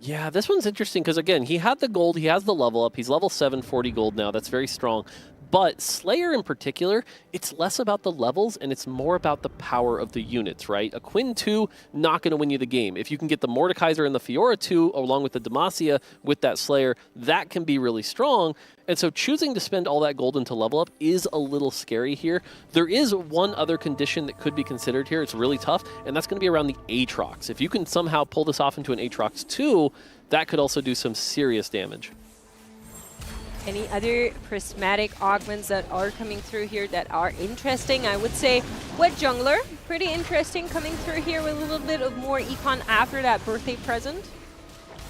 Yeah, this one's interesting because, again, he had the gold, he has the level up, he's level 7, 40 gold now, that's very strong. But Slayer in particular, it's less about the levels and it's more about the power of the units, right? A Quinn 2, not going to win you the game. If you can get the Mordekaiser and the Fiora 2 along with the Demacia with that Slayer, that can be really strong. And so choosing to spend all that gold into level up is a little scary here. There is one other condition that could be considered here. It's really tough, and that's going to be around the Aatrox. If you can somehow pull this off into an Aatrox 2, that could also do some serious damage. Any other prismatic augments that are coming through here that are interesting? I would say WetJungler, pretty interesting coming through here with a little bit of more econ after that birthday present.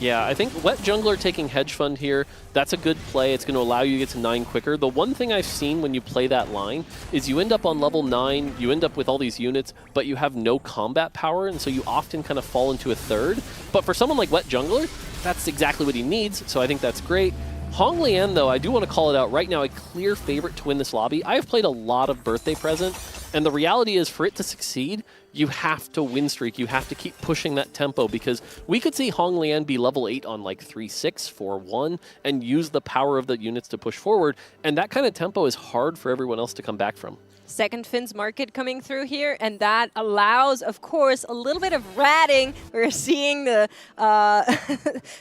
Yeah, I think WetJungler taking Hedge Fund here, that's a good play. It's going to allow you to get to 9 quicker. The one thing I've seen when you play that line is you end up on level 9, you end up with all these units, but you have no combat power, and so you often kind of fall into a 3rd. But for someone like WetJungler, that's exactly what he needs, so I think that's great. Hong Lian, though, I do want to call it out right now, a clear favorite to win this lobby. I have played a lot of Birthday Present, and the reality is for it to succeed, you have to win streak. You have to keep pushing that tempo because we could see Hong Lian be level 8 on like 3-6, 4-1, and use the power of the units to push forward, and that kind of tempo is hard for everyone else to come back from. Second Finn's market coming through here, and that allows, of course, a little bit of ratting. We're seeing the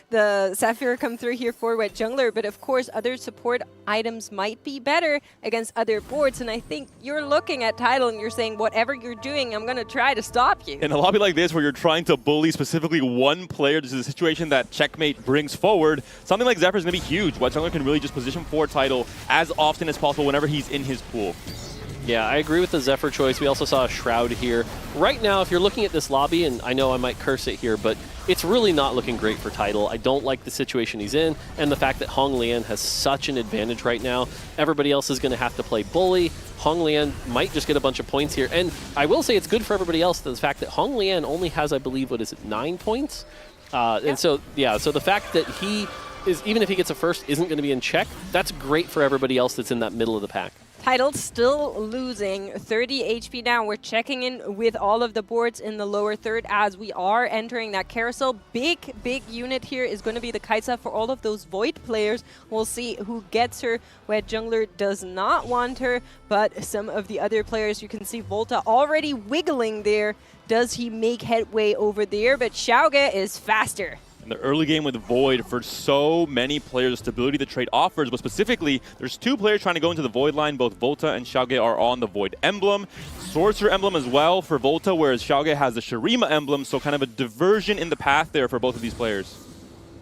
the Sapphire come through here for WetJungler, but of course, other support items might be better against other boards, and I think you're looking at Tidal and you're saying, whatever you're doing, I'm going to try to stop you. In a lobby like this, where you're trying to bully specifically one player, this is a situation that Checkmate brings forward. Something like Zephyr is going to be huge. WetJungler can really just position for Tidal as often as possible whenever he's in his pool. Yeah, I agree with the Zephyr choice. We also saw a Shroud here. Right now, if you're looking at this lobby, and I know I might curse it here, but it's really not looking great for Tidal. I don't like the situation he's in, and the fact that Hong Lian has such an advantage right now. Everybody else is going to have to play bully. Hong Lian might just get a bunch of points here. And I will say it's good for everybody else, the fact that Hong Lian only has, I believe, 9 points? And so, yeah, so the fact that he is, even if he gets a first, isn't going to be in check, that's great for everybody else that's in that middle of the pack. Tidal still losing 30 HP now. We're checking in with all of the boards in the lower third as we are entering that carousel. Big unit here is going to be the Kaisa for all of those Void players. We'll see who gets her. WetJungler does not want her, but some of the other players, you can see Volta already wiggling there. Does he make headway over there? But Xiaoge is faster. In the early game with Void, for so many players, the stability the trade offers, but specifically, there's 2 players trying to go into the Void line. Both Volta and Xiaoge are on the Void emblem. Sorcerer emblem as well for Volta, whereas Xiaoge has the Shurima emblem, so kind of a diversion in the path there for both of these players.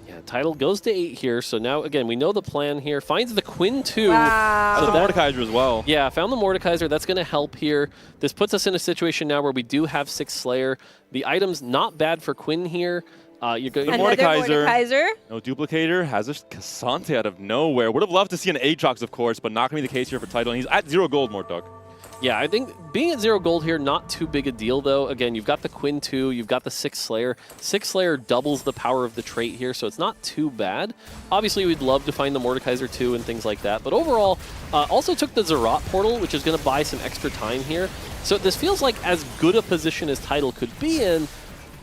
Yeah, Title goes to 8 here. So now, again, we know the plan here. Finds the Quinn 2. Wow. So the Mordekaiser as well. Yeah, found the Mordekaiser. That's going to help here. This puts us in a situation now where we do have 6 Slayer. The item's not bad for Quinn here. You're going Mordekaiser. No duplicator. Has a Cassante out of nowhere. Would have loved to see an Aatrox, of course, but not going to be the case here for Title. And he's at 0 gold, Mortdog. Yeah, I think being at 0 gold here, not too big a deal, though. Again, you've got the Quinn 2, you've got the 6 Slayer. 6 Slayer doubles the power of the trait here, so it's not too bad. Obviously, we'd love to find the Mordekaiser 2 and things like that, but overall, also took the Zerat portal, which is going to buy some extra time here. So this feels like as good a position as Title could be in,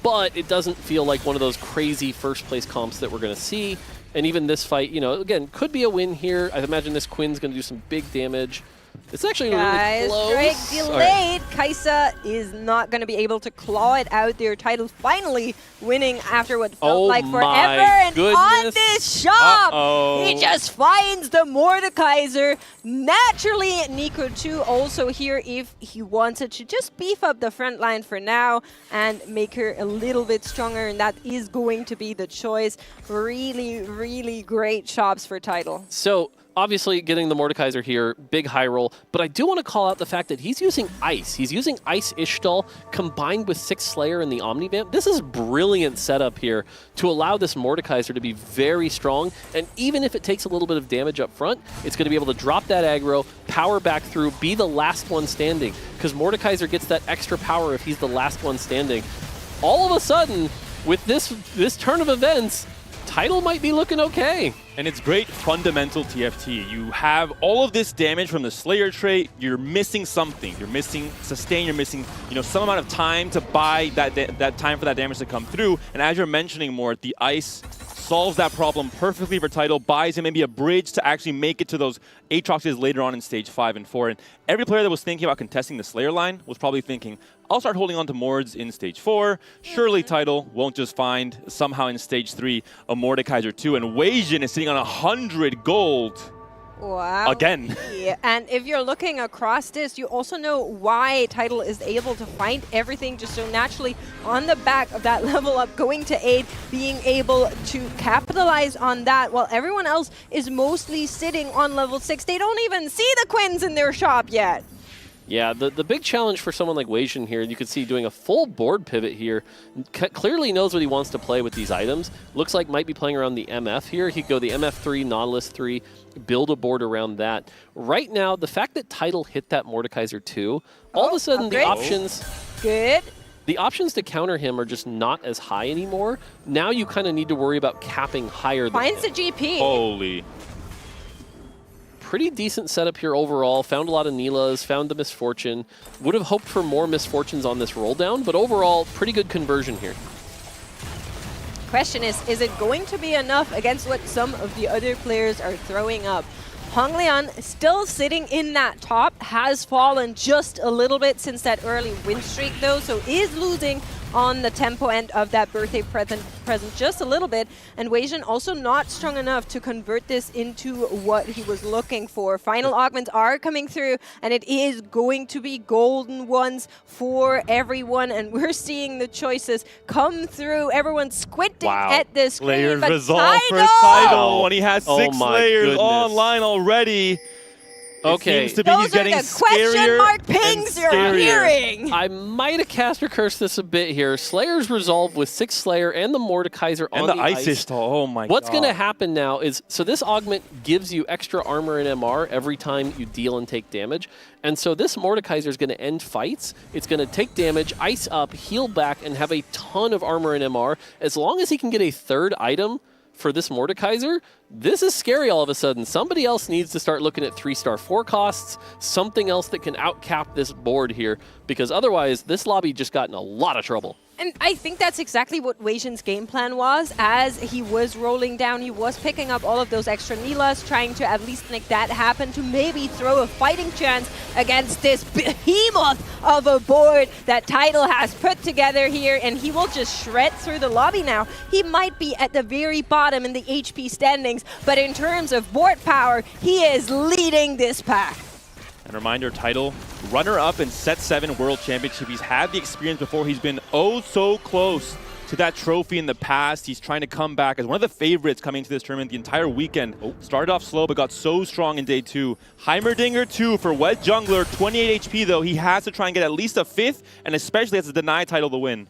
but it doesn't feel like one of those crazy first-place comps that we're going to see. And even this fight, you know, again, could be a win here. I imagine this Quinn's going to do some big damage. It's actually really close. Drake delayed. Kaisa is not going to be able to claw it out there. Title finally winning after what felt like forever. And on this shop, he just finds the Mordekaiser. Naturally, Nico 2 also here if he wanted to just beef up the front line for now and make her a little bit stronger. And that is going to be the choice. Really, really great shops for Title. So, obviously, getting the Mordekaiser here, big high roll, but I do want to call out the fact that he's using Ice. He's using Ice Ishtal combined with 6 Slayer and the Omnivamp. This is brilliant setup here to allow this Mordekaiser to be very strong, and even if it takes a little bit of damage up front, it's going to be able to drop that aggro, power back through, be the last one standing, because Mordekaiser gets that extra power if he's the last one standing. All of a sudden, with this turn of events, Title might be looking okay. And it's great fundamental TFT. You have all of this damage from the Slayer trait. You're missing something. You're missing sustain. You're missing, you know, some amount of time to buy that time for that damage to come through. And as you're mentioning more, the Ice solves that problem perfectly for Title, buys him maybe a bridge to actually make it to those Aatroxes later on in stage 5 and 4. And every player that was thinking about contesting the Slayer line was probably thinking, I'll start holding on to Mords in stage 4. Surely Title won't just find somehow in stage 3 a Mordekaiser 2. And WetJungler is sitting on 100 gold. Wow. Again. Yeah. And if you're looking across this, you also know why Title is able to find everything just so naturally on the back of that level up, going to 8, being able to capitalize on that while everyone else is mostly sitting on level 6. They don't even see the Quins in their shop yet. Yeah, the big challenge for someone like WetJungler here, you can see doing a full board pivot here, clearly knows what he wants to play with these items. Looks like might be playing around the MF here. He could go the MF3, Nautilus 3, build a board around that. Right now, the fact that Title hit that Mordekaiser 2, all of a sudden the options... Good. The options to counter him are just not as high anymore. Now you kind of need to worry about capping higher than Finds the GP. Holy. Pretty decent setup here overall. Found a lot of Nilas, found the Misfortune. Would have hoped for more Misfortunes on this roll down, but overall, pretty good conversion here. Question is it going to be enough against what some of the other players are throwing up? Hongleon still sitting in that top, has fallen just a little bit since that early win streak though, so is losing on the tempo end of that birthday present just a little bit. And WetJungler also not strong enough to convert this into what he was looking for. Final augments are coming through, and it is going to be golden ones for everyone. And we're seeing the choices come through. Everyone's squinting at this screen. Layers but resolve for Title when he has 6 layers online already. Okay. It seems to be he's getting question mark pings you're hearing. I might have caster cursed this a bit here. Slayer's resolve with 6 Slayer and the Mordekaiser on the ice. Ishtal. Oh my god. What's going to happen now is, so this augment gives you extra armor and MR every time you deal and take damage. And so this Mordekaiser is going to end fights. It's going to take damage, ice up, heal back, and have a ton of armor and MR. As long as he can get a 3rd item for this Mordekaiser, this is scary all of a sudden. Somebody else needs to start looking at 3-star 4 costs, something else that can outcap this board here, because otherwise this lobby just got in a lot of trouble. And I think that's exactly what WetJunger's game plan was. As he was rolling down, he was picking up all of those extra Nilas, trying to at least make that happen to maybe throw a fighting chance against this behemoth of a board that Title has put together here, and he will just shred through the lobby now. He might be at the very bottom in the HP standings, but in terms of board power, he is leading this pack. And reminder, Title, runner-up in Set 7 World Championship. He's had the experience before. He's been oh so close to that trophy in the past. He's trying to come back as one of the favorites coming into this tournament the entire weekend. Started off slow, but got so strong in day 2. Heimerdinger 2 for WetJungler, 28 HP though. He has to try and get at least a 5th, and especially has to deny title to win.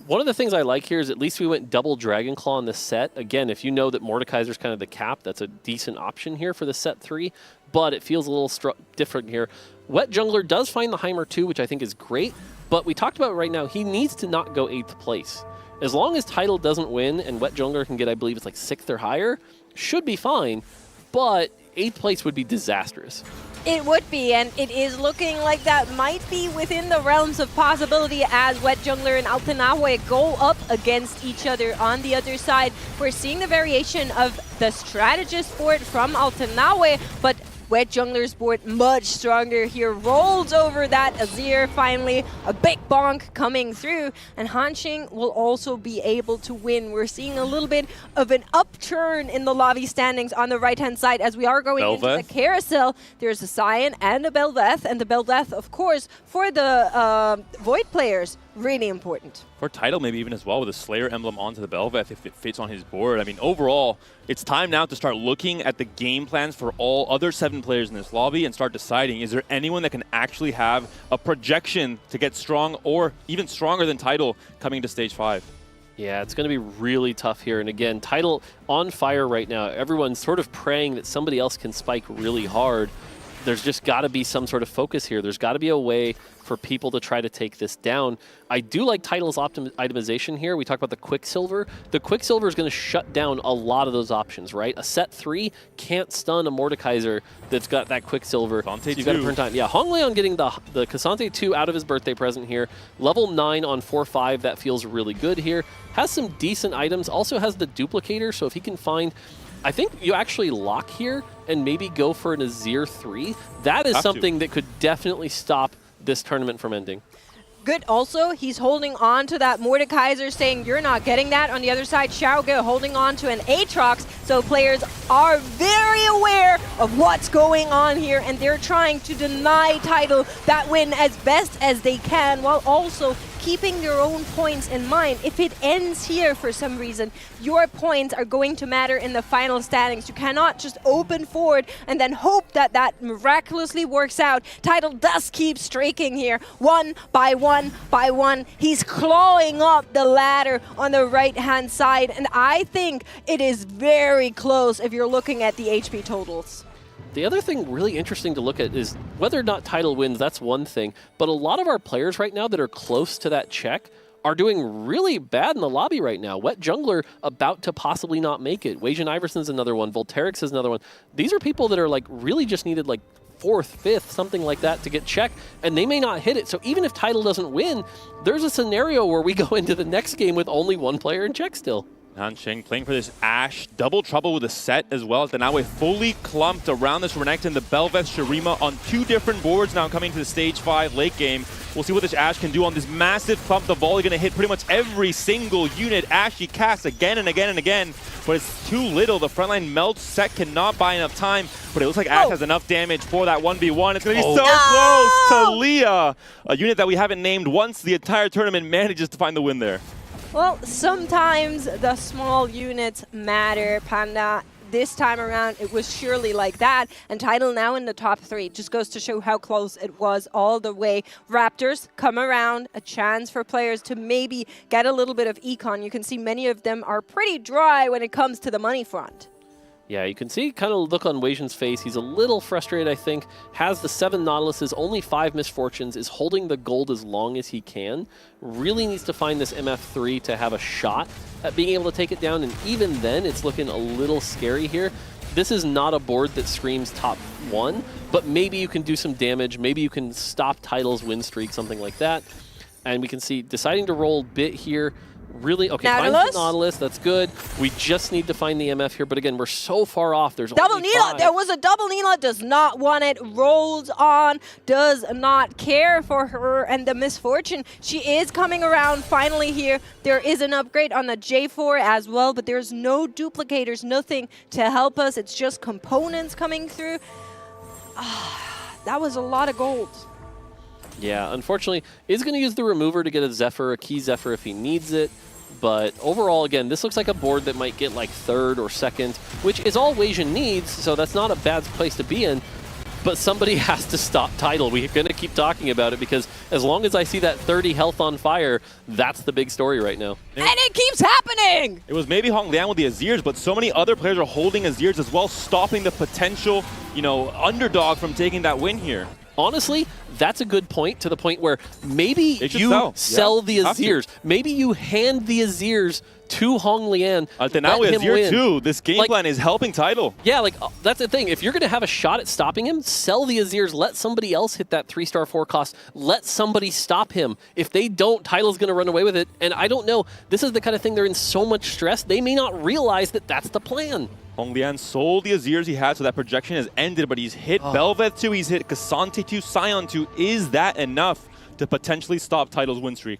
One of the things I like here is at least we went double Dragon Claw in this set. Again, if you know that Mordekaiser's kind of the cap, that's a decent option here for the set 3, but it feels a little different here. WetJungler does find the Heimer 2, which I think is great, but we talked about right now, he needs to not go 8th place. As long as title doesn't win and WetJungler can get, I believe it's like 6th or higher, should be fine, but 8th place would be disastrous. It would be, and it is looking like that might be within the realms of possibility as WetJungler and Altanawe go up against each other on the other side. We're seeing the variation of the strategist board from Altanawe, but WetJungler's board much stronger here. Rolls over that Azir finally. A big bonk coming through. And Hanxing will also be able to win. We're seeing a little bit of an upturn in the lobby standings on the right-hand side as we are going into the carousel. There's a Sion and a Bel'Veth. And the Bel'Veth, of course, for the Void players, really important. For title, maybe even as well, with a Slayer emblem onto the Bel'Veth if it fits on his board. I mean, overall, it's time now to start looking at the game plans for all other 7 players in this lobby and start deciding, is there anyone that can actually have a projection to get strong or even stronger than title coming to stage 5? Yeah, it's going to be really tough here. And again, title on fire right now. Everyone's sort of praying that somebody else can spike really hard. There's just got to be some sort of focus here. There's got to be a way for people to try to take this down. I do like Title's itemization here. We talked about the Quicksilver. The Quicksilver is going to shut down a lot of those options, right? A set 3 can't stun a Mordekaiser that's got that Quicksilver. So you got to burn time. Yeah, Hongleon getting the Cassante 2 out of his birthday present here. Level 9 on 4-5, that feels really good here. Has some decent items. Also has the Duplicator, so if he can find... I think you actually lock here and maybe go for an Azir 3. That is something that could definitely stop this tournament from ending. Good also, he's holding on to that Mordekaiser, saying you're not getting that. On the other side, Xiaoge holding on to an Aatrox, so players are very aware of what's going on here, and they're trying to deny title that win as best as they can, while also keeping their own points in mind. If it ends here for some reason, your points are going to matter in the final standings. You cannot just open forward and then hope that that miraculously works out. Title does keep streaking here, one by one by one. He's clawing up the ladder on the right-hand side, and I think it is very close if you're looking at the HP totals. The other thing really interesting to look at is whether or not title wins, that's one thing. But a lot of our players right now that are close to that check are doing really bad in the lobby right now. WetJungler about to possibly not make it. Weijin Iverson's another one. Volterix is another one. These are people that are like really just needed like 4th, 5th, something like that to get check, and they may not hit it. So even if title doesn't win, there's a scenario where we go into the next game with only one player in check still. Hanxing playing for this Ashe, double trouble with a set as well. Danawe fully clumped around this Renekton, the Bel'Veth Shurima on 2 different boards now coming to the stage 5 late game. We'll see what this Ashe can do on this massive clump. The volley going to hit pretty much every single unit. Ashe, he casts again and again and again, but it's too little. The frontline melts. Set cannot buy enough time, but it looks like Ashe has enough damage for that 1v1. It's going to be so close to Leah, a unit that we haven't named once the entire tournament, manages to find the win there. Well, sometimes the small units matter, Panda. This time around, it was surely like that. And title now in the top 3. Just goes to show how close it was all the way. Raptors come around, a chance for players to maybe get a little bit of econ. You can see many of them are pretty dry when it comes to the money front. Yeah, you can see kind of look on Weijin's face. He's a little frustrated, I think. Has the 7 Nautiluses, only 5 Misfortunes, is holding the gold as long as he can. Really needs to find this MF3 to have a shot at being able to take it down, and even then, it's looking a little scary here. This is not a board that screams top 1, but maybe you can do some damage. Maybe you can stop Title's win streak, something like that. And we can see deciding to roll bit here. Really? Okay, find the Nautilus. That's good. We just need to find the MF here. But again, we're so far off. There's double only Nila. 5. There was a double Nila. Does not want it. Rolls on. Does not care for her and the Misfortune. She is coming around finally here. There is an upgrade on the J4 as well, but there's no duplicators, nothing to help us. It's just components coming through. That was a lot of gold. Yeah, unfortunately, is going to use the remover to get a Zephyr, a key Zephyr if he needs it. But overall, again, this looks like a board that might get like 3rd or 2nd, which is all Weijin needs, so that's not a bad place to be in. But somebody has to stop Tidal. We're going to keep talking about it because as long as I see that 30 health on fire, that's the big story right now. And it keeps happening! It was maybe Hong Liang with the Azirs, but so many other players are holding Azirs as well, stopping the potential, underdog from taking that win here. Honestly, that's a good point, to the point where maybe you sell the Azirs. Maybe you hand the Azirs to Hong Liang. Now Azir too. This game plan is helping Tidal. Yeah, that's the thing. If you're going to have a shot at stopping him, sell the Azirs. Let somebody else hit that 3-star 4 cost. Let somebody stop him. If they don't, Tidal's going to run away with it. And I don't know. This is the kind of thing they're in so much stress. They may not realize that that's the plan. Hong Liang sold the Azirs he had, so that projection has ended, but he's hit Bel'Veth 2, he's hit K'Sante 2, Sion 2. Is that enough to potentially stop Tidal's win streak?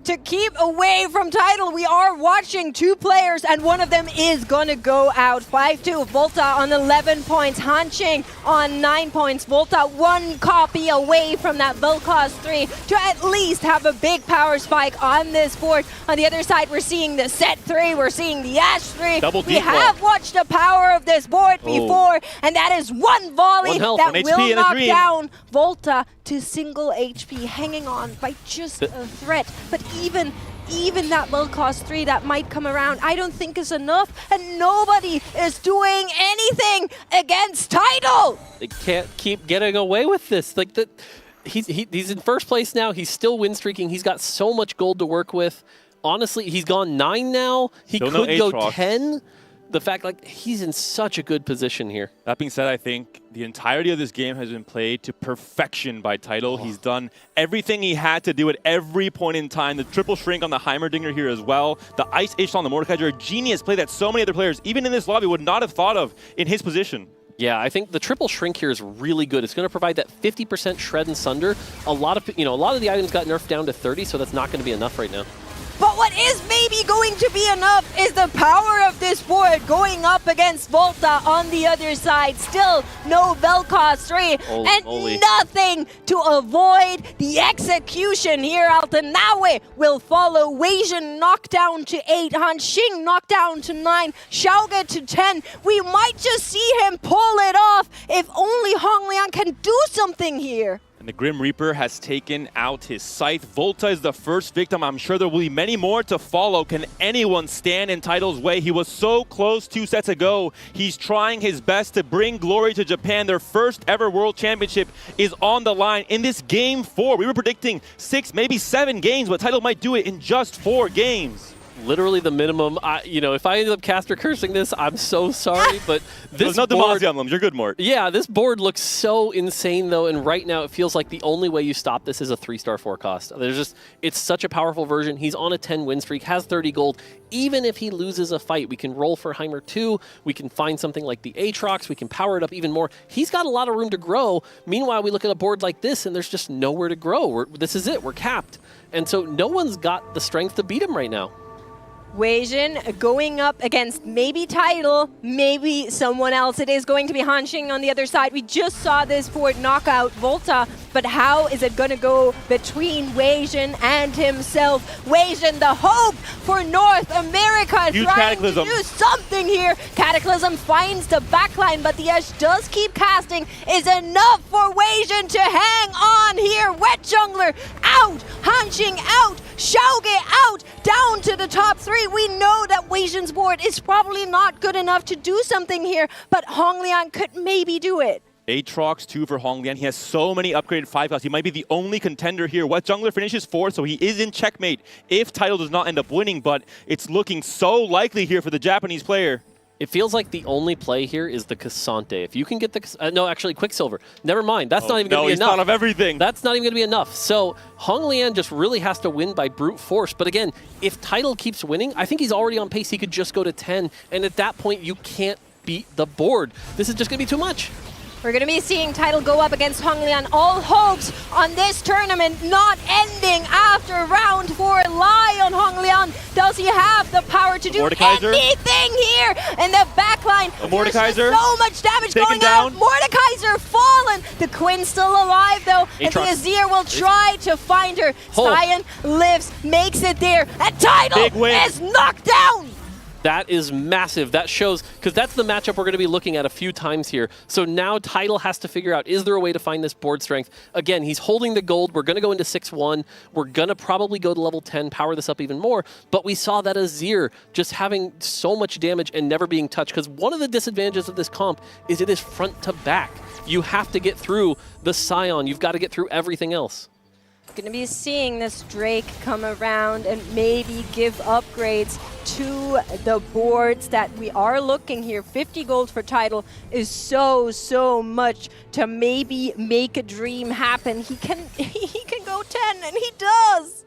To keep away from Tidal, we are watching 2 players, and one of them is gonna go out. 5-2, Volta on 11 points, Hanqing on 9 points. Volta 1 copy away from that Vel'Koz 3 to at least have a big power spike on this board. On the other side, we're seeing the Set 3, we're seeing the Ashe 3. We have watched the power of this board before, and that is 1 volley that will knock down Volta to single HP, hanging on by just a threat. But even that Vel'Koz 3 that might come around, I don't think is enough, and nobody is doing anything against Tidal. They can't keep getting away with this. He's in first place now. He's still win streaking. He's got so much gold to work with. Honestly, he's gone 9 now. He could go 10. The fact, he's in such a good position here. That being said, I think the entirety of this game has been played to perfection by Tidal. He's done everything he had to do at every point in time. The triple shrink on the Heimerdinger here as well. The Ice H on the Mordekaiser, a genius play that so many other players, even in this lobby, would not have thought of in his position. Yeah, I think the triple shrink here is really good. It's going to provide that 50% shred and sunder. A lot of the items got nerfed down to 30, so that's not going to be enough right now. But what is maybe going to be enough is the power of this board going up against Volta on the other side. Still no Vel'Koz 3 and nothing to avoid the execution here. Altanawe will follow. Weijin knocked down to 8. Hanqing knocked down to 9. Xiaoge to 10. We might just see him pull it off if only Hong Liang can do something here. And the Grim Reaper has taken out his scythe. Volta is the first victim. I'm sure there will be many more to follow. Can anyone stand in Tidal's way? He was so close 2 sets ago. He's trying his best to bring glory to Japan. Their first ever World Championship is on the line in this Game 4. We were predicting 6, maybe 7 games, but Tidal might do it in just 4 games. Literally the minimum. If I ended up caster cursing this, I'm so sorry, but this no board... Demacia, you're good, Mort. Yeah, this board looks so insane, though, and right now it feels like the only way you stop this is a 3-star 4 cost. It's such a powerful version. He's on a 10 win streak, has 30 gold. Even if he loses a fight, we can roll for Heimer 2, we can find something like the Aatrox, we can power it up even more. He's got a lot of room to grow. Meanwhile, we look at a board like this, and there's just nowhere to grow. This is it. We're capped. And so no one's got the strength to beat him right now. Weijin going up against maybe Tidal, maybe someone else. It is going to be Hanqing on the other side. We just saw this board knock out Volta, but how is it going to go between Weijin and himself? Weijin, the hope for North America, huge trying Cataclysm. to do something here. Cataclysm finds the backline, but the Ashe does keep casting. Is enough for Weijin to hang on here. WetJungler out, Hanqing out, Xiaoge out, down to the top 3. We know that Weijin's board is probably not good enough to do something here, but Hong Liang could maybe do it. Aatrox 2 for Hong Liang. He has so many upgraded 5 costs. He might be the only contender here. WetJungler finishes 4th, so he is in checkmate if Tidal does not end up winning, but it's looking so likely here for the Japanese player. It feels like the only play here is the K'Sante. If you can get the... no, actually, Quicksilver. Never mind. That's not even going to be enough. No, he's thought of everything. That's not even going to be enough. So Hong Liang just really has to win by brute force. But again, if Tidal keeps winning, I think he's already on pace. He could just go to 10. And at that point, you can't beat the board. This is just going to be too much. We're going to be seeing Title go up against Honglian. All hopes on this tournament not ending after round 4 lie on Honglian. Does he have the power to do anything here in the backline? Mordekaiser. So much damage going down. Mordekaiser fallen. The Quinn still alive though. And the Azir will try to find her. Cyan lives, makes it there. And Title is knocked down. That is massive. That shows, because that's the matchup we're going to be looking at a few times here. So now Title has to figure out, is there a way to find this board strength? Again, he's holding the gold. We're going to go into 6-1. We're going to probably go to level 10, power this up even more. But we saw that Azir just having so much damage and never being touched, because one of the disadvantages of this comp is it is front to back. You have to get through the Scion. You've got to get through everything else. Going to be seeing this Drake come around and maybe give upgrades to the boards that we are looking here. 50 gold for Title is so much to maybe make a dream happen. He can go 10, and he does.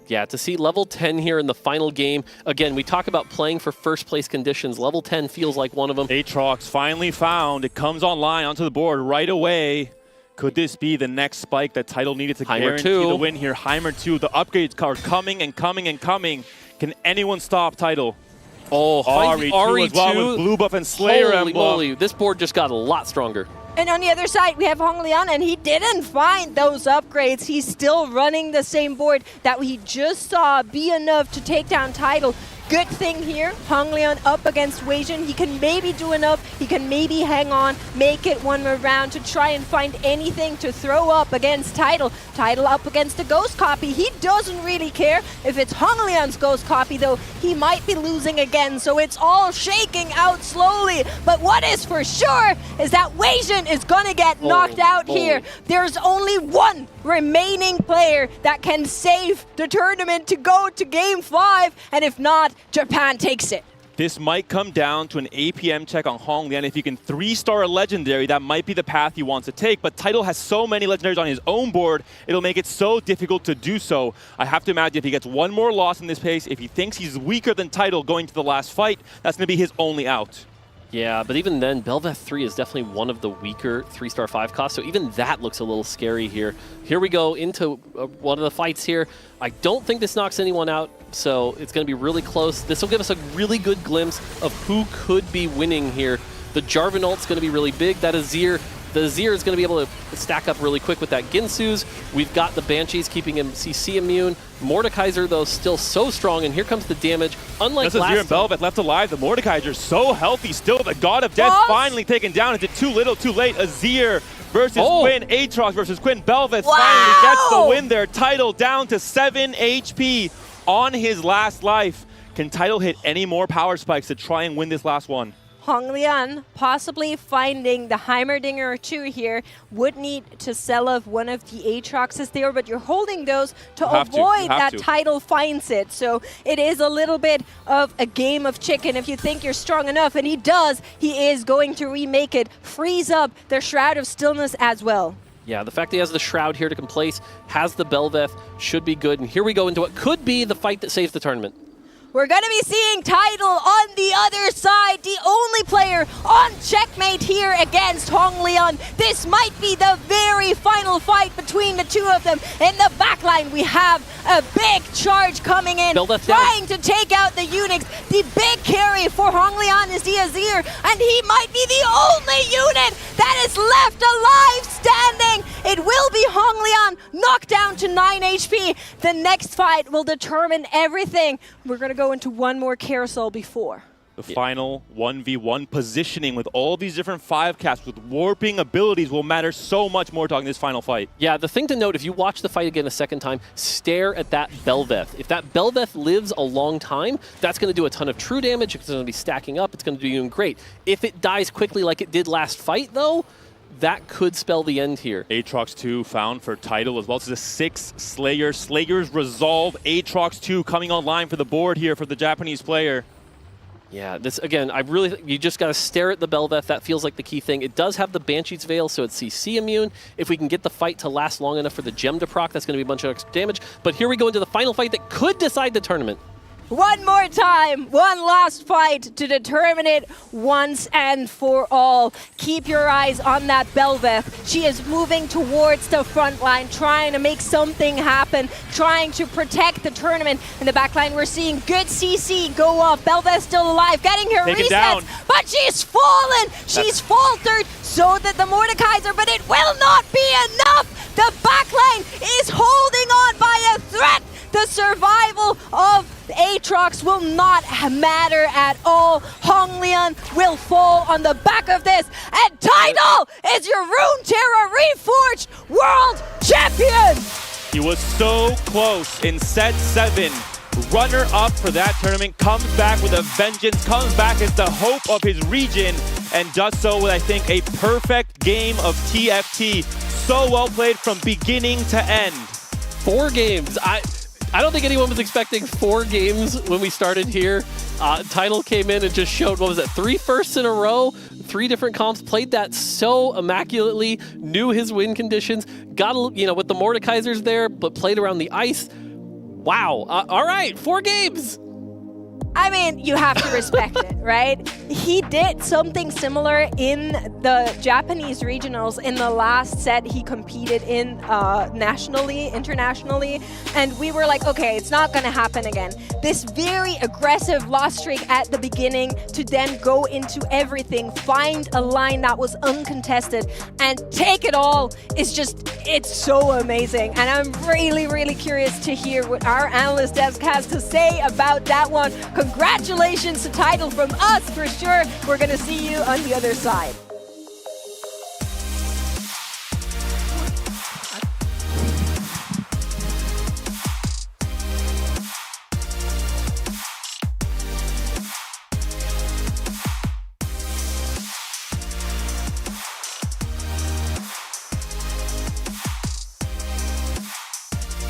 Yeah, to see level 10 here in the final game. Again, we talk about playing for first place conditions. Level 10 feels like one of them. Aatrox finally found. It comes online onto the board right away. Could this be the next spike that Title needed to guarantee the win here? Heimer 2, the upgrades card coming and coming and coming. Can anyone stop Title? Oh, RE2 as well with blue buff and Slayer Holy moly, this board just got a lot stronger. And on the other side, we have Honglian, and he didn't find those upgrades. He's still running the same board that we just saw be enough to take down Title. Good thing here, Honglian up against WetJungler. He can maybe do enough. He can maybe hang on, make it one more round to try and find anything to throw up against Title. Title up against the Ghost copy. He doesn't really care if it's Honglian's Ghost copy, though. He might be losing again, so it's all shaking out slowly. But what is for sure is that WetJungler is going to get knocked out here. There's only one remaining player that can save the tournament to go to Game 5, and if not, Japan takes it. This might come down to an APM check on Honglian. If he can 3-star a legendary, that might be the path he wants to take. But Title has so many legendaries on his own board, it'll make it so difficult to do so. I have to imagine if he gets one more loss in this pace, if he thinks he's weaker than Title going to the last fight, that's going to be his only out. Yeah, but even then, Bel'Veth 3 is definitely one of the weaker 3-star 5 costs, so even that looks a little scary here. Here we go into one of the fights here. I don't think this knocks anyone out, so it's going to be really close. This will give us a really good glimpse of who could be winning here. The Jarvan ult's going to be really big. That Azir, the Azir is going to be able to stack up really quick with that Ginsu's. We've got the Banshees keeping him CC immune. Mordekaiser, though, still so strong, and here comes the damage. Unlike That's Azir and Bel'Veth left alive. The Mordekaiser so healthy still. The God of Death finally taken down. Is it too little, too late? Azir versus Quinn. Aatrox versus Quinn. Bel'Veth finally gets the win there. Title down to 7 HP on his last life. Can Title hit any more power spikes to try and win this last one? Honglian possibly finding the Heimerdinger or 2 here, would need to sell off one of the Aatroxes there, but you're holding those to avoid that Title finds it. So it is a little bit of a game of chicken. If you think you're strong enough, and he does, he is going to remake it, freeze up the Shroud of Stillness as well. Yeah, the fact that he has the Shroud here to place, has the Bel'Veth, should be good. And here we go into what could be the fight that saves the tournament. We're going to be seeing Title on the other side, the only player on checkmate here against Honglian. This might be the very final fight between the two of them. In the backline, we have a big charge coming in, trying to take out the Eunuchs. The big carry for Honglian is the Azir, and he might be the only unit that is left alive standing. It will be Honglian, knocked down to 9 HP. The next fight will determine everything. We're going to go into one more carousel before. The final 1v1 positioning with all these different 5 casts with warping abilities will matter so much more talking this final fight. Yeah, the thing to note, if you watch the fight again a second time, stare at that Bel'Veth. If that Bel'Veth lives a long time, that's going to do a ton of true damage. It's going to be stacking up. It's going to do doing great. If it dies quickly like it did last fight, though, that could spell the end here. Aatrox 2 found for Title as well. This is a 6 Slayer. Slayer's Resolve. Aatrox 2 coming online for the board here for the Japanese player. Yeah, this again, I really think you just got to stare at the Bel'Veth. That feels like the key thing. It does have the Banshee's Veil, so it's CC immune. If we can get the fight to last long enough for the gem to proc, that's going to be a bunch of extra damage. But here we go into the final fight that could decide the tournament. One more time, one last fight to determine it once and for all. Keep your eyes on that Belveth. She is moving towards the front line, trying to make something happen, trying to protect the tournament. In the back line, we're seeing good CC go off. Belveth still alive, getting her resets, but she's fallen. She's faltered so that the Mordekaiser, but it will not be enough. The back line is holding on by a thread. The survival of Aatrox will not matter at all. Honglian will fall on the back of this. And Tidal is your Runeterra Reforged World Champion! He was so close in set 7. Runner-up for that tournament, comes back with a vengeance, comes back as the hope of his region, and does so with, I think, a perfect game of TFT. So well played from beginning to end. 4 games. I don't think anyone was expecting 4 games when we started here. Tidal came in and just showed, what was it, 3 firsts in a row? 3 different comps, played that so immaculately, knew his win conditions, got, with the Mordekaisers there, but played around the ice. Wow. All right, 4 games. I mean, you have to respect it, right? He did something similar in the Japanese regionals in the last set he competed in internationally, and we were like, okay, it's not gonna happen again. This very aggressive loss streak at the beginning to then go into everything, find a line that was uncontested, and take it all is just, it's so amazing. And I'm really, really curious to hear what our analyst desk has to say about that one. Congratulations to Tidal from us, for sure. We're going to see you on the other side.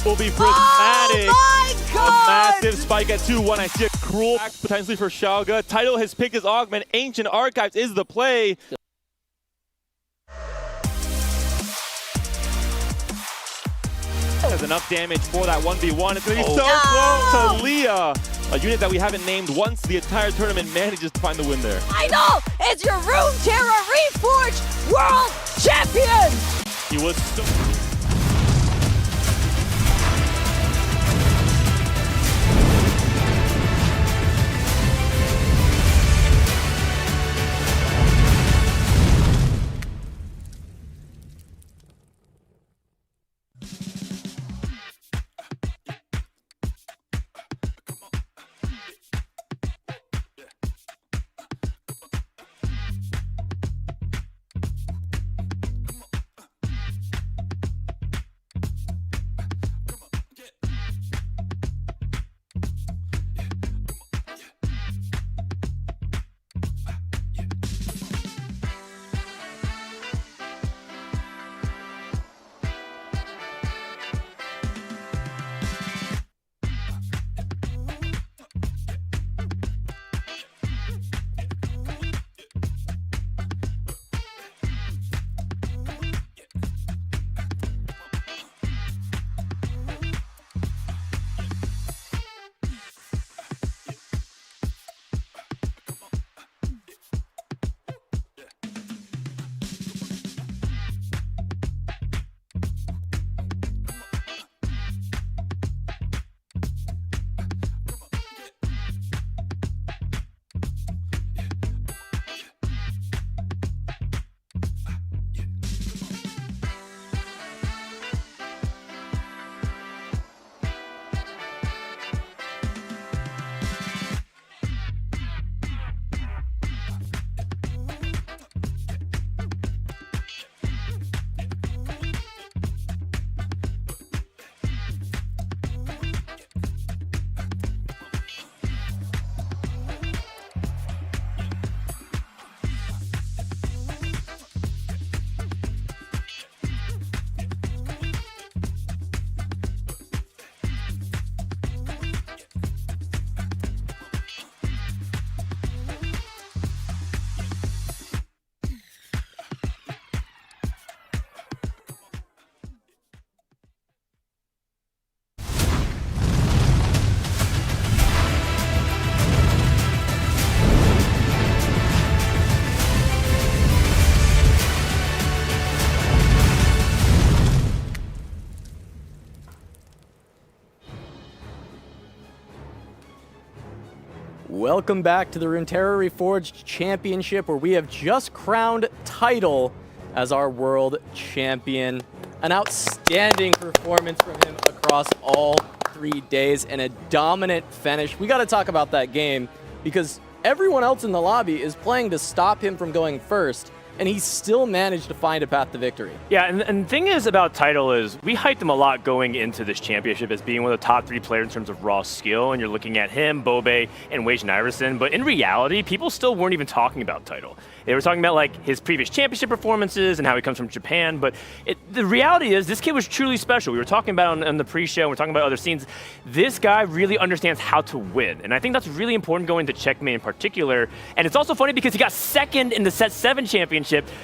Will be prismatic. Oh my God! A massive spike at 2-1. I see a cruel act potentially for Xiaoga. Tidal has picked his augment. Ancient Archives is the play. Has enough damage for that 1v1. It's going to be so close to Leah. A unit that we haven't named once the entire tournament manages to find the win there. I know! It's your Runeterra Reforged World Champion! He was so... Welcome back to the Runeterra Reforged Championship, where we have just crowned Title as our world champion. An outstanding performance from him across all 3 days and a dominant finish. We got to talk about that game because everyone else in the lobby is playing to stop him from going first, and he still managed to find a path to victory. Yeah, and the thing is about Title is we hyped him a lot going into this championship as being one of the top 3 players in terms of raw skill, and you're looking at him, Bobe, and WetJungler, but in reality, people still weren't even talking about Title. They were talking about like his previous championship performances and how he comes from Japan, but the reality is this kid was truly special. We were talking about on the pre-show, and we're talking about other scenes. This guy really understands how to win, and I think that's really important going to Checkmate in particular. And it's also funny because he got second in the Set 7 championship,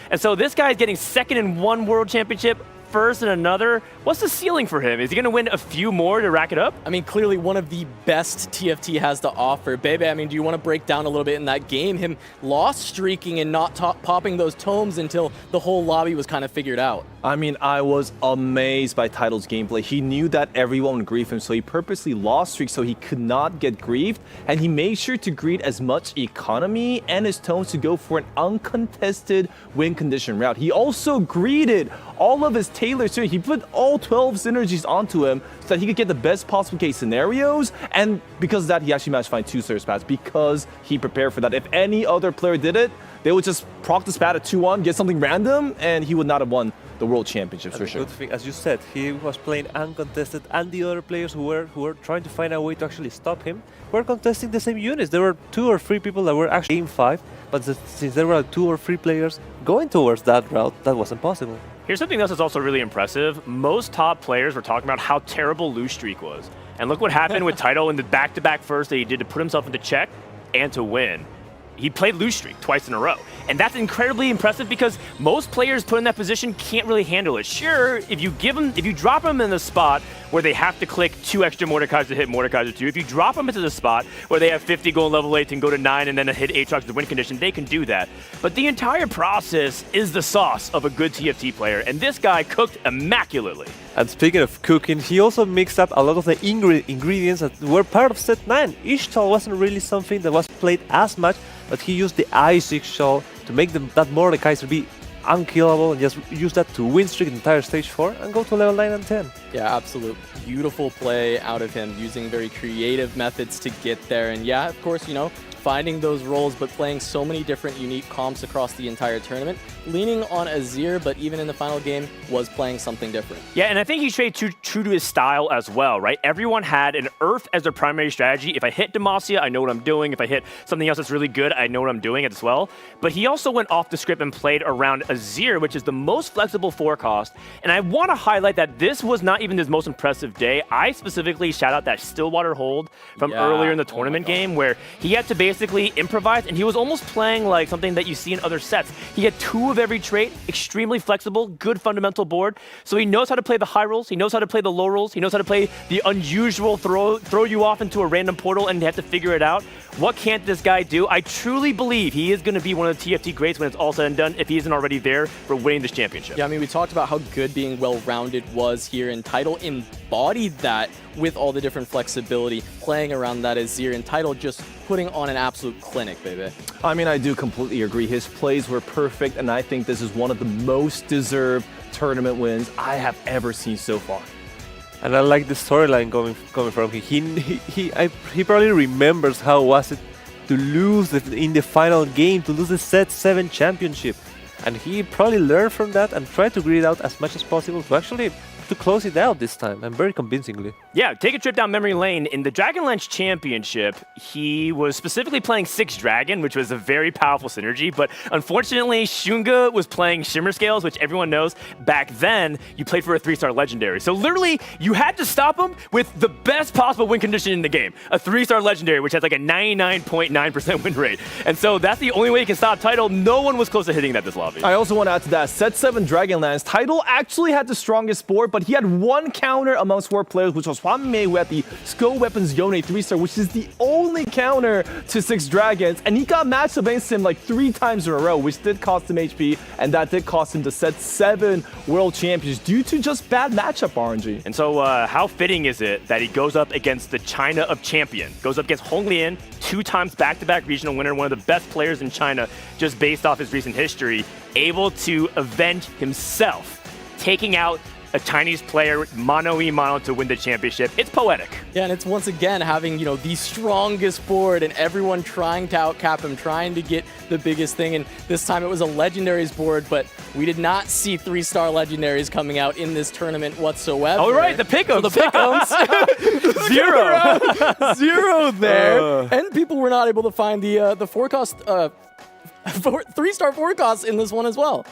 and so this guy is getting second in one world championship, first in another. What's the ceiling for him? Is he going to win a few more to rack it up? I mean, clearly one of the best TFT has to offer. Bebe, I mean, do you want to break down a little bit in that game? Him lost streaking and not popping those tomes until the whole lobby was kind of figured out. I mean, I was amazed by Title's gameplay. He knew that everyone would grief him, so he purposely lost streak so he could not get griefed, and he made sure to greed as much economy and his tones to go for an uncontested win condition route. He also greeded all of his tailors too. He put all 12 synergies onto him so that he could get the best possible case scenarios, and because of that, he actually managed to find 2 service paths because he prepared for that. If any other player did it, they would just proc the spat at 2-1, get something random, and he would not have won the World Championships for sure. Good thing, as you said, he was playing uncontested, and the other players who were trying to find a way to actually stop him were contesting the same units. There were 2 or 3 people that were actually Game 5, but since there were 2 or 3 players going towards that route, that wasn't possible. Here's something else that's also really impressive. Most top players were talking about how terrible lose streak was. And look what happened with Title in the back-to-back first that he did to put himself into check and to win. He played lose streak twice in a row. And that's incredibly impressive because most players put in that position can't really handle it. Sure, if you drop them in the spot where they have to click 2 extra Mordekaiser to hit Mordekaiser 2, if you drop them into the spot where they have 50 gold level 8 and go to 9 and then hit Aatrox to win condition, they can do that. But the entire process is the sauce of a good TFT player, and this guy cooked immaculately. And speaking of cooking, he also mixed up a lot of the ingredients that were part of Set 9. Ishtal wasn't really something that was played as much, but he used the Ice Ishtal to make that Mordekaiser be unkillable and just use that to win streak the entire stage 4 and go to level 9 and 10. Yeah, absolute beautiful play out of him, using very creative methods to get there. And yeah, of course, you know, finding those roles, but playing so many different unique comps across the entire tournament. Leaning on Azir, but even in the final game, was playing something different. Yeah, and I think he stayed true to his style as well, right? Everyone had an Earth as their primary strategy. If I hit Demacia, I know what I'm doing. If I hit something else that's really good, I know what I'm doing as well. But he also went off the script and played around Azir, which is the most flexible forecast. And I want to highlight that this was not even his most impressive day. I specifically shout out that Stillwater hold from earlier in the tournament game where he had to basically improvise, and he was almost playing like something that you see in other sets. He had 2 of every trait, extremely flexible, good fundamental board. So he knows how to play the high rolls, he knows how to play the low rolls, he knows how to play the unusual throw you off into a random portal and you have to figure it out. What can't this guy do? I truly believe he is going to be one of the TFT greats when it's all said and done, if he isn't already there for winning this championship. Yeah, I mean, we talked about how good being well-rounded was here, and Title embodied that with all the different flexibility, playing around that Azir, and Title just putting on an absolute clinic, baby. I mean, I do completely agree. His plays were perfect, and I think this is one of the most deserved tournament wins I have ever seen so far. And I like the storyline coming from him. He probably remembers how was it to lose in the final game, to lose the Set 7 championship. And he probably learned from that and tried to grid out as much as possible to actually to close it out this time, and very convincingly. Yeah, take a trip down memory lane. In the Dragonlance Championship, he was specifically playing 6 Dragon, which was a very powerful synergy, but unfortunately, Shunga was playing Shimmer Scales, which everyone knows back then, you played for a 3-star Legendary. So literally, you had to stop him with the best possible win condition in the game, a 3-star Legendary, which has like a 99.9% win rate. And so that's the only way you can stop Title. No one was close to hitting that this lobby. I also want to add to that, Set 7 Dragonlance, Title actually had the strongest board, but he had 1 counter amongst 4 players, which was was Hwame who had the Skull Weapons Yone 3-star, which is the only counter to 6 Dragons, and he got matched against him like 3 times in a row, which did cost him HP, and that did cost him the set 7 World Champions due to just bad matchup RNG. And so how fitting is it that he goes up against the China of Champion, goes up against Hong Lian, 2 times back-to-back regional winner, one of the best players in China, just based off his recent history, able to avenge himself, taking out a Chinese player mano-a-mano to win the championship. It's poetic. Yeah, and it's once again having, the strongest board and everyone trying to outcap him, trying to get the biggest thing. And this time it was a legendaries board, but we did not see 3-star legendaries coming out in this tournament whatsoever. Oh, right, the pick'ems. So the pick'ems. Zero. Zero there. And people were not able to find the forecast, 3-star forecast in this one as well.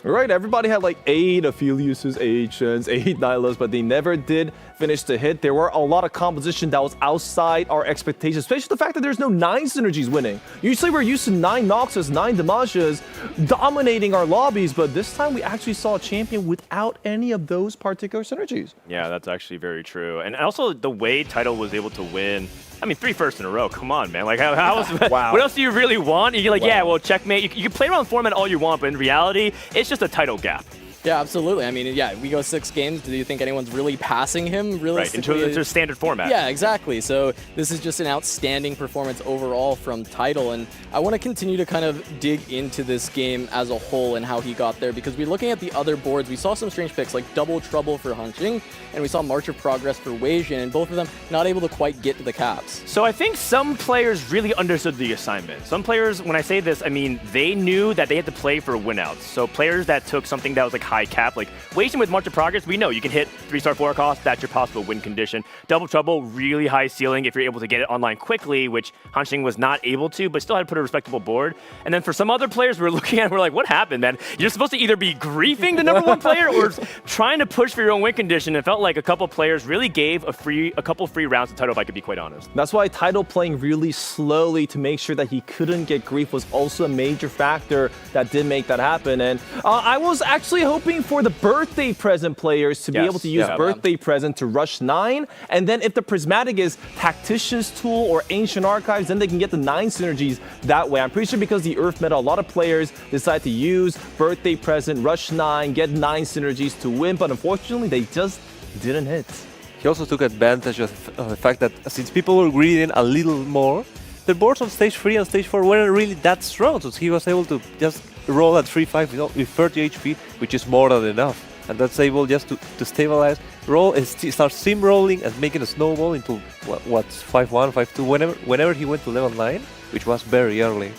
Right, everybody had like 8 Apheliuses, 8 Shens, 8 Nylas, but they never did finish the hit. There were a lot of composition that was outside our expectations, especially the fact that there's no 9 synergies winning. Usually we're used to 9 Noxus, 9 Damashas dominating our lobbies, but this time we actually saw a champion without any of those particular synergies. Yeah, that's actually very true. And also the way Tidal was able to win, 3 firsts in a row. Come on, man. Like, wow. What else do you really want? You're like, yeah, well, checkmate. You can play around format all you want, but in reality, it's just a title gap. Yeah, absolutely. We go 6 games. Do you think anyone's really passing him? Right, into a standard format. Yeah, exactly. So this is just an outstanding performance overall from Tidal, and I want to continue to kind of dig into this game as a whole and how he got there, because we're looking at the other boards. We saw some strange picks like Double Trouble for Hunching, and we saw March of Progress for Weijin, and both of them not able to quite get to the caps. So I think some players really understood the assignment. Some players, when I say this, they knew that they had to play for win-outs. So players that took something that was like high cap, like Weijin with March of Progress, we know you can hit 3-star 4 cost, that's your possible win condition. Double Trouble, really high ceiling if you're able to get it online quickly, which Hunching was not able to, but still had to put a respectable board. And then for some other players we're looking at, we're like, what happened, man? You're supposed to either be griefing the #1 player or trying to push for your own win condition. It felt like a couple players really gave a couple free rounds to Tidal, if I could be quite honest. That's why Tidal playing really slowly to make sure that he couldn't get grief was also a major factor that did make that happen. And I was actually hoping for the birthday present players to be able to use birthday present to rush 9, and then if the prismatic is Tacticians tool or Ancient Archives, then they can get the 9 synergies that way. I'm pretty sure because the Earth meta, a lot of players decide to use birthday present, rush 9, get 9 synergies to win, but unfortunately they just didn't hit. He also took advantage of the fact that since people were greeding a little more, the boards on stage 3 and stage 4 weren't really that strong, so he was able to just roll at 3-5 with 30 HP, which is more than enough. And that's able just to stabilize, roll, and start sim rolling and making a snowball into what's 5-1, 5-2, whenever he went to level 9, which was very early.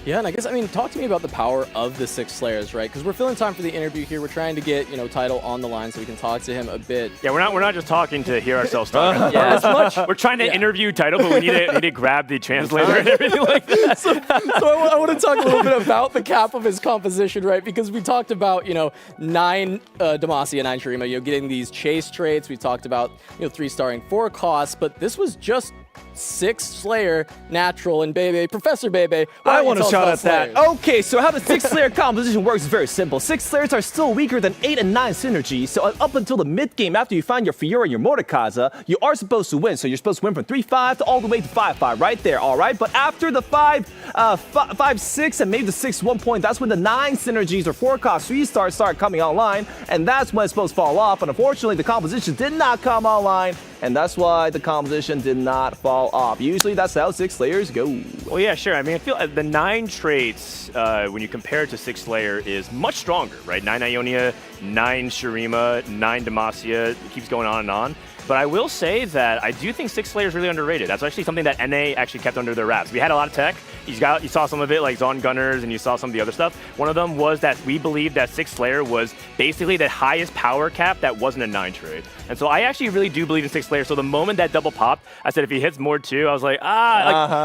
Yeah, and I guess, talk to me about the power of the 6 Slayers, right? Because we're filling time for the interview here. We're trying to get, Tidal on the line so we can talk to him a bit. Yeah, we're not just talking to hear ourselves talk as much. We're trying to interview Tidal, but we need to grab the translator and everything like that. So I want to talk a little bit about the cap of his composition, right? Because we talked about, 9 Demacia, 9 Shurima, getting these chase traits. We talked about, 3-starring 4 costs, but this was just 6 Slayer, natural, and Bebe, Professor Bebe. I want to shout at that. Okay, so how the 6 Slayer composition works is very simple. 6 Slayers are still weaker than 8 and 9 synergy, so up until the mid-game, after you find your Fiora and your Mordekaza, you are supposed to win. So you're supposed to win from 3-5 to all the way to 5-5, right there, all right? But after the 5-6, and maybe the 6-1 point, that's when the 9 synergies or 4 cost 3-stars start coming online, and that's when it's supposed to fall off. And unfortunately, the composition did not come online, and that's why the composition did not fall off. Usually that's how 6 Slayers go. Well, yeah, sure. I feel the 9 traits, when you compare it to 6 Slayer, is much stronger, right? 9 Ionia, 9 Shurima, 9 Demacia, it keeps going on and on. But I will say that I do think 6 Slayer is really underrated. That's actually something that NA actually kept under their wraps. We had a lot of tech. You saw some of it like Zon Gunners, and you saw some of the other stuff. One of them was that we believed that 6 Slayer was basically the highest power cap that wasn't a 9 trait. And so I actually really do believe in 6 Slayer. So the moment that double popped, I said if he hits more 2, I was like,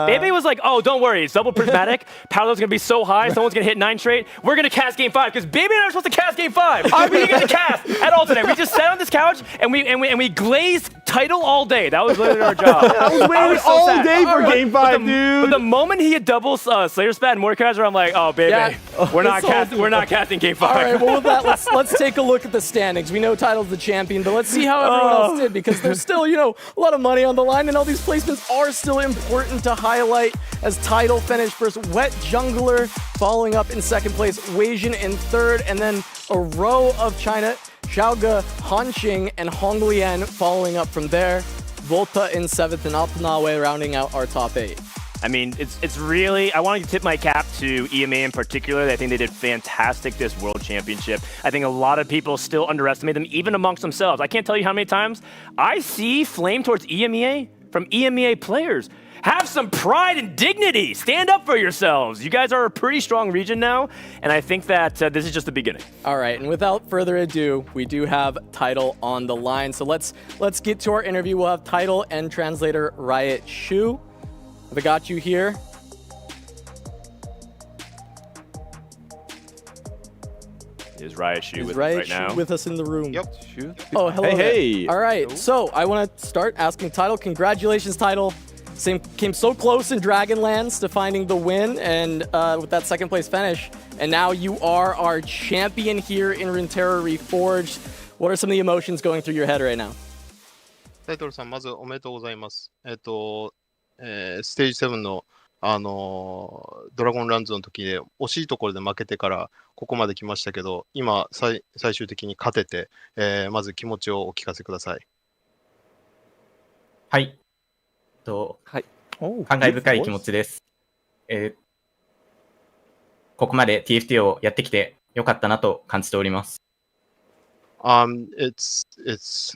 Bebe was like, oh, don't worry, it's double prismatic. Power level's gonna be so high, someone's gonna hit 9 trait. We're gonna cast game 5 because Bebe and I are supposed to cast game 5. We didn't get to cast at all today. We just sat on this couch and we glazed title all day. That was literally our job. I was waiting all sad. day for Game 5, dude. But the moment he had double Slayer Spat and Mordekaiser, I'm like, oh, baby, Yeah. we're not casting Game 5. All right, well, with that, let's take a look at the standings. We know Title's the champion, but let's see how everyone else did, because there's still, a lot of money on the line, and all these placements are still important to highlight, as Title finished first, WetJungler following up in second place, Weijin in third, and then a row of China, Xiaoge, Hanxing, and Honglian following up from there. Volta in seventh, and Altanawe rounding out our top 8. I mean, it's really, I want to tip my cap to EMA in particular. I think they did fantastic this World Championship. I think a lot of people still underestimate them, even amongst themselves. I can't tell you how many times I see flame towards EMEA from EMEA players. Have some pride and dignity. Stand up for yourselves. You guys are a pretty strong region now, and I think that this is just the beginning. All right, and without further ado, we do have Title on the line. So let's get to our interview. We'll have Title and translator Riot Shu. Have I got you here? Is Riot Shu with us Riot right Shu now? with us in the room? Yep. Oh, hello. Hey. All right, so I want to start asking Title. Congratulations, Title. Came so close in Dragonlands to finding the win, and with that second place finish, and now you are our champion here in Runeterra Reforged. What are some of the emotions going through your head right now? タイトルさん、まずおめでとうございます。ステージ7の、ドラゴンランズの時で惜しいところで負けてからここまで来ましたけど、今最終的に勝てて、まず気持ちをお聞かせください。はい。感慨深い気持ちです。ここまで TFT をやってきてよかったなと感じております。It's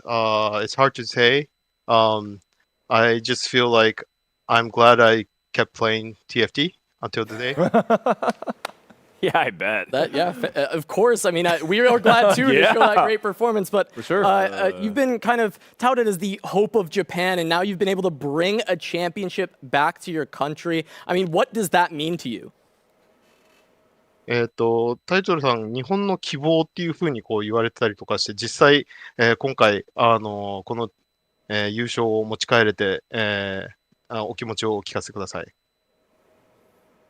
hard to say. I just feel like I'm glad I kept playing TFT until today. Yeah, I bet. Of course. I mean, we are glad too to show that great performance. But for sure. You've been kind of touted as the hope of Japan, and now you've been able to bring a championship back to your country. I mean, what does that mean to you? タイトルさん、日本の希望っていうふうにこう言われてたりとかして、実際、今回この、優勝を持ち帰れて、お気持ちをお聞かせください。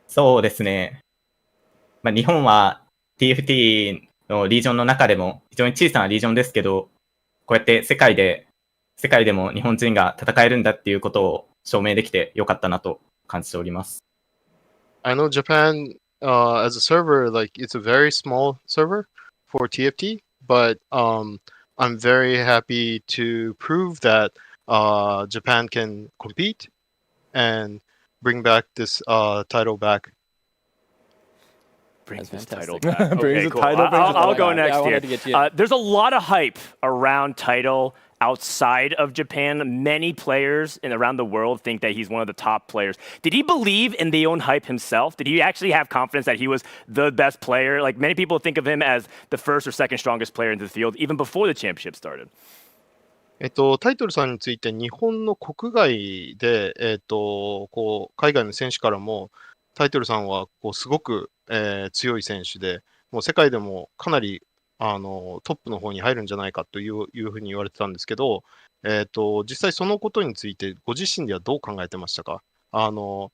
そうですね。日本は TFT のリージョンの中でも非常に小さなリージョンですけど、こうやって世界でも日本人が戦えるんだっていうことを証明できてよかったなと感じております。I know Japan as a server, like it's a very small server for TFT, but I'm very happy to prove that Japan can compete and bring back this title back. Brings That's this title fantastic. back. Brings Okay, the cool. title, brings the I'll title go back. next Yeah, I here. wanted to get to you. There's a lot of hype around Title outside of Japan. Many players around the world think that he's one of the top players. Did he believe in the own hype himself? Did he actually have confidence that he was the best player? Like, many people think of him as the first or second strongest player in the field, even before the championship started. タイトルさんについて日本の国外で、こう海外の選手からもタイトルさんはこうすごく、強い選手で、もう世界でもかなりトップの方に入るんじゃないかというふうに言われてたんですけど、実際そのことについてご自身ではどう考えてましたか？こ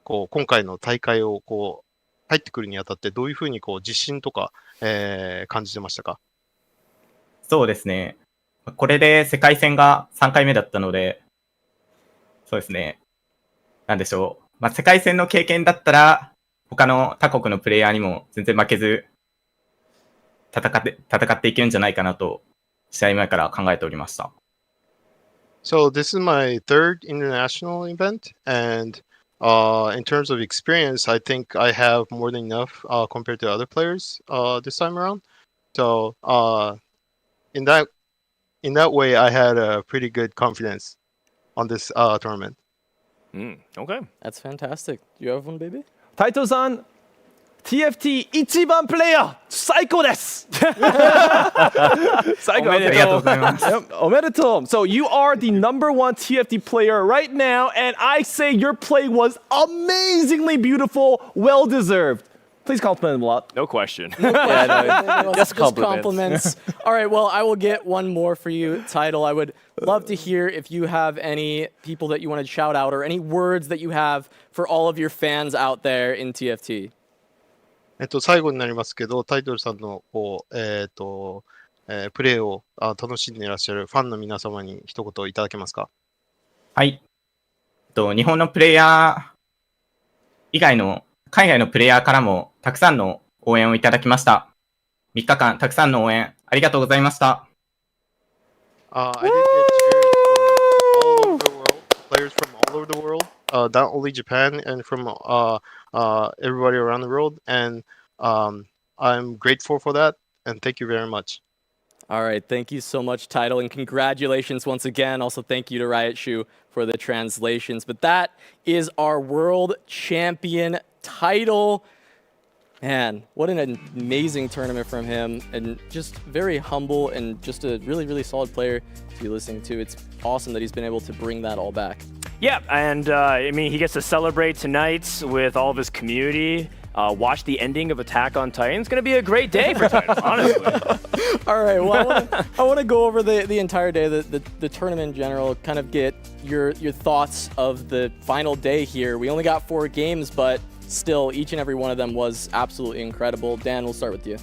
う今回の大会をこう入ってくるにあたってどういうふうにこう自信とか、感じてましたか？そうですね。これで世界戦が3回目だったので、そうですね。なんでしょう。世界戦の経験だったら、他の他国のプレイヤーにも全然負けず、戦っていけるんじゃないかなと、試合前から考えておりました。So this is my third international event, and in terms of experience, I think I have more than enough compared to other players this time around. So in that way, I had a pretty good confidence on this tournament. Okay. That's fantastic. Do you have one, baby? タイトルさん、TFT 一番プレイヤー最高です最高。ありがとうございます。おめでとう。So you are the number one TFT player right now, and I say your play was amazingly beautiful, well deserved. Please compliment him a lot. No question. Just compliments. All right, well, I will get one more for you, Title. I would love to hear if you have any people that you want to shout out or any words that you have for all of your fans out there in TFT. 最後になりますけど、タイトルさんのこう、プレーを楽しんでいらっしゃるファンの皆様に一言いただけますか？はい。日本のプレイヤー以外の海外のプレイヤーからもたくさんの応援をいただきました。3日間たくさんの応援ありがとうございました。I did get cheers from all over the world, players from all over the world, not only Japan and from everybody around the world, and I'm grateful for that, and thank you very much. All right, thank you so much, Title, and congratulations once again. Also, thank you to Riot Shoe for the translations. But that is our world champion Title. Man, what an amazing tournament from him, and just very humble and just a really, really solid player to be listening to. It's awesome that he's been able to bring that all back. Yeah, and I mean, he gets to celebrate tonight with all of his community. Watch the ending of Attack on Titan. It's going to be a great day for Titan, honestly. All right, well, I want to go over the entire day, the tournament in general, kind of get your thoughts of the final day here. We only got 4 games, but still, each and every one of them was absolutely incredible. Dan, we'll start with you.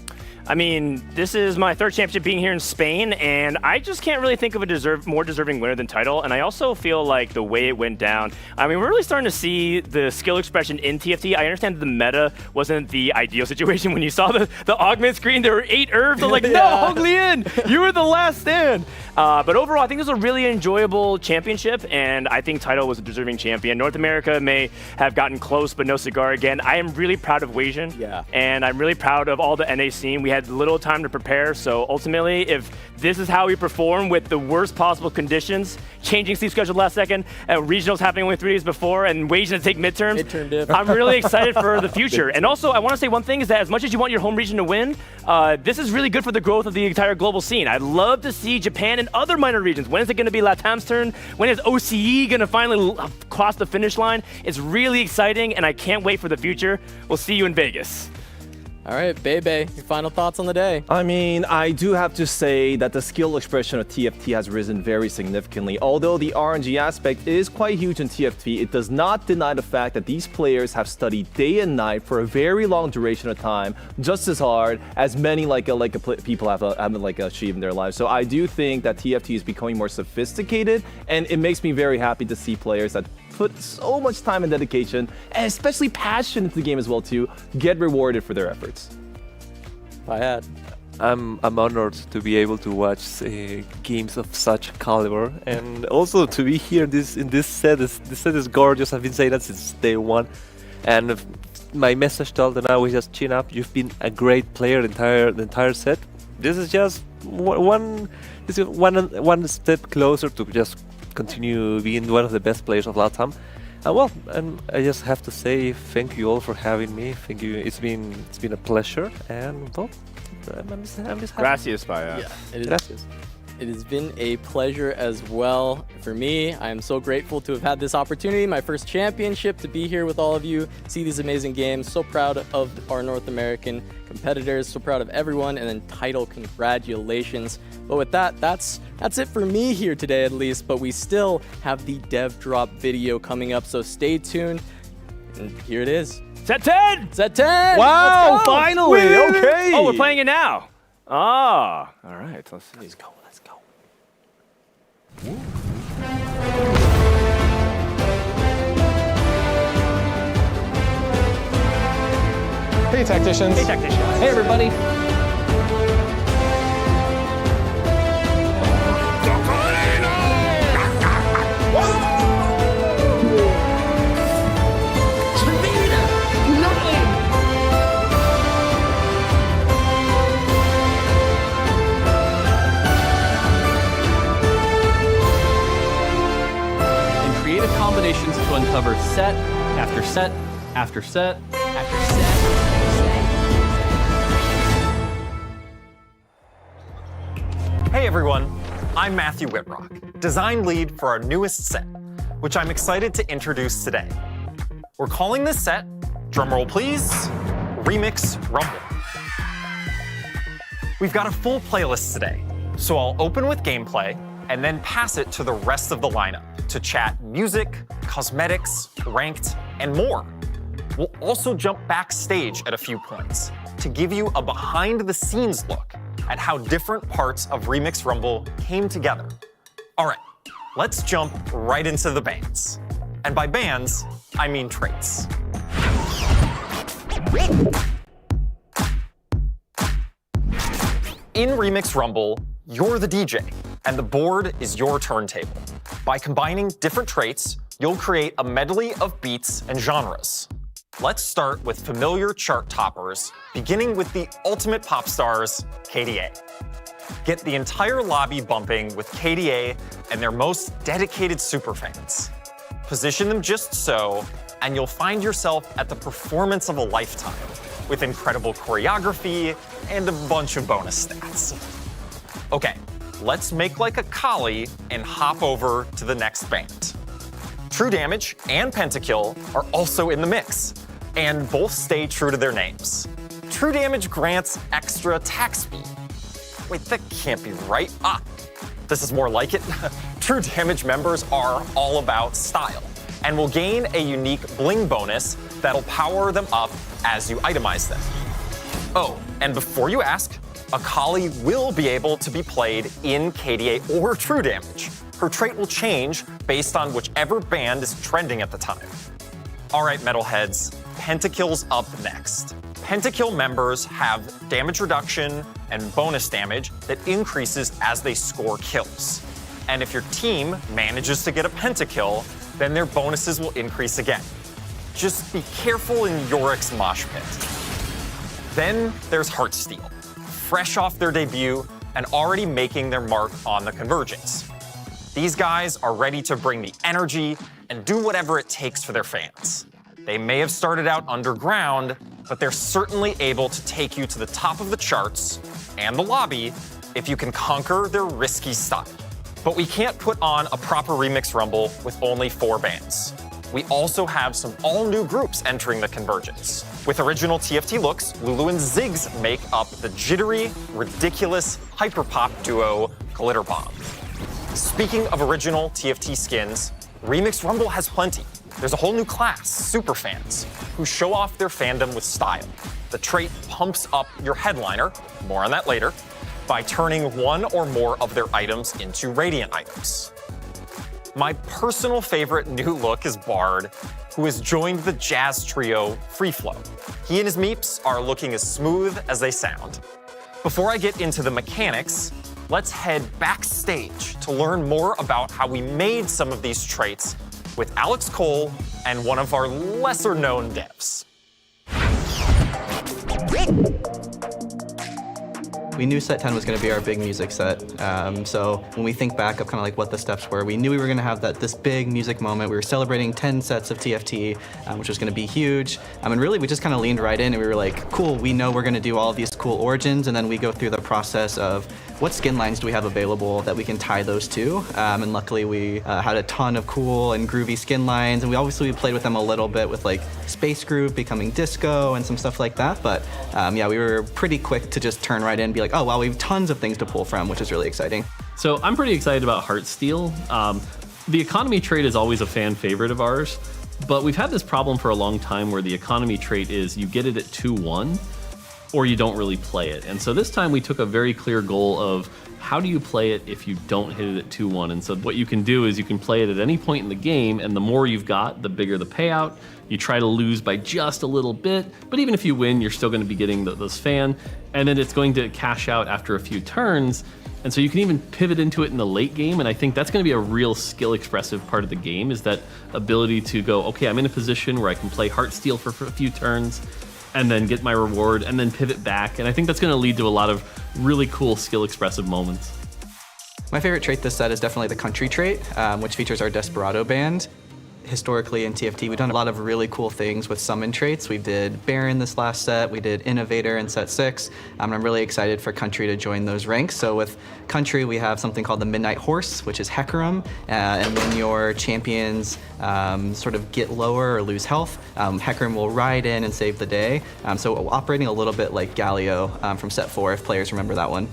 I mean, this is my 3rd championship being here in Spain, and I just can't really think of a more deserving winner than Title. And I also feel like the way it went down, I mean, we're really starting to see the skill expression in TFT. I understand that the meta wasn't the ideal situation. When you saw the augment screen, there were 8 herbs. I'm like, no, Hong Lian, you were the last stand. But overall, I think it was a really enjoyable championship, and I think Title was a deserving champion. North America may have gotten close, but no cigar again. I am really proud of WetJungler, and I'm really proud of all the NA scene. We had little time to prepare, so ultimately, if this is how we perform with the worst possible conditions, changing sleep schedule last second, regionals happening only 3 days before, and WetJungler to take midterms, I'm really excited for the future. And also, I want to say one thing is that as much as you want your home region to win, this is really good for the growth of the entire global scene. I'd love to see Japan and other minor regions. When is it going to be Latam's turn? When is OCE going to finally cross the finish line? It's really exciting, and I can't wait for the future. We'll see you in Vegas. All right, Bebe, your final thoughts on the day? I mean, I do have to say that the skill expression of TFT has risen very significantly. Although the RNG aspect is quite huge in TFT, it does not deny the fact that these players have studied day and night for a very long duration of time, just as hard as many people have achieved in their lives. So I do think that TFT is becoming more sophisticated, and it makes me very happy to see players that put so much time and dedication, and especially passion into the game as well too, get rewarded for their efforts. Fayad. I'm honored to be able to watch games of such caliber, and also to be here in this set. This set is gorgeous. I've been saying that since day one, and my message to Altenawi is just chin up. You've been a great player the entire set. This is just one step closer to just continue being one of the best players of Latam. And I just have to say thank you all for having me. Thank you. It's been a pleasure, and well, I'm just happy. Gracias, Fayad. Gracias. It has been a pleasure as well for me. I am so grateful to have had this opportunity, my first championship, to be here with all of you, see these amazing games. So proud of our North American competitors, so proud of everyone, and then Title, congratulations. But with that, that's it for me here today at least, but we still have the dev drop video coming up, so stay tuned. And here it is. Set 10! Set 10! Wow, finally! Okay! Oh, we're playing it now. Ah, all right, let's see. Let's go. Hey, tacticians. Hey, tacticians. Hey, everybody. Combinations to uncover set after set after set after set. Hey everyone, I'm Matthew Whitrock, design lead for our newest set, which I'm excited to introduce today. We're calling this set, drumroll please, Remix Rumble. We've got a full playlist today, so I'll open with gameplay and then pass it to the rest of the lineup to chat music, cosmetics, ranked, and more. We'll also jump backstage at a few points to give you a behind-the-scenes look at how different parts of Remix Rumble came together. All right, let's jump right into the bans. And by bans, I mean traits. In Remix Rumble, you're the DJ, and the board is your turntable. By combining different traits, you'll create a medley of beats and genres. Let's start with familiar chart toppers, beginning with the ultimate pop stars, KDA. Get the entire lobby bumping with KDA and their most dedicated superfans. Position them just so, and you'll find yourself at the performance of a lifetime, with incredible choreography and a bunch of bonus stats. Okay, let's make like a collie and hop over to the next band. True Damage and Pentakill are also in the mix, and both stay true to their names. True Damage grants extra attack speed. Wait, that can't be right. This is more like it. True Damage members are all about style and will gain a unique bling bonus that'll power them up as you itemize them. Oh, and before you ask, Akali will be able to be played in KDA or True Damage. Her trait will change based on whichever band is trending at the time. All right, metalheads, Pentakill's up next. Pentakill members have damage reduction and bonus damage that increases as they score kills. And if your team manages to get a pentakill, then their bonuses will increase again. Just be careful in Yorick's mosh pit. Then there's Heartsteel, fresh off their debut and already making their mark on the Convergence. These guys are ready to bring the energy and do whatever it takes for their fans. They may have started out underground, but they're certainly able to take you to the top of the charts and the lobby if you can conquer their risky style. But we can't put on a proper Remix Rumble with only 4 bands. We also have some all-new groups entering the Convergence. With original TFT looks, Lulu and Ziggs make up the jittery, ridiculous, hyperpop duo Glitter Bomb. Speaking of original TFT skins, Remix Rumble has plenty. There's a whole new class, Superfans, who show off their fandom with style. The trait pumps up your headliner, more on that later, by turning one or more of their items into Radiant items. My personal favorite new look is Bard, who has joined the jazz trio Free Flow. He and his meeps are looking as smooth as they sound. Before I get into the mechanics, let's head backstage to learn more about how we made some of these traits with Alex Cole and one of our lesser-known devs. We knew set 10 was going to be our big music set. So when we think back of kind of like what the steps were, we knew we were going to have this big music moment. We were celebrating 10 sets of TFT, which was going to be huge. And really, we just kind of leaned right in and we were like, cool, we know we're going to do all of these cool origins. And then we go through the process of what skin lines do we have available that we can tie those to. And luckily, we had a ton of cool and groovy skin lines. And we played with them a little bit with like Space Group becoming disco and some stuff like that. But yeah, we were pretty quick to just turn right in and be like, oh, wow, we have tons of things to pull from, which is really exciting. So I'm pretty excited about Heartsteel. The economy trait is always a fan favorite of ours, but we've had this problem for a long time where the economy trait is you get it at 2-1 or you don't really play it. And so this time we took a very clear goal of how do you play it if you don't hit it at 2-1? And so what you can do is you can play it at any point in the game, and the more you've got, the bigger the payout. You try to lose by just a little bit, but even if you win, you're still going to be getting those fan, and then it's going to cash out after a few turns. And so you can even pivot into it in the late game, and I think that's going to be a real skill expressive part of the game, is that ability to go, okay, I'm in a position where I can play Heartsteel for a few turns, and then get my reward, and then pivot back. And I think that's going to lead to a lot of really cool skill expressive moments. My favorite trait this set is definitely the country trait, which features our Desperado band. historically in TFT, we've done a lot of really cool things with summon traits. We did Baron this last set, we did Innovator in set 6, and I'm really excited for Country to join those ranks. So with Country, we have something called the Midnight Horse, which is Hecarim, and when your champions sort of get lower or lose health, Hecarim will ride in and save the day. So operating a little bit like Galio from set 4, if players remember that one.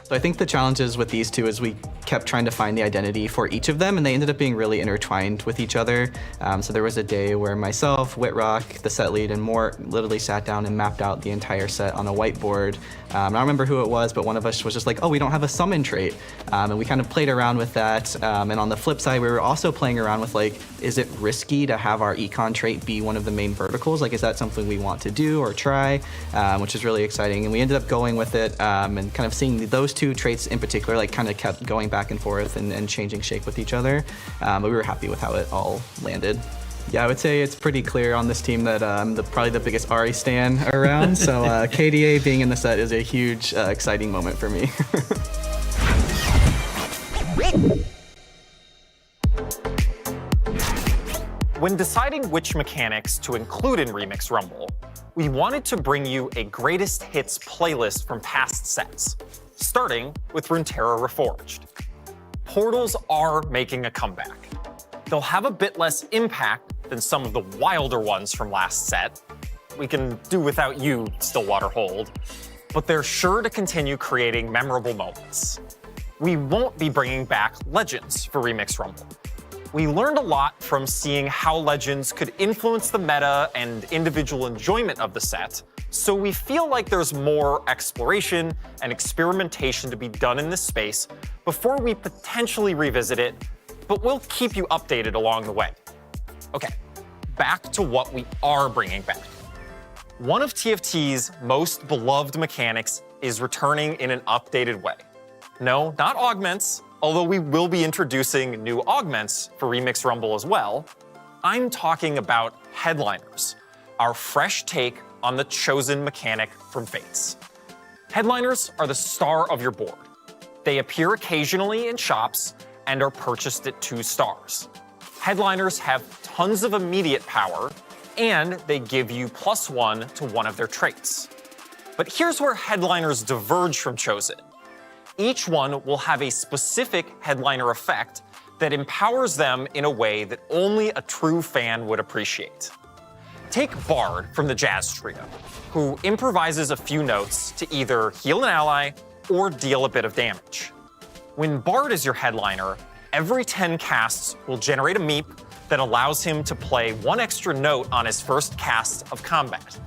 So I think the challenges with these two is we kept trying to find the identity for each of them, and they ended up being really intertwined with each other. So there was a day where myself, Whitrock, the set lead, and Mort literally sat down and mapped out the entire set on a whiteboard. I don't remember who it was, but one of us was just like, oh, we don't have a summon trait. And we kind of played around with that. And on the flip side, we were also playing around with like, is it risky to have our econ trait be one of the main verticals? Like, is that something we want to do or try? Which is really exciting. And we ended up going with it and kind of seeing those two traits in particular, like kind of kept going back and forth and changing shape with each other. But we were happy with how it all landed. Yeah, I would say it's pretty clear on this team that I'm probably the biggest Ahri stan around. So KDA being in the set is a huge, exciting moment for me. When deciding which mechanics to include in Remix Rumble, we wanted to bring you a greatest hits playlist from past sets, starting with Runeterra Reforged. Portals are making a comeback. They'll have a bit less impact than some of the wilder ones from last set. We can do without you, Stillwater Hold, but they're sure to continue creating memorable moments. We won't be bringing back Legends for Remix Rumble. We learned a lot from seeing how Legends could influence the meta and individual enjoyment of the set, so we feel like there's more exploration and experimentation to be done in this space before we potentially revisit it, but we'll keep you updated along the way. Okay, back to what we are bringing back. One of TFT's most beloved mechanics is returning in an updated way. No, not augments, although we will be introducing new augments for Remix Rumble as well. I'm talking about headliners, our fresh take on the chosen mechanic from Fates. Headliners are the star of your board. They appear occasionally in shops and are purchased at 2 stars. Headliners have tons of immediate power, and they give you +1 to one of their traits. But here's where headliners diverge from chosen. Each one will have a specific headliner effect that empowers them in a way that only a true fan would appreciate. Take Bard from the Jazz Trio, who improvises a few notes to either heal an ally or deal a bit of damage. When Bard is your headliner, every 10 casts will generate a meep that allows him to play 1 extra note on his first cast of combat.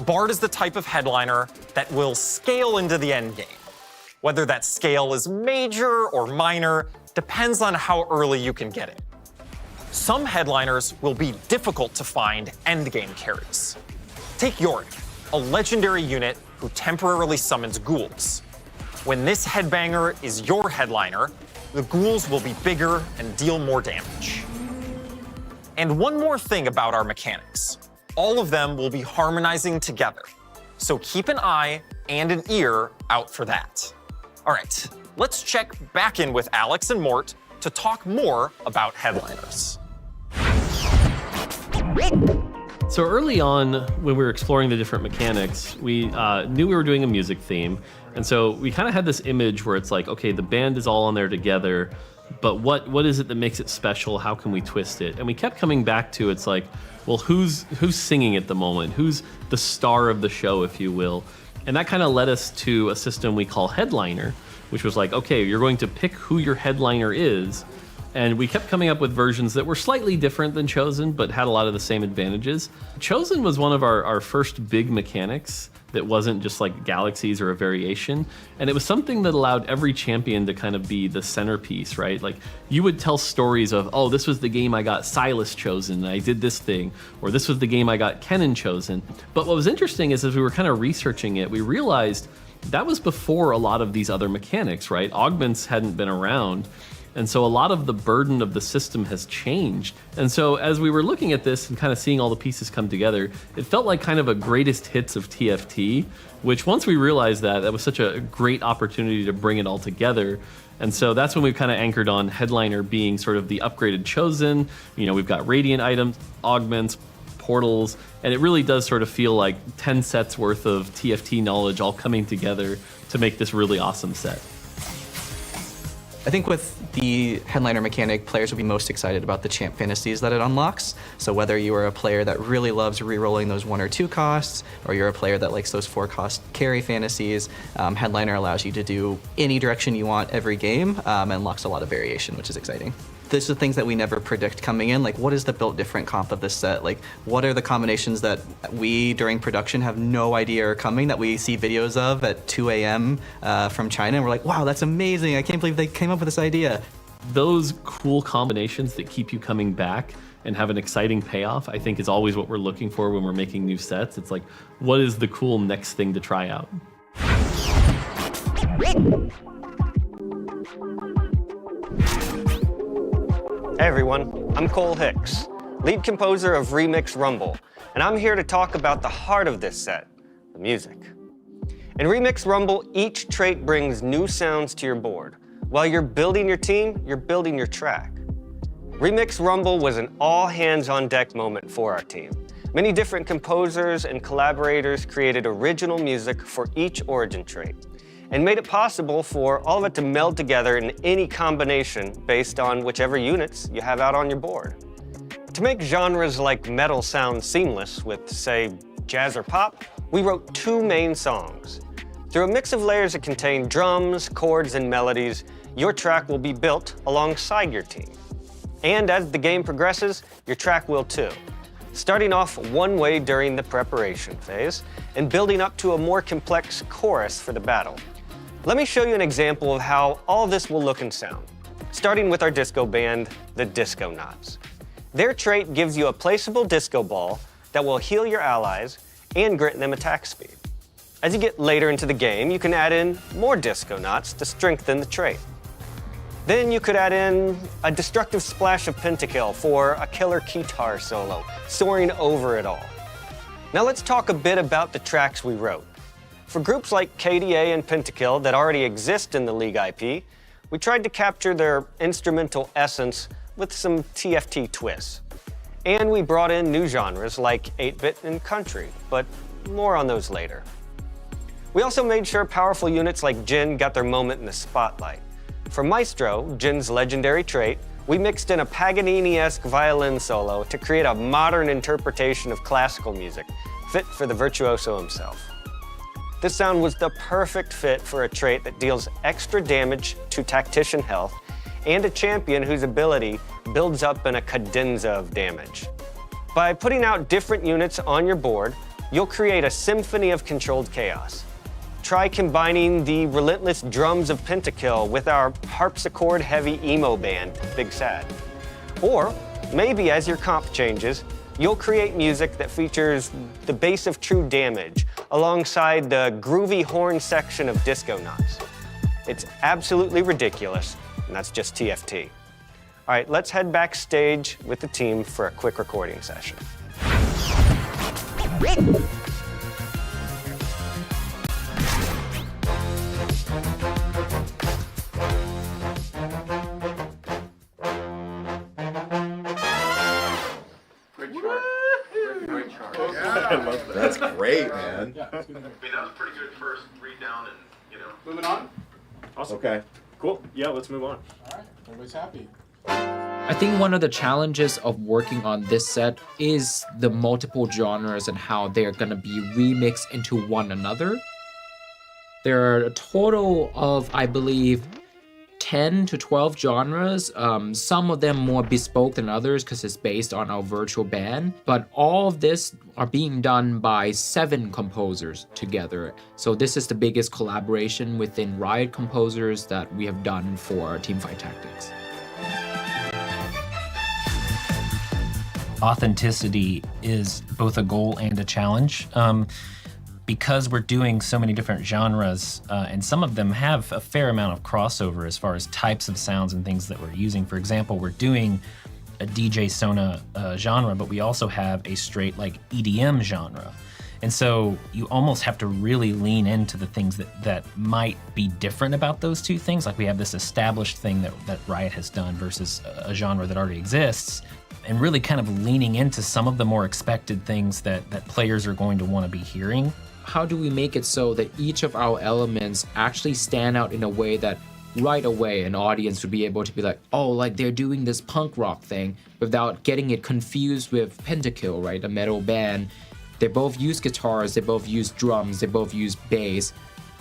Bard is the type of headliner that will scale into the endgame. Whether that scale is major or minor depends on how early you can get it. Some headliners will be difficult to find endgame carries. Take Yorick, a legendary unit who temporarily summons ghouls. When this headbanger is your headliner, the ghouls will be bigger and deal more damage. And one more thing about our mechanics. All of them will be harmonizing together, so keep an eye and an ear out for that. All right, let's check back in with Alex and Mort to talk more about headliners. So early on, when we were exploring the different mechanics, we knew we were doing a music theme. And so we kind of had this image where it's like, okay, the band is all on there together, but what is it that makes it special? How can we twist it? And we kept coming back to, it's like, well, who's singing at the moment? Who's the star of the show, if you will? And that kind of led us to a system we call Headliner, which was like, okay, you're going to pick who your headliner is. And we kept coming up with versions that were slightly different than Chosen, but had a lot of the same advantages. Chosen was one of our first big mechanics that wasn't just like galaxies or a variation. And it was something that allowed every champion to kind of be the centerpiece, right? Like you would tell stories of, oh, this was the game I got Silas chosen and I did this thing, or this was the game I got Kennen chosen. But what was interesting is as we were kind of researching it, we realized that was before a lot of these other mechanics, right? Augments hadn't been around. And so a lot of the burden of the system has changed. And so as we were looking at this and kind of seeing all the pieces come together, it felt like kind of a greatest hits of TFT, which once we realized that was such a great opportunity to bring it all together. And so that's when we've kind of anchored on Headliner being sort of the upgraded Chosen. You know, we've got Radiant items, augments, portals, and it really does sort of feel like 10 sets worth of TFT knowledge all coming together to make this really awesome set. I think with the Headliner mechanic, players will be most excited about the champ fantasies that it unlocks. So whether you are a player that really loves re-rolling those 1 or 2 costs, or you're a player that likes those 4-cost carry fantasies, Headliner allows you to do any direction you want every game, and unlocks a lot of variation, which is exciting. These are things that we never predict coming in, like what is the built different comp of this set? Like what are the combinations that we during production have no idea are coming, that we see videos of at 2 a.m. From China, and we're like, wow, that's amazing, I can't believe they came up with this idea. Those cool combinations that keep you coming back and have an exciting payoff, I think is always what we're looking for when we're making new sets. It's like, what is the cool next thing to try out? Hey everyone, I'm Cole Hicks, lead composer of Remix Rumble, and I'm here to talk about the heart of this set, the music. In Remix Rumble, each trait brings new sounds to your board. While you're building your team, you're building your track. Remix Rumble was an all-hands-on-deck moment for our team. Many different composers and collaborators created original music for each origin trait, and made it possible for all of it to meld together in any combination based on whichever units you have out on your board. To make genres like metal sound seamless with, say, jazz or pop, we wrote 2 main songs. Through a mix of layers that contain drums, chords, and melodies, your track will be built alongside your team. And as the game progresses, your track will too, starting off one way during the preparation phase and building up to a more complex chorus for the battle. Let me show you an example of how all this will look and sound, starting with our disco band, the Disconauts. Their trait gives you a placeable disco ball that will heal your allies and grant them attack speed. As you get later into the game, you can add in more Disconauts to strengthen the trait. Then you could add in a destructive splash of pentakill for a killer guitar solo, soaring over it all. Now let's talk a bit about the tracks we wrote. For groups like KDA and Pentakill that already exist in the League IP, we tried to capture their instrumental essence with some TFT twists. And we brought in new genres like 8-bit and country, but more on those later. We also made sure powerful units like Jin got their moment in the spotlight. For Maestro, Jin's legendary trait, we mixed in a Paganini-esque violin solo to create a modern interpretation of classical music, fit for the virtuoso himself. This sound was the perfect fit for a trait that deals extra damage to tactician health and a champion whose ability builds up in a cadenza of damage. By putting out different units on your board, you'll create a symphony of controlled chaos. Try combining the relentless drums of Pentakill with our harpsichord-heavy emo band, Big Sad. Or maybe as your comp changes, you'll create music that features the bass of true damage alongside the groovy horn section of Disconauts. It's absolutely ridiculous, and that's just TFT. All right, let's head backstage with the team for a quick recording session. That's great, man. Yeah, that was a pretty good first read down and, Moving on? Awesome. Okay. Cool. Yeah, let's move on. All right, everybody's happy. I think one of the challenges of working on this set is the multiple genres and how they're going to be remixed into one another. There are a total of, I believe, 10 to 12 genres, some of them more bespoke than others because it's based on our virtual band, but all of this are being done by 7 composers together. So this is the biggest collaboration within Riot composers that we have done for Teamfight Tactics. Authenticity is both a goal and a challenge. because we're doing so many different genres, and some of them have a fair amount of crossover as far as types of sounds and things that we're using. For example, we're doing a DJ Sona genre, but we also have a straight like EDM genre. And so you almost have to really lean into the things that might be different about those two things. Like we have this established thing that Riot has done versus a genre that already exists, and really kind of leaning into some of the more expected things that players are going to want to be hearing. How do we make it so that each of our elements actually stand out in a way that right away an audience would be able to be like, oh, like they're doing this punk rock thing, without getting it confused with Pentakill, right? A metal band. They both use guitars, they both use drums, they both use bass.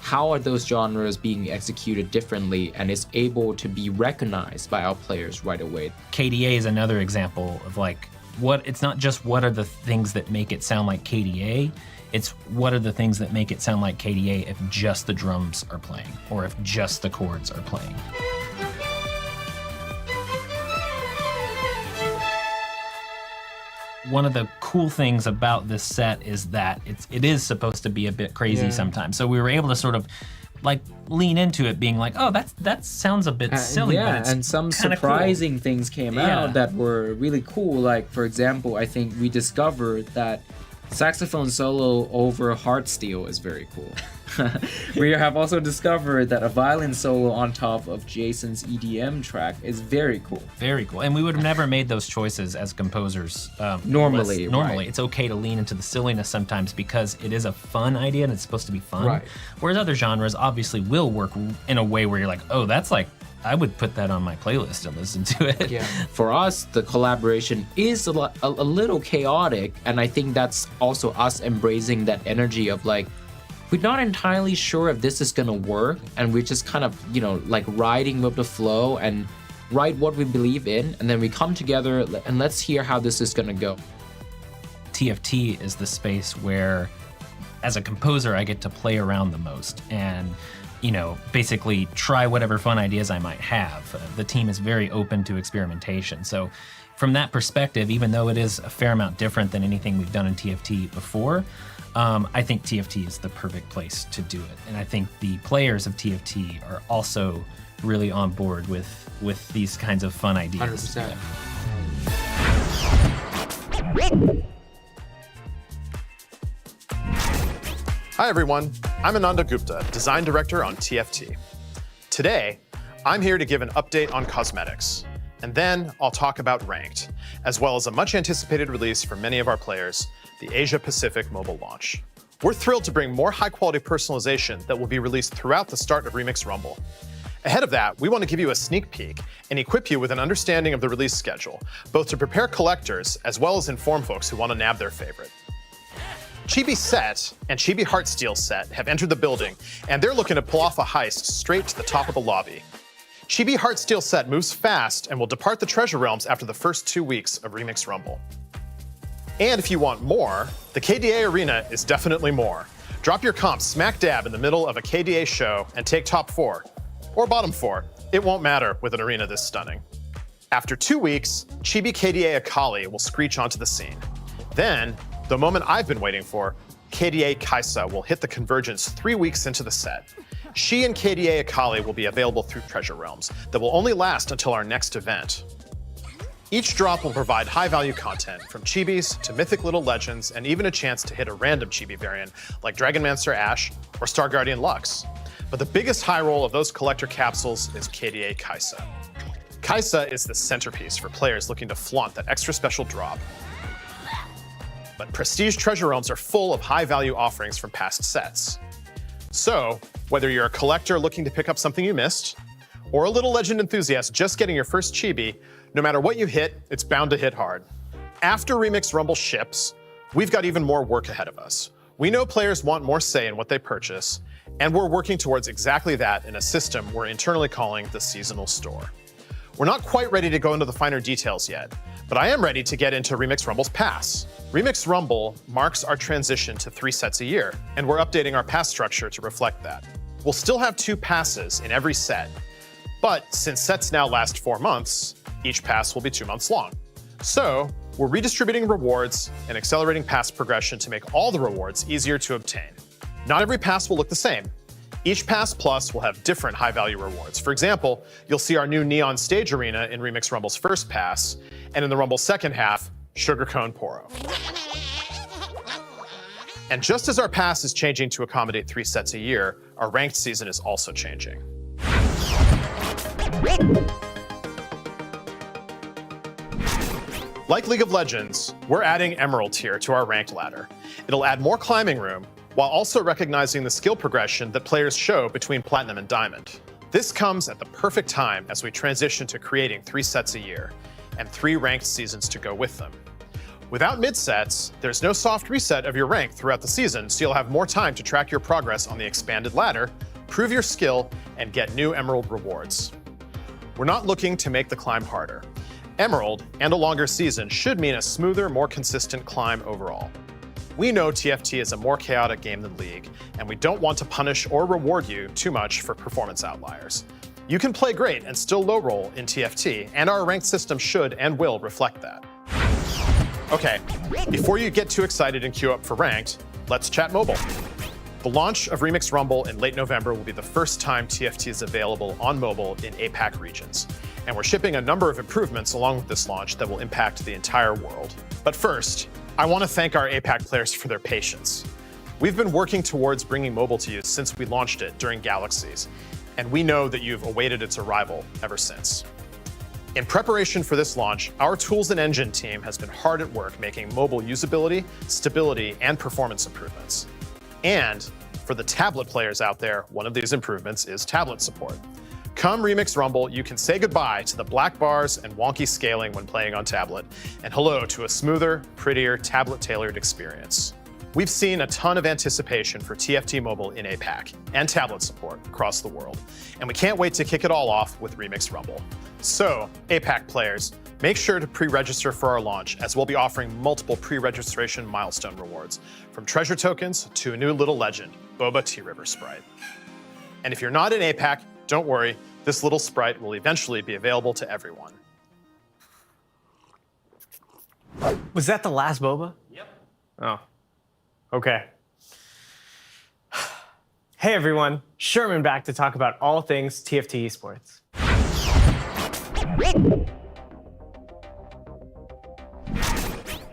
How are those genres being executed differently and is able to be recognized by our players right away? KDA is another example of like, it's not just what are the things that make it sound like KDA, it's what are the things that make it sound like KDA if just the drums are playing, or if just the chords are playing. One of the cool things about this set is that it is supposed to be a bit crazy sometimes. So we were able to sort of like lean into it, being like, oh, that sounds a bit silly. Yeah, but it's and some kinda surprising cool. things came out that were really cool. Like, for example, I think we discovered that saxophone solo over Heartsteel is very cool. We have also discovered that a violin solo on top of Jason's EDM track is very cool. Very cool. And we would have never made those choices as composers. Normally, Normally, it's okay to lean into the silliness sometimes because it is a fun idea and it's supposed to be fun. Right. Whereas other genres obviously will work in a way where you're like, oh, that's like, I would put that on my playlist and listen to it. Yeah. For us, the collaboration is a little chaotic, and I think that's also us embracing that energy of like, we're not entirely sure if this is gonna work, and we're just kind of, like riding with the flow and write what we believe in, and then we come together and let's hear how this is gonna go. TFT is the space where, as a composer, I get to play around the most and, basically try whatever fun ideas I might have. The team is very open to experimentation. So from that perspective, even though it is a fair amount different than anything we've done in TFT before, I think TFT is the perfect place to do it. And I think the players of TFT are also really on board with these kinds of fun ideas. 100%. Hi everyone, I'm Ananda Gupta, Design Director on TFT. Today, I'm here to give an update on cosmetics, and then I'll talk about Ranked, as well as a much anticipated release for many of our players, the Asia Pacific mobile launch. We're thrilled to bring more high-quality personalization that will be released throughout the start of Remix Rumble. Ahead of that, we want to give you a sneak peek and equip you with an understanding of the release schedule, both to prepare collectors as well as inform folks who want to nab their favorite. Chibi Set and Chibi Heartsteel Set have entered the building, and they're looking to pull off a heist straight to the top of the lobby. Chibi Heartsteel Set moves fast and will depart the Treasure Realms after the first 2 weeks of Remix Rumble. And if you want more, the KDA Arena is definitely more. Drop your comp smack dab in the middle of a KDA show and take top 4, or bottom 4. It won't matter with an arena this stunning. After 2 weeks, Chibi KDA Akali will screech onto the scene. Then, the moment I've been waiting for, KDA Kaisa will hit the convergence 3 weeks into the set. She and KDA Akali will be available through Treasure Realms that will only last until our next event. Each drop will provide high-value content, from chibis to mythic little legends, and even a chance to hit a random chibi variant like Dragonmancer Ash or Star Guardian Lux. But the biggest high roll of those collector capsules is KDA Kaisa. Kaisa is the centerpiece for players looking to flaunt that extra special drop. But Prestige Treasure Realms are full of high-value offerings from past sets. So, whether you're a collector looking to pick up something you missed, or a little legend enthusiast just getting your first chibi, no matter what you hit, it's bound to hit hard. After Remix Rumble ships, we've got even more work ahead of us. We know players want more say in what they purchase, and we're working towards exactly that in a system we're internally calling the Seasonal Store. We're not quite ready to go into the finer details yet, but I am ready to get into Remix Rumble's pass. Remix Rumble marks our transition to 3 sets a year, and we're updating our pass structure to reflect that. We'll still have 2 passes in every set, but since sets now last 4 months, each pass will be 2 months long. So, we're redistributing rewards and accelerating pass progression to make all the rewards easier to obtain. Not every pass will look the same. Each Pass Plus will have different high-value rewards. For example, you'll see our new Neon Stage Arena in Remix Rumble's first pass, and in the Rumble's second half, Sugar Cone Poro. And just as our pass is changing to accommodate 3 sets a year, our ranked season is also changing. Like League of Legends, we're adding Emerald tier to our ranked ladder. It'll add more climbing room, while also recognizing the skill progression that players show between Platinum and Diamond. This comes at the perfect time as we transition to creating 3 sets a year, and 3 ranked seasons to go with them. Without mid-sets, there's no soft reset of your rank throughout the season, so you'll have more time to track your progress on the expanded ladder, prove your skill, and get new Emerald rewards. We're not looking to make the climb harder. Emerald and a longer season should mean a smoother, more consistent climb overall. We know TFT is a more chaotic game than League, and we don't want to punish or reward you too much for performance outliers. You can play great and still low roll in TFT, and our ranked system should and will reflect that. Okay, before you get too excited and queue up for ranked, let's chat mobile. The launch of Remix Rumble in late November will be the first time TFT is available on mobile in APAC regions, and we're shipping a number of improvements along with this launch that will impact the entire world. But first, I want to thank our APAC players for their patience. We've been working towards bringing mobile to you since we launched it during Galaxies, and we know that you've awaited its arrival ever since. In preparation for this launch, our Tools and Engine team has been hard at work making mobile usability, stability, and performance improvements. And for the tablet players out there, one of these improvements is tablet support. Come Remix Rumble, you can say goodbye to the black bars and wonky scaling when playing on tablet, and hello to a smoother, prettier, tablet-tailored experience. We've seen a ton of anticipation for TFT Mobile in APAC and tablet support across the world, and we can't wait to kick it all off with Remix Rumble. So, APAC players, make sure to pre-register for our launch, as we'll be offering multiple pre-registration milestone rewards, from treasure tokens to a new little legend, Boba T-River Sprite. And if you're not in APAC, don't worry, this little sprite will eventually be available to everyone. Was that the last boba? Yep. Oh, okay. Hey everyone, Sherman back to talk about all things TFT esports.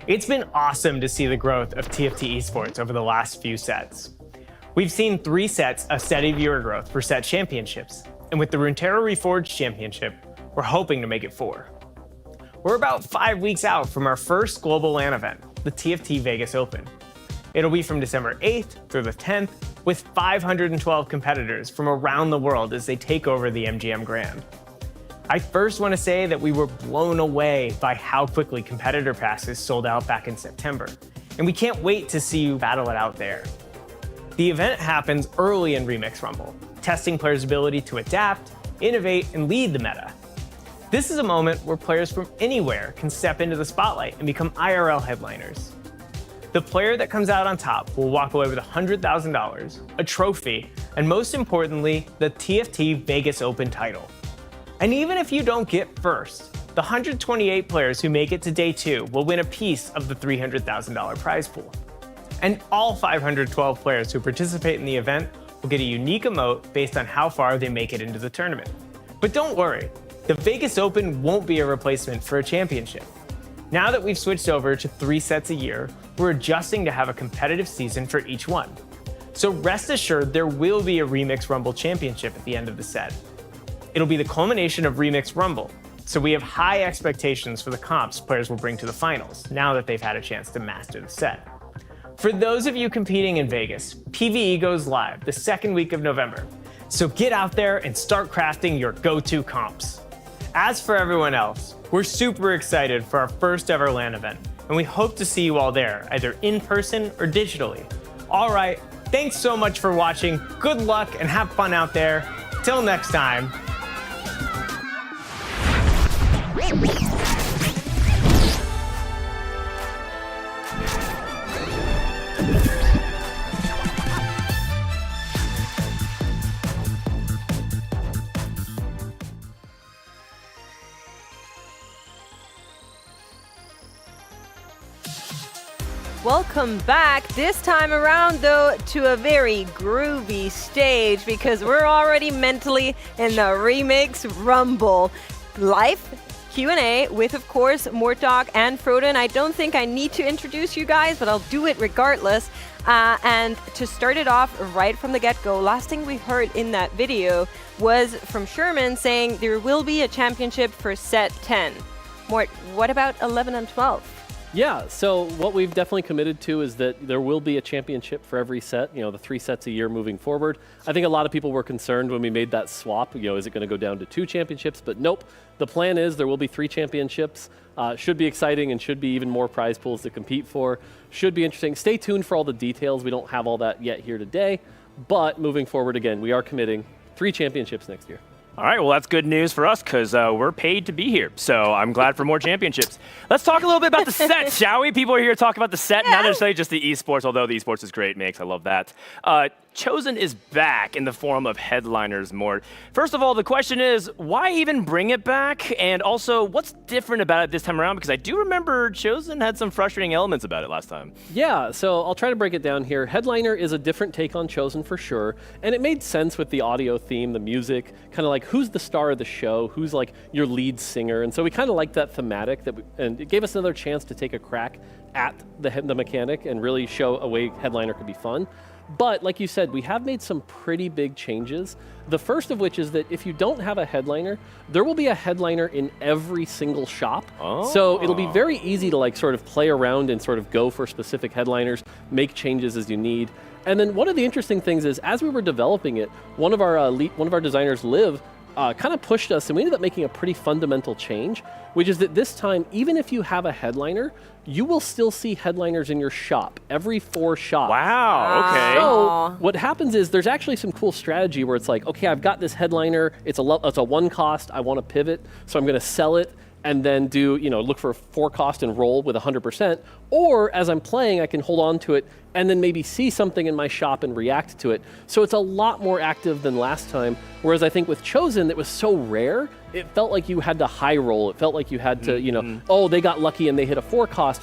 It's been awesome to see the growth of TFT esports over the last few sets. We've seen 3 sets of steady viewer growth for set championships, and with the Runeterra Reforged Championship, we're hoping to make it 4. We're about 5 weeks out from our first global LAN event, the TFT Vegas Open. It'll be from December 8th through the 10th, with 512 competitors from around the world as they take over the MGM Grand. I first want to say that we were blown away by how quickly competitor passes sold out back in September, and we can't wait to see you battle it out there. The event happens early in Remix Rumble, testing players' ability to adapt, innovate, and lead the meta. This is a moment where players from anywhere can step into the spotlight and become IRL headliners. The player that comes out on top will walk away with $100,000, a trophy, and most importantly, the TFT Vegas Open title. And even if you don't get first, the 128 players who make it to day 2 will win a piece of the $300,000 prize pool. And all 512 players who participate in the event will get a unique emote based on how far they make it into the tournament. But don't worry, the Vegas Open won't be a replacement for a championship. Now that we've switched over to 3 sets a year, we're adjusting to have a competitive season for each one. So rest assured there will be a Remix Rumble Championship at the end of the set. It'll be the culmination of Remix Rumble, so we have high expectations for the comps players will bring to the finals, now that they've had a chance to master the set. For those of you competing in Vegas, PvE goes live the 2nd week of November, so get out there and start crafting your go-to comps. As for everyone else, we're super excited for our first ever LAN event, and we hope to see you all there, either in person or digitally. All right, thanks so much for watching, good luck and have fun out there. Till next time. welcome back. This time around, though, to a very groovy stage because we're already mentally in the Remix Rumble. Live Q&A with, of course, Mortdog and Froden. I don't think I need to introduce you guys, but I'll do it regardless. And to start it off right from the get-go, last thing we heard in that video was from Sherman saying there will be a championship for set 10. Mort, what about 11 and 12? Yeah, so what we've definitely committed to is that there will be a championship for every set, the 3 sets a year moving forward. I think a lot of people were concerned when we made that swap, is it going to go down to 2 championships? But nope, the plan is there will be 3 championships. Should be exciting and should be even more prize pools to compete for. Should be interesting. Stay tuned for all the details. We don't have all that yet here today, but moving forward again, we are committing 3 championships next year. All right, well, that's good news for us because we're paid to be here. So I'm glad for more championships. Let's talk a little bit about the set, shall we? People are here to talk about the set, not necessarily just the esports, although the esports is great, Mix. I love that. Chosen is back in the form of headliners, Mort. First of all, the question is, why even bring it back? And also, what's different about it this time around? Because I do remember Chosen had some frustrating elements about it last time. Yeah, so I'll try to break it down here. Headliner is a different take on Chosen for sure, and it made sense with the audio theme, the music, kind of like who's the star of the show, who's like your lead singer, and so we kind of liked that thematic, and it gave us another chance to take a crack at the mechanic and really show a way Headliner could be fun. But like you said, we have made some pretty big changes. The first of which is that if you don't have a headliner, there will be a headliner in every single shop. Oh. So it'll be very easy to like sort of play around and sort of go for specific headliners, make changes as you need. And then one of the interesting things is as we were developing it, one of our designers, Liv, kind of pushed us, and we ended up making a pretty fundamental change, which is that this time, even if you have a headliner, you will still see headliners in your shop, every 4 shops. Wow, okay. So what happens is there's actually some cool strategy where it's like, okay, I've got this headliner, it's a 1 cost, I want to pivot, so I'm going to sell it, and then do, look for a 4 cost and roll with 100%. Or as I'm playing, I can hold on to it and then maybe see something in my shop and react to it. So it's a lot more active than last time. Whereas I think with Chosen, it was so rare, it felt like you had to high roll. It felt like you had to, oh, they got lucky and they hit a 4 cost.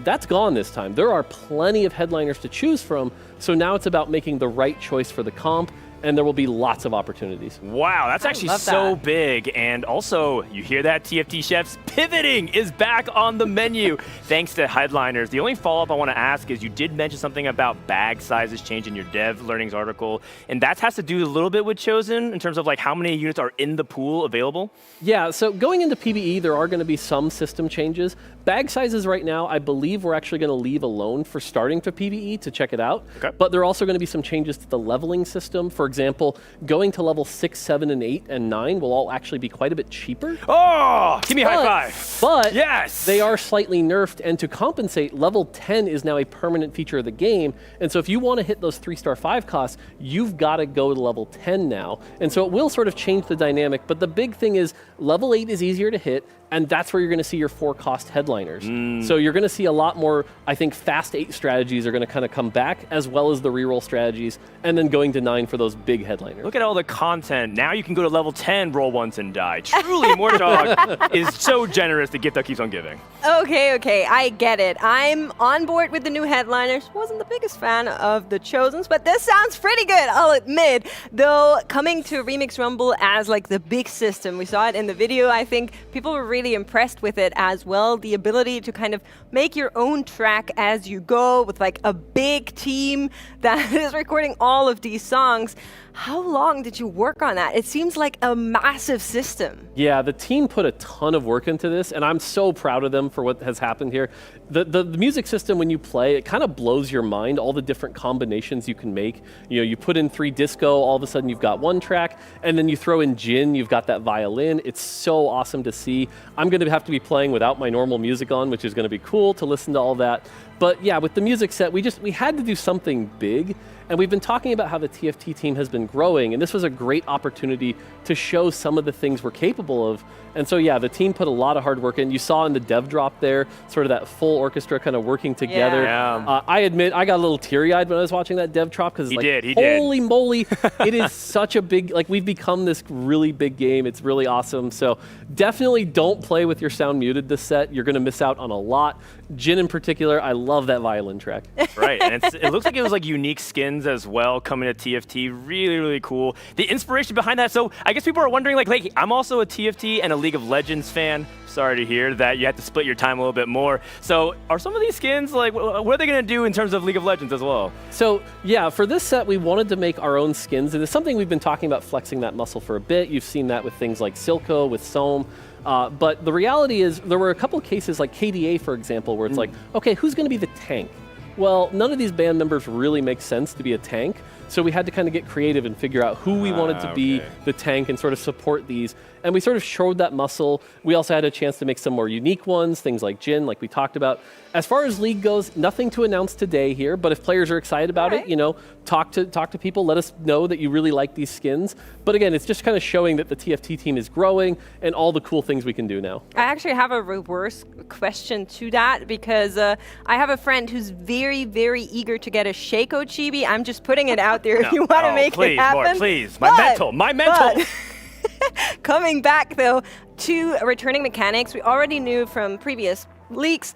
That's gone this time. There are plenty of headliners to choose from. So now it's about making the right choice for the comp, and there will be lots of opportunities. Wow, that's actually so big. And also, you hear that, TFT chefs? Pivoting is back on the menu thanks to headliners. The only follow-up I want to ask is you did mention something about bag sizes changing your dev learnings article, and that has to do a little bit with Chosen in terms of like how many units are in the pool available? Yeah, so going into PBE, there are going to be some system changes. Bag sizes right now, I believe we're actually going to leave alone for starting for PBE to check it out. Okay. But there are also going to be some changes to the leveling system. For example, going to level 6, 7, and 8, and 9 will all actually be quite a bit cheaper. Oh, give me a high five. But yes, they are slightly nerfed, and to compensate, level 10 is now a permanent feature of the game. And so if you want to hit those 3-star 5 costs, you've got to go to level 10 now. And so it will sort of change the dynamic, but the big thing is level 8 is easier to hit, and that's where you're going to see your 4-cost headliners. So you're going to see a lot more, I think, fast 8 strategies are going to kind of come back, as well as the reroll strategies, and then going to 9 for those big headliners. Look at all the content. Now you can go to level 10, roll once and die. Truly, Mortdog is so generous, the gift that keeps on giving. Okay, I get it. I'm on board with the new headliners. Wasn't the biggest fan of the Chosens, but this sounds pretty good, I'll admit. Though, coming to Remix Rumble as like the big system, we saw it in the video, I think people were really impressed with it as well. The ability to kind of make your own track as you go with like a big team that is recording all of these songs. How long did you work on that? It seems like a massive system. Yeah, the team put a ton of work into this, and I'm so proud of them for what has happened here. The music system, when you play, it kind of blows your mind, all the different combinations you can make. You put in 3 disco, all of a sudden you've got 1 track, and then you throw in Jin, you've got that violin. It's so awesome to see. I'm going to have to be playing without my normal music on, which is going to be cool to listen to all that. But yeah, with the music set, we had to do something big. And we've been talking about how the TFT team has been growing, and this was a great opportunity to show some of the things we're capable of. And so yeah, the team put a lot of hard work in. You saw in the dev drop there, sort of that full orchestra kind of working together. Yeah. I admit, I got a little teary-eyed when I was watching that dev drop, because holy moly, it is such a big, like we've become this really big game. It's really awesome. So definitely don't play with your sound muted this set. You're gonna miss out on a lot. Jin in particular, I love that violin track. Right, and it looks like it was like unique skins as well coming to TFT. Really, really cool. The inspiration behind that. So I guess people are wondering, like I'm also a TFT and a League of Legends fan. Sorry to hear that you have to split your time a little bit more. So are some of these skins, like, what are they going to do in terms of League of Legends as well? So yeah, for this set, we wanted to make our own skins. And it's something we've been talking about, flexing that muscle for a bit. You've seen that with things like Silco, with Sohm. But the reality is there were a couple of cases like KDA, for example, where it's like, okay, who's going to be the tank? Well, none of these band members really make sense to be a tank. So we had to kind of get creative and figure out who we wanted to be the tank and sort of support these. And we sort of showed that muscle. We also had a chance to make some more unique ones, things like Jin, like we talked about. As far as League goes, nothing to announce today here, but if players are excited about it, you know, talk to people, let us know that you really like these skins. But again, it's just kind of showing that the TFT team is growing and all the cool things we can do now. I actually have a reverse question to that because I have a friend who's very, very eager to get a Shaco Chibi. I'm just putting it out there if you want to make it happen. More, please, my mental. Coming back though to returning mechanics, we already knew from previous leaks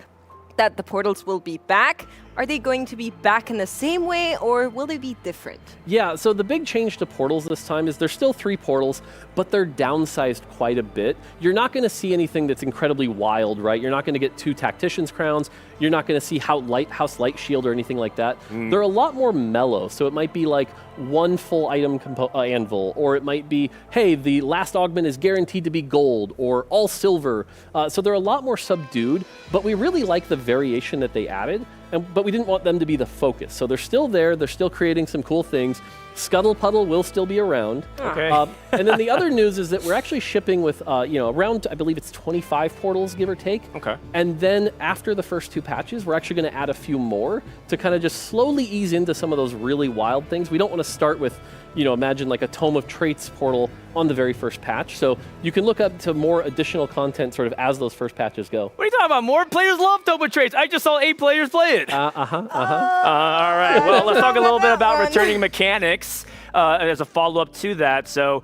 that the portals will be back. Are they going to be back in the same way or will they be different? Yeah, so the big change to portals this time is there's still 3 portals, but they're downsized quite a bit. You're not going to see anything that's incredibly wild, right? You're not going to get 2 tacticians crowns. You're not going to see House Light Shield or anything like that. They're a lot more mellow, so it might be like 1 full item anvil, or it might be, hey, the last augment is guaranteed to be gold, or all silver. So they're a lot more subdued, but we really like the variation that they added. But we didn't want them to be the focus. So they're still there. They're still creating some cool things. Scuttle Puddle will still be around. Okay. And then the other news is that we're actually shipping with, around, I believe it's 25 portals, give or take. Okay. And then after the first 2 patches, we're actually going to add a few more to kind of just slowly ease into some of those really wild things. We don't want to start with, imagine like a Tome of Traits portal on the very first patch. So you can look up to more additional content sort of as those first patches go. What are you talking about? More players love Tome of Traits. I just saw 8 players play it. All right. Well, let's talk a little bit about returning mechanics as a follow-up to that. So,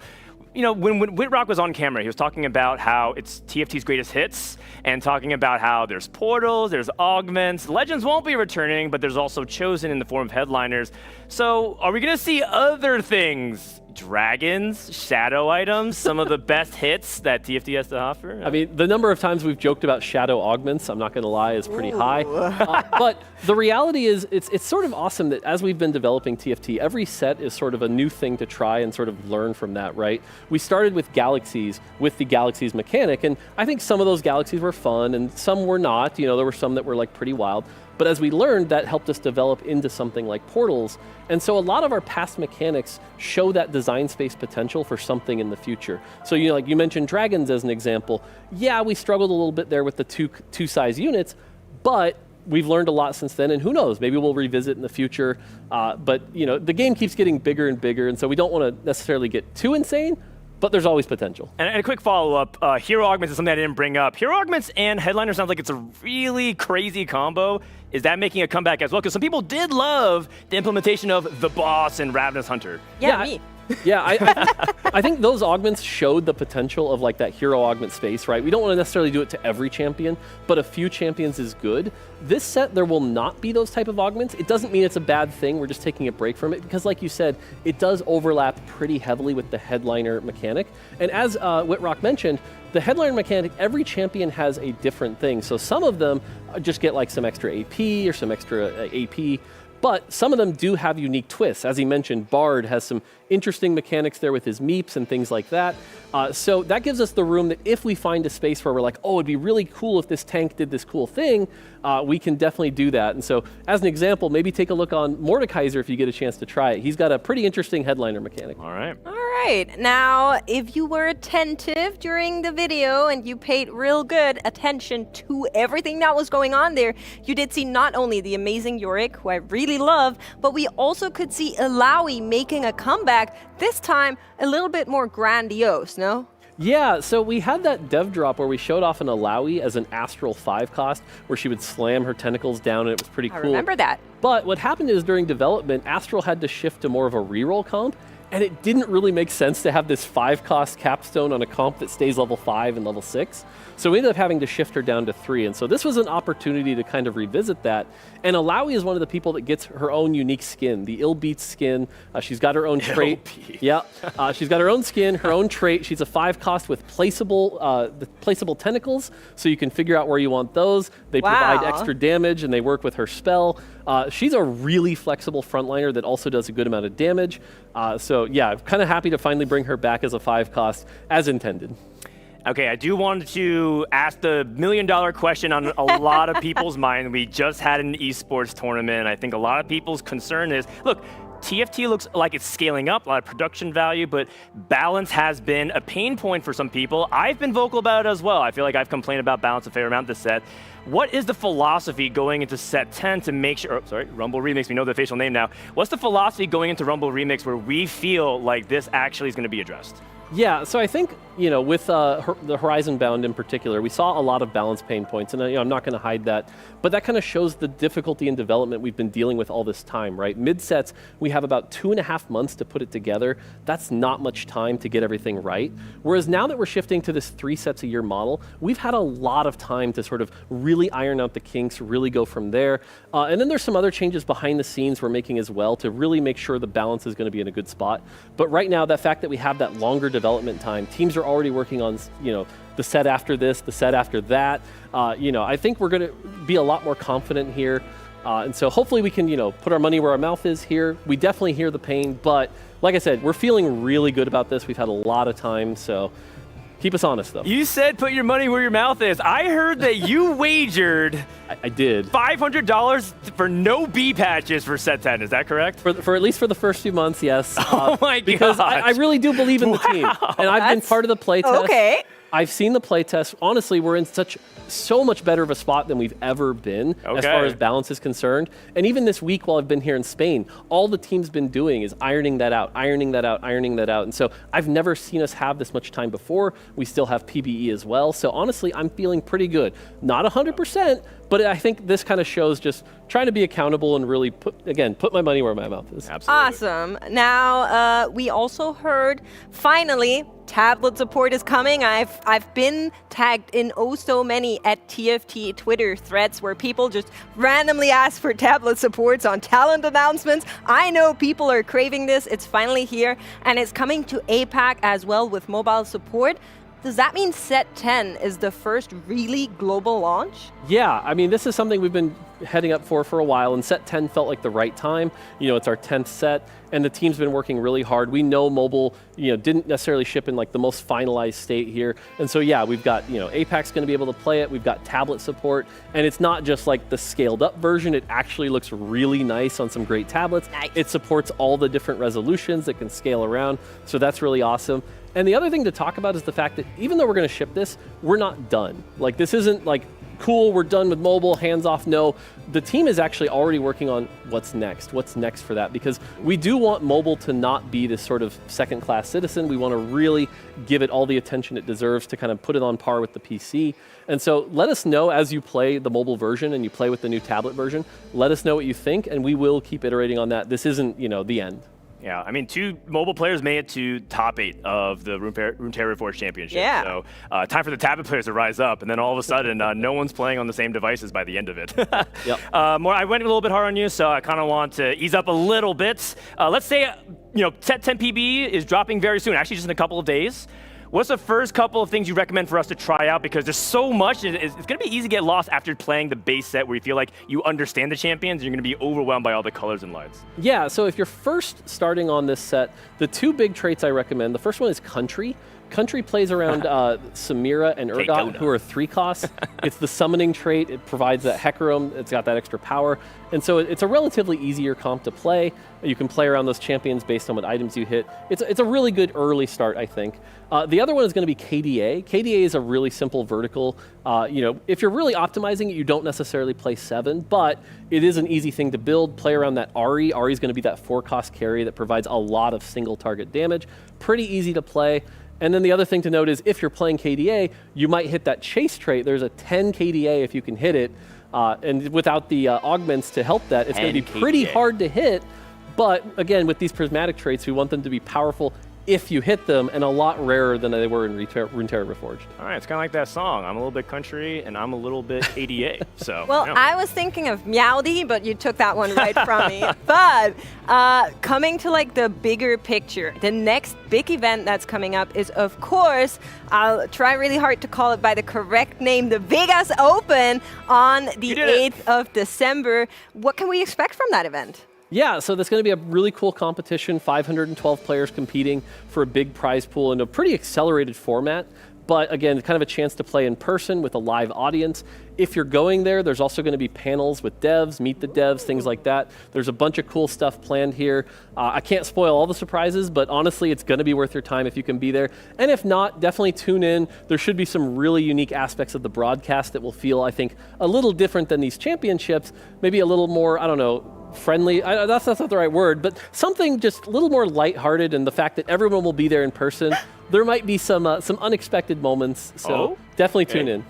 when Whitrock was on camera, he was talking about how it's TFT's greatest hits and talking about how there's portals, there's augments. Legends won't be returning, but there's also Chosen in the form of headliners. So are we going to see other things? Dragons, shadow items, some of the best hits that TFT has to offer? I mean, the number of times we've joked about shadow augments, I'm not going to lie, is pretty high. But the reality is, it's sort of awesome that as we've been developing TFT, every set is sort of a new thing to try and sort of learn from that, right? We started with Galaxies, with the Galaxies mechanic, and I think some of those Galaxies were fun, and some were not. There were some that were like pretty wild. But as we learned, that helped us develop into something like portals. And so a lot of our past mechanics show that design space potential for something in the future. So, like you mentioned dragons as an example. Yeah, we struggled a little bit there with the two size units, but we've learned a lot since then, and who knows, maybe we'll revisit in the future. But, the game keeps getting bigger and bigger, and so we don't want to necessarily get too insane, but there's always potential. And a quick follow-up, Hero Augments is something I didn't bring up. Hero Augments and Headliner sounds like it's a really crazy combo. Is that making a comeback as well? Because some people did love the implementation of the Boss and Ravenous Hunter. Yeah, me. Yeah, I think those augments showed the potential of like that hero augment space, right? We don't want to necessarily do it to every champion, but a few champions is good. This set, there will not be those type of augments. It doesn't mean it's a bad thing. We're just taking a break from it because, like you said, it does overlap pretty heavily with the headliner mechanic. And as Whitrock mentioned, the headliner mechanic, every champion has a different thing. So some of them just get like some extra AP or some extra AP. But some of them do have unique twists. As he mentioned, Bard has some interesting mechanics there with his meeps and things like that. So that gives us the room that if we find a space where we're like, oh, it'd be really cool if this tank did this cool thing, we can definitely do that. And so as an example, maybe take a look on Mordekaiser if you get a chance to try it. He's got a pretty interesting headliner mechanic. All right. All right. Now, if you were attentive during the video and you paid real good attention to everything that was going on there, you did see not only the amazing Yorick, who I really love, but we also could see Illaoi making a comeback, this time a little bit more grandiose, no? Yeah, so we had that dev drop where we showed off an Illaoi as an Astral 5 cost, where she would slam her tentacles down, and it was pretty cool. I remember that. But what happened is during development, Astral had to shift to more of a reroll comp, and it didn't really make sense to have this 5-cost capstone on a comp that stays level 5 and level 6. So we ended up having to shift her down to 3. And so this was an opportunity to kind of revisit that. And Alawi is one of the people that gets her own unique skin, the Ill Beats skin. She's got her own trait. Yeah, she's got her own skin, her own trait. She's a 5-cost with placeable tentacles, so you can figure out where you want those. They provide extra damage, and they work with her spell. She's a really flexible frontliner that also does a good amount of damage. So yeah, I'm kind of happy to finally bring her back as a 5-cost as intended. Okay, I do want to ask the million-dollar question on a lot of people's mind. We just had an esports tournament. I think a lot of people's concern is, look, TFT looks like it's scaling up, a lot of production value, but balance has been a pain point for some people. I've been vocal about it as well. I feel like I've complained about balance a fair amount this set. What is the philosophy going into set 10 to make sure, Rumble Remix, we know the facial name now. What's the philosophy going into Rumble Remix where we feel like this actually is going to be addressed? Yeah, so I think, with the Horizon Bound in particular, we saw a lot of balance pain points, and I'm not going to hide that, but that kind of shows the difficulty in development we've been dealing with all this time, right? Mid-sets, we have about 2.5 months to put it together. That's not much time to get everything right. Whereas now that we're shifting to this 3 sets a year model, we've had a lot of time to sort of really iron out the kinks, really go from there. And then there's some other changes behind the scenes we're making as well to really make sure the balance is going to be in a good spot. But right now, that fact that we have that longer development time, teams are already working on, the set after this, the set after that. I think we're going to be a lot more confident here. And so hopefully we can, put our money where our mouth is here. We definitely hear the pain, but like I said, we're feeling really good about this. We've had a lot of time, so keep us honest, though. You said put your money where your mouth is. I heard that you wagered I did. $500 for no B patches for set 10. Is that correct? For at least for the first few months, yes. Oh my god! Because I really do believe in the team, and I've been part of the playtest. Okay. I've seen the playtest. Honestly, we're in so much better of a spot than we've ever been as far as balance is concerned. And even this week while I've been here in Spain, all the team's been doing is ironing that out. And so I've never seen us have this much time before. We still have PBE as well. So honestly, I'm feeling pretty good. Not 100%, but I think this kind of shows just trying to be accountable and really put my money where my mouth is. Absolutely. Awesome. Now, we also heard, finally, tablet support is coming. I've been tagged in so many at TFT Twitter threads where people just randomly ask for tablet supports on talent announcements. I know people are craving this. It's finally here, and it's coming to APAC as well with mobile support. Does that mean set 10 is the first really global launch? Yeah, I mean, this is something we've been heading up for a while, and set 10 felt like the right time. It's our 10th set, and the team's been working really hard. We know mobile, didn't necessarily ship in like the most finalized state here. And so, yeah, we've got, APAC's going to be able to play it. We've got tablet support, and it's not just like the scaled up version. It actually looks really nice on some great tablets. Nice. It supports all the different resolutions that can scale around. So that's really awesome. And the other thing to talk about is the fact that even though we're going to ship this, we're not done. Like, this isn't like, cool, we're done with mobile, hands off. No, the team is actually already working on what's next for that, because we do want mobile to not be this sort of second-class citizen. We want to really give it all the attention it deserves to kind of put it on par with the PC. And so let us know as you play the mobile version and you play with the new tablet version, let us know what you think, and we will keep iterating on that. This isn't, the end. Yeah, I mean, 2 mobile players made it to top 8 of the Runeterra Reforged Championship. Yeah. So time for the tablet players to rise up, and then all of a sudden, no one's playing on the same devices by the end of it. Yep. I went a little bit hard on you, so I kind of want to ease up a little bit. Let's say, set 10 PB is dropping very soon, actually just in a couple of days. What's the first couple of things you recommend for us to try out? Because there's so much, it's going to be easy to get lost after playing the base set where you feel like you understand the champions, and you're going to be overwhelmed by all the colors and lights. Yeah, so if you're first starting on this set, the 2 big traits I recommend, the first one is Country. Country plays around Samira and Urgot, who are 3 costs. It's the summoning trait. It provides that Hecarim. It's got that extra power. And so it's a relatively easier comp to play. You can play around those champions based on what items you hit. It's a really good early start, I think. The other one is going to be KDA. KDA is a really simple vertical. If you're really optimizing it, you don't necessarily play 7, but it is an easy thing to build. Play around that Ahri. Ahri is going to be that 4-cost carry that provides a lot of single target damage. Pretty easy to play. And then the other thing to note is if you're playing KDA, you might hit that chase trait. There's a 10 KDA if you can hit it. And without the augments to help that, it's going to be pretty hard to hit. But again, with these prismatic traits, we want them to be powerful if you hit them, and a lot rarer than they were in Runeterra Reforged. All right, it's kind of like that song. I'm a little bit country, and I'm a little bit ADA. So. Well, yeah. I was thinking of Meowdy, but you took that one right from me. But coming to like the bigger picture, the next big event that's coming up is, of course, I'll try really hard to call it by the correct name, the Vegas Open on the 8th of December. What can we expect from that event? Yeah, so there's going to be a really cool competition, 512 players competing for a big prize pool in a pretty accelerated format. But again, kind of a chance to play in person with a live audience. If you're going there, there's also going to be panels with devs, meet the devs, things like that. There's a bunch of cool stuff planned here. I can't spoil all the surprises, but honestly, it's going to be worth your time if you can be there. And if not, definitely tune in. There should be some really unique aspects of the broadcast that will feel, I think, a little different than these championships. Maybe a little more, I don't know, friendly, that's not the right word, but something just a little more lighthearted, and the fact that everyone will be there in person, there might be some unexpected moments, so definitely tune in.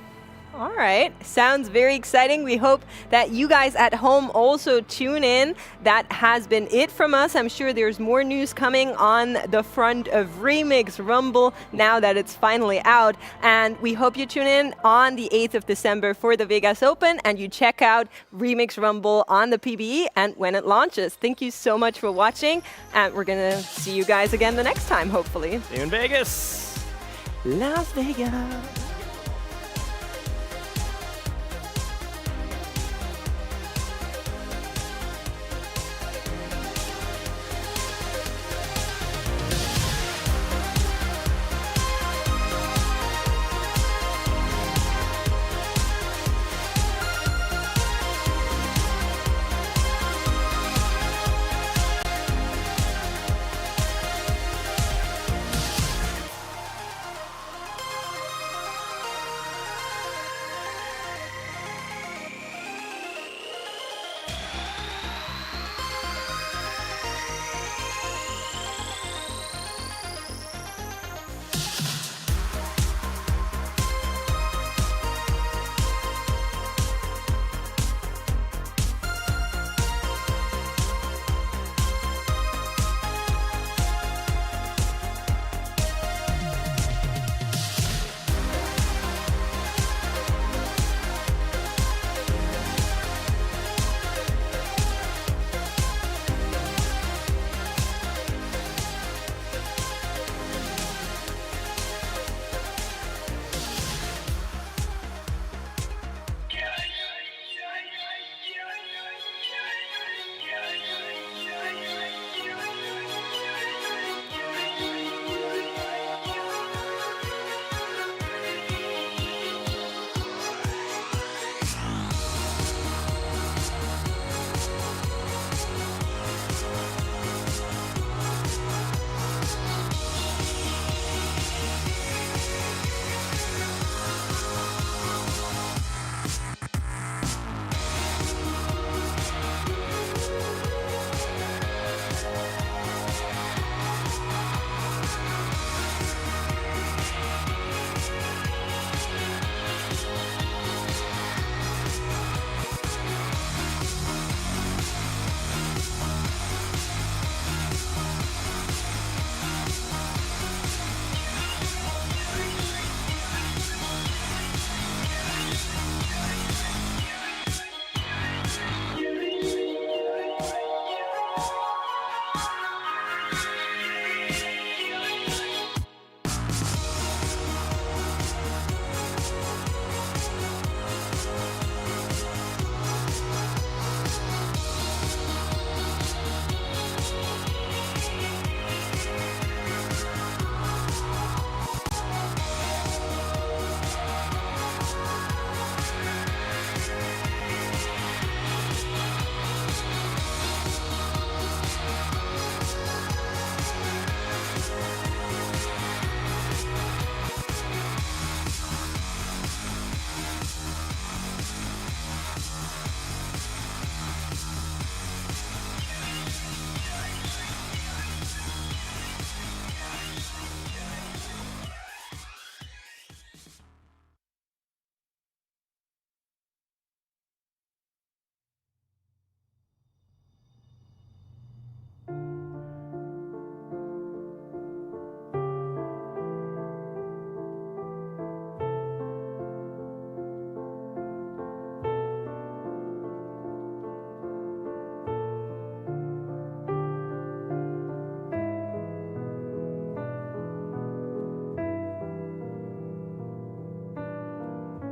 All right, sounds very exciting. We hope that you guys at home also tune in. That has been it from us. I'm sure there's more news coming on the front of Remix Rumble now that it's finally out. And we hope you tune in on the 8th of December for the Vegas Open, and you check out Remix Rumble on the PBE and when it launches. Thank you so much for watching, and we're going to see you guys again the next time, hopefully. See you in Vegas. Las Vegas.